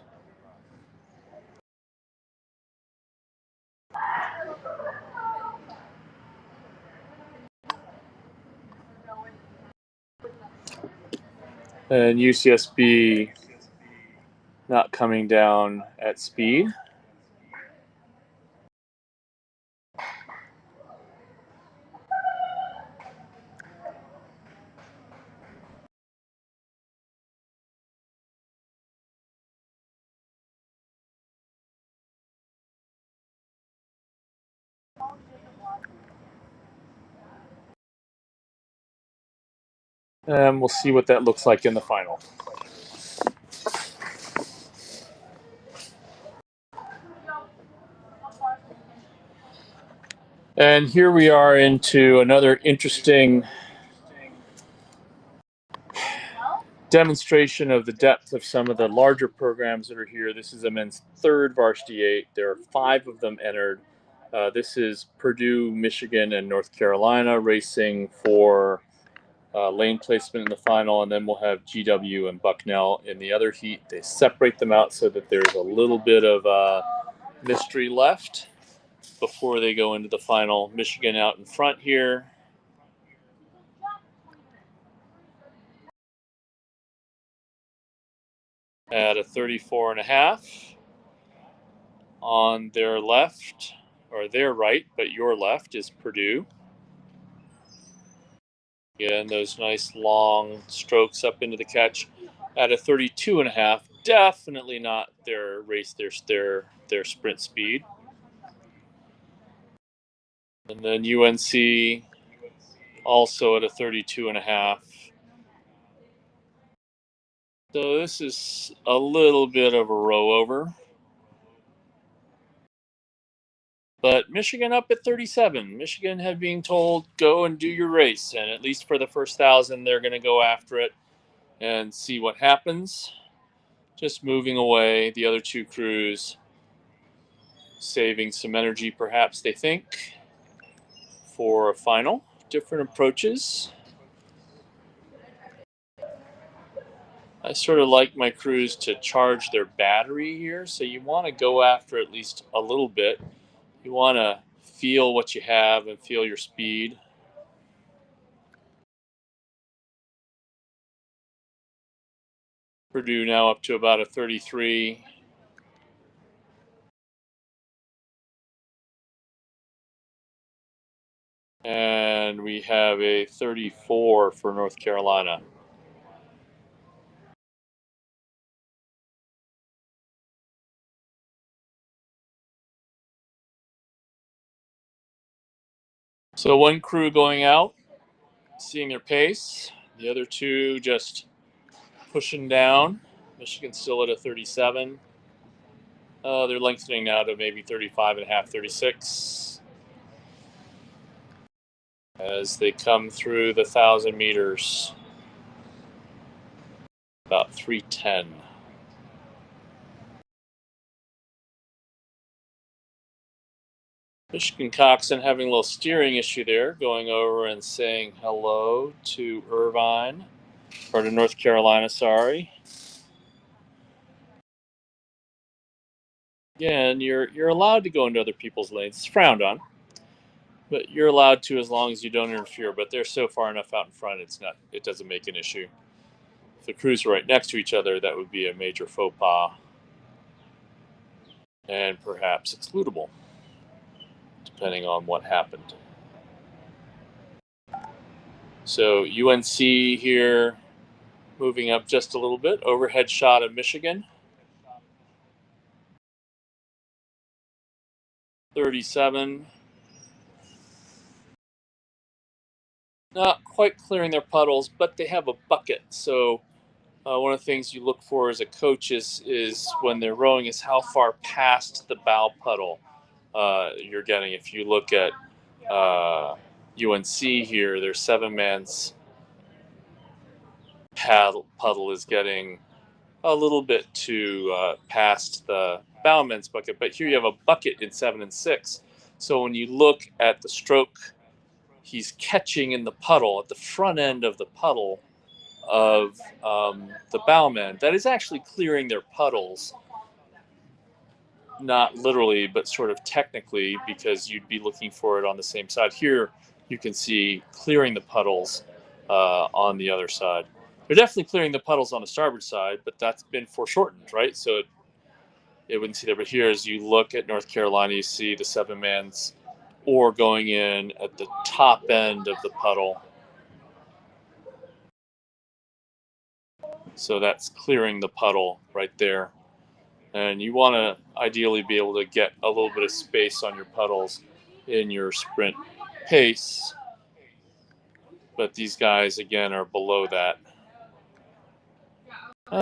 [SPEAKER 2] And UCSB not coming down at speed. And we'll see what that looks like in the final. And here we are into another interesting demonstration of the depth of some of the larger programs that are here. This is the men's third Varsity 8. There are 5 of them entered. This is Purdue, Michigan, and North Carolina racing for lane placement in the final, and then we'll have GW and Bucknell in the other heat. They separate them out so that there's a little bit of mystery left before they go into the final. Michigan out in front here. At a 34.5. On their left, or their right, but your left is Purdue. Again, those nice long strokes up into the catch at a 32.5. Definitely not their race, their sprint speed. And then UNC also at a 32.5. So this is a little bit of a row over. But Michigan up at 37. Michigan had been told, go and do your race. And at least for the first 1,000, they're going to go after it and see what happens. Just moving away. The other 2 crews saving some energy, perhaps, they think, for a final. Different approaches. I sort of like my crews to charge their battery here. So you want to go after at least a little bit. You want to feel what you have and feel your speed. Purdue now up to about a 33. And we have a 34 for North Carolina. So 1 crew going out, seeing their pace. The other 2 just pushing down. Michigan's still at a 37. They're lengthening now to maybe 35.5, 36. As they come through the 1,000 meters. About 3:10. Michigan coxswain having a little steering issue there, going over and saying hello to Irvine, or to North Carolina, sorry. Again, you're allowed to go into other people's lanes. It's frowned on, but you're allowed to as long as you don't interfere. But they're so far enough out in front, it doesn't make an issue. If the crews were right next to each other, that would be a major faux pas, and perhaps excludable, depending on what happened. So UNC here, moving up just a little bit. Overhead shot of Michigan. 37. Not quite clearing their puddles, but they have a bucket. So one of the things you look for as a coach is when they're rowing is how far past the bow puddle you're getting. If you look at UNC here, their 7-man's puddle is getting a little bit too past the bowman's bucket. But here you have a bucket in 7 and 6. So when you look at the stroke, he's catching in the puddle, at the front end of the puddle of the bowman. That is actually clearing their puddles. Not literally, but sort of technically, because you'd be looking for it on the same side. Here, you can see clearing the puddles on the other side. They're definitely clearing the puddles on the starboard side, but that's been foreshortened, right? So it wouldn't see there. But here, as you look at North Carolina, you see the 7-man's oar going in at the top end of the puddle. So that's clearing the puddle right there. And you want to ideally be able to get a little bit of space on your puddles in your sprint pace. But these guys, again, are below that.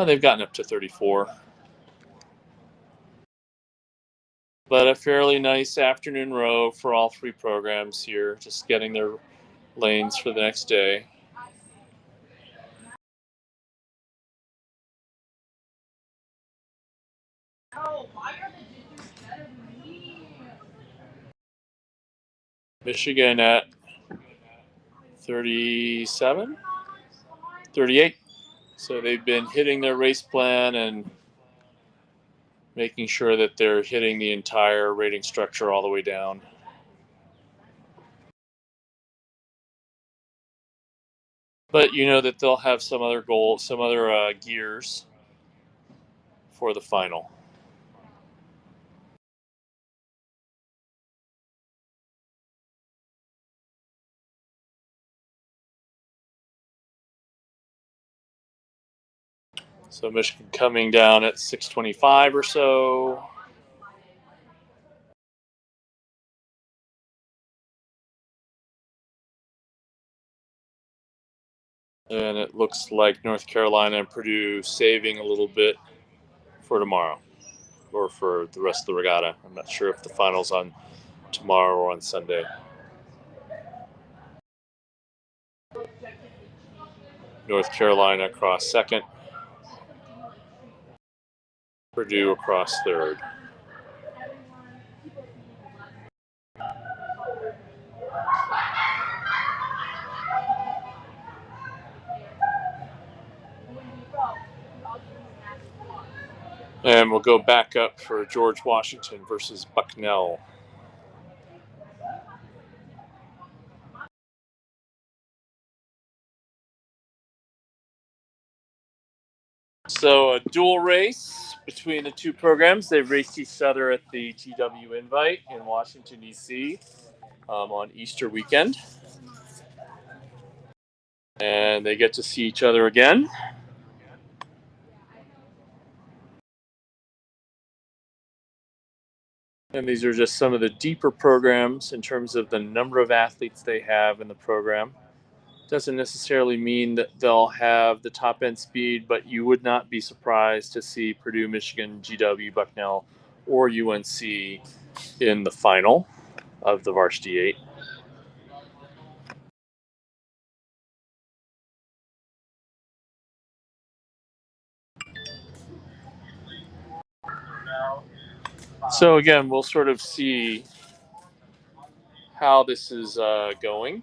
[SPEAKER 2] They've gotten up to 34. But a fairly nice afternoon row for all three programs here, just getting their lanes for the next day. Michigan at 37, 38. So they've been hitting their race plan and making sure that they're hitting the entire rating structure all the way down. But you know that they'll have some other goals, some other gears for the final. So Michigan coming down at 6:25 or so. And it looks like North Carolina and Purdue saving a little bit for tomorrow or for the rest of the regatta. I'm not sure if the final's on tomorrow or on Sunday. North Carolina across second. Purdue across third. And we'll go back up for George Washington versus Bucknell. So a dual race between the two programs. They've raced each other at the GW Invite in Washington, D.C. On Easter weekend. And they get to see each other again. And these are just some of the deeper programs in terms of the number of athletes they have in the program. Doesn't necessarily mean that they'll have the top end speed, but you would not be surprised to see Purdue, Michigan, GW, Bucknell, or UNC in the final of the Varsity 8. So again, we'll sort of see how this is going.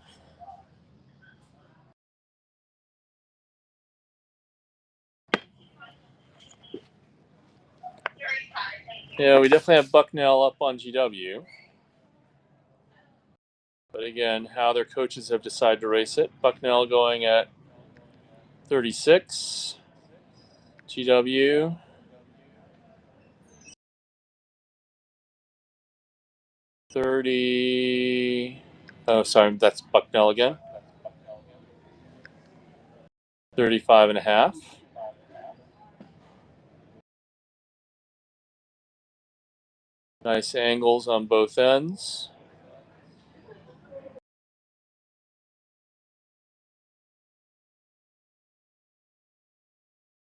[SPEAKER 2] Yeah, we definitely have Bucknell up on GW. But again, how their coaches have decided to race it. Bucknell going at 36. GW. Oh, sorry, that's Bucknell again. 35 and a half. Nice angles on both ends.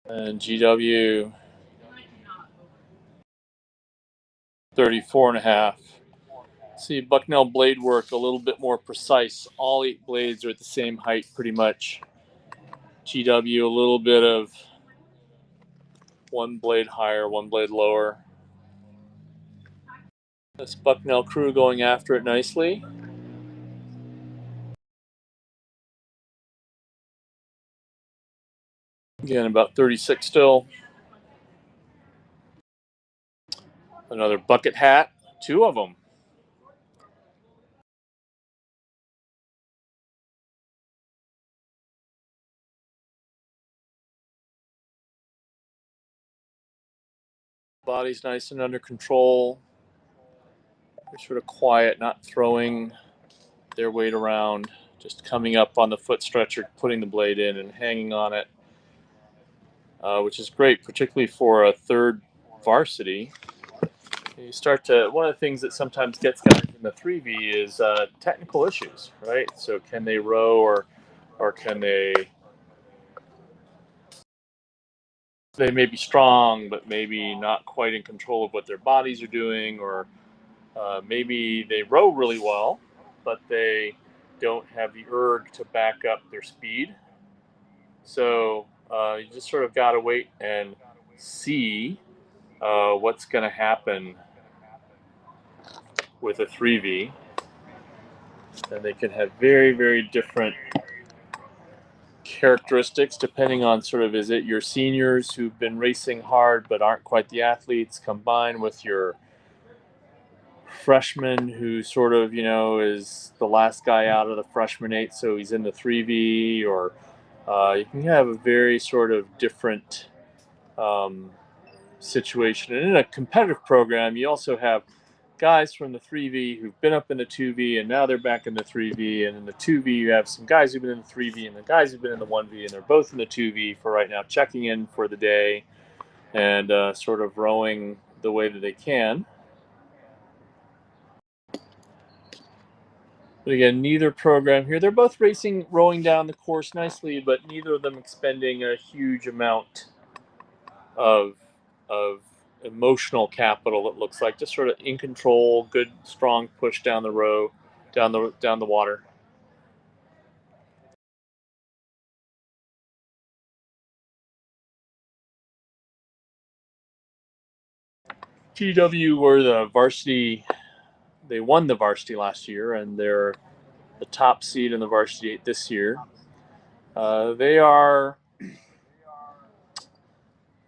[SPEAKER 2] And GW 34 and a half. See, Bucknell blade work a little bit more precise. All 8 blades are at the same height pretty much. GW a little bit of one blade higher, one blade lower. This Bucknell crew going after it nicely. Again, about 36 still. Another bucket hat, 2 of them. Body's nice and under control. They're sort of quiet, not throwing their weight around, just coming up on the foot stretcher, putting the blade in and hanging on it, which is great, particularly for a third varsity. You start to, one of the things that sometimes gets guys in the 3V is technical issues, right? So can they row, or can they may be strong, but maybe not quite in control of what their bodies are doing, or maybe they row really well, but they don't have the erg to back up their speed. So you just sort of got to wait and see what's going to happen with a 3V. And they can have very, very different characteristics depending on sort of, is it your seniors who've been racing hard but aren't quite the athletes, combined with your freshman who sort of, is the last guy out of the freshman 8, so he's in the 3V, or you can have a very sort of different situation. And in a competitive program, you also have guys from the 3V who've been up in the 2V and now they're back in the 3V. And in the 2V, you have some guys who've been in the 3V and the guys who've been in the 1V, and they're both in the 2V for right now, checking in for the day and sort of rowing the way that they can. But again, neither program here, they're both rowing down the course nicely, but neither of them expending a huge amount of emotional capital. It looks like just sort of in control, good strong push down the row, down the water. GW were the varsity. They won the varsity last year, and they're the top seed in the Varsity 8 this year. They are a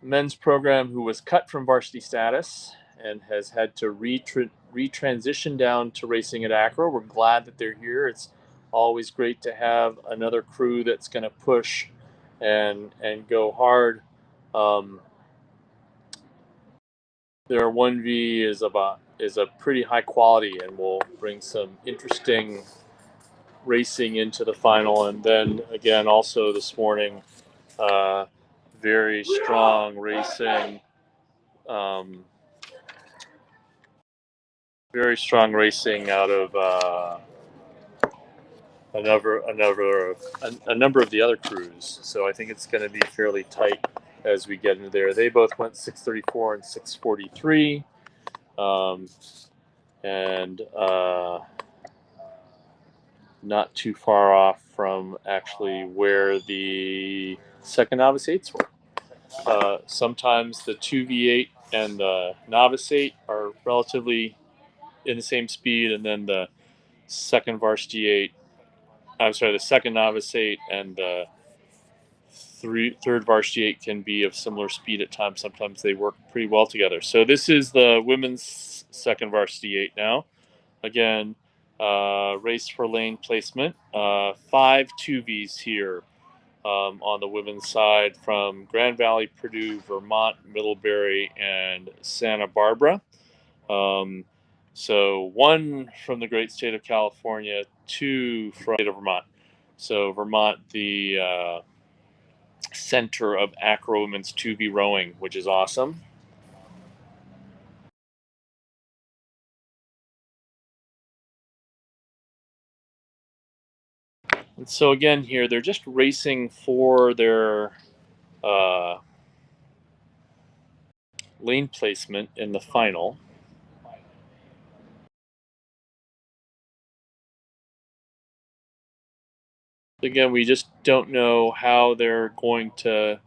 [SPEAKER 2] men's program who was cut from varsity status and has had to retransition down to racing at ACRA. We're glad that they're here. It's always great to have another crew that's going to push and go hard. Their 1V is a pretty high quality and will bring some interesting racing into the final. And then again, also this morning, very strong racing. Very strong racing out of a number of the other crews. So I think it's going to be fairly tight as we get into there. They both went 6:34 and 6:43, and not too far off from actually where the second Novice 8s were. Sometimes the 2V8 and the Novice 8 are relatively in the same speed, and then the second Varsity 8, the second Novice 8 and the third Varsity 8 can be of similar speed at times. Sometimes they work pretty well together. So this is the women's second Varsity 8 now. Again, race for lane placement. 5 2Vs here on the women's side from Grand Valley, Purdue, Vermont, Middlebury, and Santa Barbara. So 1 from the great state of California, 2 from the state of Vermont. So Vermont, the center of ACRA women's 2V rowing, which is awesome. And so again here, they're just racing for their lane placement in the final. Again, we just don't know how they're going to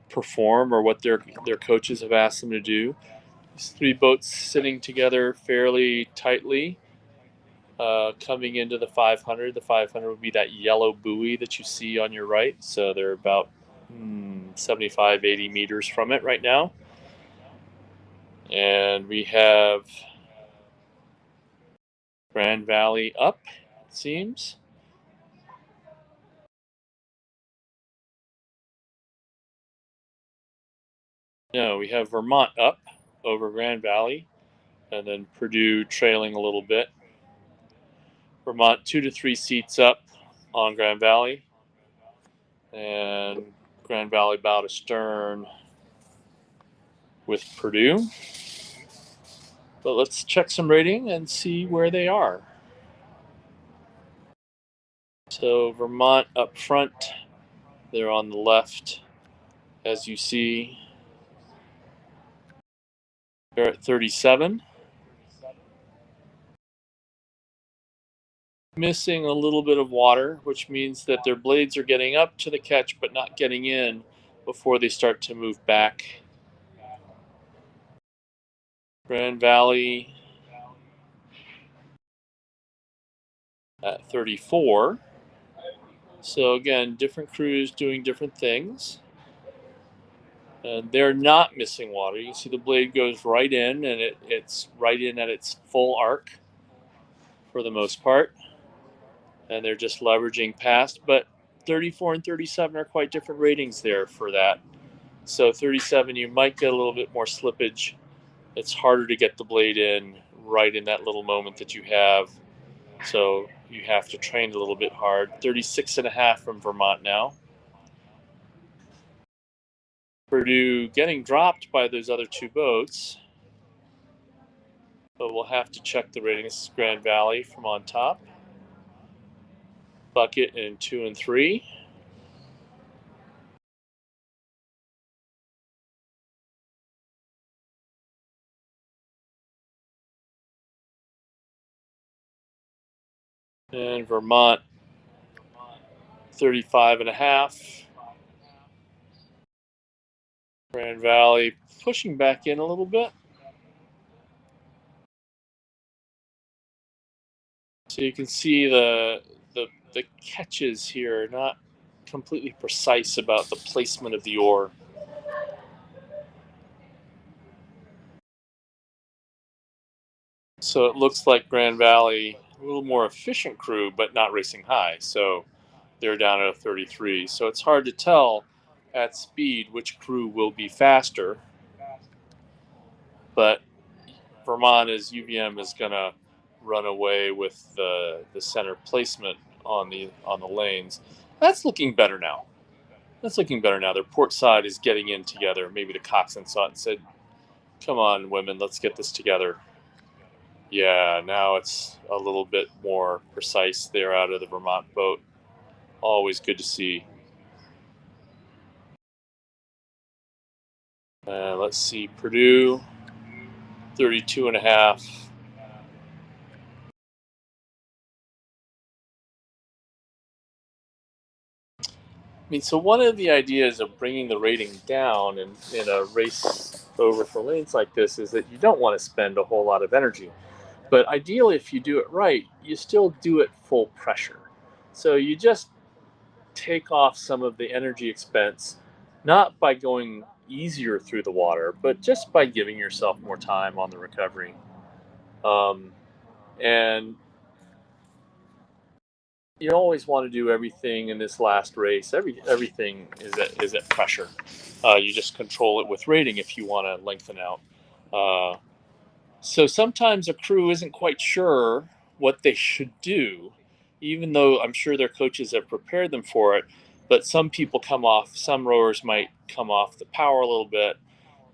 [SPEAKER 2] perform or what their coaches have asked them to do. These 3 boats sitting together fairly tightly. Coming into the 500, the 500 would be that yellow buoy that you see on your right. So they're about 75, 80 meters from it right now. And we have Grand Valley up, it seems. No, we have Vermont up over Grand Valley, and then Purdue trailing a little bit. Vermont 2 to 3 seats up on Grand Valley, and Grand Valley about astern with Purdue. But let's check some rating and see where they are. So Vermont up front, they're on the left, as you see. They're at 37. Missing a little bit of water, which means that their blades are getting up to the catch but not getting in before they start to move back. Grand Valley at 34. So again, different crews doing different things. And they're not missing water. You can see the blade goes right in, and it's right in at its full arc for the most part. And they're just leveraging past. But 34 and 37 are quite different ratings there for that. So 37, you might get a little bit more slippage. It's harder to get the blade in right in that little moment that you have. So you have to train a little bit hard. 36 and a half from Vermont now. Purdue getting dropped by those other two boats. But we'll have to check the rating. This is Grand Valley from on top. Bucket in 2 and 3. And Vermont 35 and a half. Grand Valley pushing back in a little bit. So you can see the catches here are not completely precise about the placement of the oar. So it looks like Grand Valley, a little more efficient crew, but not racing high. So they're down at a 33. So it's hard to tell at speed which crew will be faster. But Vermont is UVM is going to run away with the center placement on the lanes. That's looking better now. That's looking better now. Their port side is getting in together. Maybe the coxswain saw it and said, "Come on, women, let's get this together." Yeah, now it's a little bit more precise there out of the Vermont boat. Always good to see. Let's see, Purdue, 32 and a half. I mean, so one of the ideas of bringing the rating down in a race over for lanes like this is that you don't want to spend a whole lot of energy. But ideally, if you do it right, you still do it full pressure. So you just take off some of the energy expense, not by going easier through the water, but just by giving yourself more time on the recovery. Um, and you always want to do everything in this last race. Everything is at pressure. You just control it with rating if you want to lengthen out. Uh, so sometimes a crew isn't quite sure what they should do, even though I'm sure their coaches have prepared them for it. But some people come off, some rowers might come off the power a little bit,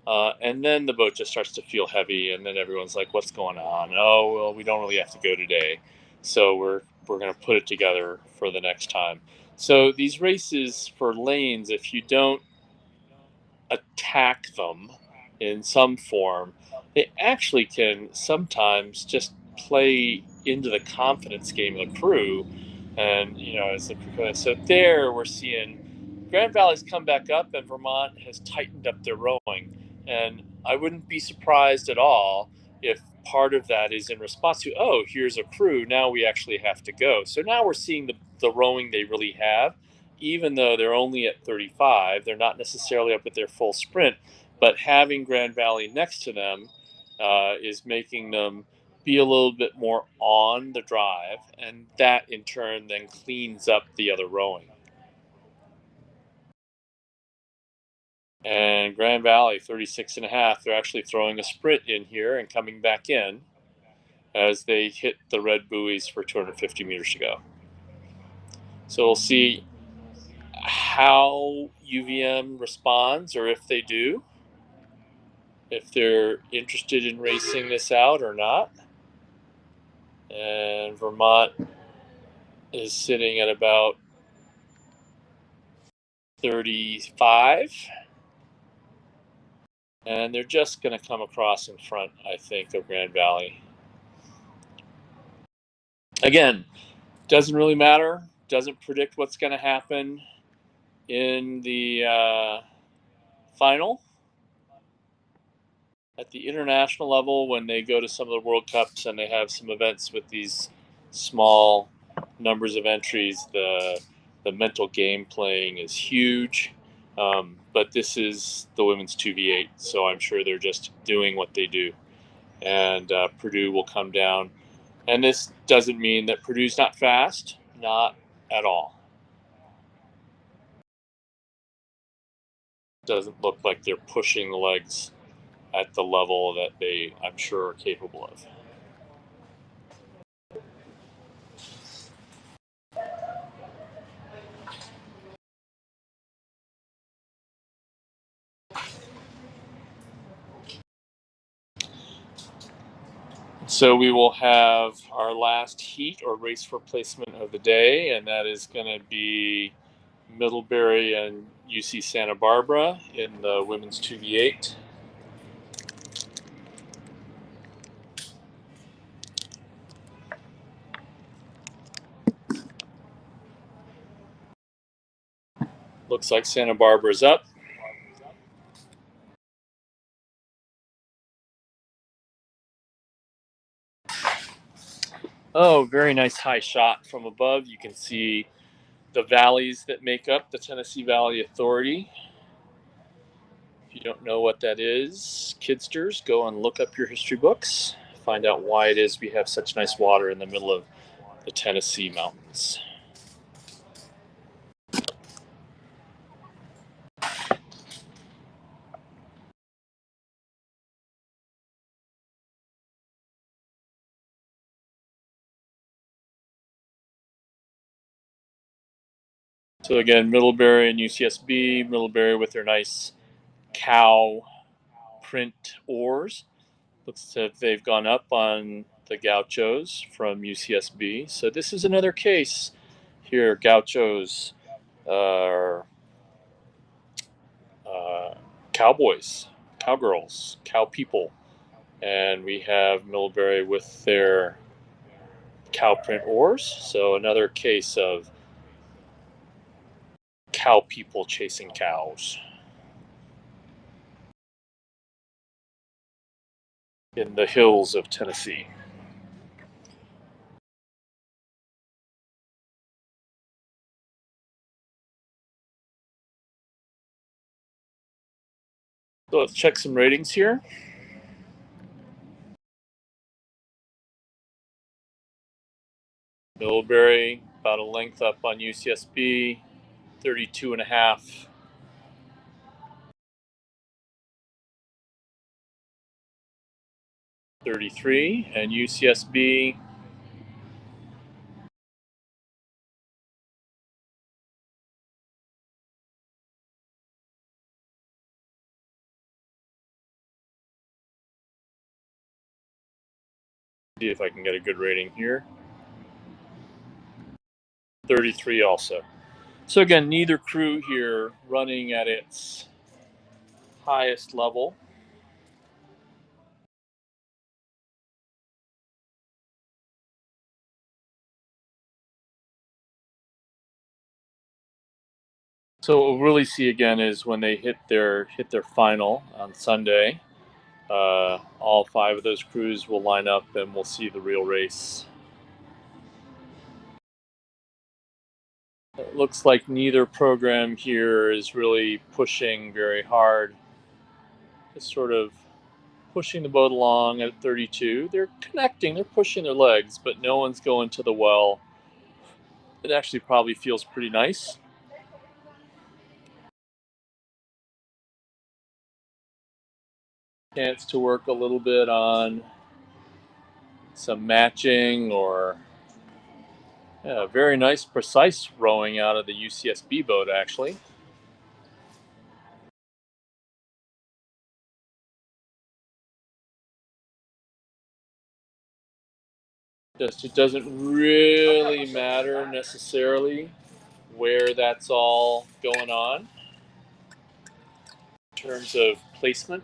[SPEAKER 2] and then the boat just starts to feel heavy, and then everyone's like, "What's going on? Oh, well, we don't really have to go today, so we're going to put it together for the next time." So these races for lanes, if you don't attack them in some form, they actually can sometimes just play into the confidence game of the crew. And, as the crew, so there we're seeing Grand Valley's come back up and Vermont has tightened up their rowing. And I wouldn't be surprised at all if part of that is in response to, oh, here's a crew, now we actually have to go. So now we're seeing the rowing they really have, even though they're only at 35, they're not necessarily up at their full sprint, but having Grand Valley next to them is making them be a little bit more on the drive, and that in turn then cleans up the other rowing. And Grand Valley, 36.5. They're actually throwing a sprint in here and coming back in as they hit the red buoys for 250 meters to go. So we'll see how UVM responds, or if they do, if they're interested in racing this out or not. And Vermont is sitting at about 35. And they're just going to come across in front, I think, of Grand Valley. Again, doesn't really matter. Doesn't predict what's going to happen in the final. At the international level, when they go to some of the World Cups and they have some events with these small numbers of entries, the mental game playing is huge. But this is the women's 2v8, so I'm sure they're just doing what they do. And Purdue will come down. And this doesn't mean that Purdue's not fast, not at all. Doesn't look like they're pushing the legs at the level that they, I'm sure, are capable of. So we will have our last heat or race for placement of the day, and that is going to be Middlebury and UC Santa Barbara in the women's 2v8. Looks like Santa Barbara's up. Oh, very nice high shot from above. You can see the valleys that make up the Tennessee Valley Authority. If you don't know what that is, kidsters, go and look up your history books. Find out why it is we have such nice water in the middle of the Tennessee mountains. So again, Middlebury and UCSB, Middlebury with their nice cow print oars. Looks as if they've gone up on the Gauchos from UCSB. So this is another case here. Gauchos are cowboys, cowgirls, cow people. And we have Middlebury with their cow print oars. So another case of cow people chasing cows in the hills of Tennessee. So let's check some ratings here. Middlebury, about a length up on UCSB, 32.5. $33, and UCSB see if I can get a good rating here. 33 also. So again, neither crew here running at its highest level. So what we'll really see again is when they hit their final on Sunday. All 5 of those crews will line up, and we'll see the real race. It looks like neither program here is really pushing very hard. Just sort of pushing the boat along at 32. They're connecting, they're pushing their legs, but no one's going to the well. It actually probably feels pretty nice. chance to work a little bit on some matching or very nice precise rowing out of the UCSB boat actually. Just it doesn't really matter necessarily where that's all going on in terms of placement.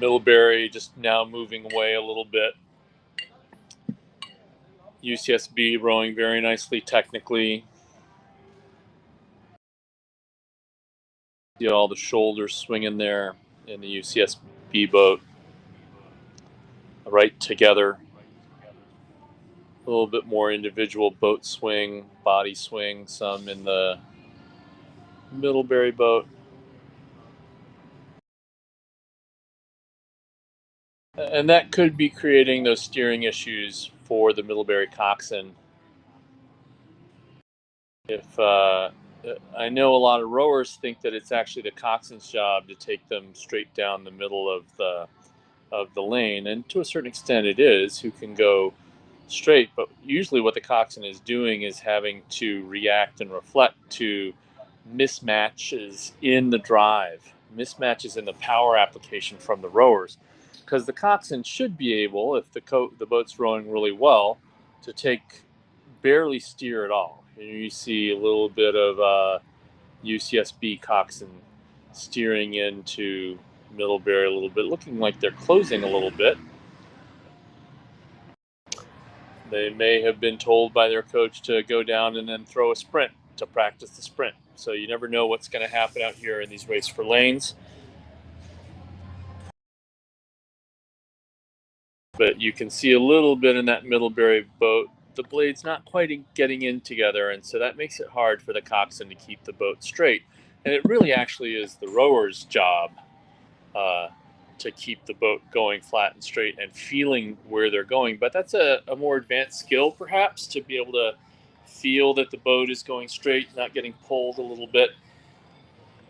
[SPEAKER 2] Middlebury just now moving away a little bit. UCSB rowing very nicely technically. See all the shoulders swinging there in the UCSB boat. Right together. A little bit more individual boat swing, body swing, some in the Middlebury boat. And that could be creating those steering issues for the Middlebury coxswain. If I know a lot of rowers think that it's actually the coxswain's job to take them straight down the middle of the lane, and to a certain extent it is, who can go straight. But usually, what the coxswain is doing is having to react and reflect to mismatches in the drive, mismatches in the power application from the rowers, because the coxswain should be able, if the boat's rowing really well, to take barely steer at all. You see a little bit of UCSB coxswain steering into Middlebury a little bit, looking like they're closing a little bit. They may have been told by their coach to go down and then throw a sprint to practice the sprint. So you never know what's going to happen out here in these race for lanes. But you can see a little bit in that Middlebury boat. The blade's not quite getting in together, and so that makes it hard for the coxswain to keep the boat straight. And it really actually is the rower's job uh, to keep the boat going flat and straight and feeling where they're going. But that's a more advanced skill, perhaps, to be able to feel that the boat is going straight, not getting pulled a little bit,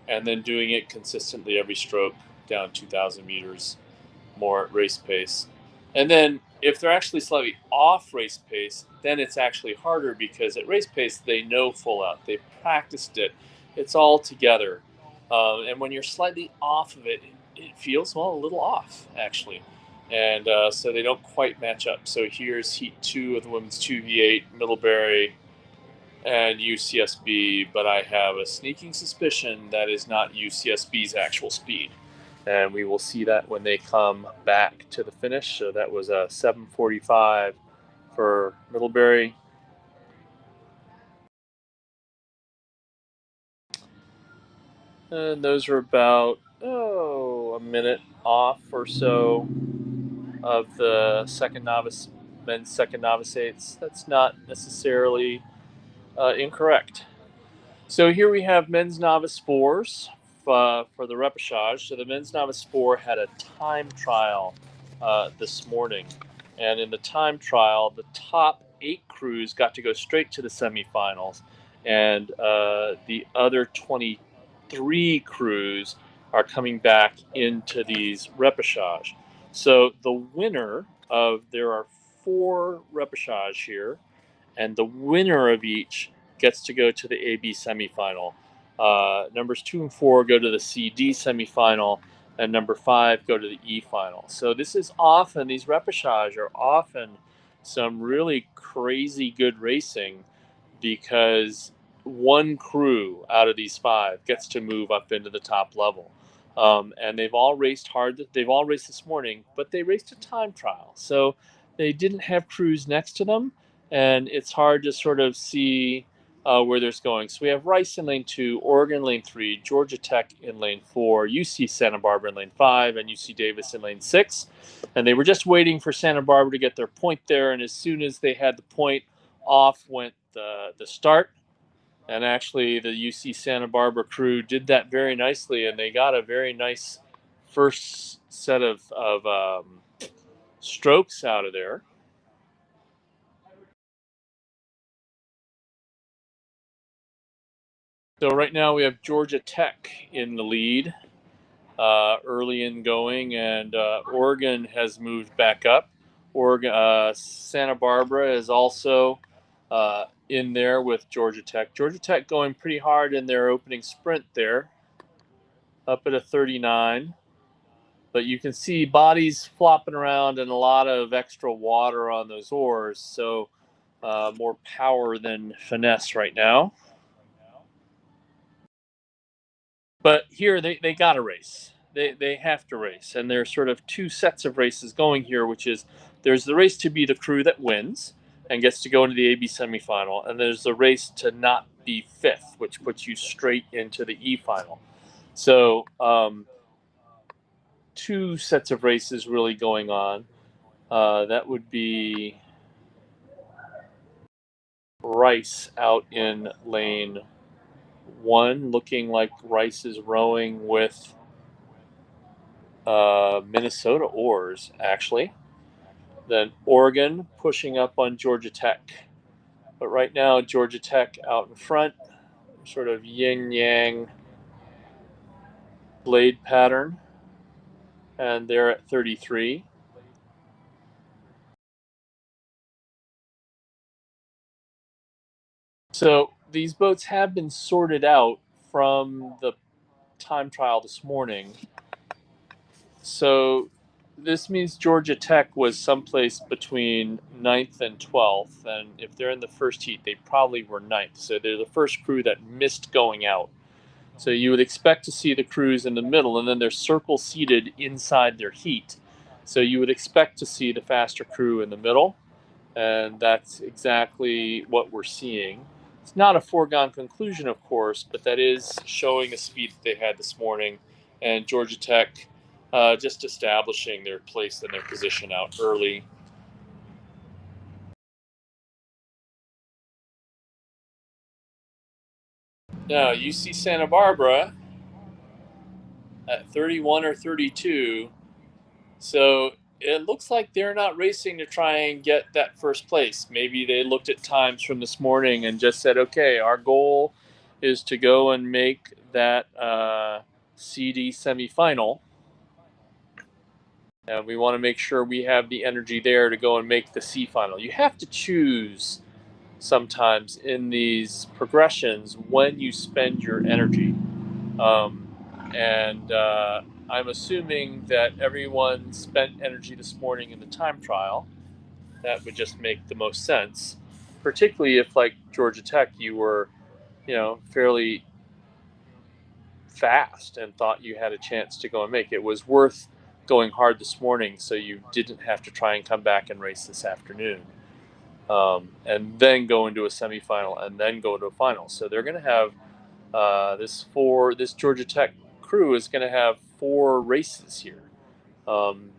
[SPEAKER 2] and then doing it consistently every stroke down 2,000 meters more at race pace. And then if they're actually slightly off race pace, then it's actually harder because at race pace they know full out. They've practiced it. It's all together. And when you're slightly off of it, it feels, well, a little off, actually. And so they don't quite match up. So here's heat 2 of the women's 2v8, Middlebury and UCSB, but I have a sneaking suspicion that is not UCSB's actual speed. And we will see that when they come back to the finish. So that was a 7:45 for Middlebury. And those are about, a minute off or so of the men's second novice eights. That's not necessarily incorrect. So here we have men's novice fours for the repechage. So the men's novice four had a time trial this morning. And in the time trial, the top 8 crews got to go straight to the semifinals. And the other 23 crews are coming back into these repechage. So the winner there are 4 repechage here, and the winner of each gets to go to the AB semifinal. Numbers 2 and 4 go to the CD semifinal, and number 5 go to the E final. So these repechage are often some really crazy good racing, because one crew out of these 5 gets to move up into the top level. And they've all raced hard. They've all raced this morning, but they raced a time trial. So they didn't have crews next to them, and it's hard to sort of see where there's going. So we have Rice in lane 2, Oregon in lane 3, Georgia Tech in lane 4, UC Santa Barbara in lane 5, and UC Davis in lane 6. And they were just waiting for Santa Barbara to get their point there, and as soon as they had the point, off went the start. And actually, the UC Santa Barbara crew did that very nicely, and they got a very nice first set of strokes out of there. So right now we have Georgia Tech in the lead, early in going, and Oregon has moved back up. Oregon, Santa Barbara is also in there with Georgia Tech. Georgia Tech going pretty hard in their opening sprint there, up at a 39. But you can see bodies flopping around and a lot of extra water on those oars, so more power than finesse right now. But here they got to race. They have to race, and there's sort of two sets of races going here, which is there's the race to be the crew that wins and gets to go into the AB semifinal, and there's the race to not be fifth, which puts you straight into the E final. So two sets of races really going on. That would be Rice out in lane one, looking like Rice is rowing with Minnesota oars, actually. Then Oregon pushing up on Georgia Tech. But right now, Georgia Tech out in front, sort of yin yang blade pattern, and they're at 33. So these boats have been sorted out from the time trial this morning. So this means Georgia Tech was someplace between 9th and 12th, and if they're in the first heat, they probably were 9th. So they're the first crew that missed going out. So you would expect to see the crews in the middle, and then they're circle seated inside their heat. So you would expect to see the faster crew in the middle, and that's exactly what we're seeing. It's not a foregone conclusion, of course, but that is showing the speed that they had this morning, and Georgia Tech just establishing their place and their position out early. Now you see Santa Barbara at 31 or 32. So it looks like they're not racing to try and get that first place. Maybe they looked at times from this morning and just said, okay, our goal is to go and make that CD semifinal. And we want to make sure we have the energy there to go and make the C final. You have to choose sometimes in these progressions when you spend your energy. Um, and I'm assuming that everyone spent energy this morning in the time trial. That would just make the most sense, particularly if, like Georgia Tech, you were, fairly fast and thought you had a chance to go and make it. It was worth going hard this morning so you didn't have to try and come back and race this afternoon. And then go into a semifinal and then go to a final. So they're going to have this Georgia Tech crew is going to have 4 races here, um,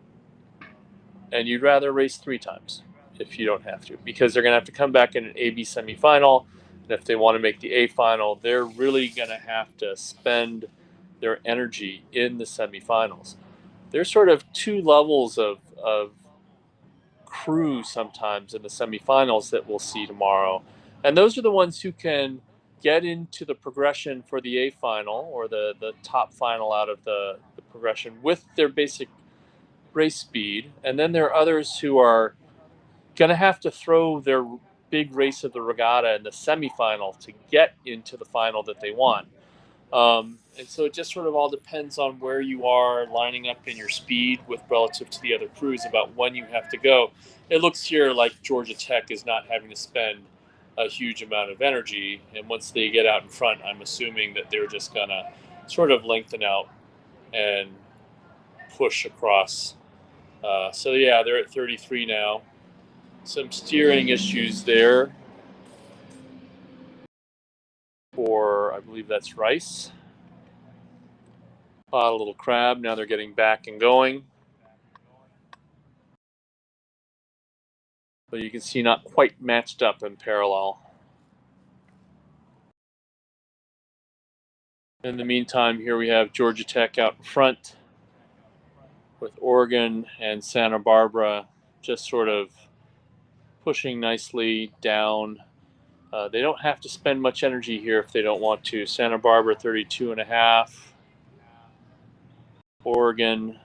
[SPEAKER 2] and you'd rather race 3 times if you don't have to, because they're going to have to come back in an AB semifinal, and if they want to make the A final, they're really going to have to spend their energy in the semifinals. There's sort of 2 levels of crew sometimes in the semifinals that we'll see tomorrow. And those are the ones who can get into the progression for the A final or the top final out of the progression with their basic race speed. And then there are others who are going to have to throw their big race of the regatta in the semifinal to get into the final that they want. And so it just sort of all depends on where you are lining up in your speed with relative to the other crews about when you have to go. It looks here like Georgia Tech is not having to spend a huge amount of energy, and once they get out in front, I'm assuming that they're just gonna sort of lengthen out and push across. So yeah, they're at 33 now. Some steering issues there for, I believe that's Rice. Caught a little crab. Now they're getting back and going. But you can see not quite matched up in parallel. In the meantime, here we have Georgia Tech out in front with Oregon and Santa Barbara just sort of pushing nicely down They don't have to spend much energy here if they don't want to. Santa Barbara 32.5, Oregon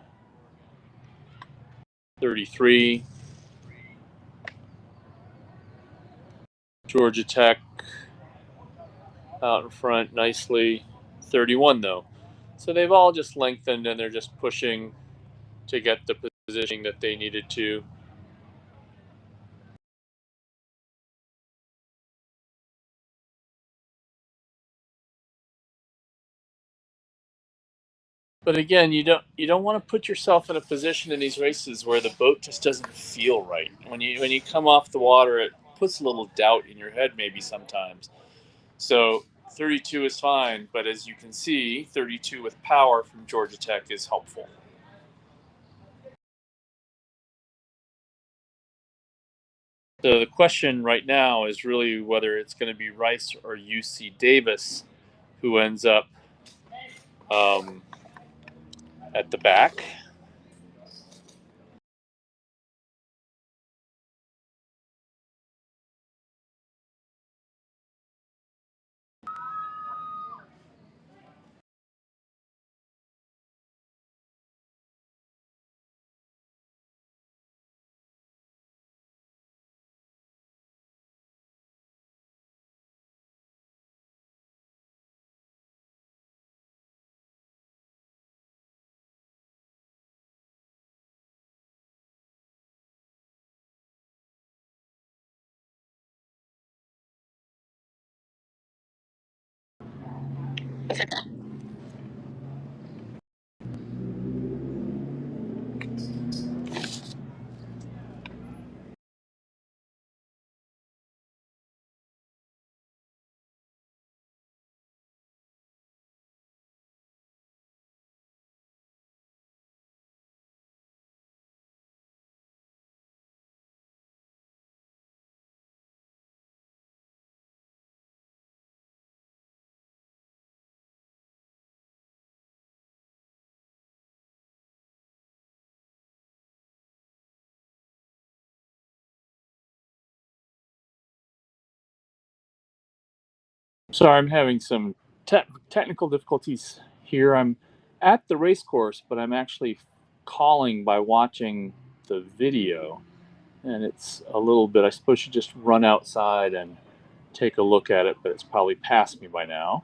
[SPEAKER 2] 33, Georgia Tech out in front nicely 31 though. So they've all just lengthened and they're just pushing to get the positioning that they needed to. But again, you don't want to put yourself in a position in these races where the boat just doesn't feel right. When you come off the water, it puts a little doubt in your head maybe sometimes. So 32 is fine, but as you can see, 32 with power from Georgia Tech is helpful. So the question right now is really whether it's going to be Rice or UC Davis who ends up um, at the back. Sorry, I'm having some technical difficulties here. I'm at the race course, but I'm actually calling by watching the video. And it's a little bit, I suppose you just run outside and take a look at it, but it's probably past me by now.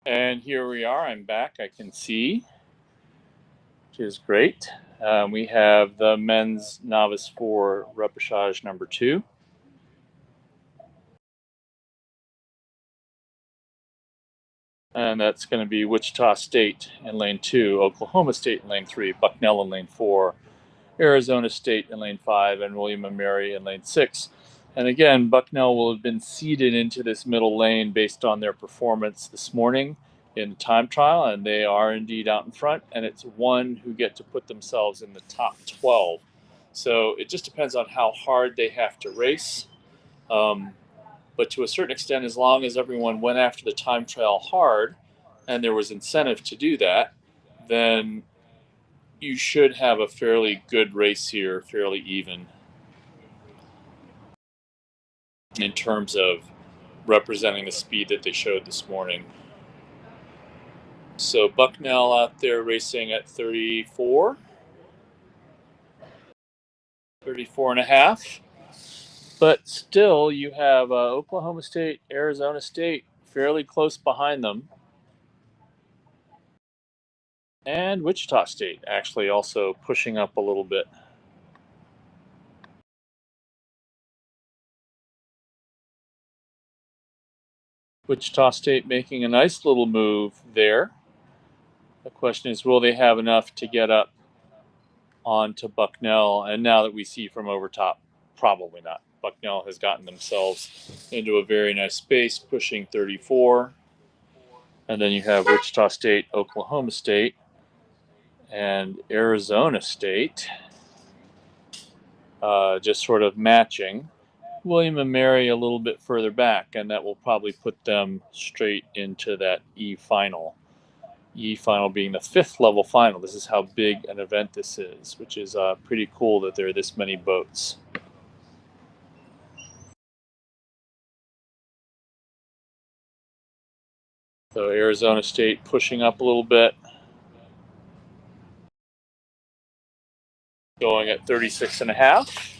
[SPEAKER 2] And here we are, I'm back, I can see, which is great. We have the men's novice 4 repechage number 2. And that's going to be Wichita State in lane 2, Oklahoma State in lane 3, Bucknell in lane 4, Arizona State in lane 5, and William & Mary in lane 6. And again, Bucknell will have been seeded into this middle lane based on their performance this morning in the time trial, and they are indeed out in front, and it's one who get to put themselves in the top 12. So it just depends on how hard they have to race. But to a certain extent, as long as everyone went after the time trial hard and there was incentive to do that, then you should have a fairly good race here, fairly even in terms of representing the speed that they showed this morning. So Bucknell out there racing at 34 and a half. But still, you have Oklahoma State, Arizona State fairly close behind them. And Wichita State actually also pushing up a little bit. Wichita State making a nice little move there. The question is, will they have enough to get up onto Bucknell? And now that we see from over top, probably not. Bucknell has gotten themselves into a very nice space, pushing 34. And then you have Wichita State, Oklahoma State, and Arizona State just sort of matching. William and Mary a little bit further back, and that will probably put them straight into that E final. E final being the 5th level final. This is how big an event this is, which is pretty cool that there are this many boats. So Arizona State pushing up a little bit, going at 36.5.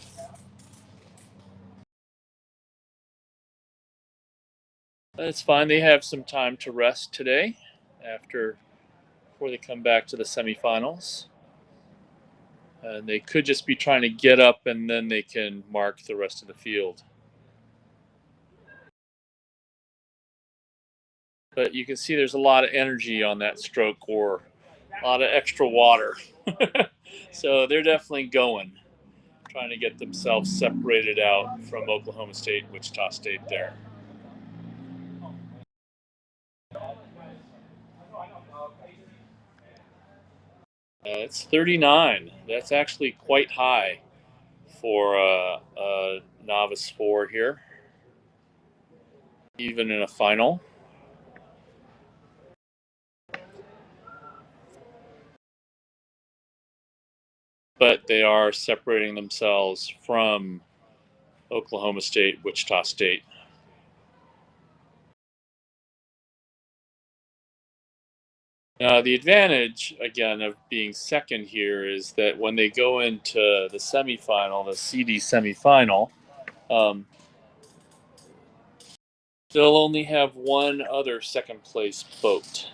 [SPEAKER 2] It's fine. They have some time to rest today before they come back to the semifinals. And they could just be trying to get up, and then they can mark the rest of the field. But you can see there's a lot of energy on that stroke oar, a lot of extra water. So they're definitely going, trying to get themselves separated out from Oklahoma State and Wichita State there. It's 39. That's actually quite high for a novice 4 here, even in a final. But they are separating themselves from Oklahoma State, Wichita State. Now, the advantage, again, of being second here is that when they go into the semifinal, the CD semifinal, they'll only have one other second place boat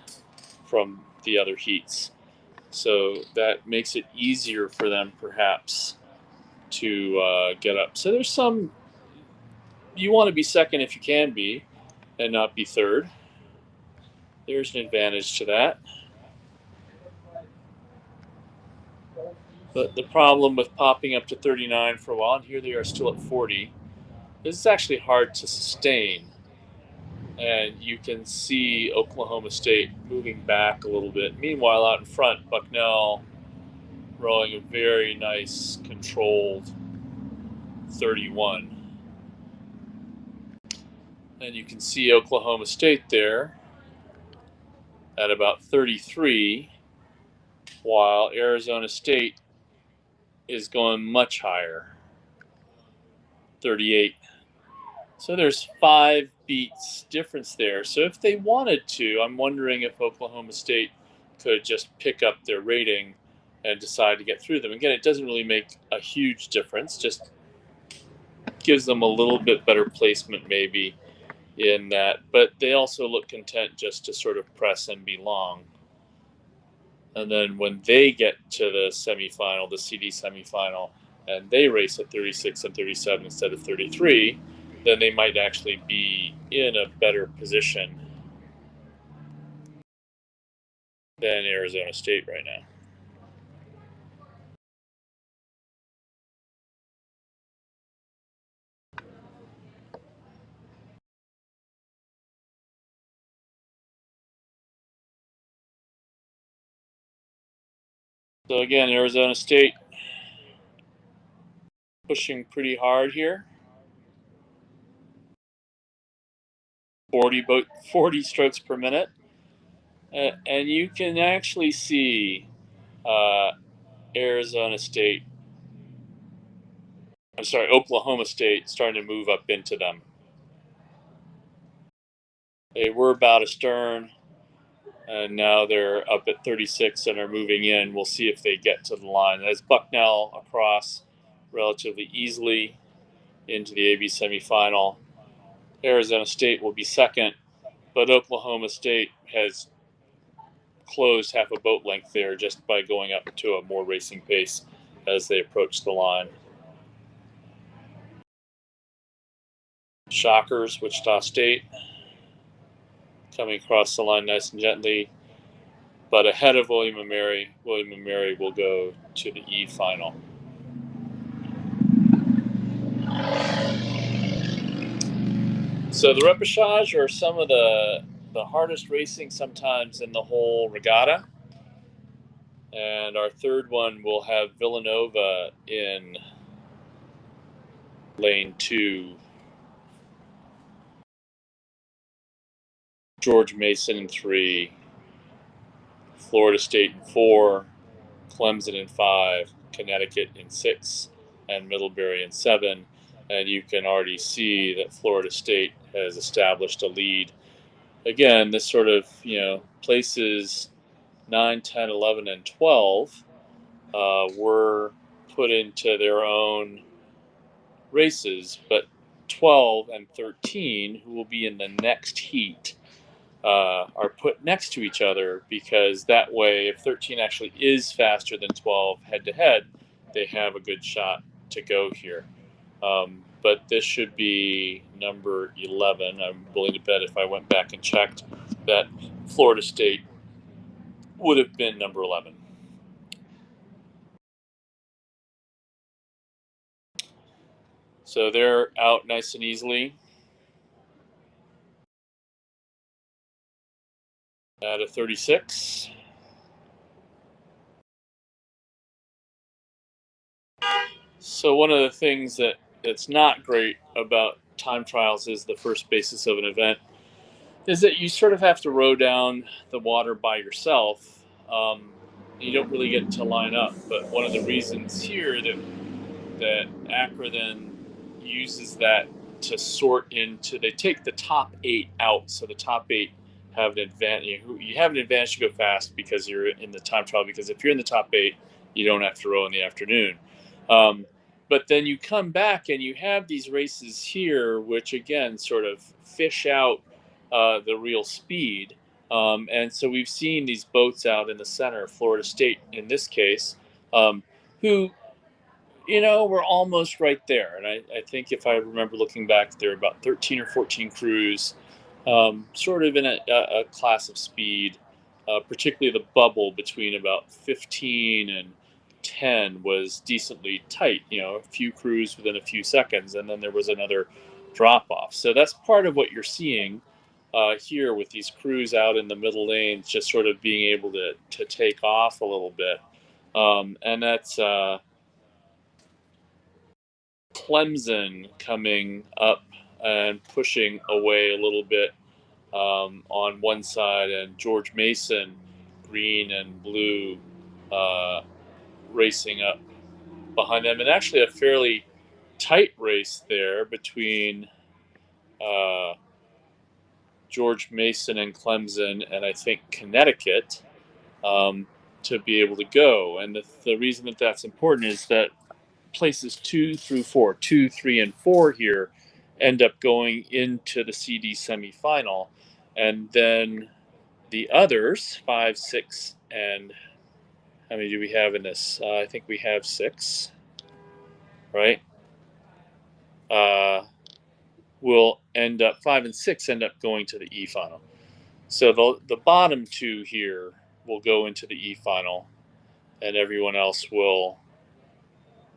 [SPEAKER 2] from the other heats. So that makes it easier for them, perhaps, to get up. So there's some, you want to be second if you can be, and not be third. There's an advantage to that. But the problem with popping up to 39 for a while, and here they are still at 40, is it's actually hard to sustain. And you can see Oklahoma State moving back a little bit. Meanwhile, out in front, Bucknell rowing a very nice, controlled 31. And you can see Oklahoma State there at about 33, while Arizona State is going much higher, 38. So there's 5 beats difference there. So if they wanted to, I'm wondering if Oklahoma State could just pick up their rating and decide to get through them. Again, it doesn't really make a huge difference, just gives them a little bit better placement maybe in that. But they also look content just to sort of press and be long. And then when they get to the semifinal, the CD semifinal, and they race at 36 and 37 instead of 33, then they might actually be in a better position than Arizona State right now. So again, Arizona State pushing pretty hard here. 40 strokes per minute. And you can actually see Oklahoma State starting to move up into them. They were about astern, and now they're up at 36 and are moving in. We'll see if they get to the line. As Bucknell across relatively easily into the AB semifinal. Arizona State will be second, but Oklahoma State has closed half a boat length there just by going up to a more racing pace as they approach the line. Shockers, Wichita State, coming across the line nice and gently, but ahead of William & Mary. William & Mary will go to the E final. So the repechage are some of the hardest racing sometimes in the whole regatta. And our third one will have Villanova in lane 2, George Mason in 3, Florida State in 4, Clemson in 5, Connecticut in 6, and Middlebury in 7. And you can already see that Florida State has established a lead. Again, this sort of, places 9, 10, 11, and 12 were put into their own races, but 12 and 13, who will be in the next heat, are put next to each other, because that way, if 13 actually is faster than 12 head to head, they have a good shot to go here. But this should be number 11. I'm willing to bet if I went back and checked that Florida State would have been number 11. So they're out nice and easily at a 36. So one of the things that's not great about time trials is the first basis of an event is that you sort of have to row down the water by yourself. You don't really get to line up. But one of the reasons here that ACRA then uses that to sort into, they take the top 8 out, so the top 8 have an advantage. You have an advantage to go fast because you're in the time trial, because if you're in the top 8, you don't have to row in the afternoon. But then you come back and you have these races here, which again sort of fish out the real speed. And so we've seen these boats out in the center, Florida State in this case, who, we're almost right there. And I think if I remember looking back, there were about 13 or 14 crews, sort of in a class of speed, particularly the bubble between about 15 and 10 was decently tight, a few crews within a few seconds, and then there was another drop off. So that's part of what you're seeing here with these crews out in the middle lanes, just sort of being able to take off a little bit. And that's Clemson coming up and pushing away a little bit on one side, and George Mason, green and blue, racing up behind them. And actually a fairly tight race there between George Mason and Clemson, and I think Connecticut, to be able to go. And the reason that that's important is that places 2 through 4, 2, 3, and 4 here end up going into the CD semifinal, and then the others 5, 6, and how many do we have in this? I think we have 6, right? Will end up 5 and 6 end up going to the E final. So the bottom 2 here will go into the E final, and everyone else will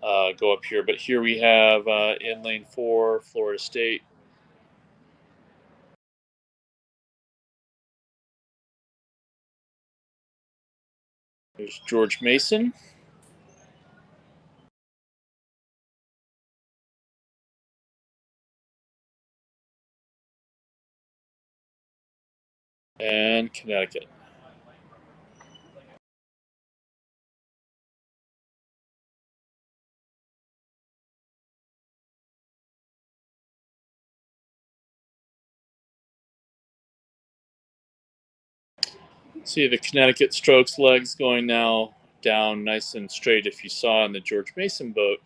[SPEAKER 2] go up here. But here we have in lane 4, Florida State. There's George Mason. And Connecticut. See the Connecticut strokes legs going now down nice and straight. If you saw in the George Mason boat,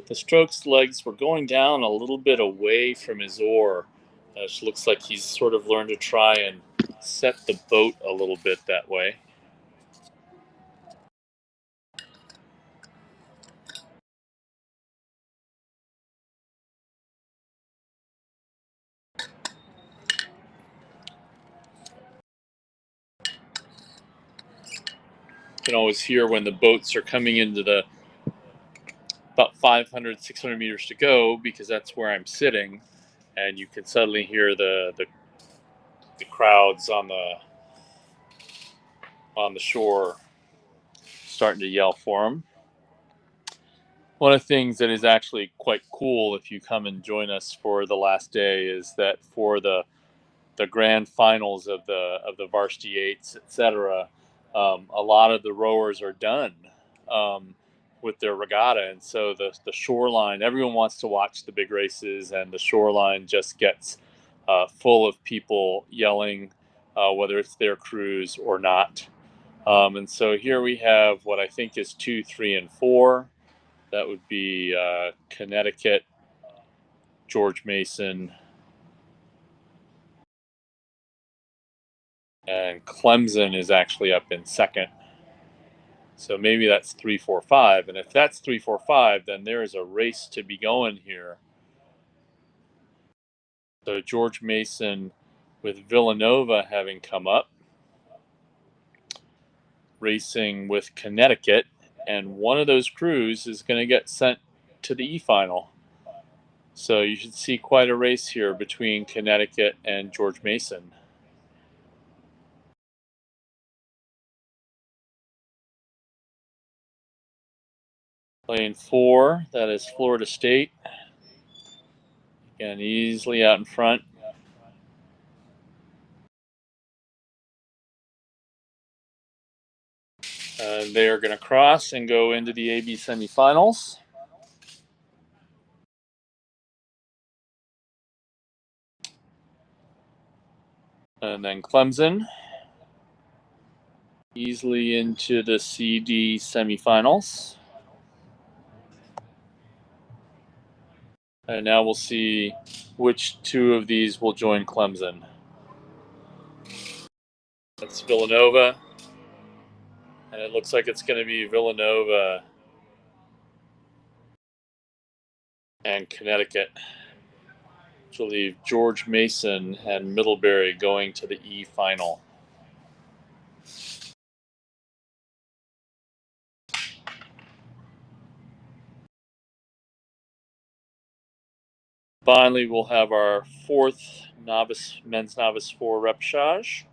[SPEAKER 2] the strokes legs were going down a little bit away from his oar. It looks like he's sort of learned to try and set the boat a little bit that way. can always hear when the boats are coming into the about 500, 600 meters to go, because that's where I'm sitting, and you can suddenly hear the crowds on the shore starting to yell for them. One of the things that is actually quite cool if you come and join us for the last day is that for the grand finals of the Varsity Eights, etc., a lot of the rowers are done um, with their regatta, and so the shoreline. Everyone wants to watch the big races, and the shoreline just gets full of people yelling, whether it's their crews or not. And so here we have what I think is 2, 3, and 4. That would be Connecticut, George Mason, and Clemson is actually up in second. So maybe that's 3, 4, 5. And if that's 3, 4, 5, then there is a race to be going here. So George Mason with Villanova having come up, racing with Connecticut, and one of those crews is going to get sent to the E final. So you should see quite a race here between Connecticut and George Mason. Lane 4, that is Florida State. Again, easily out in front. And they are going to cross and go into the AB semifinals. And then Clemson easily into the CD semifinals. And now we'll see which two of these will join Clemson. That's Villanova. And it looks like it's going to be Villanova and Connecticut, which will leave George Mason and Middlebury going to the E final. Finally, we'll have our fourth men's novice 4 repechage.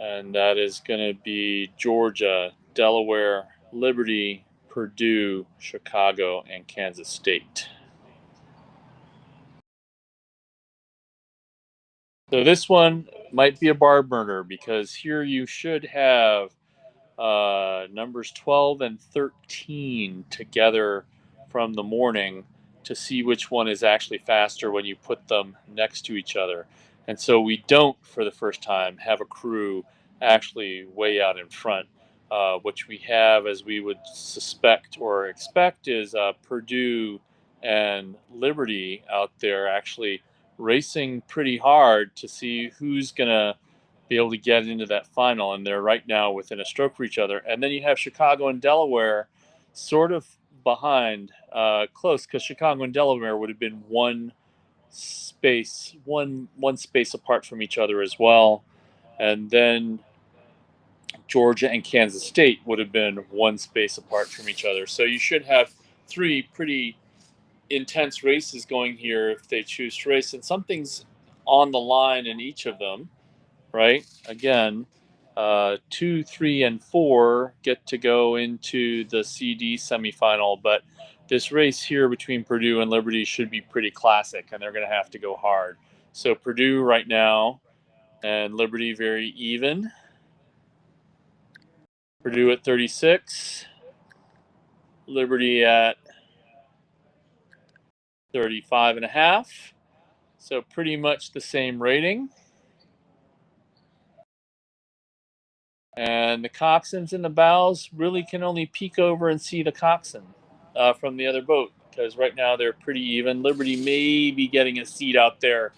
[SPEAKER 2] And that is going to be Georgia, Delaware, Liberty, Purdue, Chicago, and Kansas State. So this one might be a bar burner, because here you should have numbers 12 and 13 together from the morning to see which one is actually faster when you put them next to each other. And so we don't, for the first time, have a crew actually way out in front. Which we have, as we would suspect or expect, is Purdue and Liberty out there actually racing pretty hard to see who's going to be able to get into that final, and they're right now within a stroke for each other. And then you have Chicago and Delaware sort of behind, close, because Chicago and Delaware would have been one space apart from each other as well. And then Georgia and Kansas State would have been one space apart from each other. So you should have three pretty intense races going here if they choose to race, and something's on the line in each of them, right? Again, 2, 3, and 4 get to go into the CD semifinal, but this race here between Purdue and Liberty should be pretty classic, and they're going to have to go hard. So Purdue right now and Liberty very even. Purdue at 36, Liberty at 35.5. So pretty much the same rating. And the coxswains in the bows really can only peek over and see the coxswain from the other boat, because right now they're pretty even. Liberty may be getting a seat out there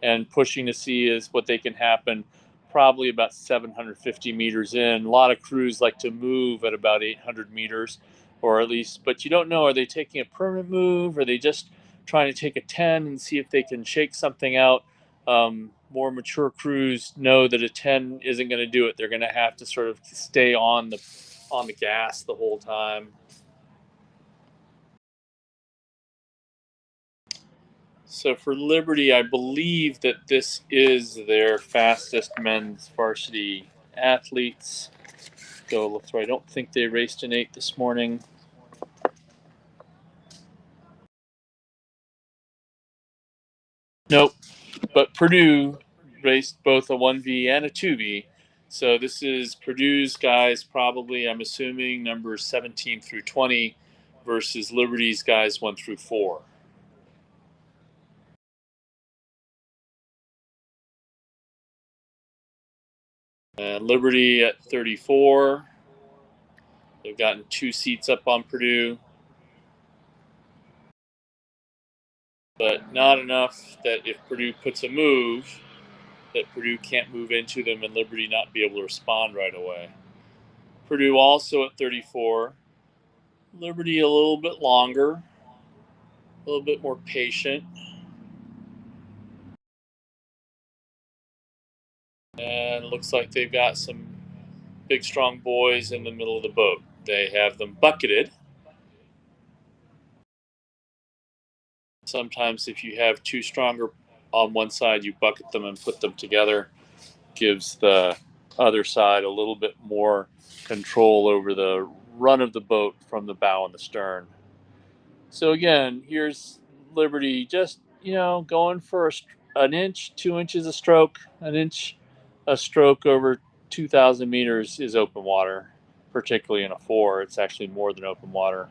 [SPEAKER 2] and pushing to see is what they can happen, probably about 750 meters in. A lot of crews like to move at about 800 meters, or at least, but you don't know, are they taking a permanent move? Are they just trying to take a 10 and see if they can shake something out? More mature crews know that a 10 isn't going to do it. They're going to have to sort of stay on the gas the whole time. So for Liberty, I believe that this is their fastest men's varsity athletes. Go look through. I don't think they raced an 8 this morning. Nope. But Purdue raced both a 1V and a 2V. So this is Purdue's guys, probably, I'm assuming, numbers 17 through 20 versus Liberty's guys 1 through 4. And Liberty at 34. They've gotten 2 seats up on Purdue, but not enough that if Purdue puts a move, that Purdue can't move into them and Liberty not be able to respond right away. Purdue also at 34. Liberty a little bit longer, a little bit more patient. And it looks like they've got some big, strong boys in the middle of the boat. They have them bucketed. Sometimes, if you have two stronger on one side, you bucket them and put them together. Gives the other side a little bit more control over the run of the boat from the bow and the stern. So again, here's Liberty just, going for an inch, 2 inches a stroke, an inch a stroke over 2,000 meters is open water, particularly in a 4. It's actually more than open water.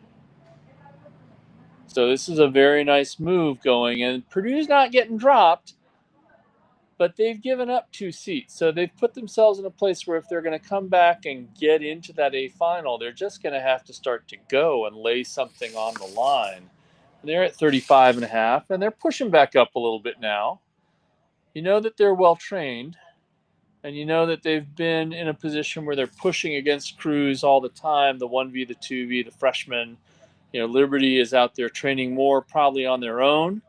[SPEAKER 2] So this is a very nice move going, and Purdue's not getting dropped, but they've given up 2 seats. So they've put themselves in a place where if they're going to come back and get into that A final, they're just going to have to start to go and lay something on the line. And they're at 35 and a half, and they're pushing back up a little bit now. You know that they're well trained, and you know that they've been in a position where they're pushing against crews all the time, the 1V, the 2V, the freshmen. Liberty is out there training more probably on their own.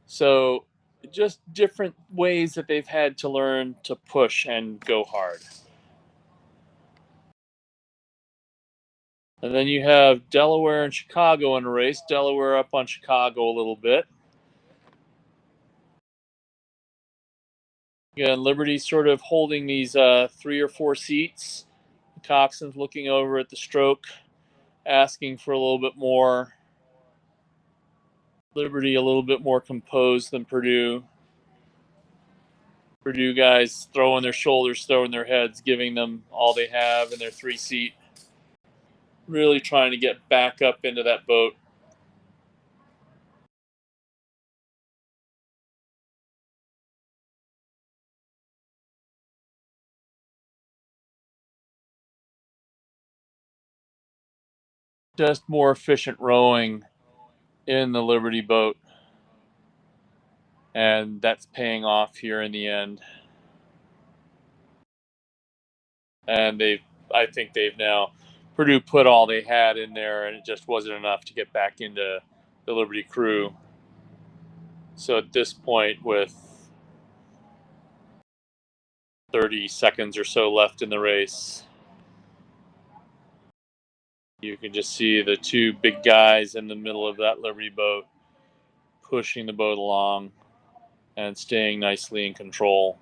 [SPEAKER 2] So just different ways that they've had to learn to push and go hard. And then you have Delaware and Chicago in a race. Delaware up on Chicago a little bit. Again, Liberty sort of holding these 3 or 4 seats. Coxon's looking over at the stroke, asking for a little bit more. Liberty a little bit more composed than Purdue. Purdue guys throwing their shoulders, throwing their heads, giving them all they have in their 3-seat. Really trying to get back up into that boat. Just more efficient rowing in the Liberty boat. And that's paying off here in the end. And I think they've now, Purdue put all they had in there, and it just wasn't enough to get back into the Liberty crew. So at this point, with 30 seconds or so left in the race, you can just see the 2 big guys in the middle of that Liberty boat pushing the boat along and staying nicely in control.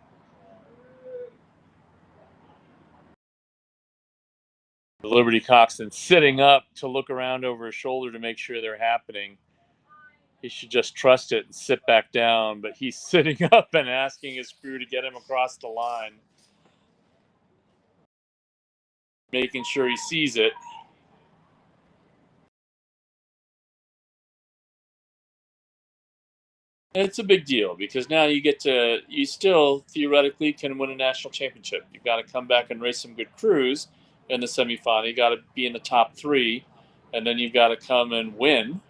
[SPEAKER 2] The Liberty coxswain sitting up to look around over his shoulder to make sure they're happening. He should just trust it and sit back down, but he's sitting up and asking his crew to get him across the line, making sure he sees it. And it's a big deal because now you still theoretically can win a national championship. You've got to come back and race some good crews in the semifinal. You got to be in the top 3, and then you've got to come and win,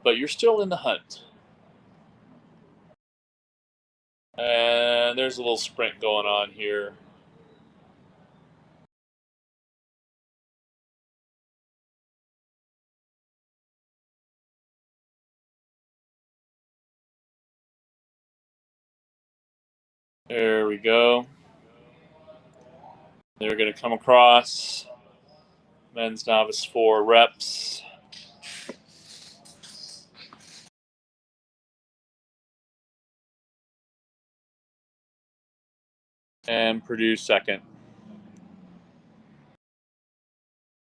[SPEAKER 2] but you're still in the hunt. And there's a little sprint going on here. There we go. They're going to come across. Men's novice 4 reps. And Purdue second.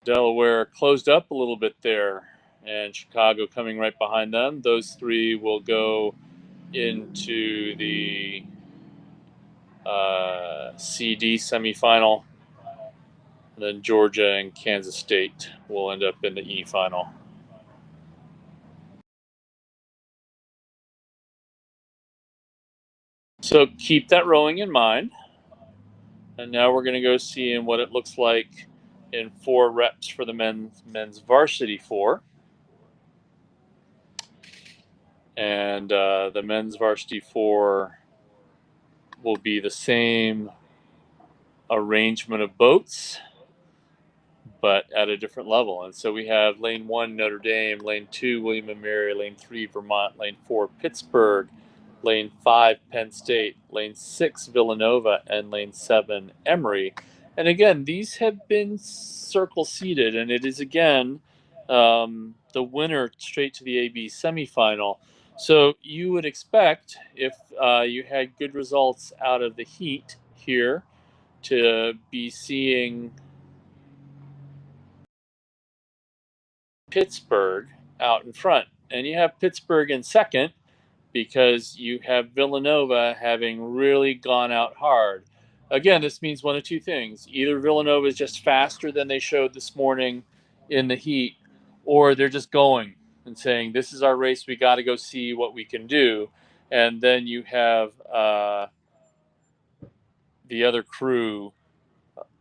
[SPEAKER 2] Delaware closed up a little bit there, and Chicago coming right behind them. Those three will go into the CD semifinal. And then Georgia and Kansas State will end up in the E final. So keep that rowing in mind. And now we're going to go see what it looks like in 4 reps for the men's varsity 4. And the men's varsity 4 will be the same arrangement of boats, but at a different level. And so we have lane 1 Notre Dame, lane 2 William and Mary, lane 3 Vermont, lane 4 Pittsburgh, lane 5 Penn State, lane 6 Villanova, and lane 7 Emory. And again, these have been circle seeded, and it is again the winner straight to the AB semifinal. So you would expect, if you had good results out of the heat here, to be seeing Pittsburgh out in front. And you have Pittsburgh in second because you have Villanova having really gone out hard. Again, this means one of two things. Either Villanova is just faster than they showed this morning in the heat, or they're just going and saying, this is our race, we got to go see what we can do. And then you have the other crew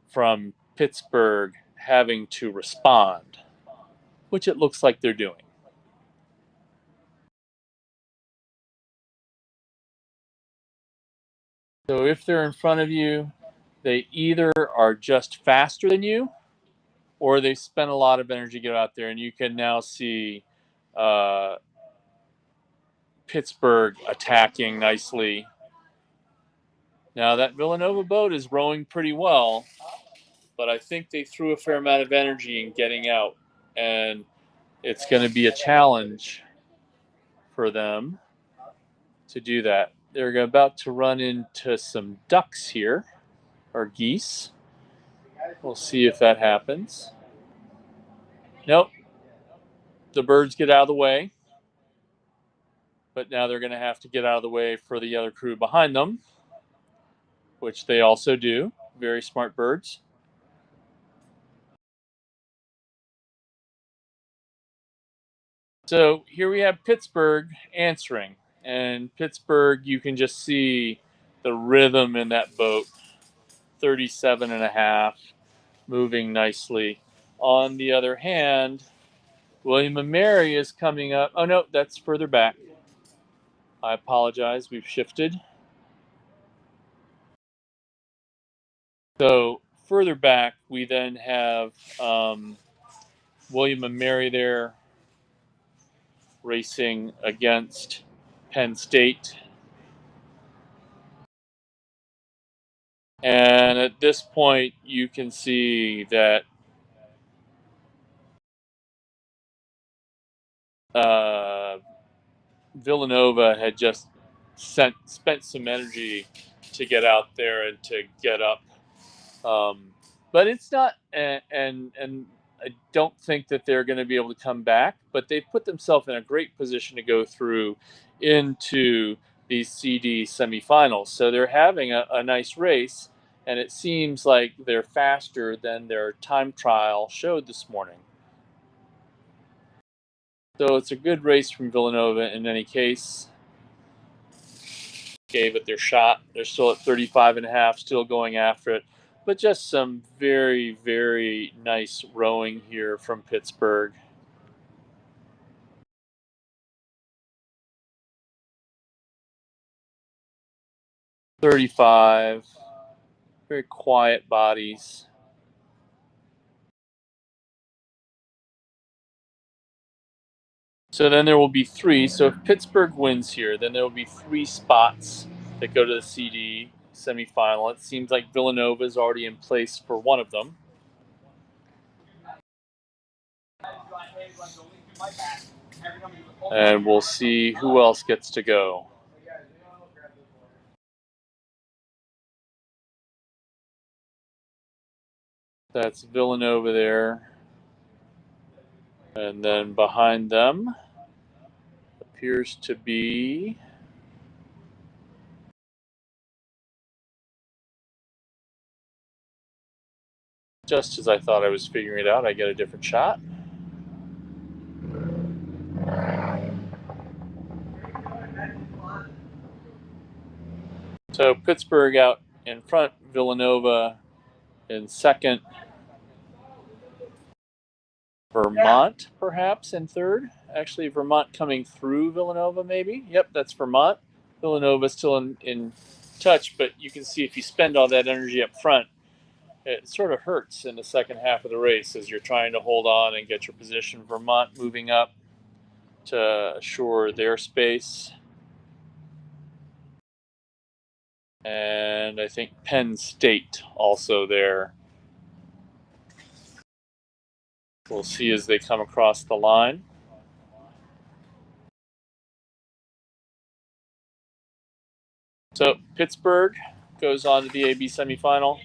[SPEAKER 2] from Pittsburgh having to respond, which it looks like they're doing. So if they're in front of you, they either are just faster than you, or they spent a lot of energy to get out there. And you can now see Pittsburgh attacking nicely. Now that Villanova boat is rowing pretty well, but I think they threw a fair amount of energy in getting out, and it's going to be a challenge for them to do that. They're about to run into some ducks here, or geese. We'll see if that happens. Nope. The birds get out of the way, but now they're going to have to get out of the way for the other crew behind them, which they also do. Very smart birds. So here we have Pittsburgh answering, and Pittsburgh, you can just see the rhythm in that boat. 37 and a half, moving nicely. On the other hand, William and Mary is coming up. Oh no, that's further back. I apologize, we've shifted. So further back, we then have William and Mary there racing against Penn State. And at this point, you can see that Villanova had just spent some energy to get out there and to get up. But it's not, and I don't think that they're going to be able to come back. But they've put themselves in a great position to go through into these CD semifinals. So they're having a nice race, and it seems like they're faster than their time trial showed this morning. So it's a good race from Villanova in any case. Gave it their shot. They're still at 35 and a half, still going after it. But just some very, very nice rowing here from Pittsburgh. .35, very quiet bodies. So then there will be 3. So if Pittsburgh wins here, then there will be 3 spots that go to the CD semifinal. It seems like Villanova is already in place for one of them. And we'll see who else gets to go. That's Villanova there. And then behind them appears to be just as I thought I was figuring it out, I get a different shot. So Pittsburgh out in front, Villanova in second, Vermont perhaps in third. Actually, Vermont coming through Villanova maybe. Yep, that's Vermont. Villanova still in touch, but you can see if you spend all that energy up front, it sort of hurts in the second half of the race as you're trying to hold on and get your position. Vermont moving up to assure their space. And I think Penn State also there. We'll see as they come across the line. So Pittsburgh goes on to the AB semifinal.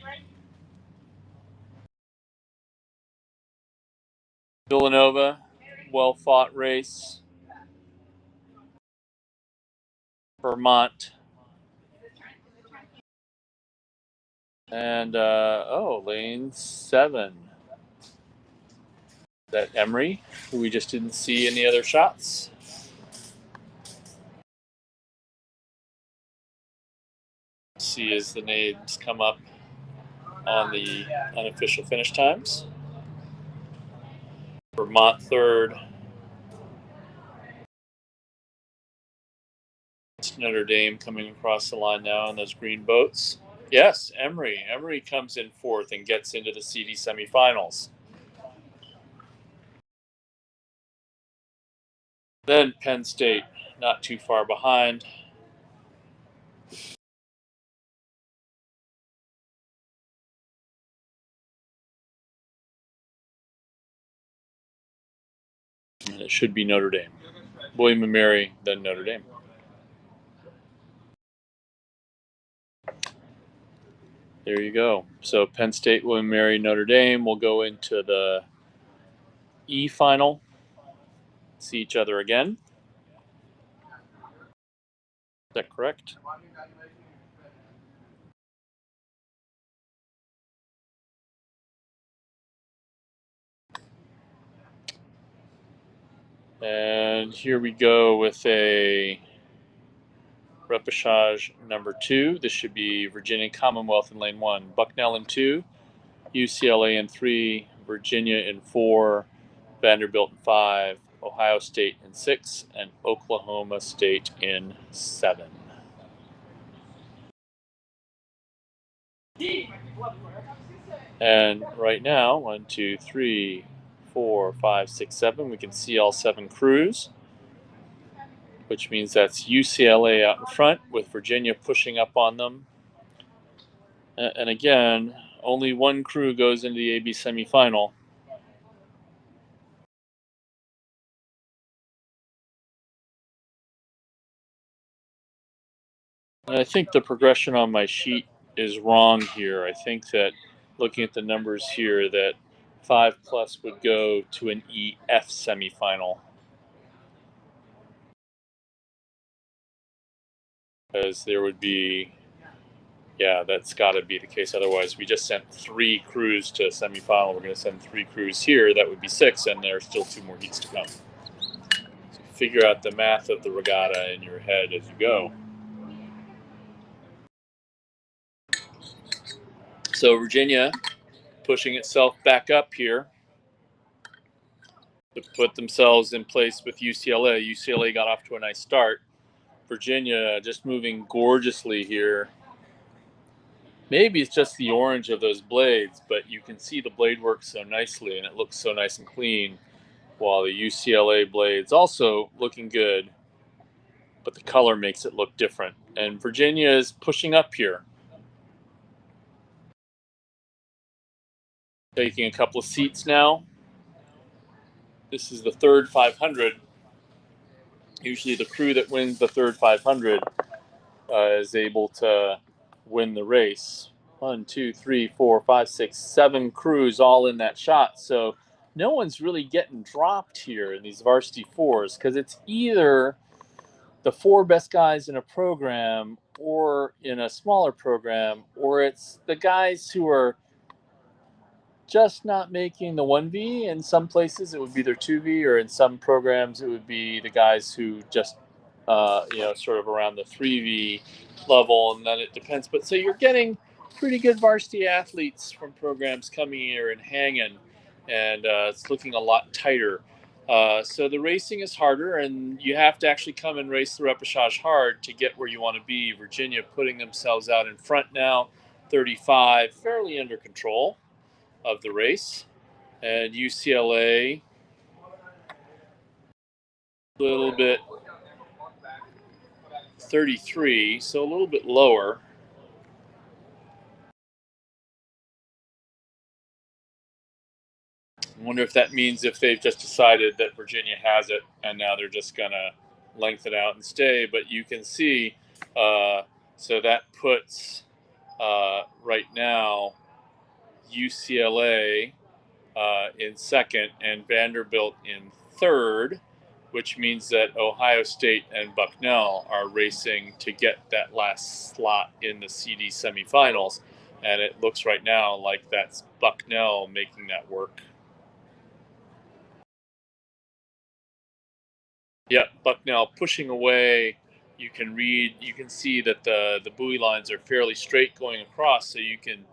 [SPEAKER 2] Villanova, well-fought race. Vermont. And, lane 7. Is that Emery, who we just didn't see in the other shots? See as the names come up on the unofficial finish times. Vermont third. It's Notre Dame coming across the line now in those green boats. Yes, Emery. Emery comes in fourth and gets into the CD semifinals. Then Penn State, not too far behind. And it should be Notre Dame. William and Mary, then Notre Dame. There you go. So Penn State, William and Mary, Notre Dame will go into the E final. See each other again. Is that correct? And here we go with a repechage number 2. This should be Virginia Commonwealth in lane 1. Bucknell in 2, UCLA in 3, Virginia in 4, Vanderbilt in 5, Ohio State in 6, and Oklahoma State in 7. And right now, 1, 2, 3, 4, 5, 6, 7, we can see all 7 crews, which means that's UCLA out in front with Virginia pushing up on them. And again, only one crew goes into the AB semifinal. And I think the progression on my sheet is wrong here. I think that looking at the numbers here, that 5 plus would go to an EF semifinal. Because there would be, yeah, that's got to be the case. Otherwise, we just sent 3 crews to semifinal. We're going to send 3 crews here. That would be 6, and there are still 2 more heats to come. So figure out the math of the regatta in your head as you go. So Virginia pushing itself back up here to put themselves in place with UCLA. UCLA got off to a nice start. Virginia just moving gorgeously here. Maybe it's just the orange of those blades, but you can see the blade work so nicely and it looks so nice and clean, while the UCLA blades also looking good, but the color makes it look different. And Virginia is pushing up here. Taking a couple of seats now. This is the third 500. Usually the crew that wins the third 500 is able to win the race. 1, 2, 3, 4, 5, 6, 7 crews all in that shot. So no one's really getting dropped here in these varsity fours because it's either the 4 best guys in a program or in a smaller program, or it's the guys who are just not making the 1V. In some places it would be their 2V, or in some programs it would be the guys who just sort of around the 3V level, and then it depends. But so you're getting pretty good varsity athletes from programs coming here and hanging, and it's looking a lot tighter. So the racing is harder, and you have to actually come and race the repechage hard to get where you want to be. Virginia putting themselves out in front now, 35, fairly under control of the race, and UCLA a little bit 33, so a little bit lower. I wonder if that means if they've just decided that Virginia has it and now they're just gonna lengthen out and stay. But you can see, so that puts right now UCLA in second and Vanderbilt in third, which means that Ohio State and Bucknell are racing to get that last slot in the CD semifinals. And it looks right now like that's Bucknell making that work. Yeah, Bucknell pushing away. You can see that the buoy lines are fairly straight going across, so you can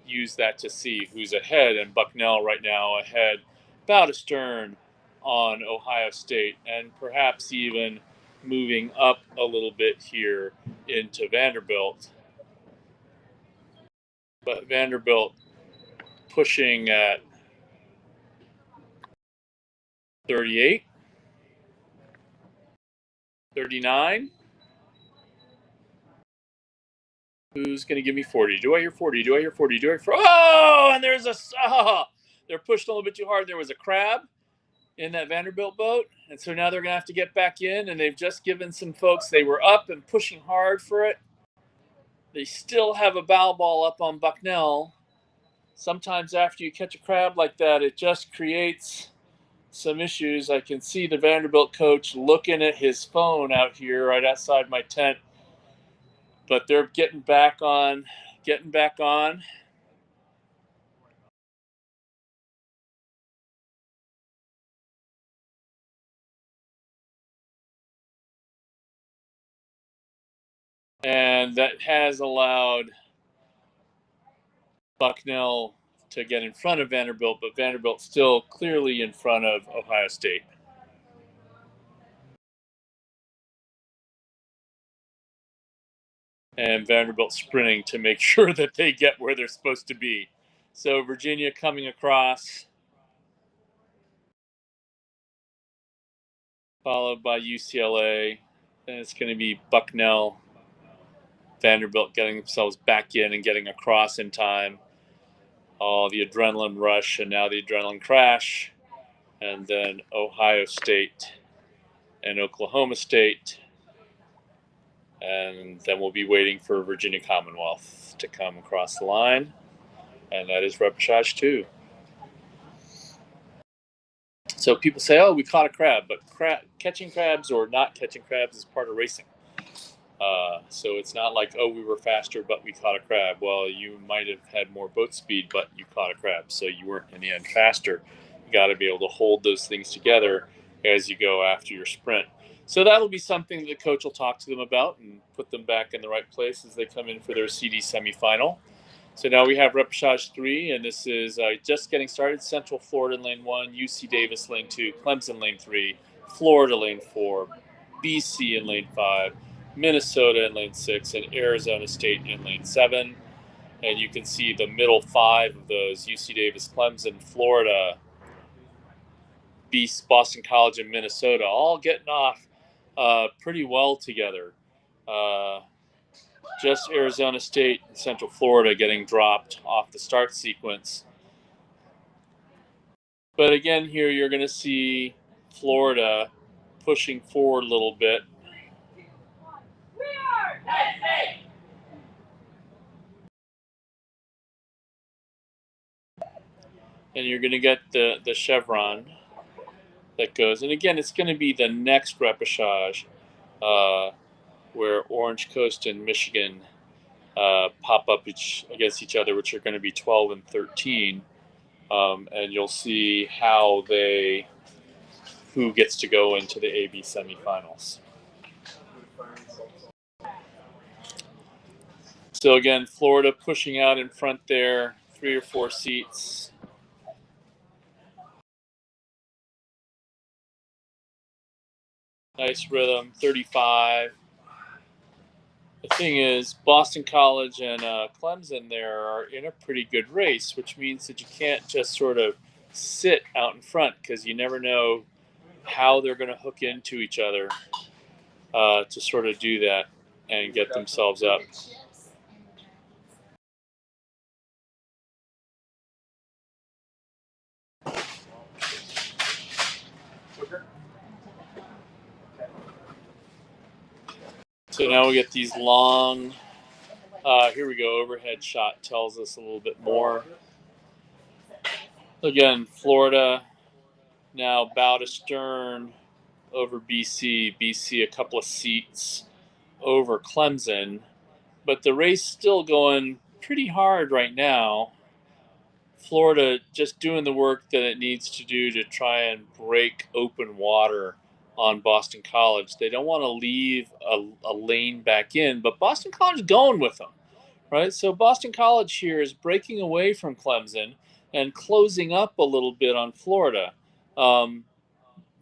[SPEAKER 2] use that to see who's ahead. And Bucknell right now ahead, about astern on Ohio State, and perhaps even moving up a little bit here into Vanderbilt. But Vanderbilt pushing at 38, 39. Who's going to give me 40? Do I hear 40? Do I hear 40? Do I hear 40? Oh, and there's a. Oh, they're pushed a little bit too hard. There was a crab in that Vanderbilt boat. And so now they're going to have to get back in. And they've just given some folks, they were up and pushing hard for it. They still have a bow ball up on Bucknell. Sometimes after you catch a crab like that, it just creates some issues. I can see the Vanderbilt coach looking at his phone out here right outside my tent. But they're getting back on. And that has allowed Bucknell to get in front of Vanderbilt, but Vanderbilt still clearly in front of Ohio State. And Vanderbilt sprinting to make sure that they get where they're supposed to be. So Virginia coming across, followed by UCLA. Then it's going to be Bucknell, Vanderbilt getting themselves back in and getting across in time. Oh, the adrenaline rush and now the adrenaline crash. And then Ohio State and Oklahoma State. And then we'll be waiting for Virginia Commonwealth to come across the line. And that is repechage 2. So people say, oh, we caught a crab. But catching crabs or not catching crabs is part of racing. So it's not like, oh, we were faster, but we caught a crab. Well, you might have had more boat speed, but you caught a crab. So you weren't, in the end, faster. You got to be able to hold those things together as you go after your sprint. So that'll be something that the coach will talk to them about and put them back in the right place as they come in for their CD semifinal. So now we have repechage 3, and this is just getting started. Central Florida in lane 1, UC Davis lane 2, Clemson lane 3, Florida lane 4, BC in lane 5, Minnesota in lane 6, and Arizona State in lane 7. And you can see the middle 5 of those, UC Davis, Clemson, Florida, Boston College, and Minnesota, all getting off pretty well together. Just Arizona State and Central Florida getting dropped off the start sequence. But again, here you're going to see Florida pushing forward a little bit. And you're going to get the chevron that goes. And again, it's going to be the next repechage where Orange Coast and Michigan pop up against each other, which are going to be 12 and 13. And you'll see who gets to go into the AB semifinals. So again, Florida pushing out in front there, 3 or 4 seats. Nice rhythm, 35. The thing is, Boston College and Clemson there are in a pretty good race, which means that you can't just sort of sit out in front because you never know how they're going to hook into each other to sort of do that and get themselves up. So now we get these long, here we go, overhead shot tells us a little bit more. Again, Florida now bow to stern over BC. BC a couple of seats over Clemson, but the race still going pretty hard right now. Florida just doing the work that it needs to do to try and break open water on Boston College. They don't want to leave a lane back in, but Boston College is going with them, right? So Boston College here is breaking away from Clemson and closing up a little bit on Florida.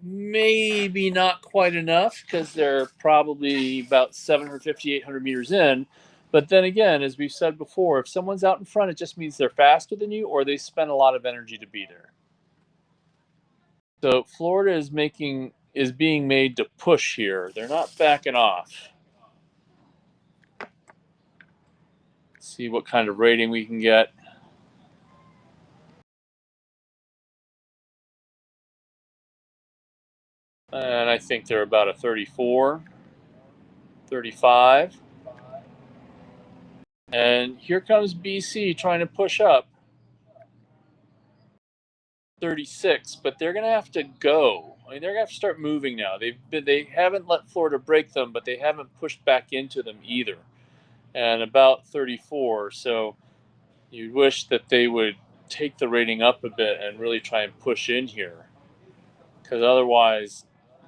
[SPEAKER 2] Maybe not quite enough because they're probably about 750, 800 meters in. But then again, as we've said before, if someone's out in front, it just means they're faster than you or they spend a lot of energy to be there. So Florida is being made to push here. They're not backing off. Let's see what kind of rating we can get. And I think they're about a 34, 35. And here comes BC trying to push up. 36, but they're going to have to go. I mean, they're going to have to start moving now. They haven't let Florida break them, but they haven't pushed back into them either. And about 34, so you wish that they would take the rating up a bit and really try and push in here, because otherwise,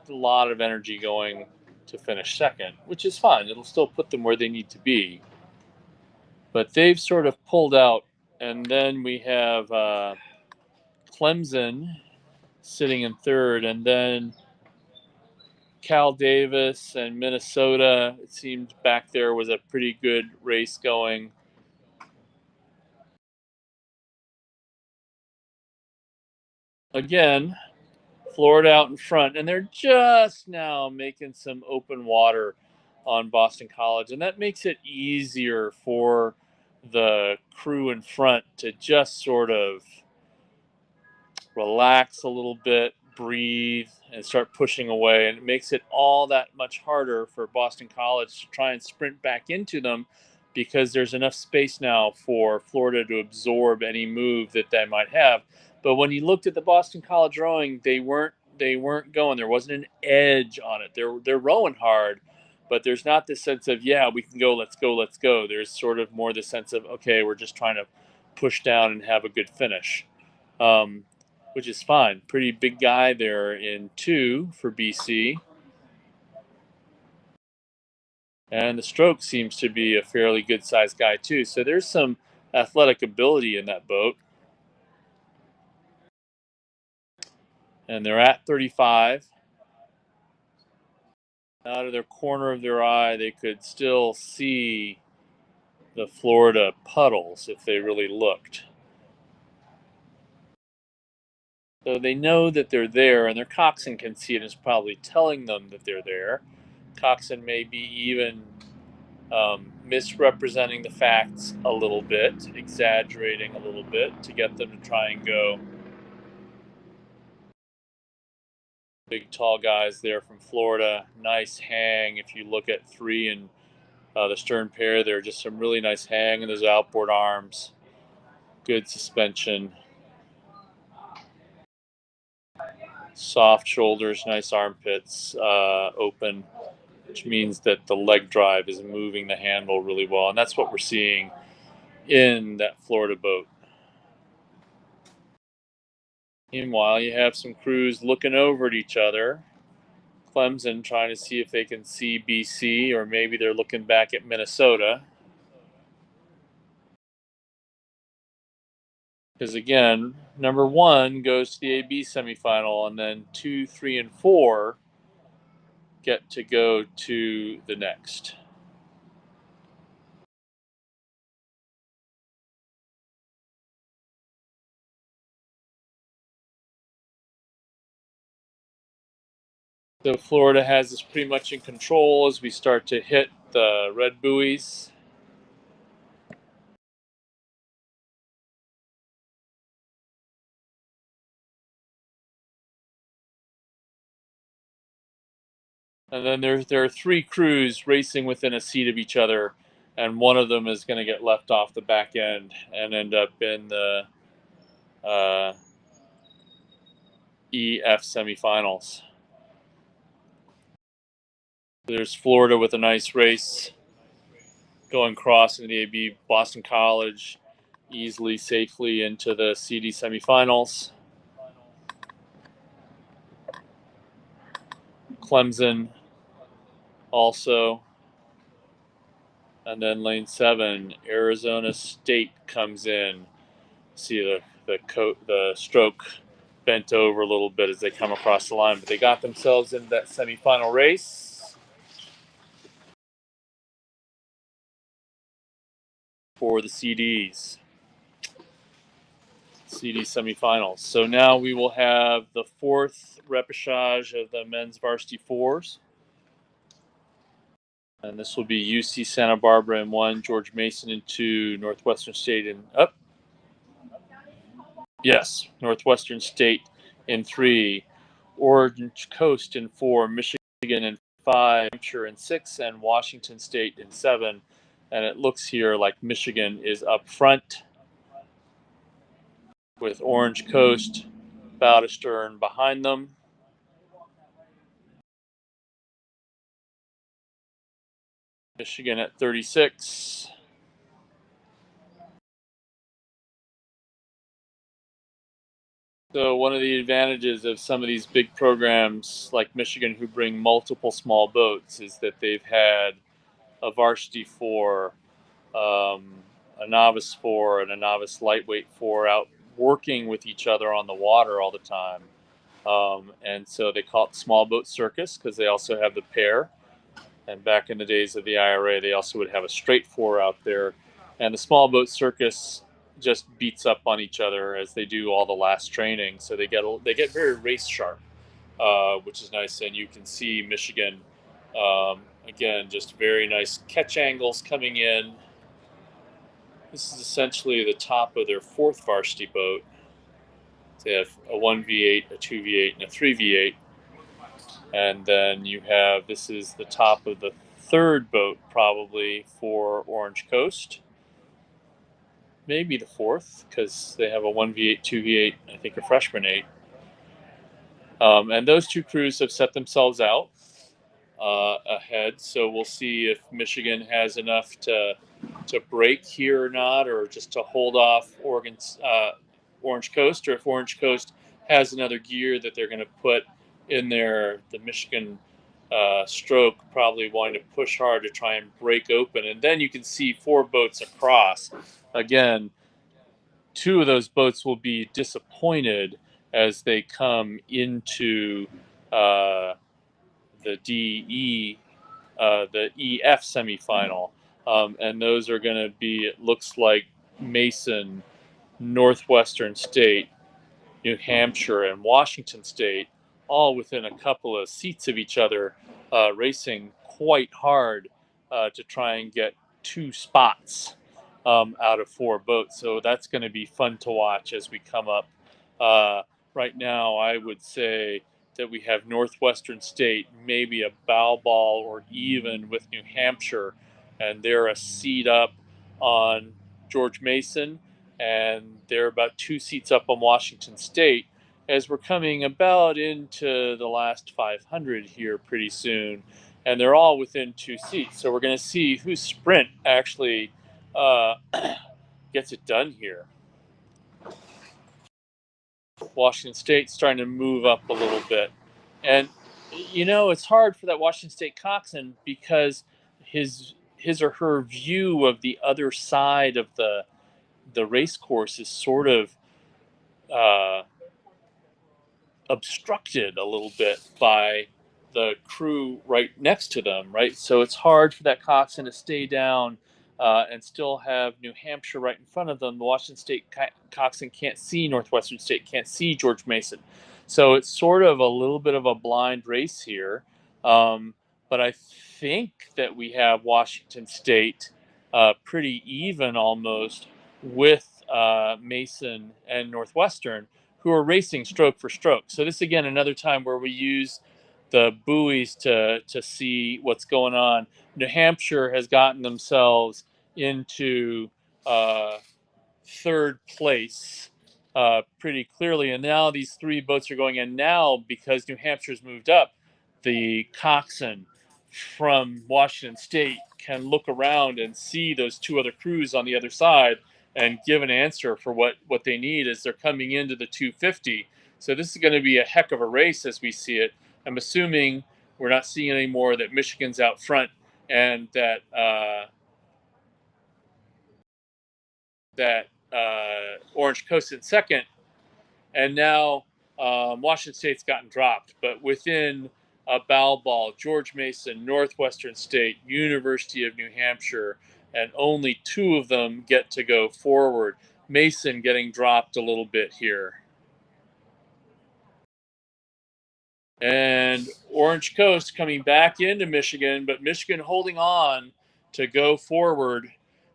[SPEAKER 2] a lot of energy going to finish second, which is fine. It'll still put them where they need to be. But they've sort of pulled out, and then we have Clemson sitting in third, and then Cal Davis and Minnesota. It seemed back there was a pretty good race going. Again, Florida out in front, and they're just now making some open water on Boston College, and that makes it easier for the crew in front to just sort of relax a little bit, breathe, and start pushing away. And it makes it all that much harder for Boston College to try and sprint back into them because there's enough space now for Florida to absorb any move that they might have. But when you looked at the Boston College rowing, they weren't going. There wasn't an edge on it. They're rowing hard, but there's not this sense of, yeah, we can go, let's go, let's go. There's sort of more the sense of, okay, we're just trying to push down and have a good finish. Which is fine. Pretty big guy there in 2 for BC. And the stroke seems to be a fairly good sized guy, too. So there's some athletic ability in that boat. And they're at 35. Out of their corner of their eye, they could still see the Florida puddles if they really looked. So they know that they're there, and their coxswain can see it and is probably telling them that they're there. Coxswain may be even misrepresenting the facts a little bit, exaggerating a little bit to get them to try and go. Big tall guys there from Florida. Nice hang. If you look at 3 and the stern pair, there are just some really nice hang in those outboard arms. Good suspension. Soft shoulders, nice armpits, open, which means that the leg drive is moving the handle really well. And that's what we're seeing in that Florida boat. Meanwhile, you have some crews looking over at each other. Clemson trying to see if they can see BC, or maybe they're looking back at Minnesota. Because again, number 1 goes to the AB semifinal, and then 2, 3, and 4 get to go to the next. So Florida has this pretty much in control as we start to hit the red buoys. And then there are 3 crews racing within a seat of each other, and one of them is going to get left off the back end and end up in the EF semifinals. There's Florida with a nice race going cross into the AB. Boston College easily, safely into the CD semifinals. Clemson also. And then lane 7, Arizona State comes in. See the stroke bent over a little bit as they come across the line, but they got themselves into that semifinal race for the CD semifinals. So now we will have the 4th repechage of the men's varsity 4s. And this will be UC Santa Barbara in 1, George Mason in 2, Northwestern State in Northwestern State in 3, Orange Coast in 4, Michigan in 5, Hampshire in 6, and Washington State in 7. And it looks here like Michigan is up front with Orange Coast bow to stern behind them. Michigan at 36. So one of the advantages of some of these big programs like Michigan, who bring multiple small boats, is that they've had a varsity 4, a novice 4, and a novice lightweight 4 out working with each other on the water all the time. And so they call it small boat circus because they also have the pair. And back in the days of the ACRA, they also would have a straight 4 out there. And the small boat circus just beats up on each other as they do all the last training. So they get very race sharp, which is nice. And you can see Michigan, again, just very nice catch angles coming in. This is essentially the top of their 4th varsity boat. They have a 1V8, a 2V8, and a 3V8. And then you have, this is the top of the 3rd boat probably for Orange Coast. Maybe the 4th, because they have a 1V8, 2V8, I think a freshman 8. And those 2 crews have set themselves out ahead. So we'll see if Michigan has enough to break here or not, or just to hold off Orange Coast, or if Orange Coast has another gear that they're going to put in there. The Michigan stroke probably wanting to push hard to try and break open, and then you can see 4 boats across. Again, 2 of those boats will be disappointed as they come into the the EF semifinal. And those are going to be, it looks like, Mason, Northwestern State, New Hampshire, and Washington State, all within a couple of seats of each other, racing quite hard to try and get 2 spots out of 4 boats. So that's going to be fun to watch as we come up. Right now, I would say that we have Northwestern State, maybe a bow ball or even with New Hampshire, and they're a seat up on George Mason, and they're about 2 seats up on Washington State. As we're coming about into the last 500 here pretty soon, and they're all within 2 seats. So we're going to see whose sprint actually uh, gets it done here. Washington State starting to move up a little bit. And it's hard for that Washington State coxswain because his or her view of the other side of the race course is sort of uh, obstructed a little bit by the crew right next to them, right? So it's hard for that coxswain to stay down and still have New Hampshire right in front of them. The Washington State coxswain can't see Northwestern State, can't see George Mason. So it's sort of a little bit of a blind race here. But I think that we have Washington State pretty even almost with Mason and Northwestern, who are racing stroke for stroke. So this again another time where we use the buoys to see what's going on. New Hampshire has gotten themselves into third place pretty clearly, and now these 3 boats are going in now because New Hampshire's moved up. The coxswain from Washington State can look around and see those 2 other crews on the other side and give an answer for what they need as they're coming into the 250. So this is going to be a heck of a race as we see it. I'm assuming we're not seeing anymore that Michigan's out front and that Orange Coast in second, and now Washington State's gotten dropped. But within a bow ball, George Mason, Northwestern State, University of New Hampshire, and only 2 of them get to go forward. Mason getting dropped a little bit here. And Orange Coast coming back into Michigan, but Michigan holding on to go forward.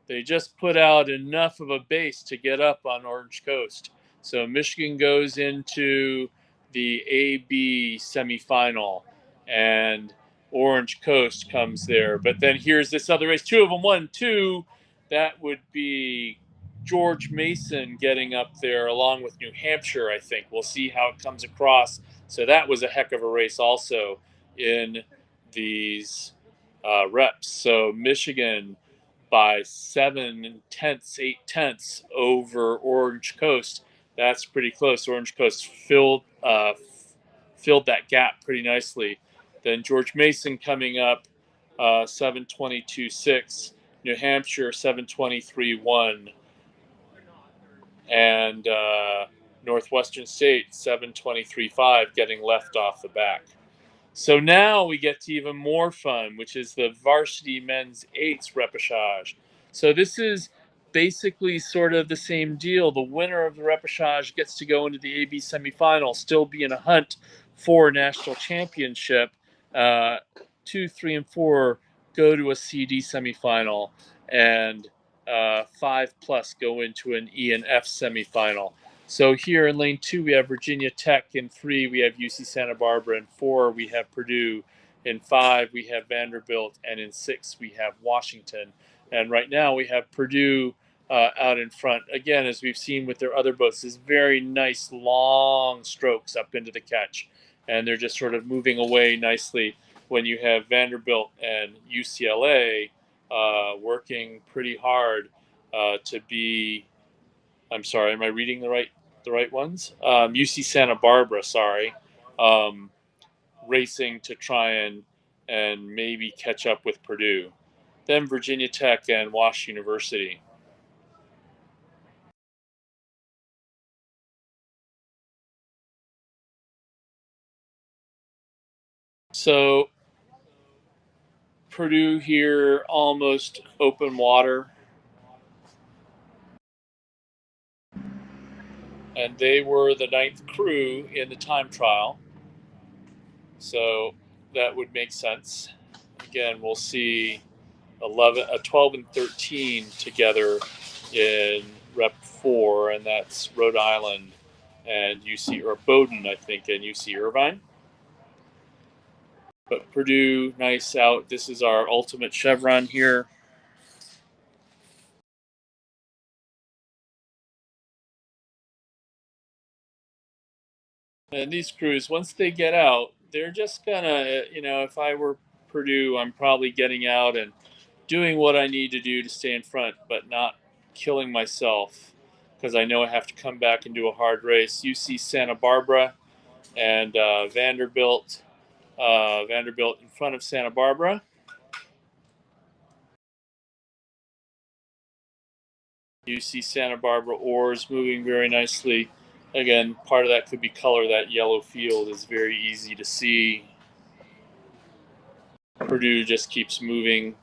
[SPEAKER 2] They just put out enough of a base to get up on Orange Coast. So Michigan goes into the AB semifinal, and Orange Coast comes there. But then here's this other race. 2 of them won 2. That would be George Mason getting up there along with New Hampshire, I think. We'll see how it comes across. So that was a heck of a race also in these reps. So Michigan by 7/10, 8/10 over Orange Coast. That's pretty close. Orange Coast filled that gap pretty nicely. Then George Mason coming up 7:22.6. New Hampshire 7:23.1. And Northwestern State 7:23.5 getting left off the back. So now we get to even more fun, which is the Varsity Men's 8s repechage. So this is basically sort of the same deal. The winner of the repechage gets to go into the AB semifinal, still be in a hunt for a national championship. 2, 3, and 4 go to a CD semifinal, and 5 plus go into an E and F semifinal. So here in lane 2, we have Virginia Tech. In 3, we have UC Santa Barbara. In 4, we have Purdue. In 5, we have Vanderbilt. And in 6, we have Washington. And right now, we have Purdue out in front. Again, as we've seen with their other boats, is very nice long strokes up into the catch. And they're just sort of moving away nicely when you have Vanderbilt and UCLA working pretty hard to be. I'm sorry, am I reading the right ones? UC Santa Barbara, sorry, racing to try and maybe catch up with Purdue. Then Virginia Tech and Wash University. So Purdue here almost open water. And they were the 9th crew in the time trial. So that would make sense. Again, we'll see 12 and 13 together in Rep 4, and that's Rhode Island and UC or Bowdoin, I think, and UC Irvine. But Purdue, nice out. This is our ultimate chevron here. And these crews, once they get out, they're just gonna, if I were Purdue, I'm probably getting out and doing what I need to do to stay in front, but not killing myself because I know I have to come back and do a hard race. UC Santa Barbara and Vanderbilt. Vanderbilt in front of Santa Barbara. UC Santa Barbara oars moving very nicely. Again, part of that could be color. That yellow field is very easy to see. Purdue just keeps moving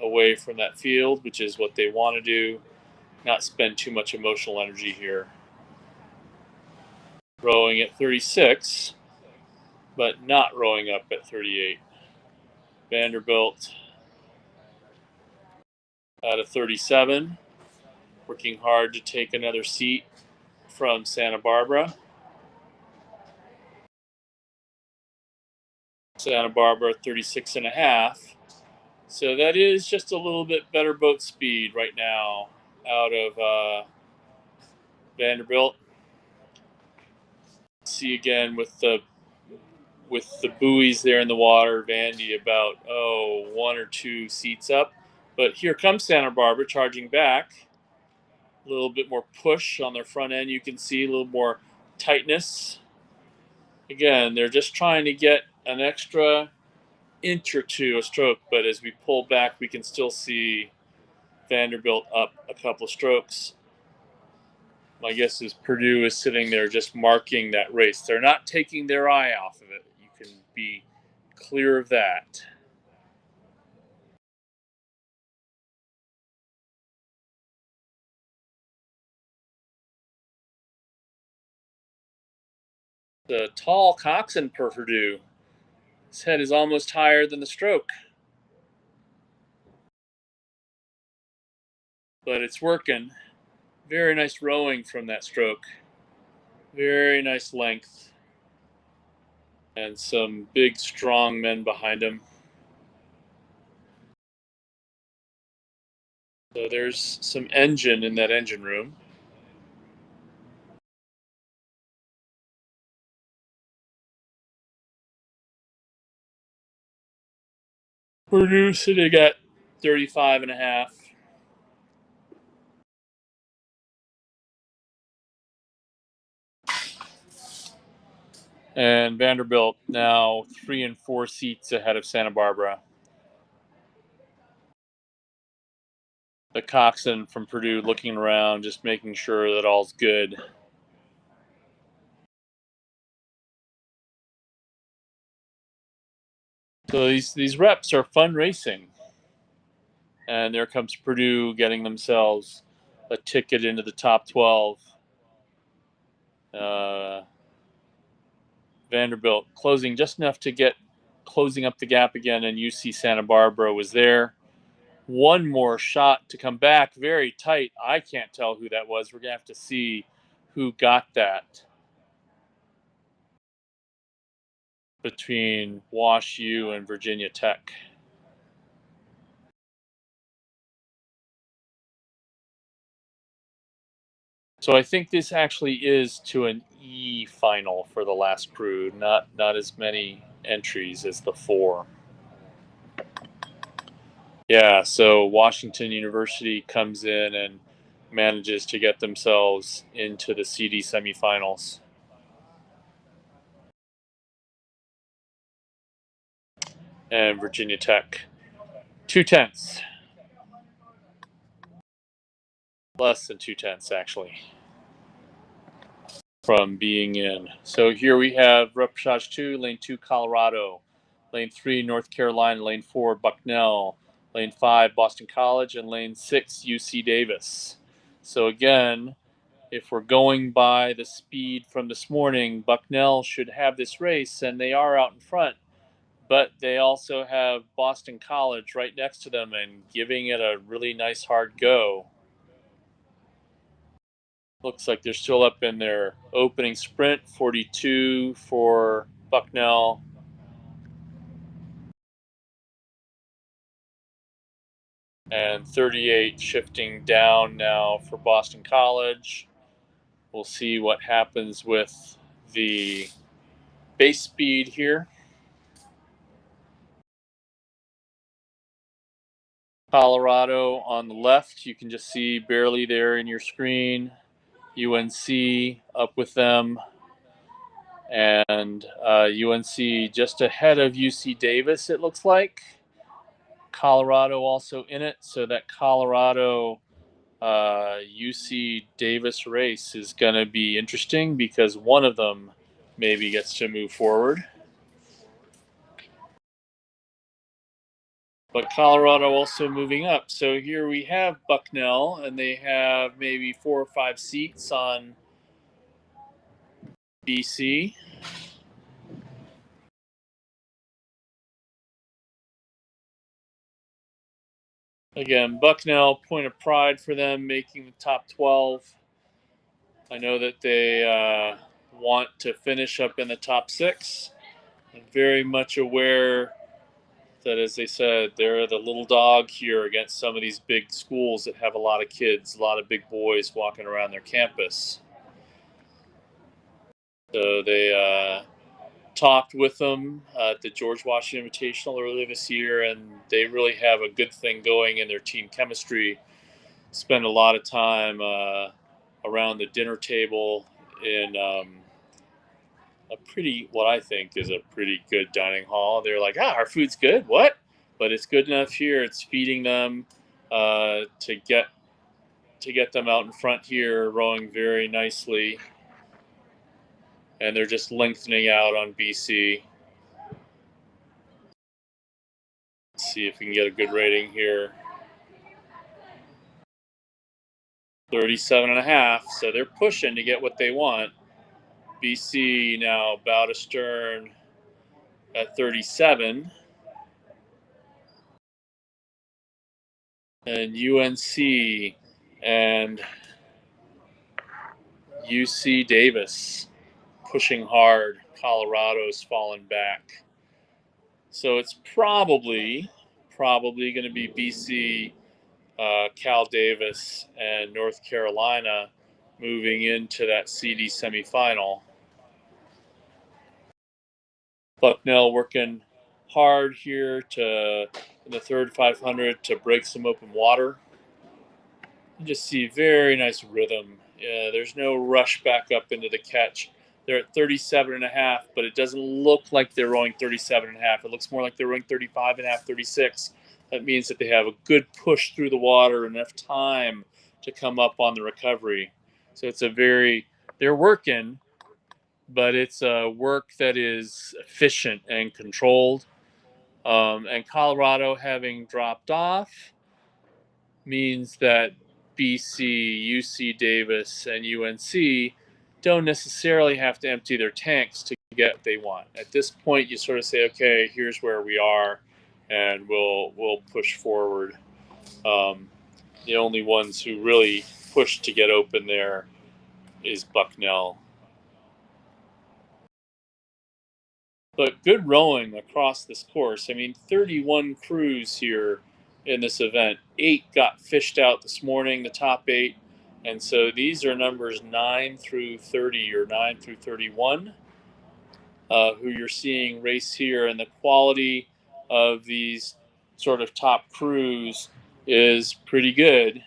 [SPEAKER 2] away from that field, which is what they want to do, not spend too much emotional energy here. Rowing at 36, but not rowing up at 38. Vanderbilt at a 37, working hard to take another seat from Santa Barbara. Santa Barbara 36 and a half. So that is just a little bit better boat speed right now out of Vanderbilt. See again with the buoys there in the water, Vandy about one or two seats up. But here comes Santa Barbara charging back. A little bit more push on their front end. You can see a little more tightness. Again, they're just trying to get an extra inch or two a stroke, but as we pull back, we can still see Vanderbilt up a couple of strokes. My guess is Purdue is sitting there just marking that race. They're not taking their eye off of it. You can be clear of that. The tall coxswain for Purdue. His head is almost higher than the stroke. But it's working. Very nice rowing from that stroke. Very nice length. And some big, strong men behind him. So there's some engine in that engine room. Purdue sitting at 35 and a half. And Vanderbilt now 3 and 4 seats ahead of Santa Barbara. The coxswain from Purdue looking around, just making sure that all's good. So these reps are fun racing. And there comes Purdue getting themselves a ticket into the top 12. Vanderbilt closing just enough to get closing up the gap again, and UC Santa Barbara was there. One more shot to come back, very tight. I can't tell who that was. We're going to have to see who got that between Wash U and Virginia Tech. So I think this actually is to an E final for the last crew, not as many entries as the 4. Yeah, so Washington University comes in and manages to get themselves into the CD semifinals. And Virginia Tech, 2/10, less than 2/10 actually, from being in. So here we have repechage 2, lane 2 Colorado, lane 3 North Carolina, lane 4 Bucknell, lane 5 Boston College, and lane 6 UC Davis. So again, if we're going by the speed from this morning, Bucknell should have this race, and they are out in front. But they also have Boston College right next to them and giving it a really nice hard go. Looks like they're still up in their opening sprint, 42 for Bucknell. and 38 shifting down now for Boston College. We'll see what happens with the base speed here. Colorado on the left, you can just see barely there in your screen. UNC up with them, and UNC just ahead of UC Davis, it looks like. Colorado also in it, so that Colorado UC Davis race is going to be interesting because one of them maybe gets to move forward. But Colorado also moving up. So here we have Bucknell, and they have maybe 4 or 5 seats on BC. Again, Bucknell, point of pride for them, making the top 12. I know that they want to finish up in the top 6. I'm very much aware that, as they said, they're the little dog here against some of these big schools that have a lot of kids, a lot of big boys walking around their campus. So they talked with them at the George Washington Invitational earlier this year, and they really have a good thing going in their team chemistry. Spend a lot of time around the dinner table in a pretty, what I think is a pretty good dining hall. They're like, our food's good. What? But it's good enough here. It's feeding them to get them out in front here, rowing very nicely. And they're just lengthening out on BC. Let's see if we can get a good rating here. 37.5. So they're pushing to get what they want. BC now bow to stern at 37. And UNC and UC Davis pushing hard. Colorado's fallen back. So it's probably going to be BC, Cal Davis, and North Carolina moving into that CD semifinal. Bucknell working hard here in the third 500 to break some open water. You just see very nice rhythm. There's no rush back up into the catch. They're at 37.5, but it doesn't look like they're rowing 37.5. It looks more like they're rowing 35.5, 36. That means that they have a good push through the water, enough time to come up on the recovery. So they're working, but it's a work that is efficient and controlled. And Colorado having dropped off means that BC, UC Davis, and UNC don't necessarily have to empty their tanks to get what they want. At this point, you sort of say, okay, here's where we are, and we'll push forward. The only ones who really push to get open there is Bucknell. But good rowing across this course. I mean, 31 crews here in this event. 8 got fished out this morning, the top 8. And so these are numbers 9 through 30 or 9 through 31 who you're seeing race here. And the quality of these sort of top crews is pretty good.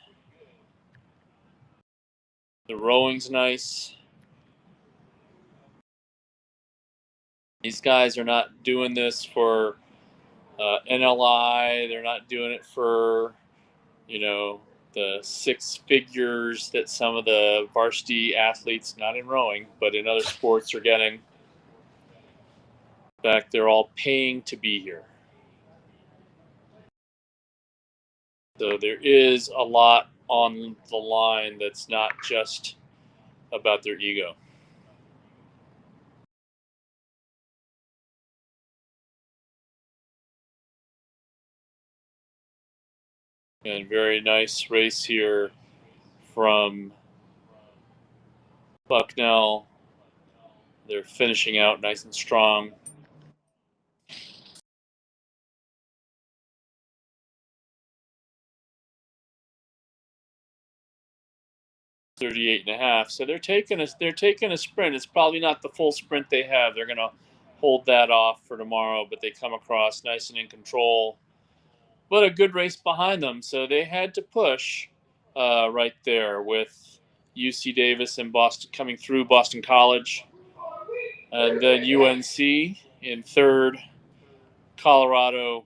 [SPEAKER 2] The rowing's nice. These guys are not doing this for NLI. They're not doing it for, the 6 figures that some of the varsity athletes, not in rowing, but in other sports, are getting. In fact, they're all paying to be here. So there is a lot on the line that's not just about their ego. And very nice race here from Bucknell. They're finishing out nice and strong. 38.5. So they're taking a sprint. It's probably not the full sprint they have. They're going to hold that off for tomorrow, but they come across nice and in control. But a good race behind them, so they had to push right there with UC Davis and Boston coming through, Boston College, and then UNC in third. Colorado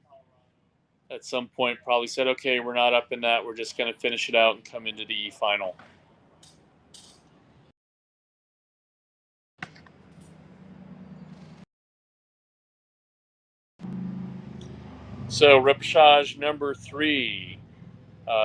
[SPEAKER 2] at some point probably said, okay, we're not up in that. We're just going to finish it out and come into the E final. So repechage number 3.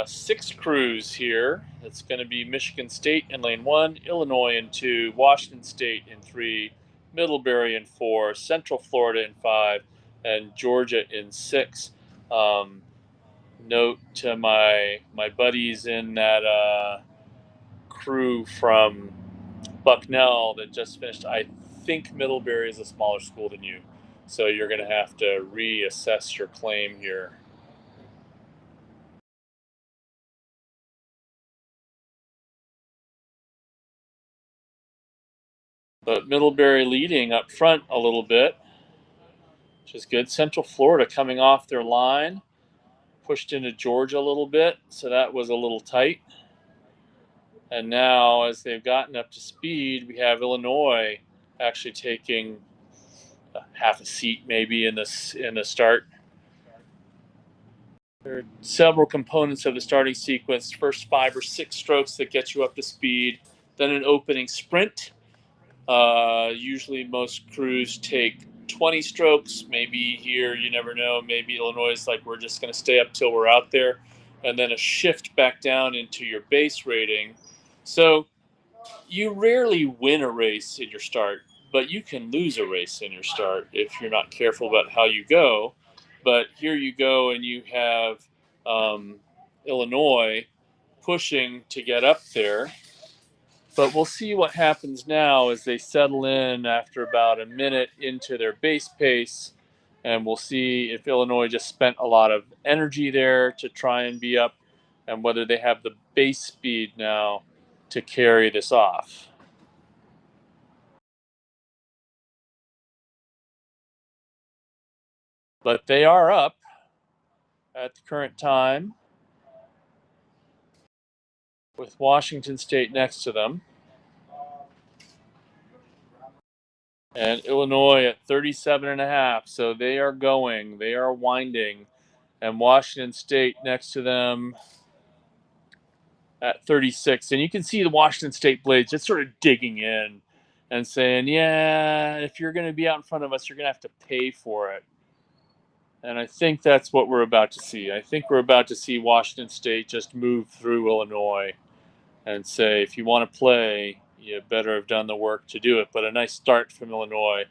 [SPEAKER 2] 6 crews here. It's going to be Michigan State in lane 1, Illinois in 2, Washington State in 3, Middlebury in 4, Central Florida in 5, and Georgia in 6. Note to my buddies in that crew from Bucknell that just finished. I think Middlebury is a smaller school than you, so you're going to have to reassess your claim here. But Middlebury leading up front a little bit, which is good. Central Florida coming off their line, pushed into Georgia a little bit, so that was a little tight. And now, as they've gotten up to speed, we have Illinois actually taking half a seat maybe in the start. There are several components of the starting sequence. First 5 or 6 strokes that get you up to speed, then an opening sprint. Usually most crews take 20 strokes. Maybe here, you never know. Maybe Illinois is like, we're just going to stay up till we're out there. And then a shift back down into your base rating. So you rarely win a race in your start, but you can lose a race in your start if you're not careful about how you go. But here you go, and you have Illinois pushing to get up there. But we'll see what happens now as they settle in after about a minute into their base pace. And we'll see if Illinois just spent a lot of energy there to try and be up, and whether they have the base speed now to carry this off. But they are up at the current time with Washington State next to them. And Illinois at 37.5. So they are going, they are winding. And Washington State next to them at 36. And you can see the Washington State blades just sort of digging in and saying, yeah, if you're going to be out in front of us, you're going to have to pay for it. And I think that's what we're about to see. I think we're about to see Washington State just move through Illinois and say, if you want to play, you better have done the work to do it. But a nice start from Illinois.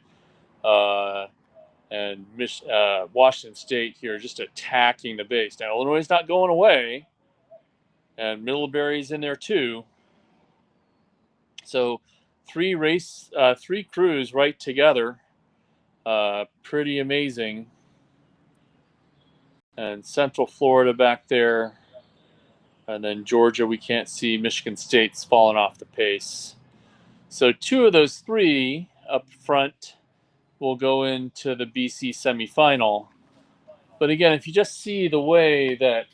[SPEAKER 2] And Washington State here just attacking the base. Now, Illinois is not going away. And Middlebury's in there too. So 3 crews right together. Pretty amazing. And Central Florida back there. And then Georgia, we can't see. Michigan State's fallen off the pace. So 2 of those 3 up front will go into the BC semifinal. But again, if you just see the way that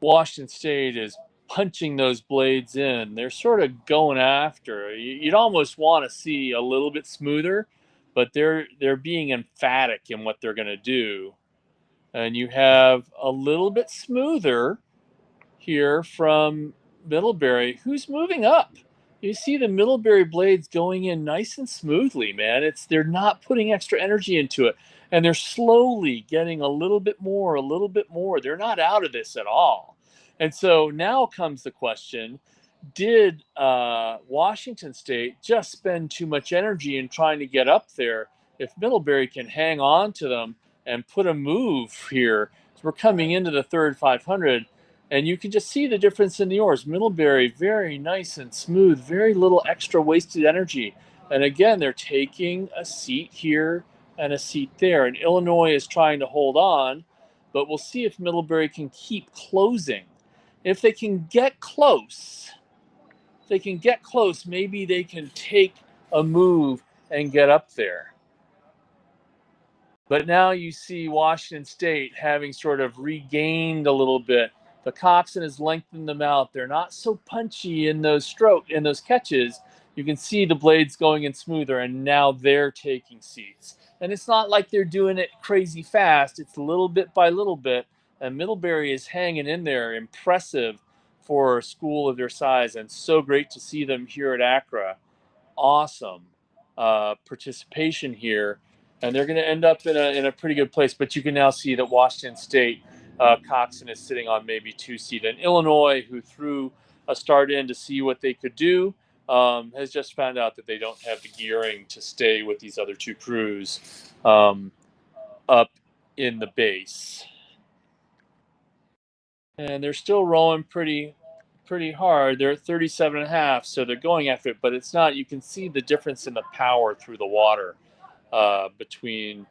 [SPEAKER 2] Washington State is punching those blades in, they're sort of going after. You'd almost want to see a little bit smoother, but they're being emphatic in what they're going to do. And you have a little bit smoother here from Middlebury, who's moving up. You see the Middlebury blades going in nice and smoothly, man. They're not putting extra energy into it, and they're slowly getting a little bit more, a little bit more. They're not out of this at all. And so now comes the question: did Washington State just spend too much energy in trying to get up there? If Middlebury can hang on to them and put a move here, so we're coming into the third 500. And you can just see the difference in the oars. Middlebury, very nice and smooth, very little extra wasted energy. And again, they're taking a seat here and a seat there. And Illinois is trying to hold on, but we'll see if Middlebury can keep closing. if they can get close, maybe they can take a move and get up there. But now you see Washington State having sort of regained a little bit. The coxswain has lengthened them out. They're not so punchy in those catches. You can see the blades going in smoother, and now they're taking seats. And it's not like they're doing it crazy fast. It's little bit by little bit. And Middlebury is hanging in there, impressive for a school of their size, and so great to see them here at ACRA. Awesome participation here, and they're going to end up in a pretty good place. But you can now see that Washington State coxswain is sitting on maybe 2 seat, and Illinois, who threw a start in to see what they could do, has just found out that they don't have the gearing to stay with these other two crews up in the base. And they're still rowing pretty hard. They're at 37.5, so they're going after it, but it's not. You can see the difference in the power through the water between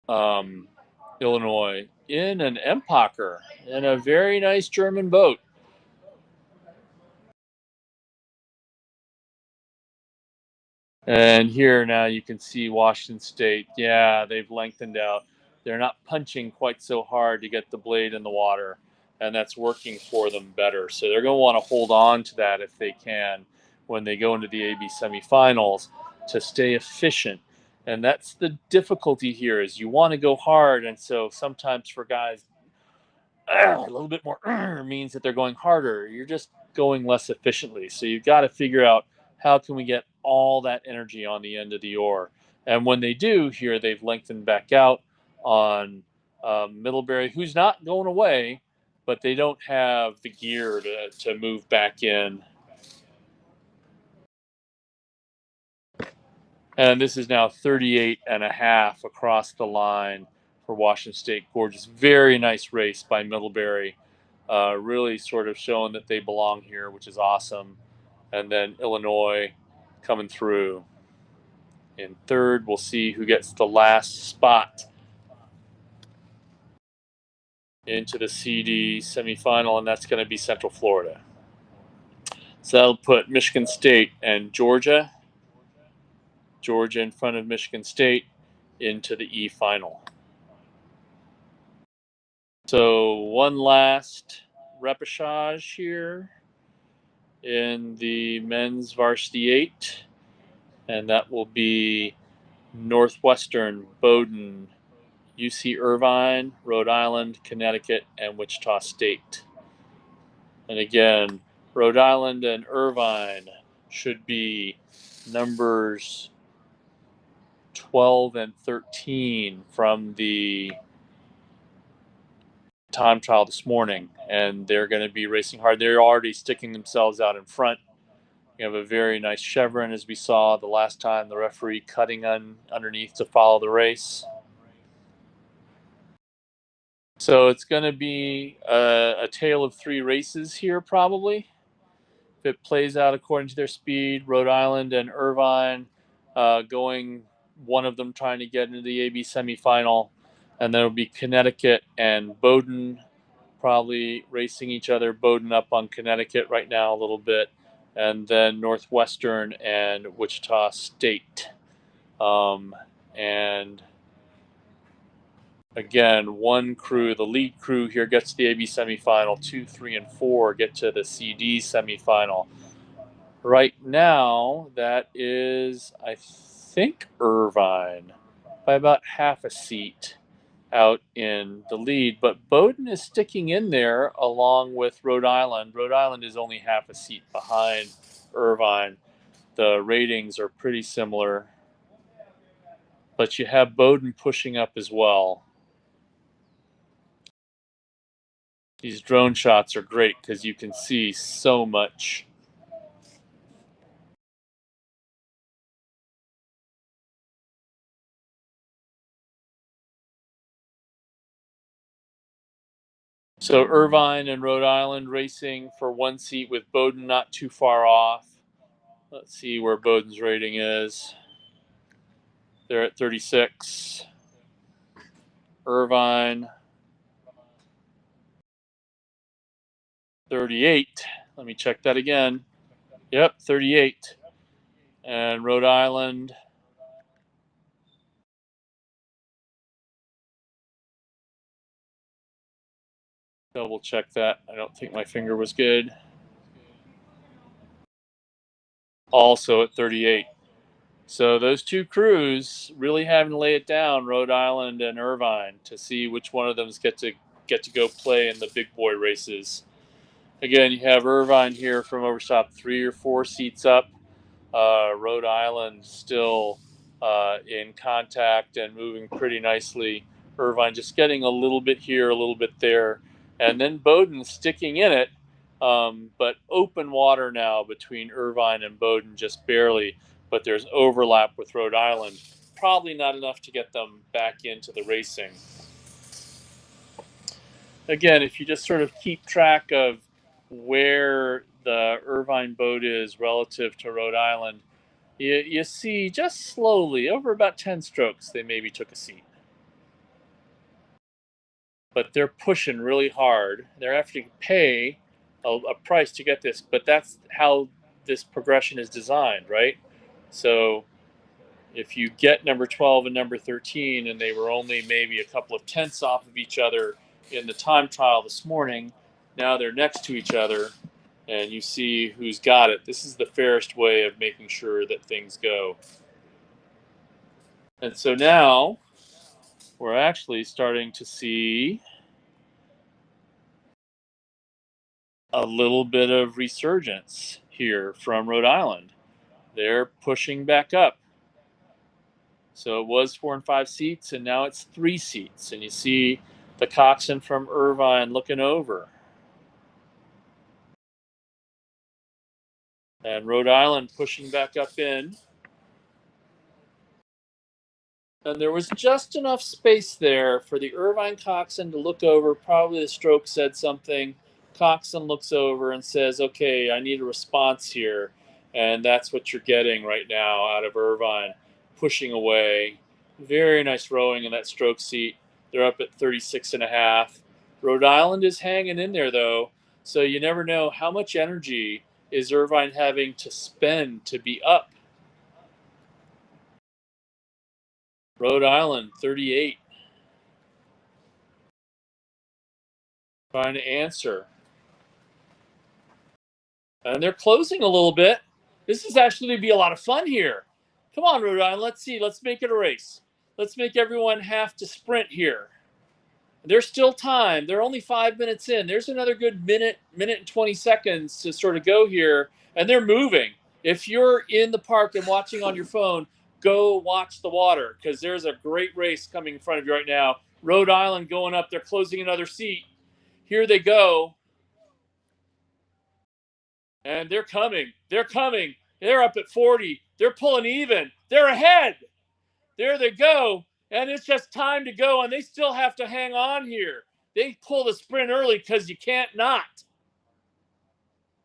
[SPEAKER 2] Illinois in an Empacher in a very nice German boat. And here now you can see Washington State. Yeah, they've lengthened out. They're not punching quite so hard to get the blade in the water, and that's working for them better. So they're going to want to hold on to that if they can when they go into the AB semifinals to stay efficient. And that's the difficulty here is you want to go hard, and so sometimes for guys a little bit more means that they're going harder. You're just going less efficiently. So you've got to figure out how can we get all that energy on the end of the oar. And when they do, here they've lengthened back out on Middlebury, who's not going away, but they don't have the gear to move back in. And this is now 38.5 across the line for Washington State. Gorgeous, very nice race by Middlebury. Really sort of showing that they belong here, which is awesome. And then Illinois coming through in third. We'll see who gets the last spot into the CD semifinal, and that's going to be Central Florida. So that'll put Michigan State and Georgia in front of Michigan State into the E final. So one last repechage here in the men's Varsity 8, and that will be Northwestern, Bowdoin, UC Irvine, Rhode Island, Connecticut, and Wichita State. And again, Rhode Island and Irvine should be numbers 12 and 13 from the time trial this morning, and they're going to be racing hard. They're already sticking themselves out in front. You have a very nice chevron, as we saw the last time, the referee cutting underneath to follow the race. So it's going to be a tale of 3 races here, probably. If it plays out according to their speed, Rhode Island and Irvine going, one of them trying to get into the AB semifinal, and then it'll be Connecticut and Bowdoin probably racing each other. Bowdoin up on Connecticut right now a little bit, and then Northwestern and Wichita State. And again, one crew, the lead crew here, gets to the AB semifinal. 2, 3, and 4 get to the CD semifinal. Right now, that is, I think, Irvine by about half a seat out in the lead. But Bowdoin is sticking in there along with Rhode Island. Rhode Island is only half a seat behind Irvine. The ratings are pretty similar. But you have Bowdoin pushing up as well. These drone shots are great because you can see so much. So Irvine and Rhode Island racing for 1 seat with Bowdoin not too far off. Let's see where Bowdoin's rating is. They're at 36. Irvine 38. Let me check that again. Yep, 38. And Rhode Island. Double check that. I don't think my finger was good. Also at 38. So those two crews really having to lay it down, Rhode Island and Irvine, to see which one of them get to go play in the big boy races. Again, you have Irvine here from overstop 3 or 4 seats up. Rhode Island still in contact and moving pretty nicely. Irvine just getting a little bit here, a little bit there. And then Bowdoin sticking in it, but open water now between Irvine and Bowdoin just barely. But there's overlap with Rhode Island. Probably not enough to get them back into the racing. Again, if you just sort of keep track of where the Irvine boat is relative to Rhode Island, you see just slowly, over about 10 strokes, they maybe took a seat. But they're pushing really hard. They're having to pay a price to get this, but that's how this progression is designed, right? So if you get number 12 and number 13, and they were only maybe a couple of tenths off of each other in the time trial this morning, now they're next to each other, and you see who's got it. This is the fairest way of making sure that things go. And so now we're actually starting to see a little bit of resurgence here from Rhode Island. They're pushing back up. So it was 4 and 5 seats, and now it's 3 seats. And you see the coxswain from Irvine looking over. And Rhode Island pushing back up in. And there was just enough space there for the Irvine coxswain to look over. Probably the stroke said something. Coxswain looks over and says, okay, I need a response here. And that's what you're getting right now out of Irvine, pushing away. Very nice rowing in that stroke seat. They're up at 36 and a half. Rhode Island is hanging in there, though. So you never know how much energy is Irvine having to spend to be up. Rhode Island, 38. Trying to answer. And they're closing a little bit. This is actually going to be a lot of fun here. Come on, Rhode Island. Let's see. Let's make it a race. Let's make everyone have to sprint here. There's still time. They're only 5 minutes in. There's another good minute and 20 seconds to sort of go here. And they're moving. If you're in the park and watching on your phone, go watch the water because there's a great race coming in front of you right now. Rhode Island going up. They're closing another seat. Here they go. And they're coming. They're coming. They're up at 40. They're pulling even. They're ahead. There they go. And it's just time to go. And they still have to hang on here. They pull the sprint early because you can't not.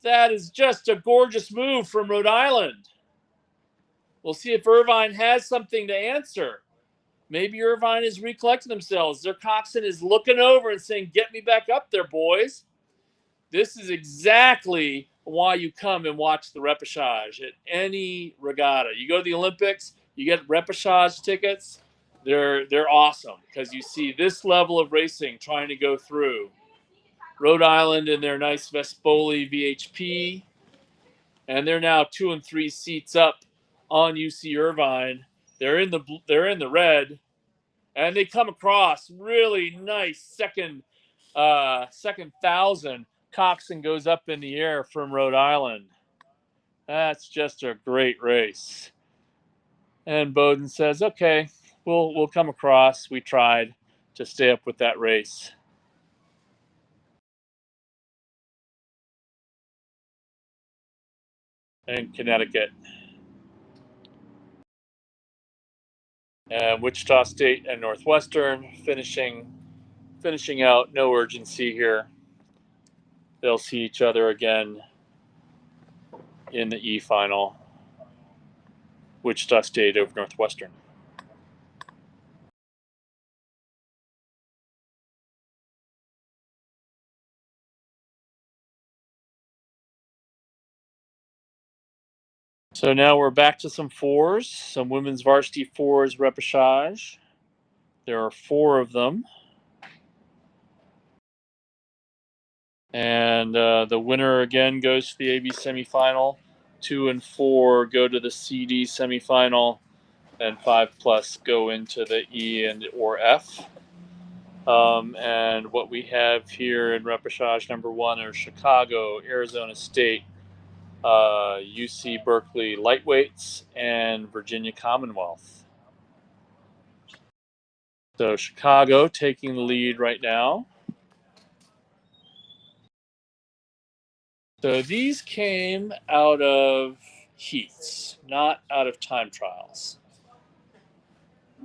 [SPEAKER 2] That is just a gorgeous move from Rhode Island. We'll see if Irvine has something to answer. Maybe Irvine is recollecting themselves. Their coxswain is looking over and saying, get me back up there, boys. This is exactly why you come and watch the repechage at any regatta. You go to the Olympics, you get repechage tickets. They're awesome because you see this level of racing trying to go through. Rhode Island in their nice Vespoli VHP, and they're now 2 and 3 seats up on UC Irvine. They're in the red, and they come across really nice second thousand. Coxswain goes up in the air from Rhode Island. That's just a great race. And Bowdoin says, okay, we'll come across. We tried to stay up with that race. And Connecticut. And Wichita State and Northwestern finishing out. No urgency here. They'll see each other again in the E final. Wichita State over Northwestern. So now we're back to some fours, some women's varsity fours repechage. There are 4 of them. And the winner again goes to the AB semifinal. 2 and 4 go to the CD semifinal, and 5+ go into the E and or F. And what we have here in repechage number 1 are Chicago, Arizona State, UC Berkeley lightweights, and Virginia Commonwealth. So Chicago taking the lead right now. So these came out of heats, not out of time trials.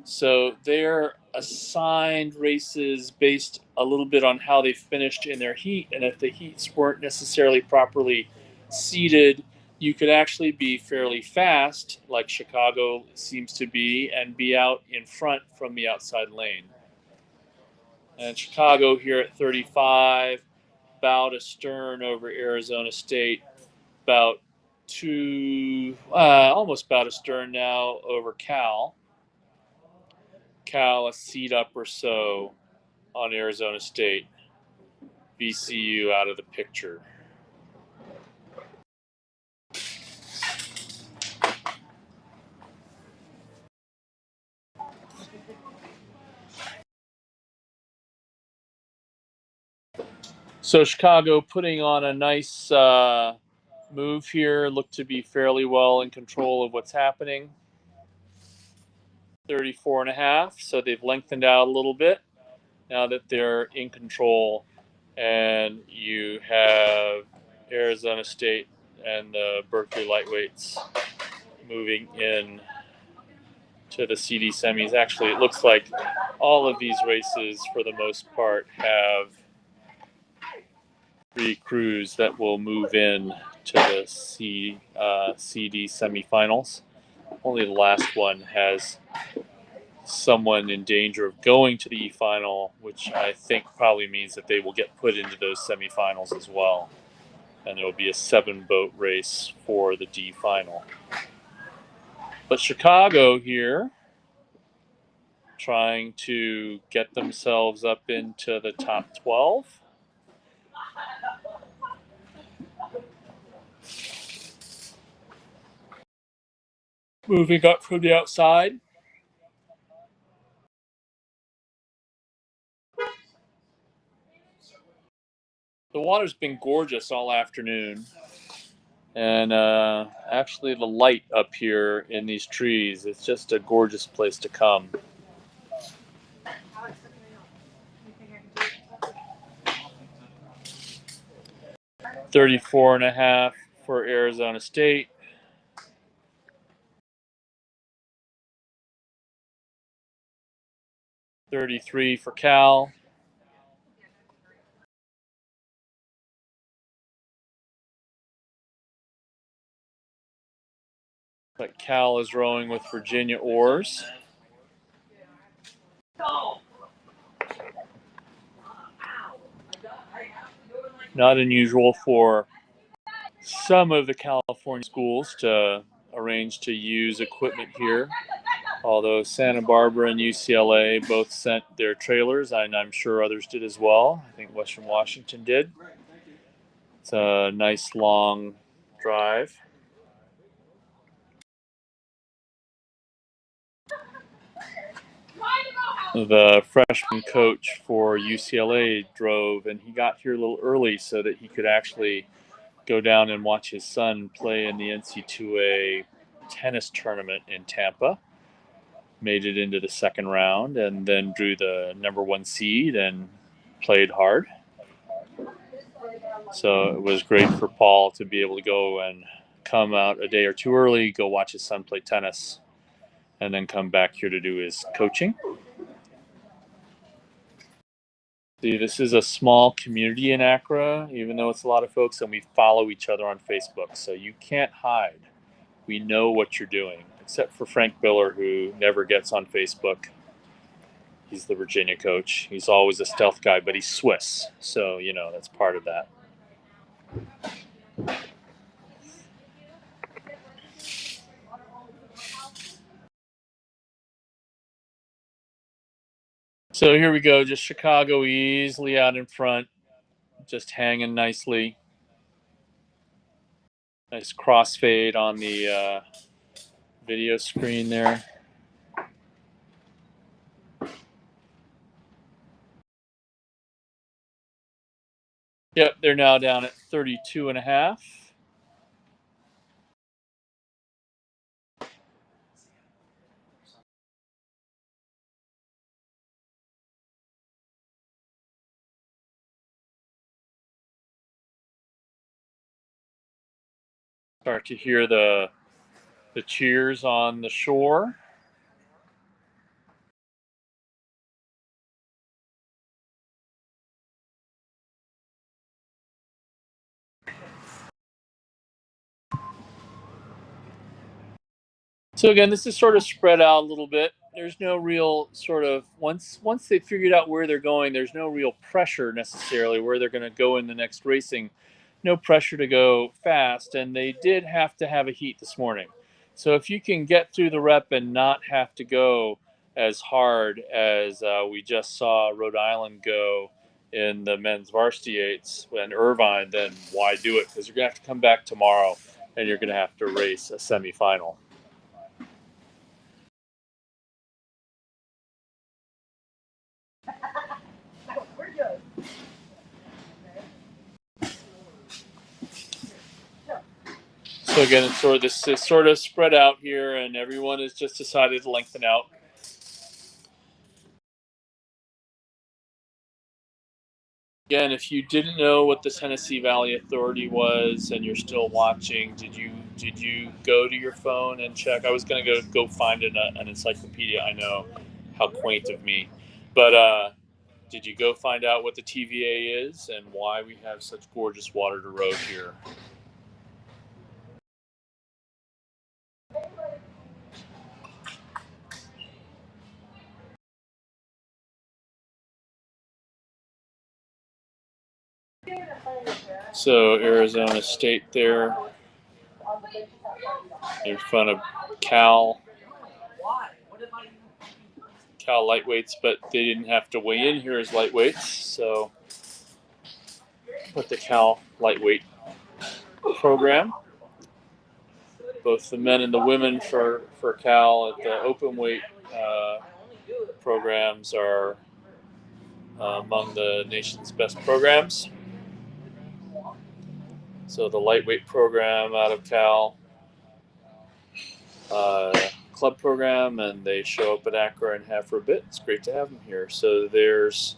[SPEAKER 2] So they're assigned races based a little bit on how they finished in their heat. And if the heats weren't necessarily properly seeded, you could actually be fairly fast, like Chicago seems to be, and be out in front from the outside lane. And Chicago here at 35, about astern over Arizona State, about almost about astern now over Cal. Cal a seat up or so on Arizona State. VCU out of the picture. So Chicago putting on a nice move here, looked to be fairly well in control of what's happening. 34.5, so they've lengthened out a little bit now that they're in control. And you have Arizona State and the Berkeley lightweights moving in to the CD semis. Actually, it looks like all of these races, for the most part, have 3 crews that will move in to the CD semifinals. Only the last one has someone in danger of going to the E final, which I think probably means that they will get put into those semifinals as well. And there will be a 7-boat race for the D final. But Chicago here, trying to get themselves up into the top 12. Moving up from the outside. The water's been gorgeous all afternoon. And actually the light up here in these trees, it's just a gorgeous place to come. $34.5 for Arizona State. $33 for Cal. But Cal is rowing with Virginia oars. Not unusual for some of the California schools to arrange to use equipment here. Although Santa Barbara and UCLA both sent their trailers, and I'm sure others did as well. I think Western Washington did. It's a nice long drive. The freshman coach for UCLA drove, and he got here a little early so that he could actually go down and watch his son play in the NC2A tennis tournament in Tampa. Made it into the second round and then drew the number 1 seed and played hard. So it was great for Paul to be able to go and come out a day or 2 early, go watch his son play tennis, and then come back here to do his coaching. See, this is a small community in ACRA, even though it's a lot of folks, and we follow each other on Facebook, so you can't hide. We know what you're doing, except for Frank Biller, who never gets on Facebook. He's the Virginia coach. He's always a stealth guy, but he's Swiss, so, that's part of that. So here we go, just Chicago easily out in front, just hanging nicely. Nice crossfade on the video screen there. Yep, they're now down at 32.5. Start to hear the cheers on the shore. So again, this is sort of spread out a little bit. There's no real sort of once they figured out where they're going, there's no real pressure necessarily where they're going to go in the next racing. No pressure to go fast, and they did have to have a heat this morning. So if you can get through the rep and not have to go as hard as we just saw Rhode Island go in the men's varsity eights and Irvine, then why do it? Because you're going to have to come back tomorrow and you're going to have to race a semifinal. So again, it's sort of this is sort of spread out here, and everyone has just decided to lengthen out. Again, if you didn't know what the Tennessee Valley Authority was and you're still watching, did you go to your phone and check? I was gonna go find an encyclopedia. I know, how quaint of me, but did you go find out what the TVA is and why we have such gorgeous water to road here? So Arizona State there in front of Cal lightweights, but they didn't have to weigh in here as lightweights, so put the Cal lightweight program. Both the men and the women for Cal at the open weight programs are among the nation's best programs. So the lightweight program out of Cal, club program, and they show up at ACRA and have for a bit. It's great to have them here. So there's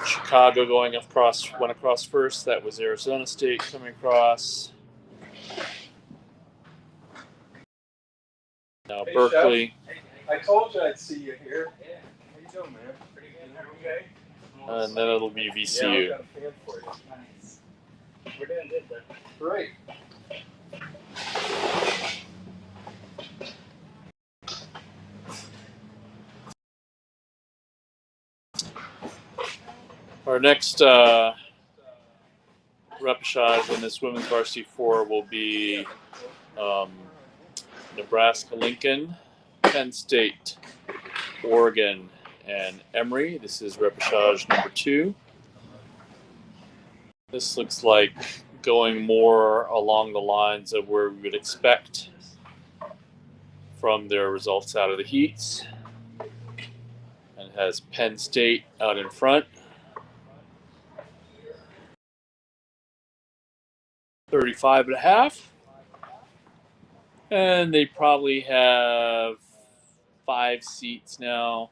[SPEAKER 2] Chicago went across first. That was Arizona State coming across. Now hey, Berkeley. Chef.
[SPEAKER 3] I told you I'd see you here. Yeah. How you doing, man? Pretty good. Okay.
[SPEAKER 2] And then it'll be VCU.
[SPEAKER 3] Yeah, I've got a fan for you. Nice. We're doing good then. Great.
[SPEAKER 2] Our next repechage in this women's varsity 4 will be Nebraska, Lincoln, Penn State, Oregon, and Emory. This is repechage number 2. This looks like going more along the lines of where we would expect from their results out of the heats. And it has Penn State out in front. 35.5. And they probably have 5 seats now.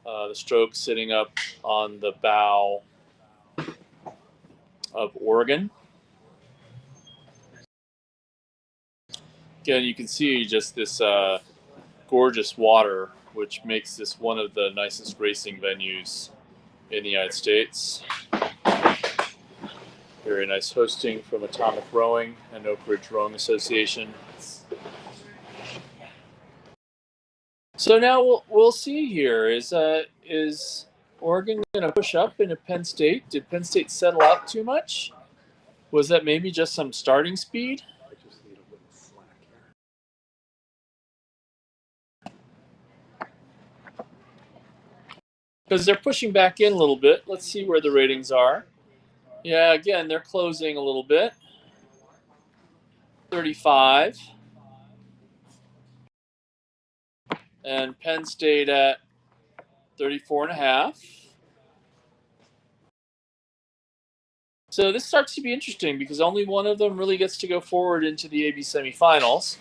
[SPEAKER 2] The stroke sitting up on the bow of Oregon. Again, you can see just this gorgeous water, which makes this one of the nicest racing venues in the United States. Very nice hosting from Atomic Rowing and Oak Ridge Rowing Association. So now we'll see here. Is Oregon going to push up into Penn State? Did Penn State settle out too much? Was that maybe just some starting speed? because they're pushing back in a little bit. Let's see where the ratings are. Yeah, again, they're closing a little bit. 35. And Penn State at 34.5. So this starts to be interesting because only one of them really gets to go forward into the AB semifinals.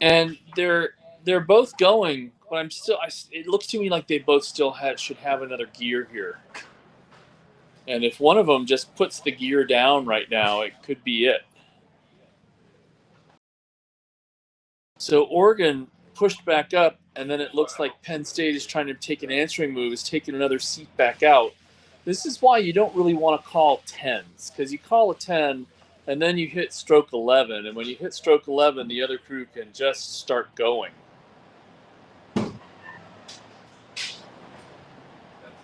[SPEAKER 2] And they're both going, but it looks to me like they both still should have another gear here. And if one of them just puts the gear down right now, it could be it. So Oregon pushed back up, and then it looks like Penn State is trying to take an answering move, is taking another seat back out. This is why you don't really want to call 10s, because you call a 10, and then you hit stroke 11, and when you hit stroke 11, the other crew can just start going.
[SPEAKER 3] That's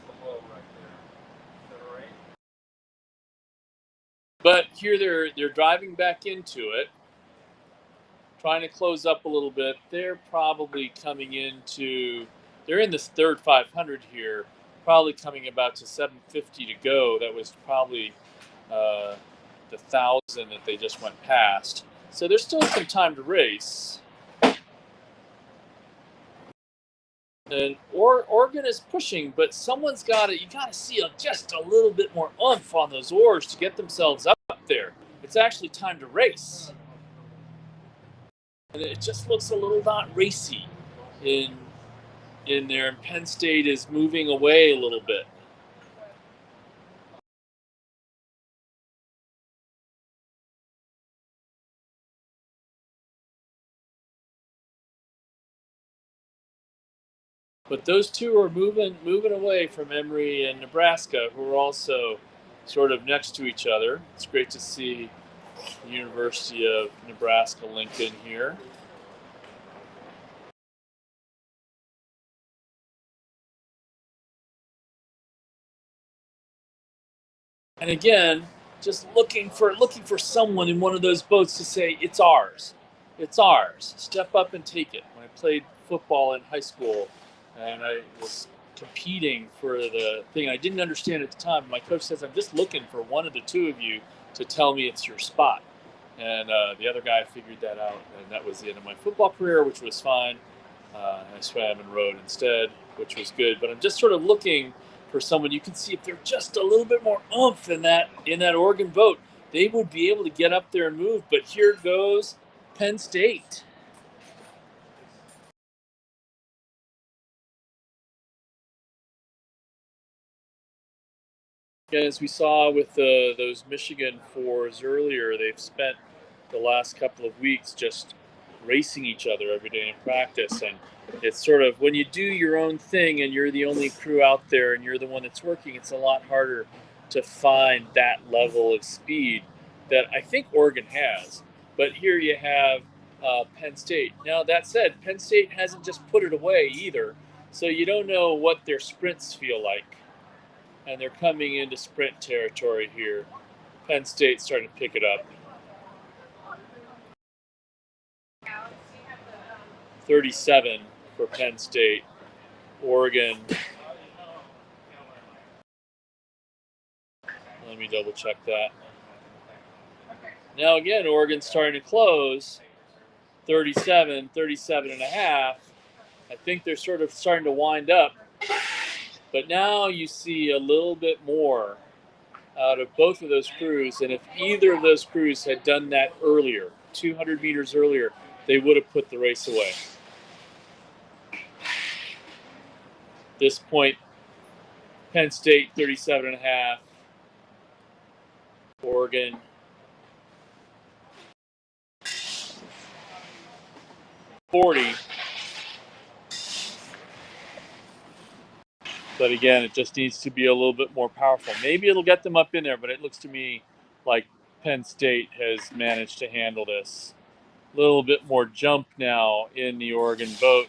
[SPEAKER 3] the low right there. Is that right?
[SPEAKER 2] But here they're driving back into it, trying to close up a little bit. They're probably coming into, they're in this third 500 here, probably coming about to 750 to go. That was probably the 1,000 that they just went past. So there's still some time to race. And Oregon is pushing, but someone's got to, you got to see just a little bit more oomph on those oars to get themselves up there. It's actually time to race. And it just looks a little not racy in there, and Penn State is moving away a little bit. But those two are moving away from Emory and Nebraska, who are also sort of next to each other. It's great to see the University of Nebraska-Lincoln here. And again, just looking for someone in one of those boats to say, it's ours. It's ours. Step up and take it. When I played football in high school and I was competing for the thing, I didn't understand at the time. My coach says, I'm just looking for one of the two of you to tell me it's your spot. And the other guy figured that out, and that was the end of my football career, which was fine. I swam and rowed instead, which was good. But I'm just sort of looking for someone. You can see if they're just a little bit more oomph in that Oregon boat, they would be able to get up there and move. But here goes Penn State. As we saw with those Michigan fours earlier, they've spent the last couple of weeks just racing each other every day in practice. And it's sort of, when you do your own thing and you're the only crew out there and you're the one that's working, it's a lot harder to find that level of speed that I think Oregon has. But here you have Penn State. Now, that said, Penn State hasn't just put it away either. So you don't know what their sprints feel like. And they're coming into sprint territory here. Penn State's starting to pick it up. 37 for Penn State. Oregon. Let me double check that. Now again, Oregon's starting to close. 37, 37 and a half. I think they're sort of starting to wind up. But now you see a little bit more out of both of those crews. And if either of those crews had done that earlier, 200 meters earlier, they would have put the race away. This point, Penn State 37 and a half. Oregon 40. But again, it just needs to be a little bit more powerful. Maybe it'll get them up in there, but it looks to me like Penn State has managed to handle this. A little bit more jump now in the Oregon boat.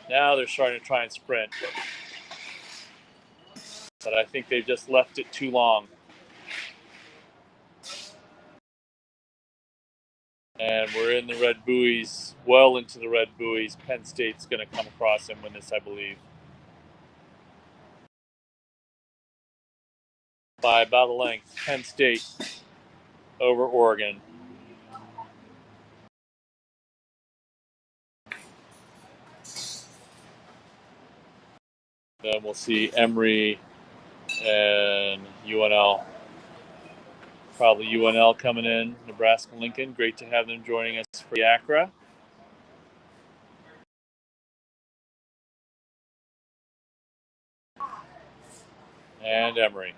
[SPEAKER 2] Now they're starting to try and sprint. But I think they've just left it too long. And we're in the red buoys, well into the red buoys. Penn State's going to come across and win this, I believe, by about a length. Penn State over Oregon. Then we'll see Emory and UNL. Probably UNL coming in, Nebraska-Lincoln. Great to have them joining us for the ACRA. And Emory.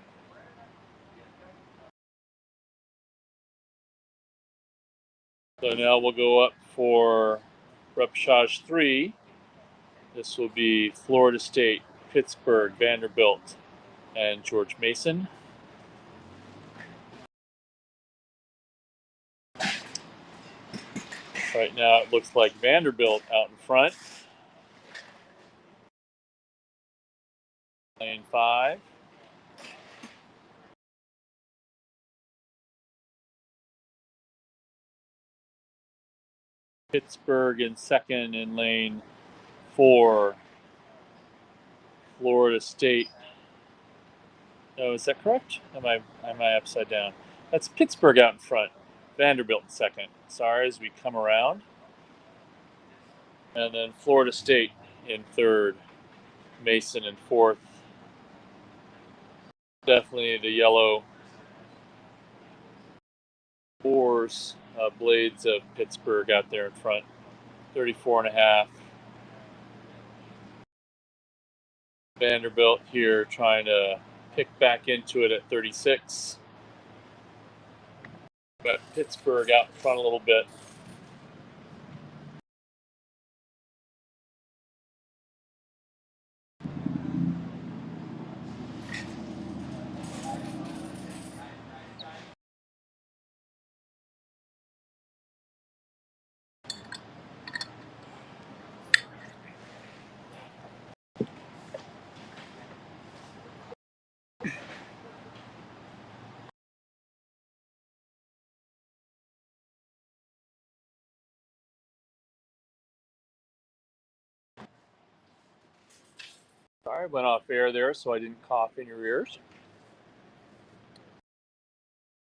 [SPEAKER 2] So now we'll go up for repechage 3. This will be Florida State, Pittsburgh, Vanderbilt, and George Mason. Right now it looks like Vanderbilt out in front. Lane 5. Pittsburgh in second in lane 4. Florida State. Oh, is that correct? Am I upside down? That's Pittsburgh out in front. Vanderbilt in second. Sorry, as we come around. And then Florida State in third. Mason in fourth. Definitely the yellow oars, blades of Pittsburgh out there in front. 34.5. Vanderbilt here trying to pick back into it at 36. But Pittsburgh out in front a little bit. Sorry, I went off air there so I didn't cough in your ears.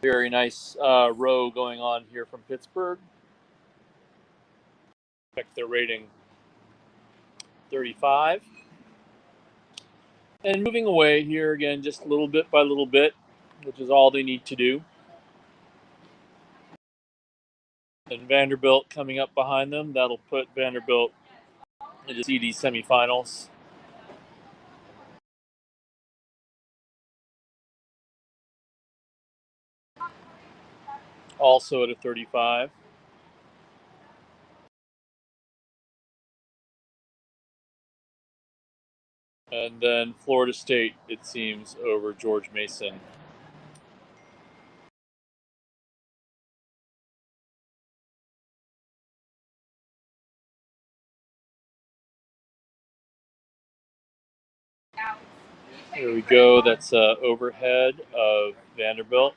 [SPEAKER 2] Very nice row going on here from Pittsburgh. Check their rating 35. And moving away here again, just little bit by little bit, which is all they need to do. And Vanderbilt coming up behind them. That'll put Vanderbilt into CD semifinals. Also at a 35. And then Florida State, it seems, over George Mason. Here we go. That's overhead of Vanderbilt.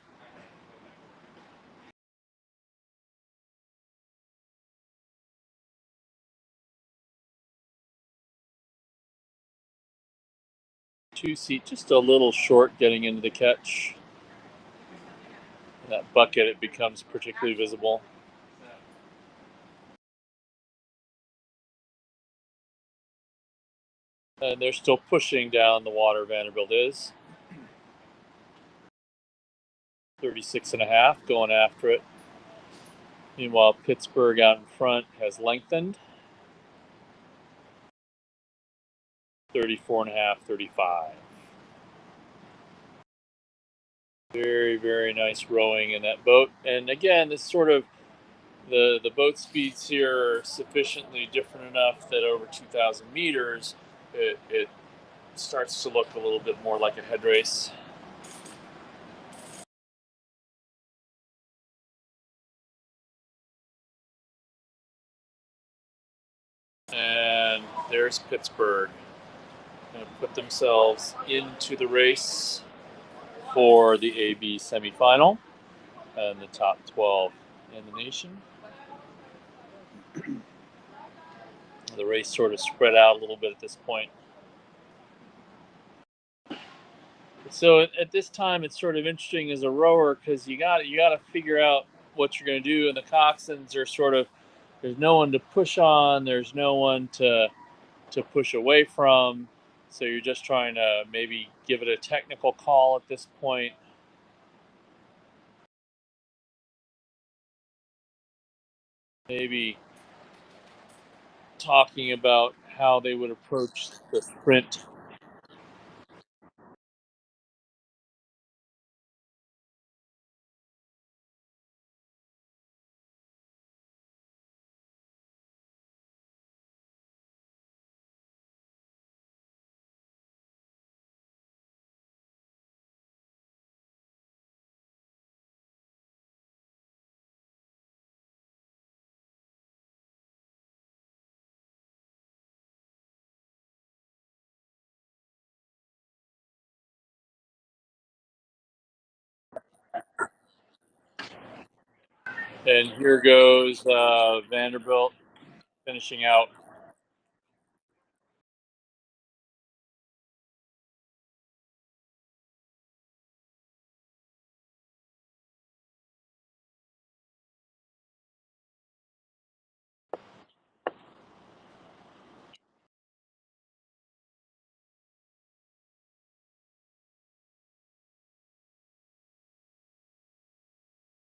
[SPEAKER 2] Two seat, just a little short getting into the catch. In that bucket, it becomes particularly visible. And they're still pushing down the water, Vanderbilt is. 36.5, going after it. Meanwhile, Pittsburgh out in front has lengthened. 34.5, 35. Very, very nice rowing in that boat. And again, this sort of the boat speeds here are sufficiently different enough that over 2,000 meters, it starts to look a little bit more like a head race. And there's Pittsburgh. Going to put themselves into the race for the AB semifinal and the top 12 in the nation. The race sort of spread out a little bit at this point. So at this time, it's sort of interesting as a rower because you got to figure out what you're going to do, and the coxswains are sort of, there's no one to push on, there's no one to push away from, so you're just trying to maybe give it a technical call at this point. Maybe talking about how they would approach the sprint. And here goes Vanderbilt finishing out.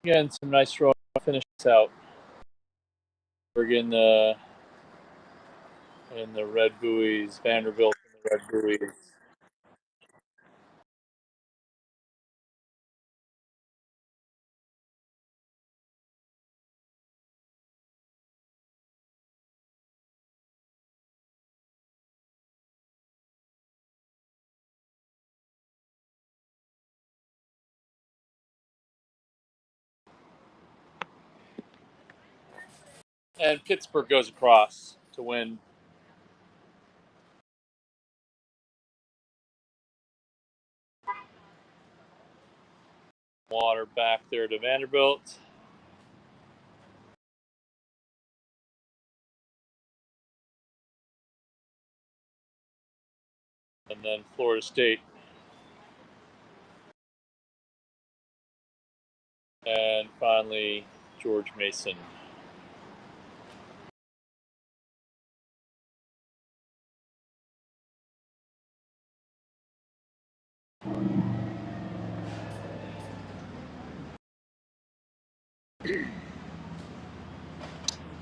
[SPEAKER 2] Again, some nice rowing finishes out. Again, in the red buoys, Vanderbilt in the red buoys. And Pittsburgh goes across to win. Water back there to Vanderbilt. And then Florida State. And finally, George Mason.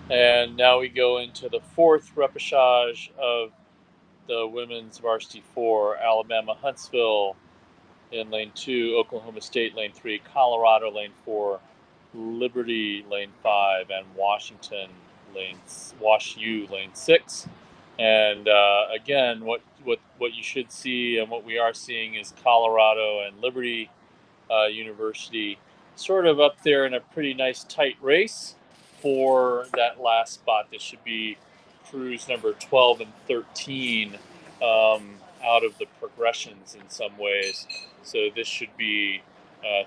[SPEAKER 2] And now we go into the fourth repechage of the women's varsity 4. Alabama Huntsville in lane 2, Oklahoma State lane 3, Colorado lane 4, Liberty lane 5, and Washington Wash U lane 6. And again, what you should see and what we are seeing is Colorado and Liberty University sort of up there in a pretty nice tight race for that last spot. This should be crews number 12 and 13 out of the progressions in some ways. So this should be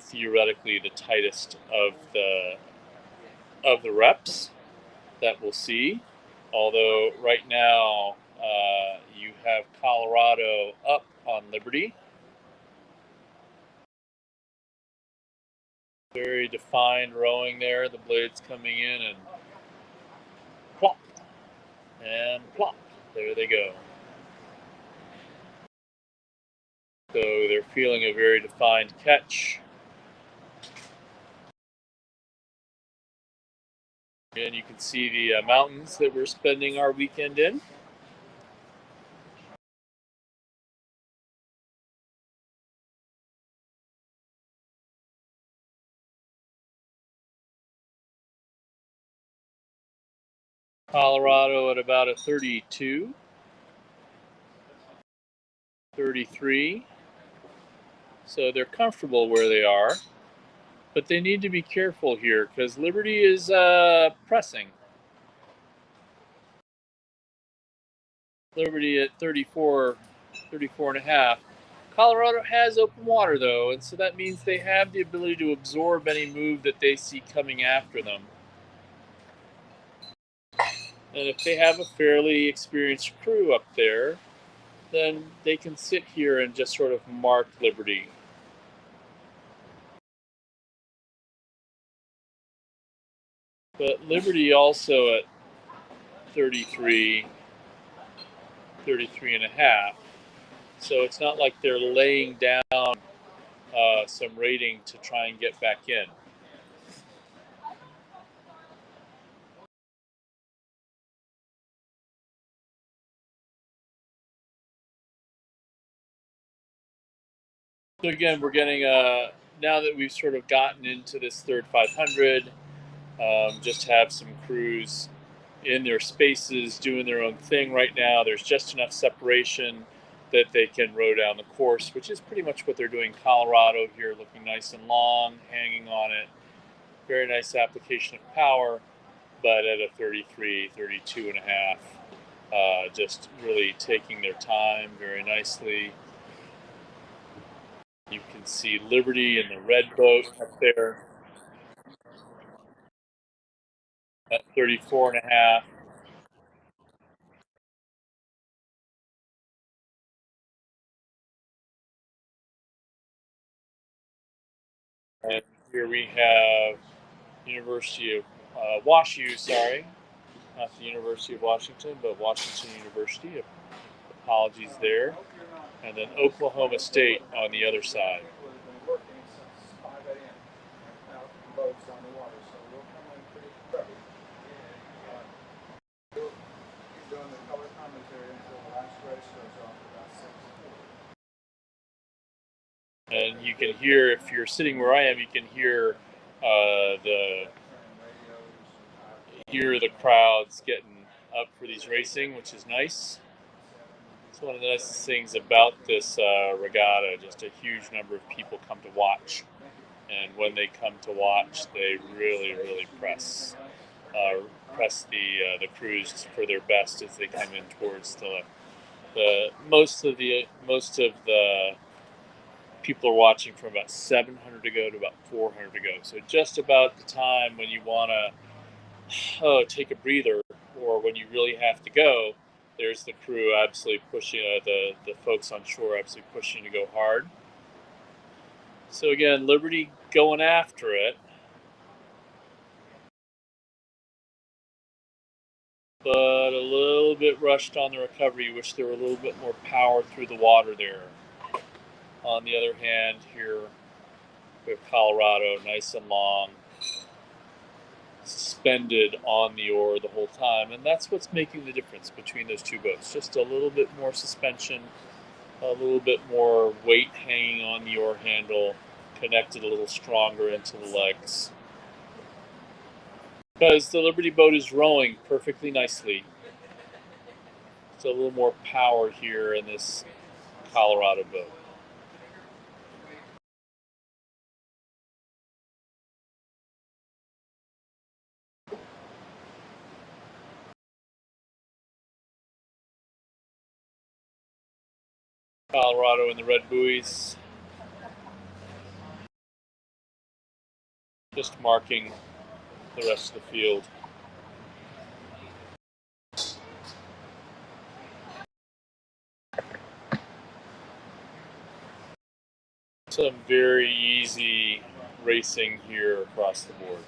[SPEAKER 2] theoretically the tightest of the reps that we'll see. Although right now you have Colorado up on Liberty. Very defined rowing there. The blades coming in and plop and plop. There they go. So they're feeling a very defined catch. And you can see the mountains that we're spending our weekend in. Colorado at about a 32, 33. So they're comfortable where they are. But they need to be careful here because Liberty is pressing. Liberty at 34 and a half. Colorado has open water though, and so that means they have the ability to absorb any move that they see coming after them. And if they have a fairly experienced crew up there, then they can sit here and just sort of mark Liberty. But Liberty also at 33, 33 and a half. So it's not like they're laying down some rating to try and get back in. So again, we're getting now that we've sort of gotten into this third 500, just have some crews in their spaces doing their own thing right now. There's just enough separation that they can row down the course, which is pretty much what they're doing. Colorado here, looking nice and long, hanging on it. Very nice application of power, but at a 33, 32 and a half. Just really taking their time very nicely. You can see Liberty and the red boat up there at 34 and a half. And here we have University of WashU, sorry, not the University of Washington, but Washington University. Apologies there. And then Oklahoma State on the other side. And you can hear, if you're sitting where I am, you can hear the crowds getting up for these racing, which is nice. It's one of the nicest things about this regatta. Just a huge number of people come to watch, and when they come to watch, they really, really press the crews for their best as they come in towards the most of the people are watching from about 700 to go to about 400 to go. So just about the time when you want to take a breather, or when you really have to go, there's the crew absolutely pushing, the folks on shore absolutely pushing to go hard. So again, Liberty going after it, but a little bit rushed on the recovery. Wish there were a little bit more power through the water there. On the other hand, here we have Colorado, nice and long, suspended on the oar the whole time, and that's what's making the difference between those two boats. Just a little bit more suspension, a little bit more weight hanging on the oar handle, connected a little stronger into the legs. Because the Liberty boat is rowing perfectly nicely. So a little more power here in this Colorado boat. Colorado in the red buoys. Just marking the rest of the field. Some very easy racing here across the board.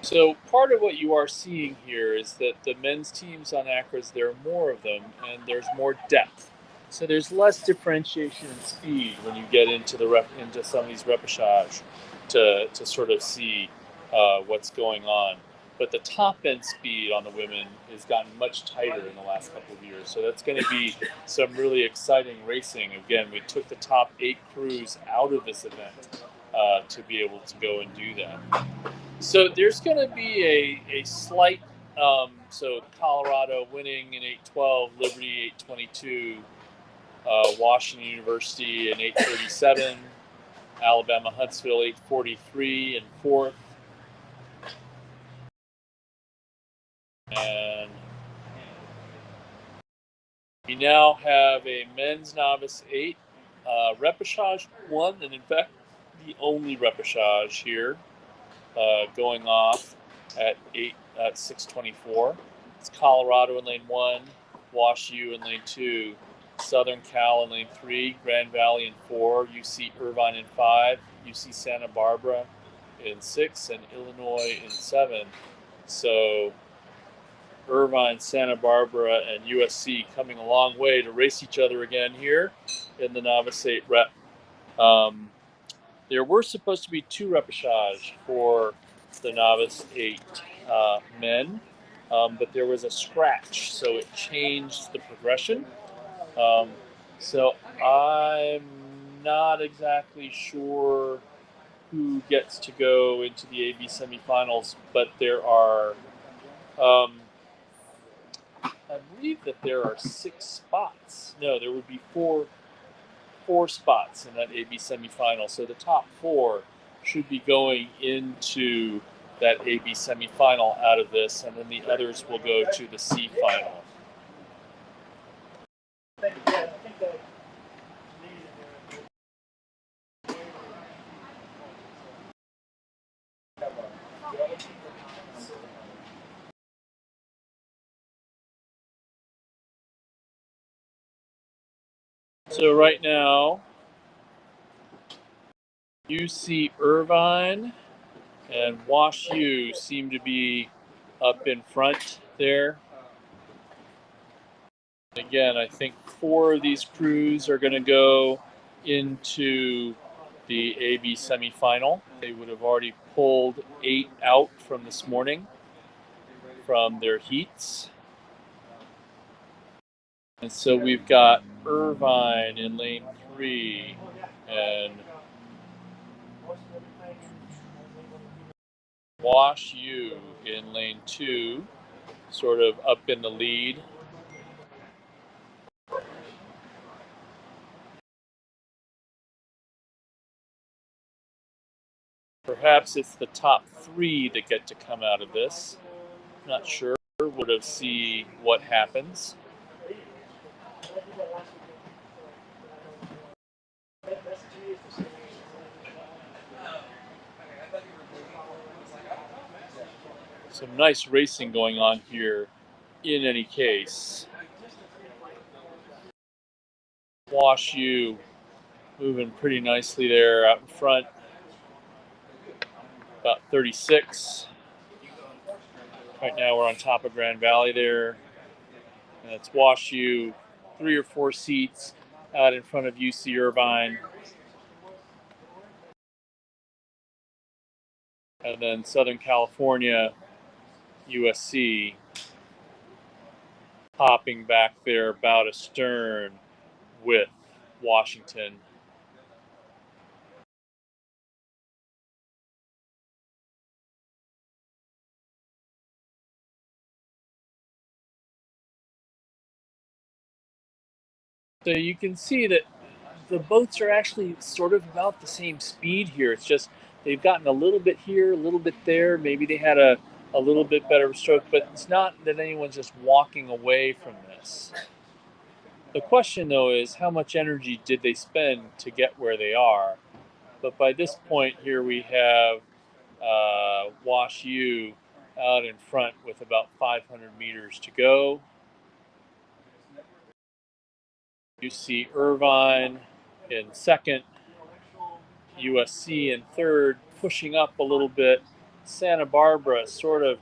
[SPEAKER 2] So part of what you are seeing here is that the men's teams on ACRAs, there are more of them, and there's more depth. So there's less differentiation in speed when you get into into some of these repechage to sort of see what's going on. But the top end speed on the women has gotten much tighter in the last couple of years. So that's going to be some really exciting racing. Again, we took the top 8 crews out of this event to be able to go and do that. So there's going to be a slight, so Colorado winning in 8:12, Liberty 8:22, Washington University in 8:37, Alabama Huntsville 8:43 and 4th. And we now have a men's novice 8, repechage 1, and in fact, the only repechage here. going off at 6:24. It's Colorado in lane 1, Wash U in lane 2, Southern Cal in lane 3, Grand Valley in 4, UC Irvine in 5, UC Santa Barbara in 6, and Illinois in 7. So Irvine, Santa Barbara, and USC coming a long way to race each other again here in the Novice 8 rep. There were supposed to be 2 repechage for the Novice 8 men, but there was a scratch, so it changed the progression. So I'm not exactly sure who gets to go into the AB semifinals, but there are, I believe that there are 6 spots. No, there would be four spots in that AB semifinal. So the top 4 should be going into that AB semifinal out of this, and then the others will go to the C final. So right now, UC Irvine and Wash U seem to be up in front there. Again, I think 4 of these crews are going to go into the AB semifinal. They would have already pulled 8 out from this morning from their heats. And so we've got Irvine in lane 3 and Wash U in lane 2, sort of up in the lead. Perhaps it's the top 3 that get to come out of this. Not sure. We'll have see what happens. Some nice racing going on here in any case. Wash U moving pretty nicely there out in front. About 36. Right now we're on top of Grand Valley there. And it's Wash U, 3 or 4 seats out in front of UC Irvine. And then Southern California, USC, hopping back there about astern with Washington. So you can see that the boats are actually sort of about the same speed here. It's just they've gotten a little bit here, a little bit there. Maybe they had a little bit better stroke, but it's not that anyone's just walking away from this. The question, though, is how much energy did they spend to get where they are? But by this point here, we have Wash U out in front with about 500 meters to go. You see Irvine in second, USC in third, pushing up a little bit. Santa Barbara sort of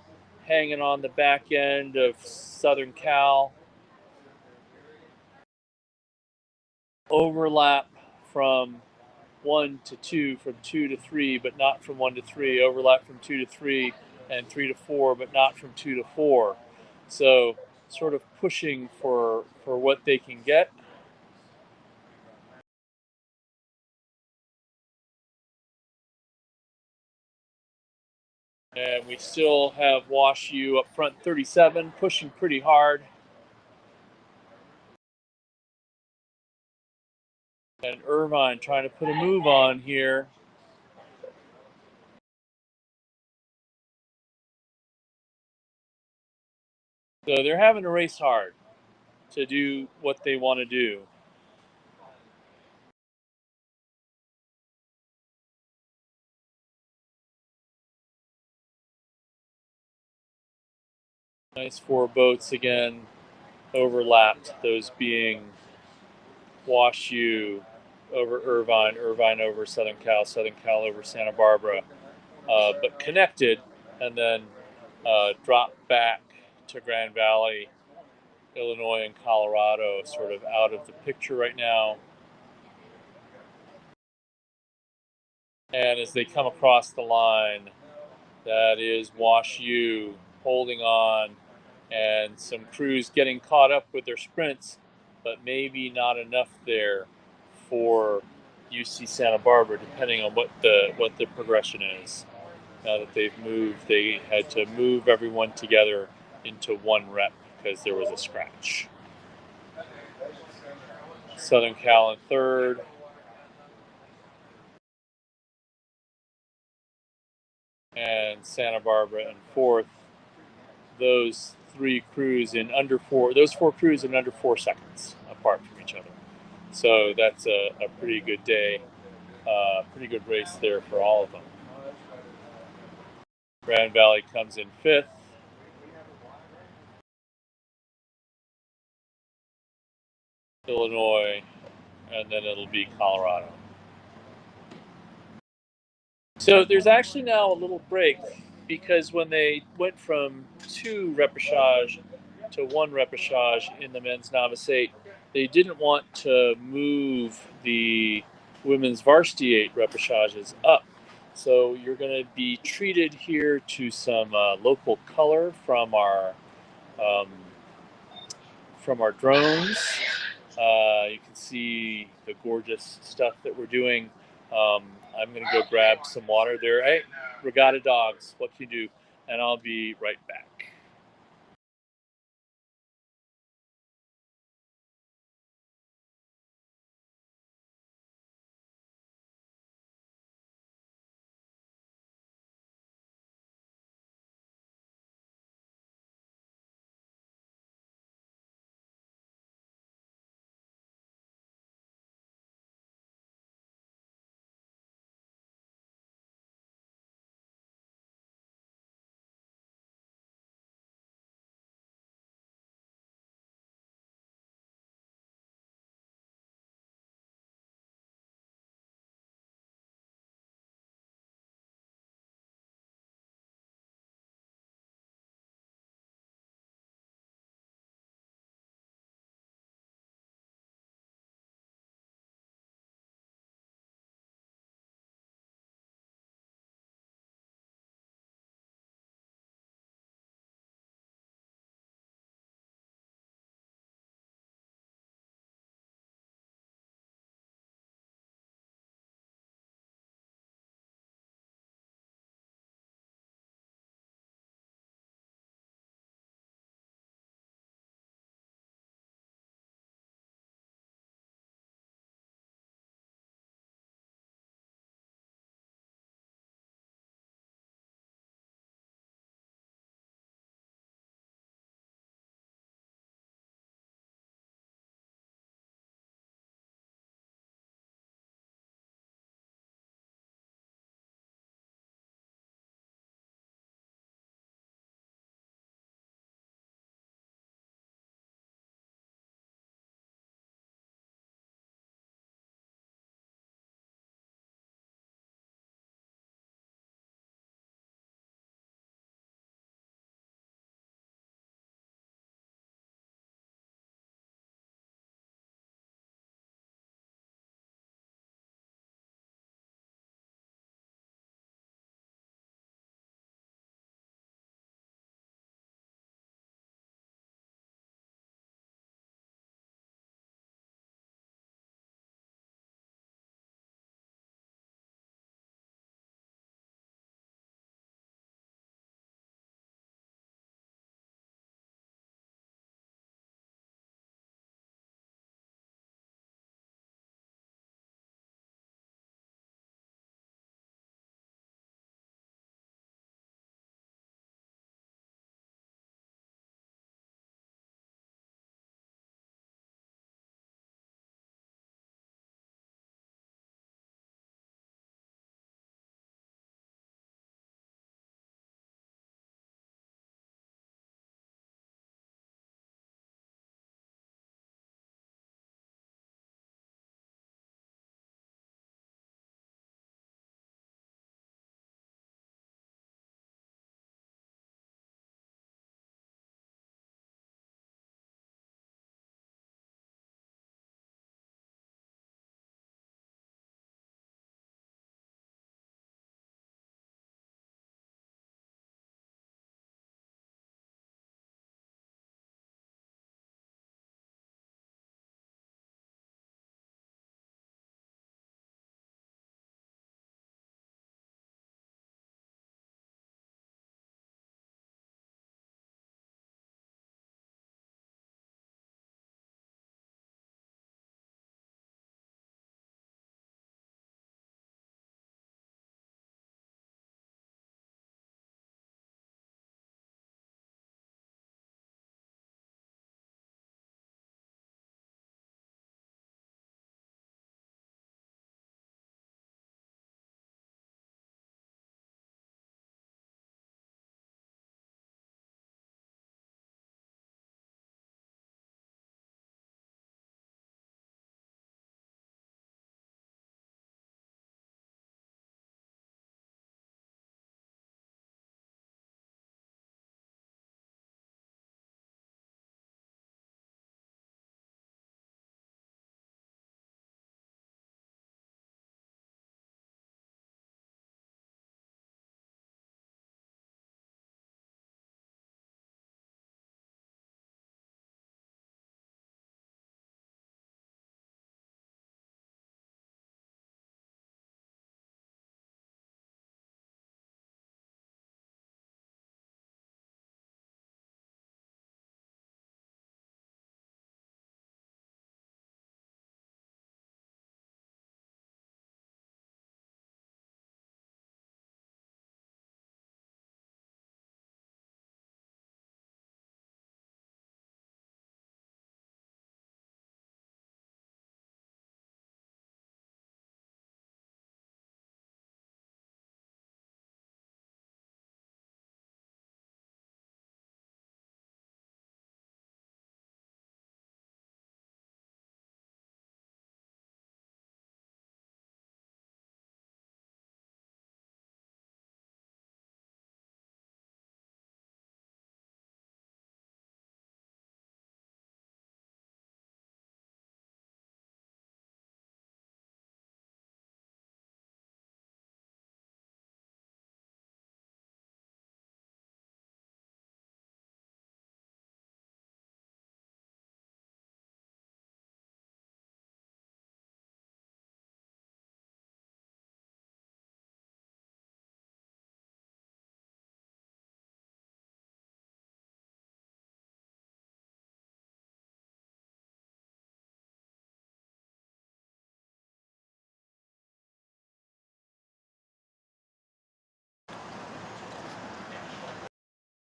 [SPEAKER 2] hanging on the back end of Southern Cal. Overlap from 1 to 2, from 2 to 3, but not from 1 to 3. Overlap from 2 to 3 and 3 to 4, but not from 2 to 4. So sort of pushing for what they can get. And we still have Wash U up front, 37, pushing pretty hard. And Irvine trying to put a move on here. So they're having to race hard to do what they want to do. Nice four boats again, overlapped, those being WashU over Irvine, Irvine over Southern Cal, Southern Cal over Santa Barbara, but connected, and then dropped back to Grand Valley, Illinois, and Colorado, sort of out of the picture right now. And as they come across the line, that is WashU holding on, and some crews getting caught up with their sprints, but maybe not enough there for UC Santa Barbara, depending on what the progression is. Now that they've moved, they had to move everyone together into one rep because there was a scratch. Southern Cal in third. And Santa Barbara in fourth. Those four crews in under 4 seconds apart from each other. So that's a pretty good day, pretty good race there for all of them. Grand Valley comes in fifth. Illinois, and then it'll be Colorado. So there's actually now a little break because when they went from 2 repechage to 1 repechage in the men's Novice 8, they didn't want to move the women's Varsity 8 repechages up. So you're going to be treated here to some local color um, from our drones. You can see the gorgeous stuff that we're doing. I'm going to go grab some water there. Hey, regatta dogs, what can you do? And I'll be right back.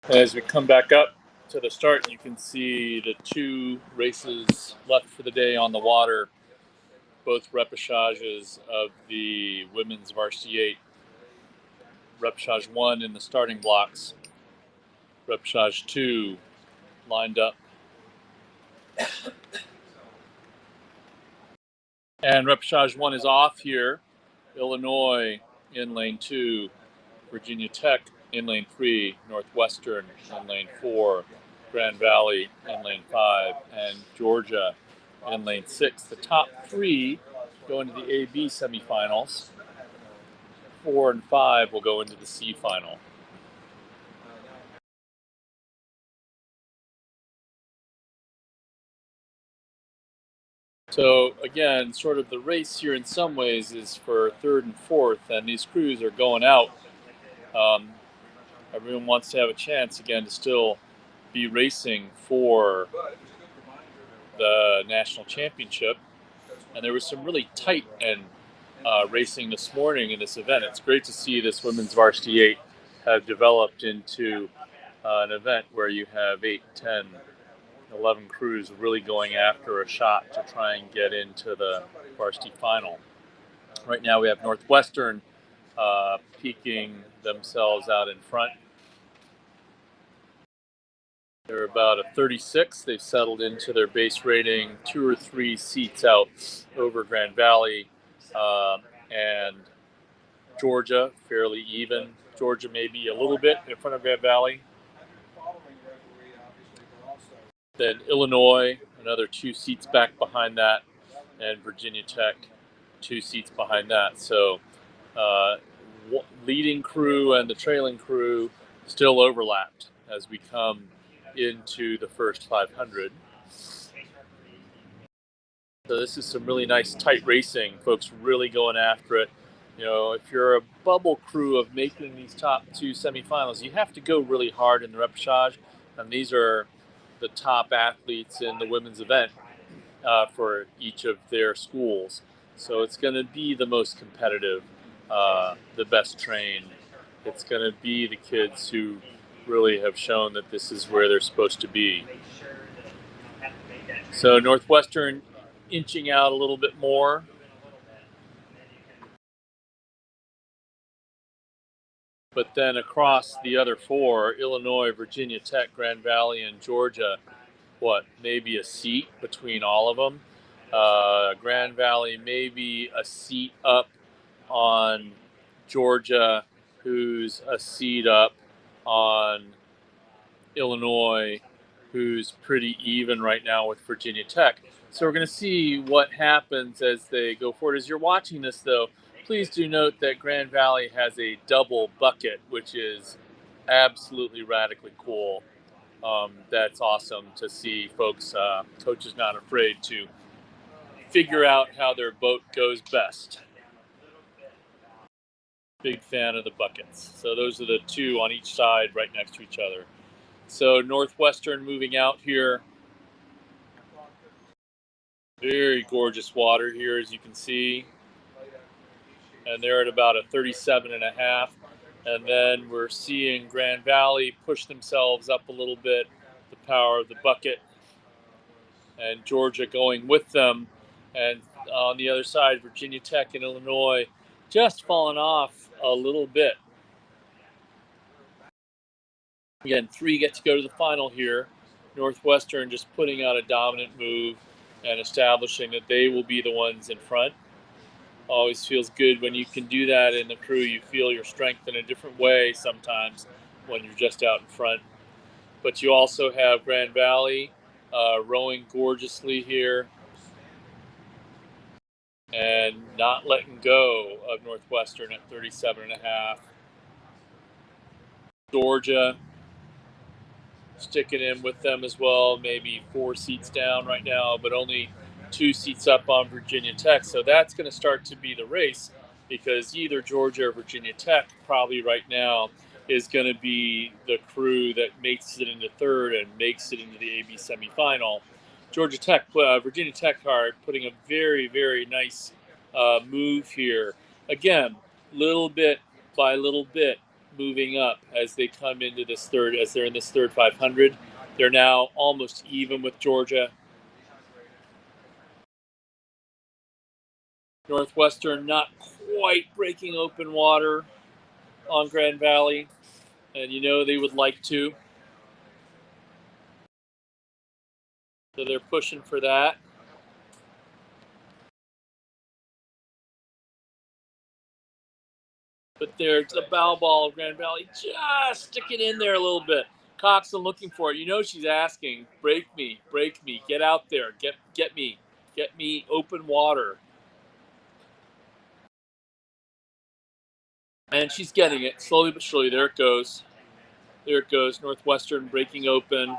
[SPEAKER 2] As we come back up to the start, you can see the two races left for the day on the water, both repechages of the women's Varsity 8. Repechage 1 in the starting blocks, repechage 2 lined up. And repechage 1 is off here. Illinois in lane 2, Virginia Tech in lane 3, Northwestern in lane 4, Grand Valley in lane 5, and Georgia in lane 6. The top three go into the AB semifinals. 4 and 5 will go into the C final. So again, sort of the race here in some ways is for third and fourth, and these crews are going out. Everyone wants to have a chance again to still be racing for the national championship. And there was some really tight and racing this morning in this event. It's great to see this women's Varsity 8 have developed into an event where you have 8, 10, 11 crews really going after a shot to try and get into the varsity final. Right now we have Northwestern peaking themselves out in front. They're about a 36. They've settled into their base rating 2 or 3 seats out over Grand Valley and Georgia, fairly even. Georgia maybe a little bit in front of Grand Valley. Then Illinois, another 2 seats back behind that, and Virginia Tech, 2 seats behind that. So leading crew and the trailing crew still overlapped as we come into the first 500. So this is some really nice tight racing. Folks really going after it. You know, if you're a bubble crew of making these top 2 semifinals, you have to go really hard in the repechage, and these are the top athletes in the women's event for each of their schools. So it's going to be the most competitive, the best trained. It's going to be the kids who really have shown that this is where they're supposed to be. So Northwestern inching out a little bit more. But then across the other 4, Illinois, Virginia Tech, Grand Valley, and Georgia, maybe a seat between all of them. Grand Valley maybe a seat up on Georgia, who's a seat up on Illinois, who's pretty even right now with Virginia Tech. So we're going to see what happens as they go forward. As you're watching this, though, please do note that Grand Valley has a double bucket, which is absolutely radically cool. That's awesome to see folks, coaches not afraid to figure out how their boat goes best. Big fan of the buckets. So those are the 2 on each side right next to each other. So Northwestern moving out here. Very gorgeous water here, as you can see. And they're at about a 37.5. And then we're seeing Grand Valley push themselves up a little bit, the power of the bucket. And Georgia going with them. And on the other side, Virginia Tech and Illinois just falling off a little bit. Again, 3 get to go to the final here. Northwestern just putting out a dominant move and establishing that they will be the ones in front. Always feels good when you can do that in the crew. You feel your strength in a different way sometimes when you're just out in front. But you also have Grand Valley rowing gorgeously here and not letting go of Northwestern at 37.5. Georgia sticking in with them as well, maybe 4 seats down right now, but only 2 seats up on Virginia Tech. So that's going to start to be the race, because either Georgia or Virginia Tech probably right now is going to be the crew that makes it into third and makes it into the AB semifinal. Virginia Tech are putting a very, very nice move here. Again, little bit by little bit, moving up as they come into this third, as they're in this third 500. They're now almost even with Georgia. Northwestern not quite breaking open water on Grand Valley, and you know they would like to. So they're pushing for that. But there's a bow ball of Grand Valley. Just stick it in there a little bit. Coxon looking for it. You know she's asking, break me, get out there, get me open water. And she's getting it slowly but surely. There it goes. There it goes. Northwestern breaking open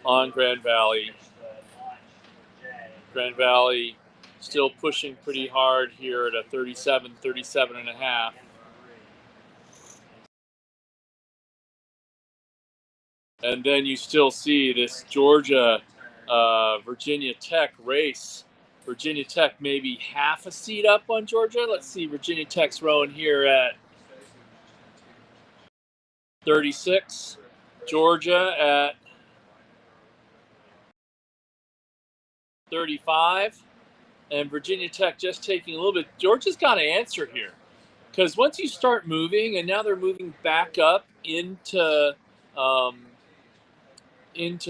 [SPEAKER 2] on Grand Valley. Grand Valley still pushing pretty hard here at a 37 and a half. And then you still see this Georgia Virginia Tech race. Virginia Tech maybe half a seat up on Georgia. Let's see, Virginia Tech's rowing here at 36. Georgia at 35. And Virginia Tech just taking a little bit. Georgia's got to answer here. Because once you start moving, and now they're moving back up into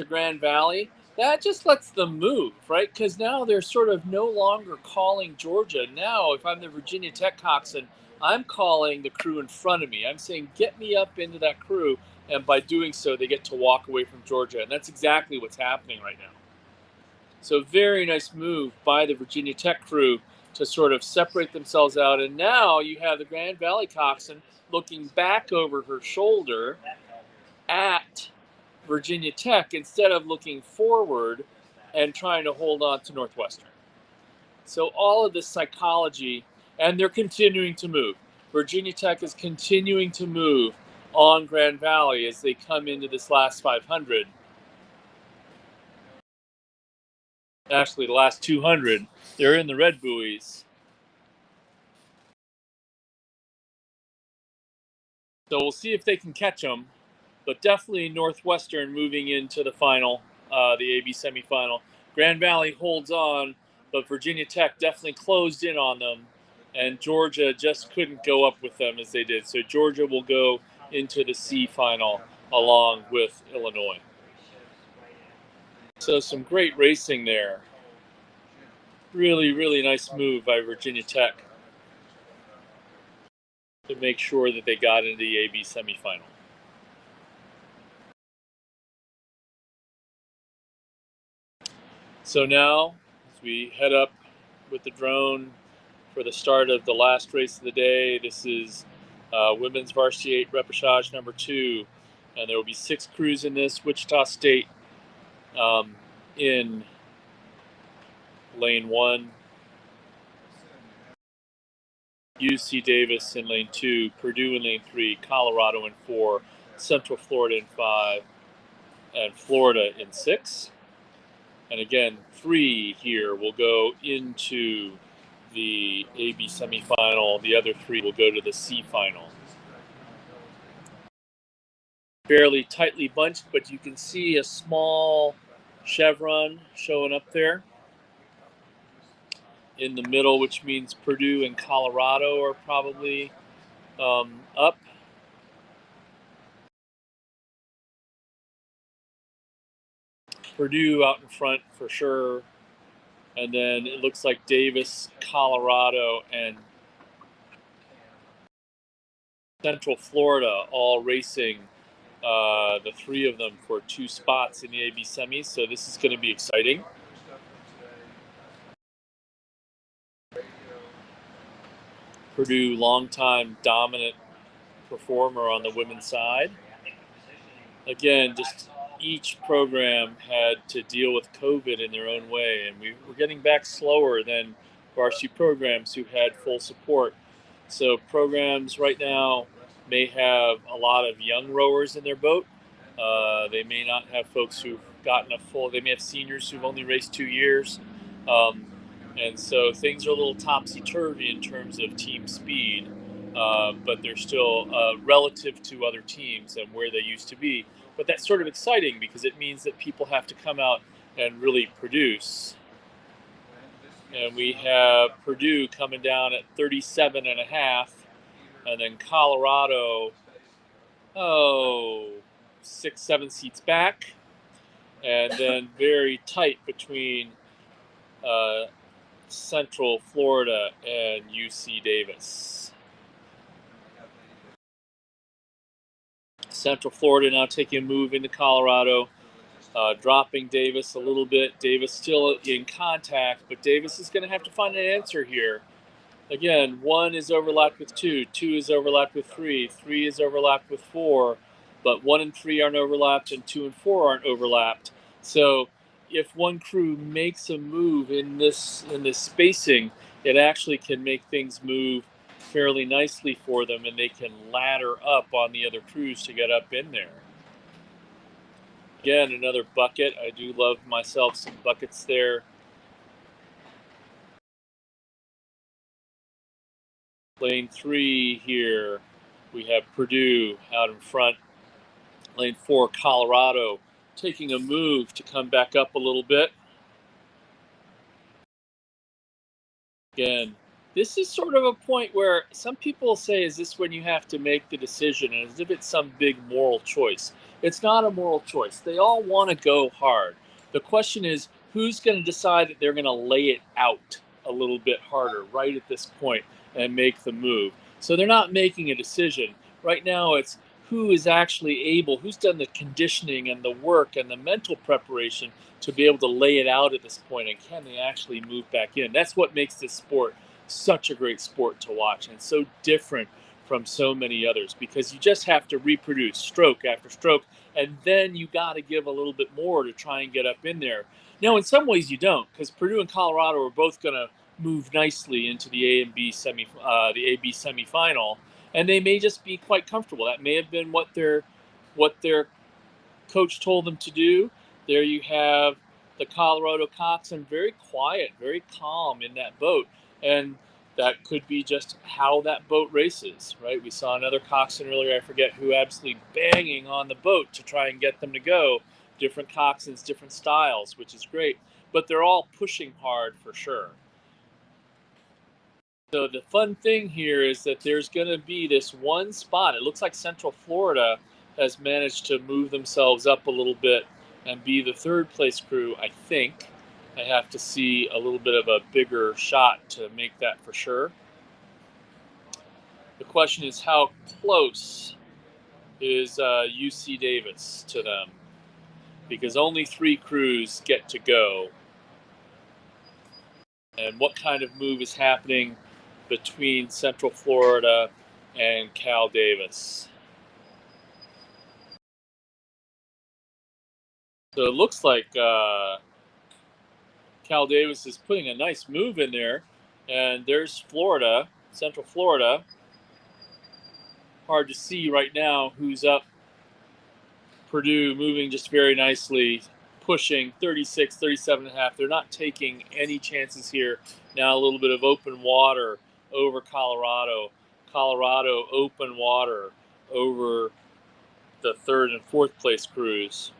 [SPEAKER 2] Grand Valley, that just lets them move, right? Because now they're sort of no longer calling Georgia. Now, if I'm the Virginia Tech coxswain, I'm calling the crew in front of me. I'm saying, get me up into that crew. And by doing so, they get to walk away from Georgia. And that's exactly what's happening right now. So very nice move by the Virginia Tech crew to sort of separate themselves out. And now you have the Grand Valley coxswain looking back over her shoulder at Virginia Tech instead of looking forward and trying to hold on to Northwestern. So all of this psychology, and they're continuing to move. Virginia Tech is continuing to move on Grand Valley as they come into this last 500. Actually, the last 200, they're in the red buoys. So we'll see if they can catch them. But definitely Northwestern moving into the final, the AB semifinal. Grand Valley holds on, but Virginia Tech definitely closed in on them, and Georgia just couldn't go up with them as they did. So Georgia will go into the C final along with Illinois. So some great racing there. Really, really nice move by Virginia Tech to make sure that they got into the AB semifinal. So now, as we head up with the drone for the start of the last race of the day, this is Women's Varsity 8 repechage number 2. And there will be 6 crews in this. Wichita State in lane 1. UC Davis in lane 2. Purdue in lane 3. Colorado in 4. Central Florida in 5. And Florida in 6. And again, 3 here will go into the AB semifinal. The other 3 will go to the C final. Fairly tightly bunched, but you can see a small chevron showing up there in the middle, which means Purdue and Colorado are probably up. Purdue out in front for sure. And then it looks like Davis, Colorado, and Central Florida all racing, the 3 of them for 2 spots in the AB semis. So this is going to be exciting. Purdue, longtime dominant performer on the women's side. Again, just each program had to deal with COVID in their own way, and we're getting back slower than varsity programs who had full support. So programs right now may have a lot of young rowers in their boat. They may not have folks who've gotten a full, they may have seniors who've only raced 2 years. And so things are a little topsy-turvy in terms of team speed. but they're still relative to other teams and where they used to be. But that's sort of exciting because it means that people have to come out and really produce. And we have Purdue coming down at 37 and a half, and then Colorado, 6, 7 seats back, and then very tight between Central Florida and UC Davis. Central Florida now taking a move into Colorado, dropping Davis a little bit. Davis still in contact, but Davis is going to have to find an answer here. Again, 1 is overlapped with 2, 2 is overlapped with 3, 3 is overlapped with 4, but 1 and 3 aren't overlapped and 2 and 4 aren't overlapped. So if one crew makes a move in this spacing, it actually can make things move fairly nicely for them, and they can ladder up on the other crews to get up in there. Again, another bucket. I do love myself some buckets there. Lane 3 here, we have Purdue out in front. Lane 4, Colorado, taking a move to come back up a little bit. Again, this is sort of a point where some people say, is this when you have to make the decision, and as if it's some big moral choice. It's not a moral choice. They all want to go hard. The question is, who's going to decide that they're going to lay it out a little bit harder right at this point and make the move? So they're not making a decision. Right now it's who is actually able, who's done the conditioning and the work and the mental preparation to be able to lay it out at this point, and can they actually move back in? That's what makes this sport such a great sport to watch, and so different from so many others, because you just have to reproduce stroke after stroke, and then you got to give a little bit more to try and get up in there. Now, in some ways you don't, because Purdue and Colorado are both going to move nicely into the AB semifinal, and they may just be quite comfortable. That may have been what their coach told them to do. There you have the Colorado coxswain, very quiet, very calm in that boat, and that could be just how that boat races, right? We saw another coxswain earlier, I forget who, absolutely banging on the boat to try and get them to go. Different coxswains, different styles, which is great, but they're all pushing hard for sure. So the fun thing here is that there's going to be this one spot. It looks like Central Florida has managed to move themselves up a little bit and be the third place crew, I think. I have to see a little bit of a bigger shot to make that for sure. The question is, how close is UC Davis to them? Because only 3 crews get to go. And what kind of move is happening between Central Florida and Cal Davis? So it looks like Cal Davis is putting a nice move in there, and there's Florida, Central Florida. Hard to see right now who's up. Purdue moving just very nicely, pushing 36, 37 and a half. They're not taking any chances here. Now a little bit of open water over Colorado. Colorado open water over the 3rd and 4th place crews.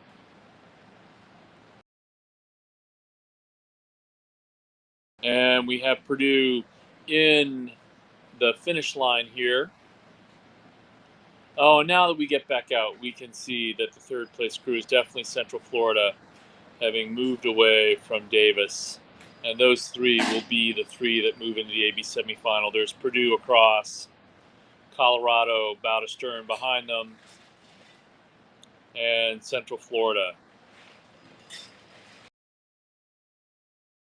[SPEAKER 2] And we have Purdue in the finish line here. Oh, now that we get back out, we can see that the 3rd place crew is definitely Central Florida, having moved away from Davis. And those 3 will be the 3 that move into the AB semifinal. There's Purdue across, Colorado about astern behind them, and Central Florida.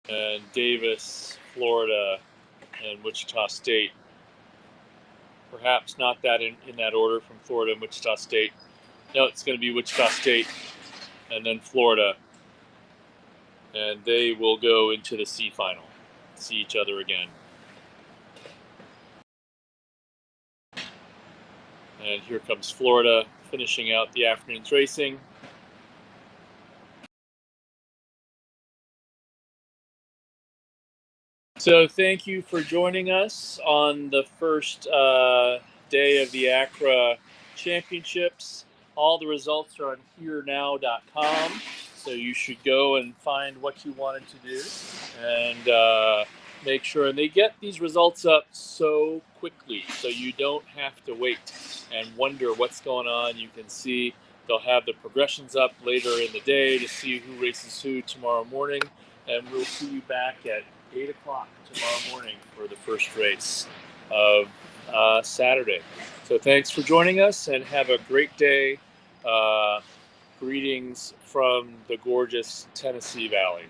[SPEAKER 2] And Davis, Florida, and Wichita State. Perhaps not that in that order, from Florida and Wichita State. No, it's going to be Wichita State and then Florida. And they will go into the C final, see each other again. And here comes Florida, finishing out the afternoon's racing. So thank you for joining us on the first day of the ACRA Championships. All the results are on herenow.com, so you should go and find what you wanted to do and make sure. And they get these results up so quickly, so you don't have to wait and wonder what's going on. You can see they'll have the progressions up later in the day to see who races who tomorrow morning, and we'll see you back at 8 o'clock tomorrow morning for the first race of Saturday. So thanks for joining us and have a great day. Greetings from the gorgeous Tennessee Valley.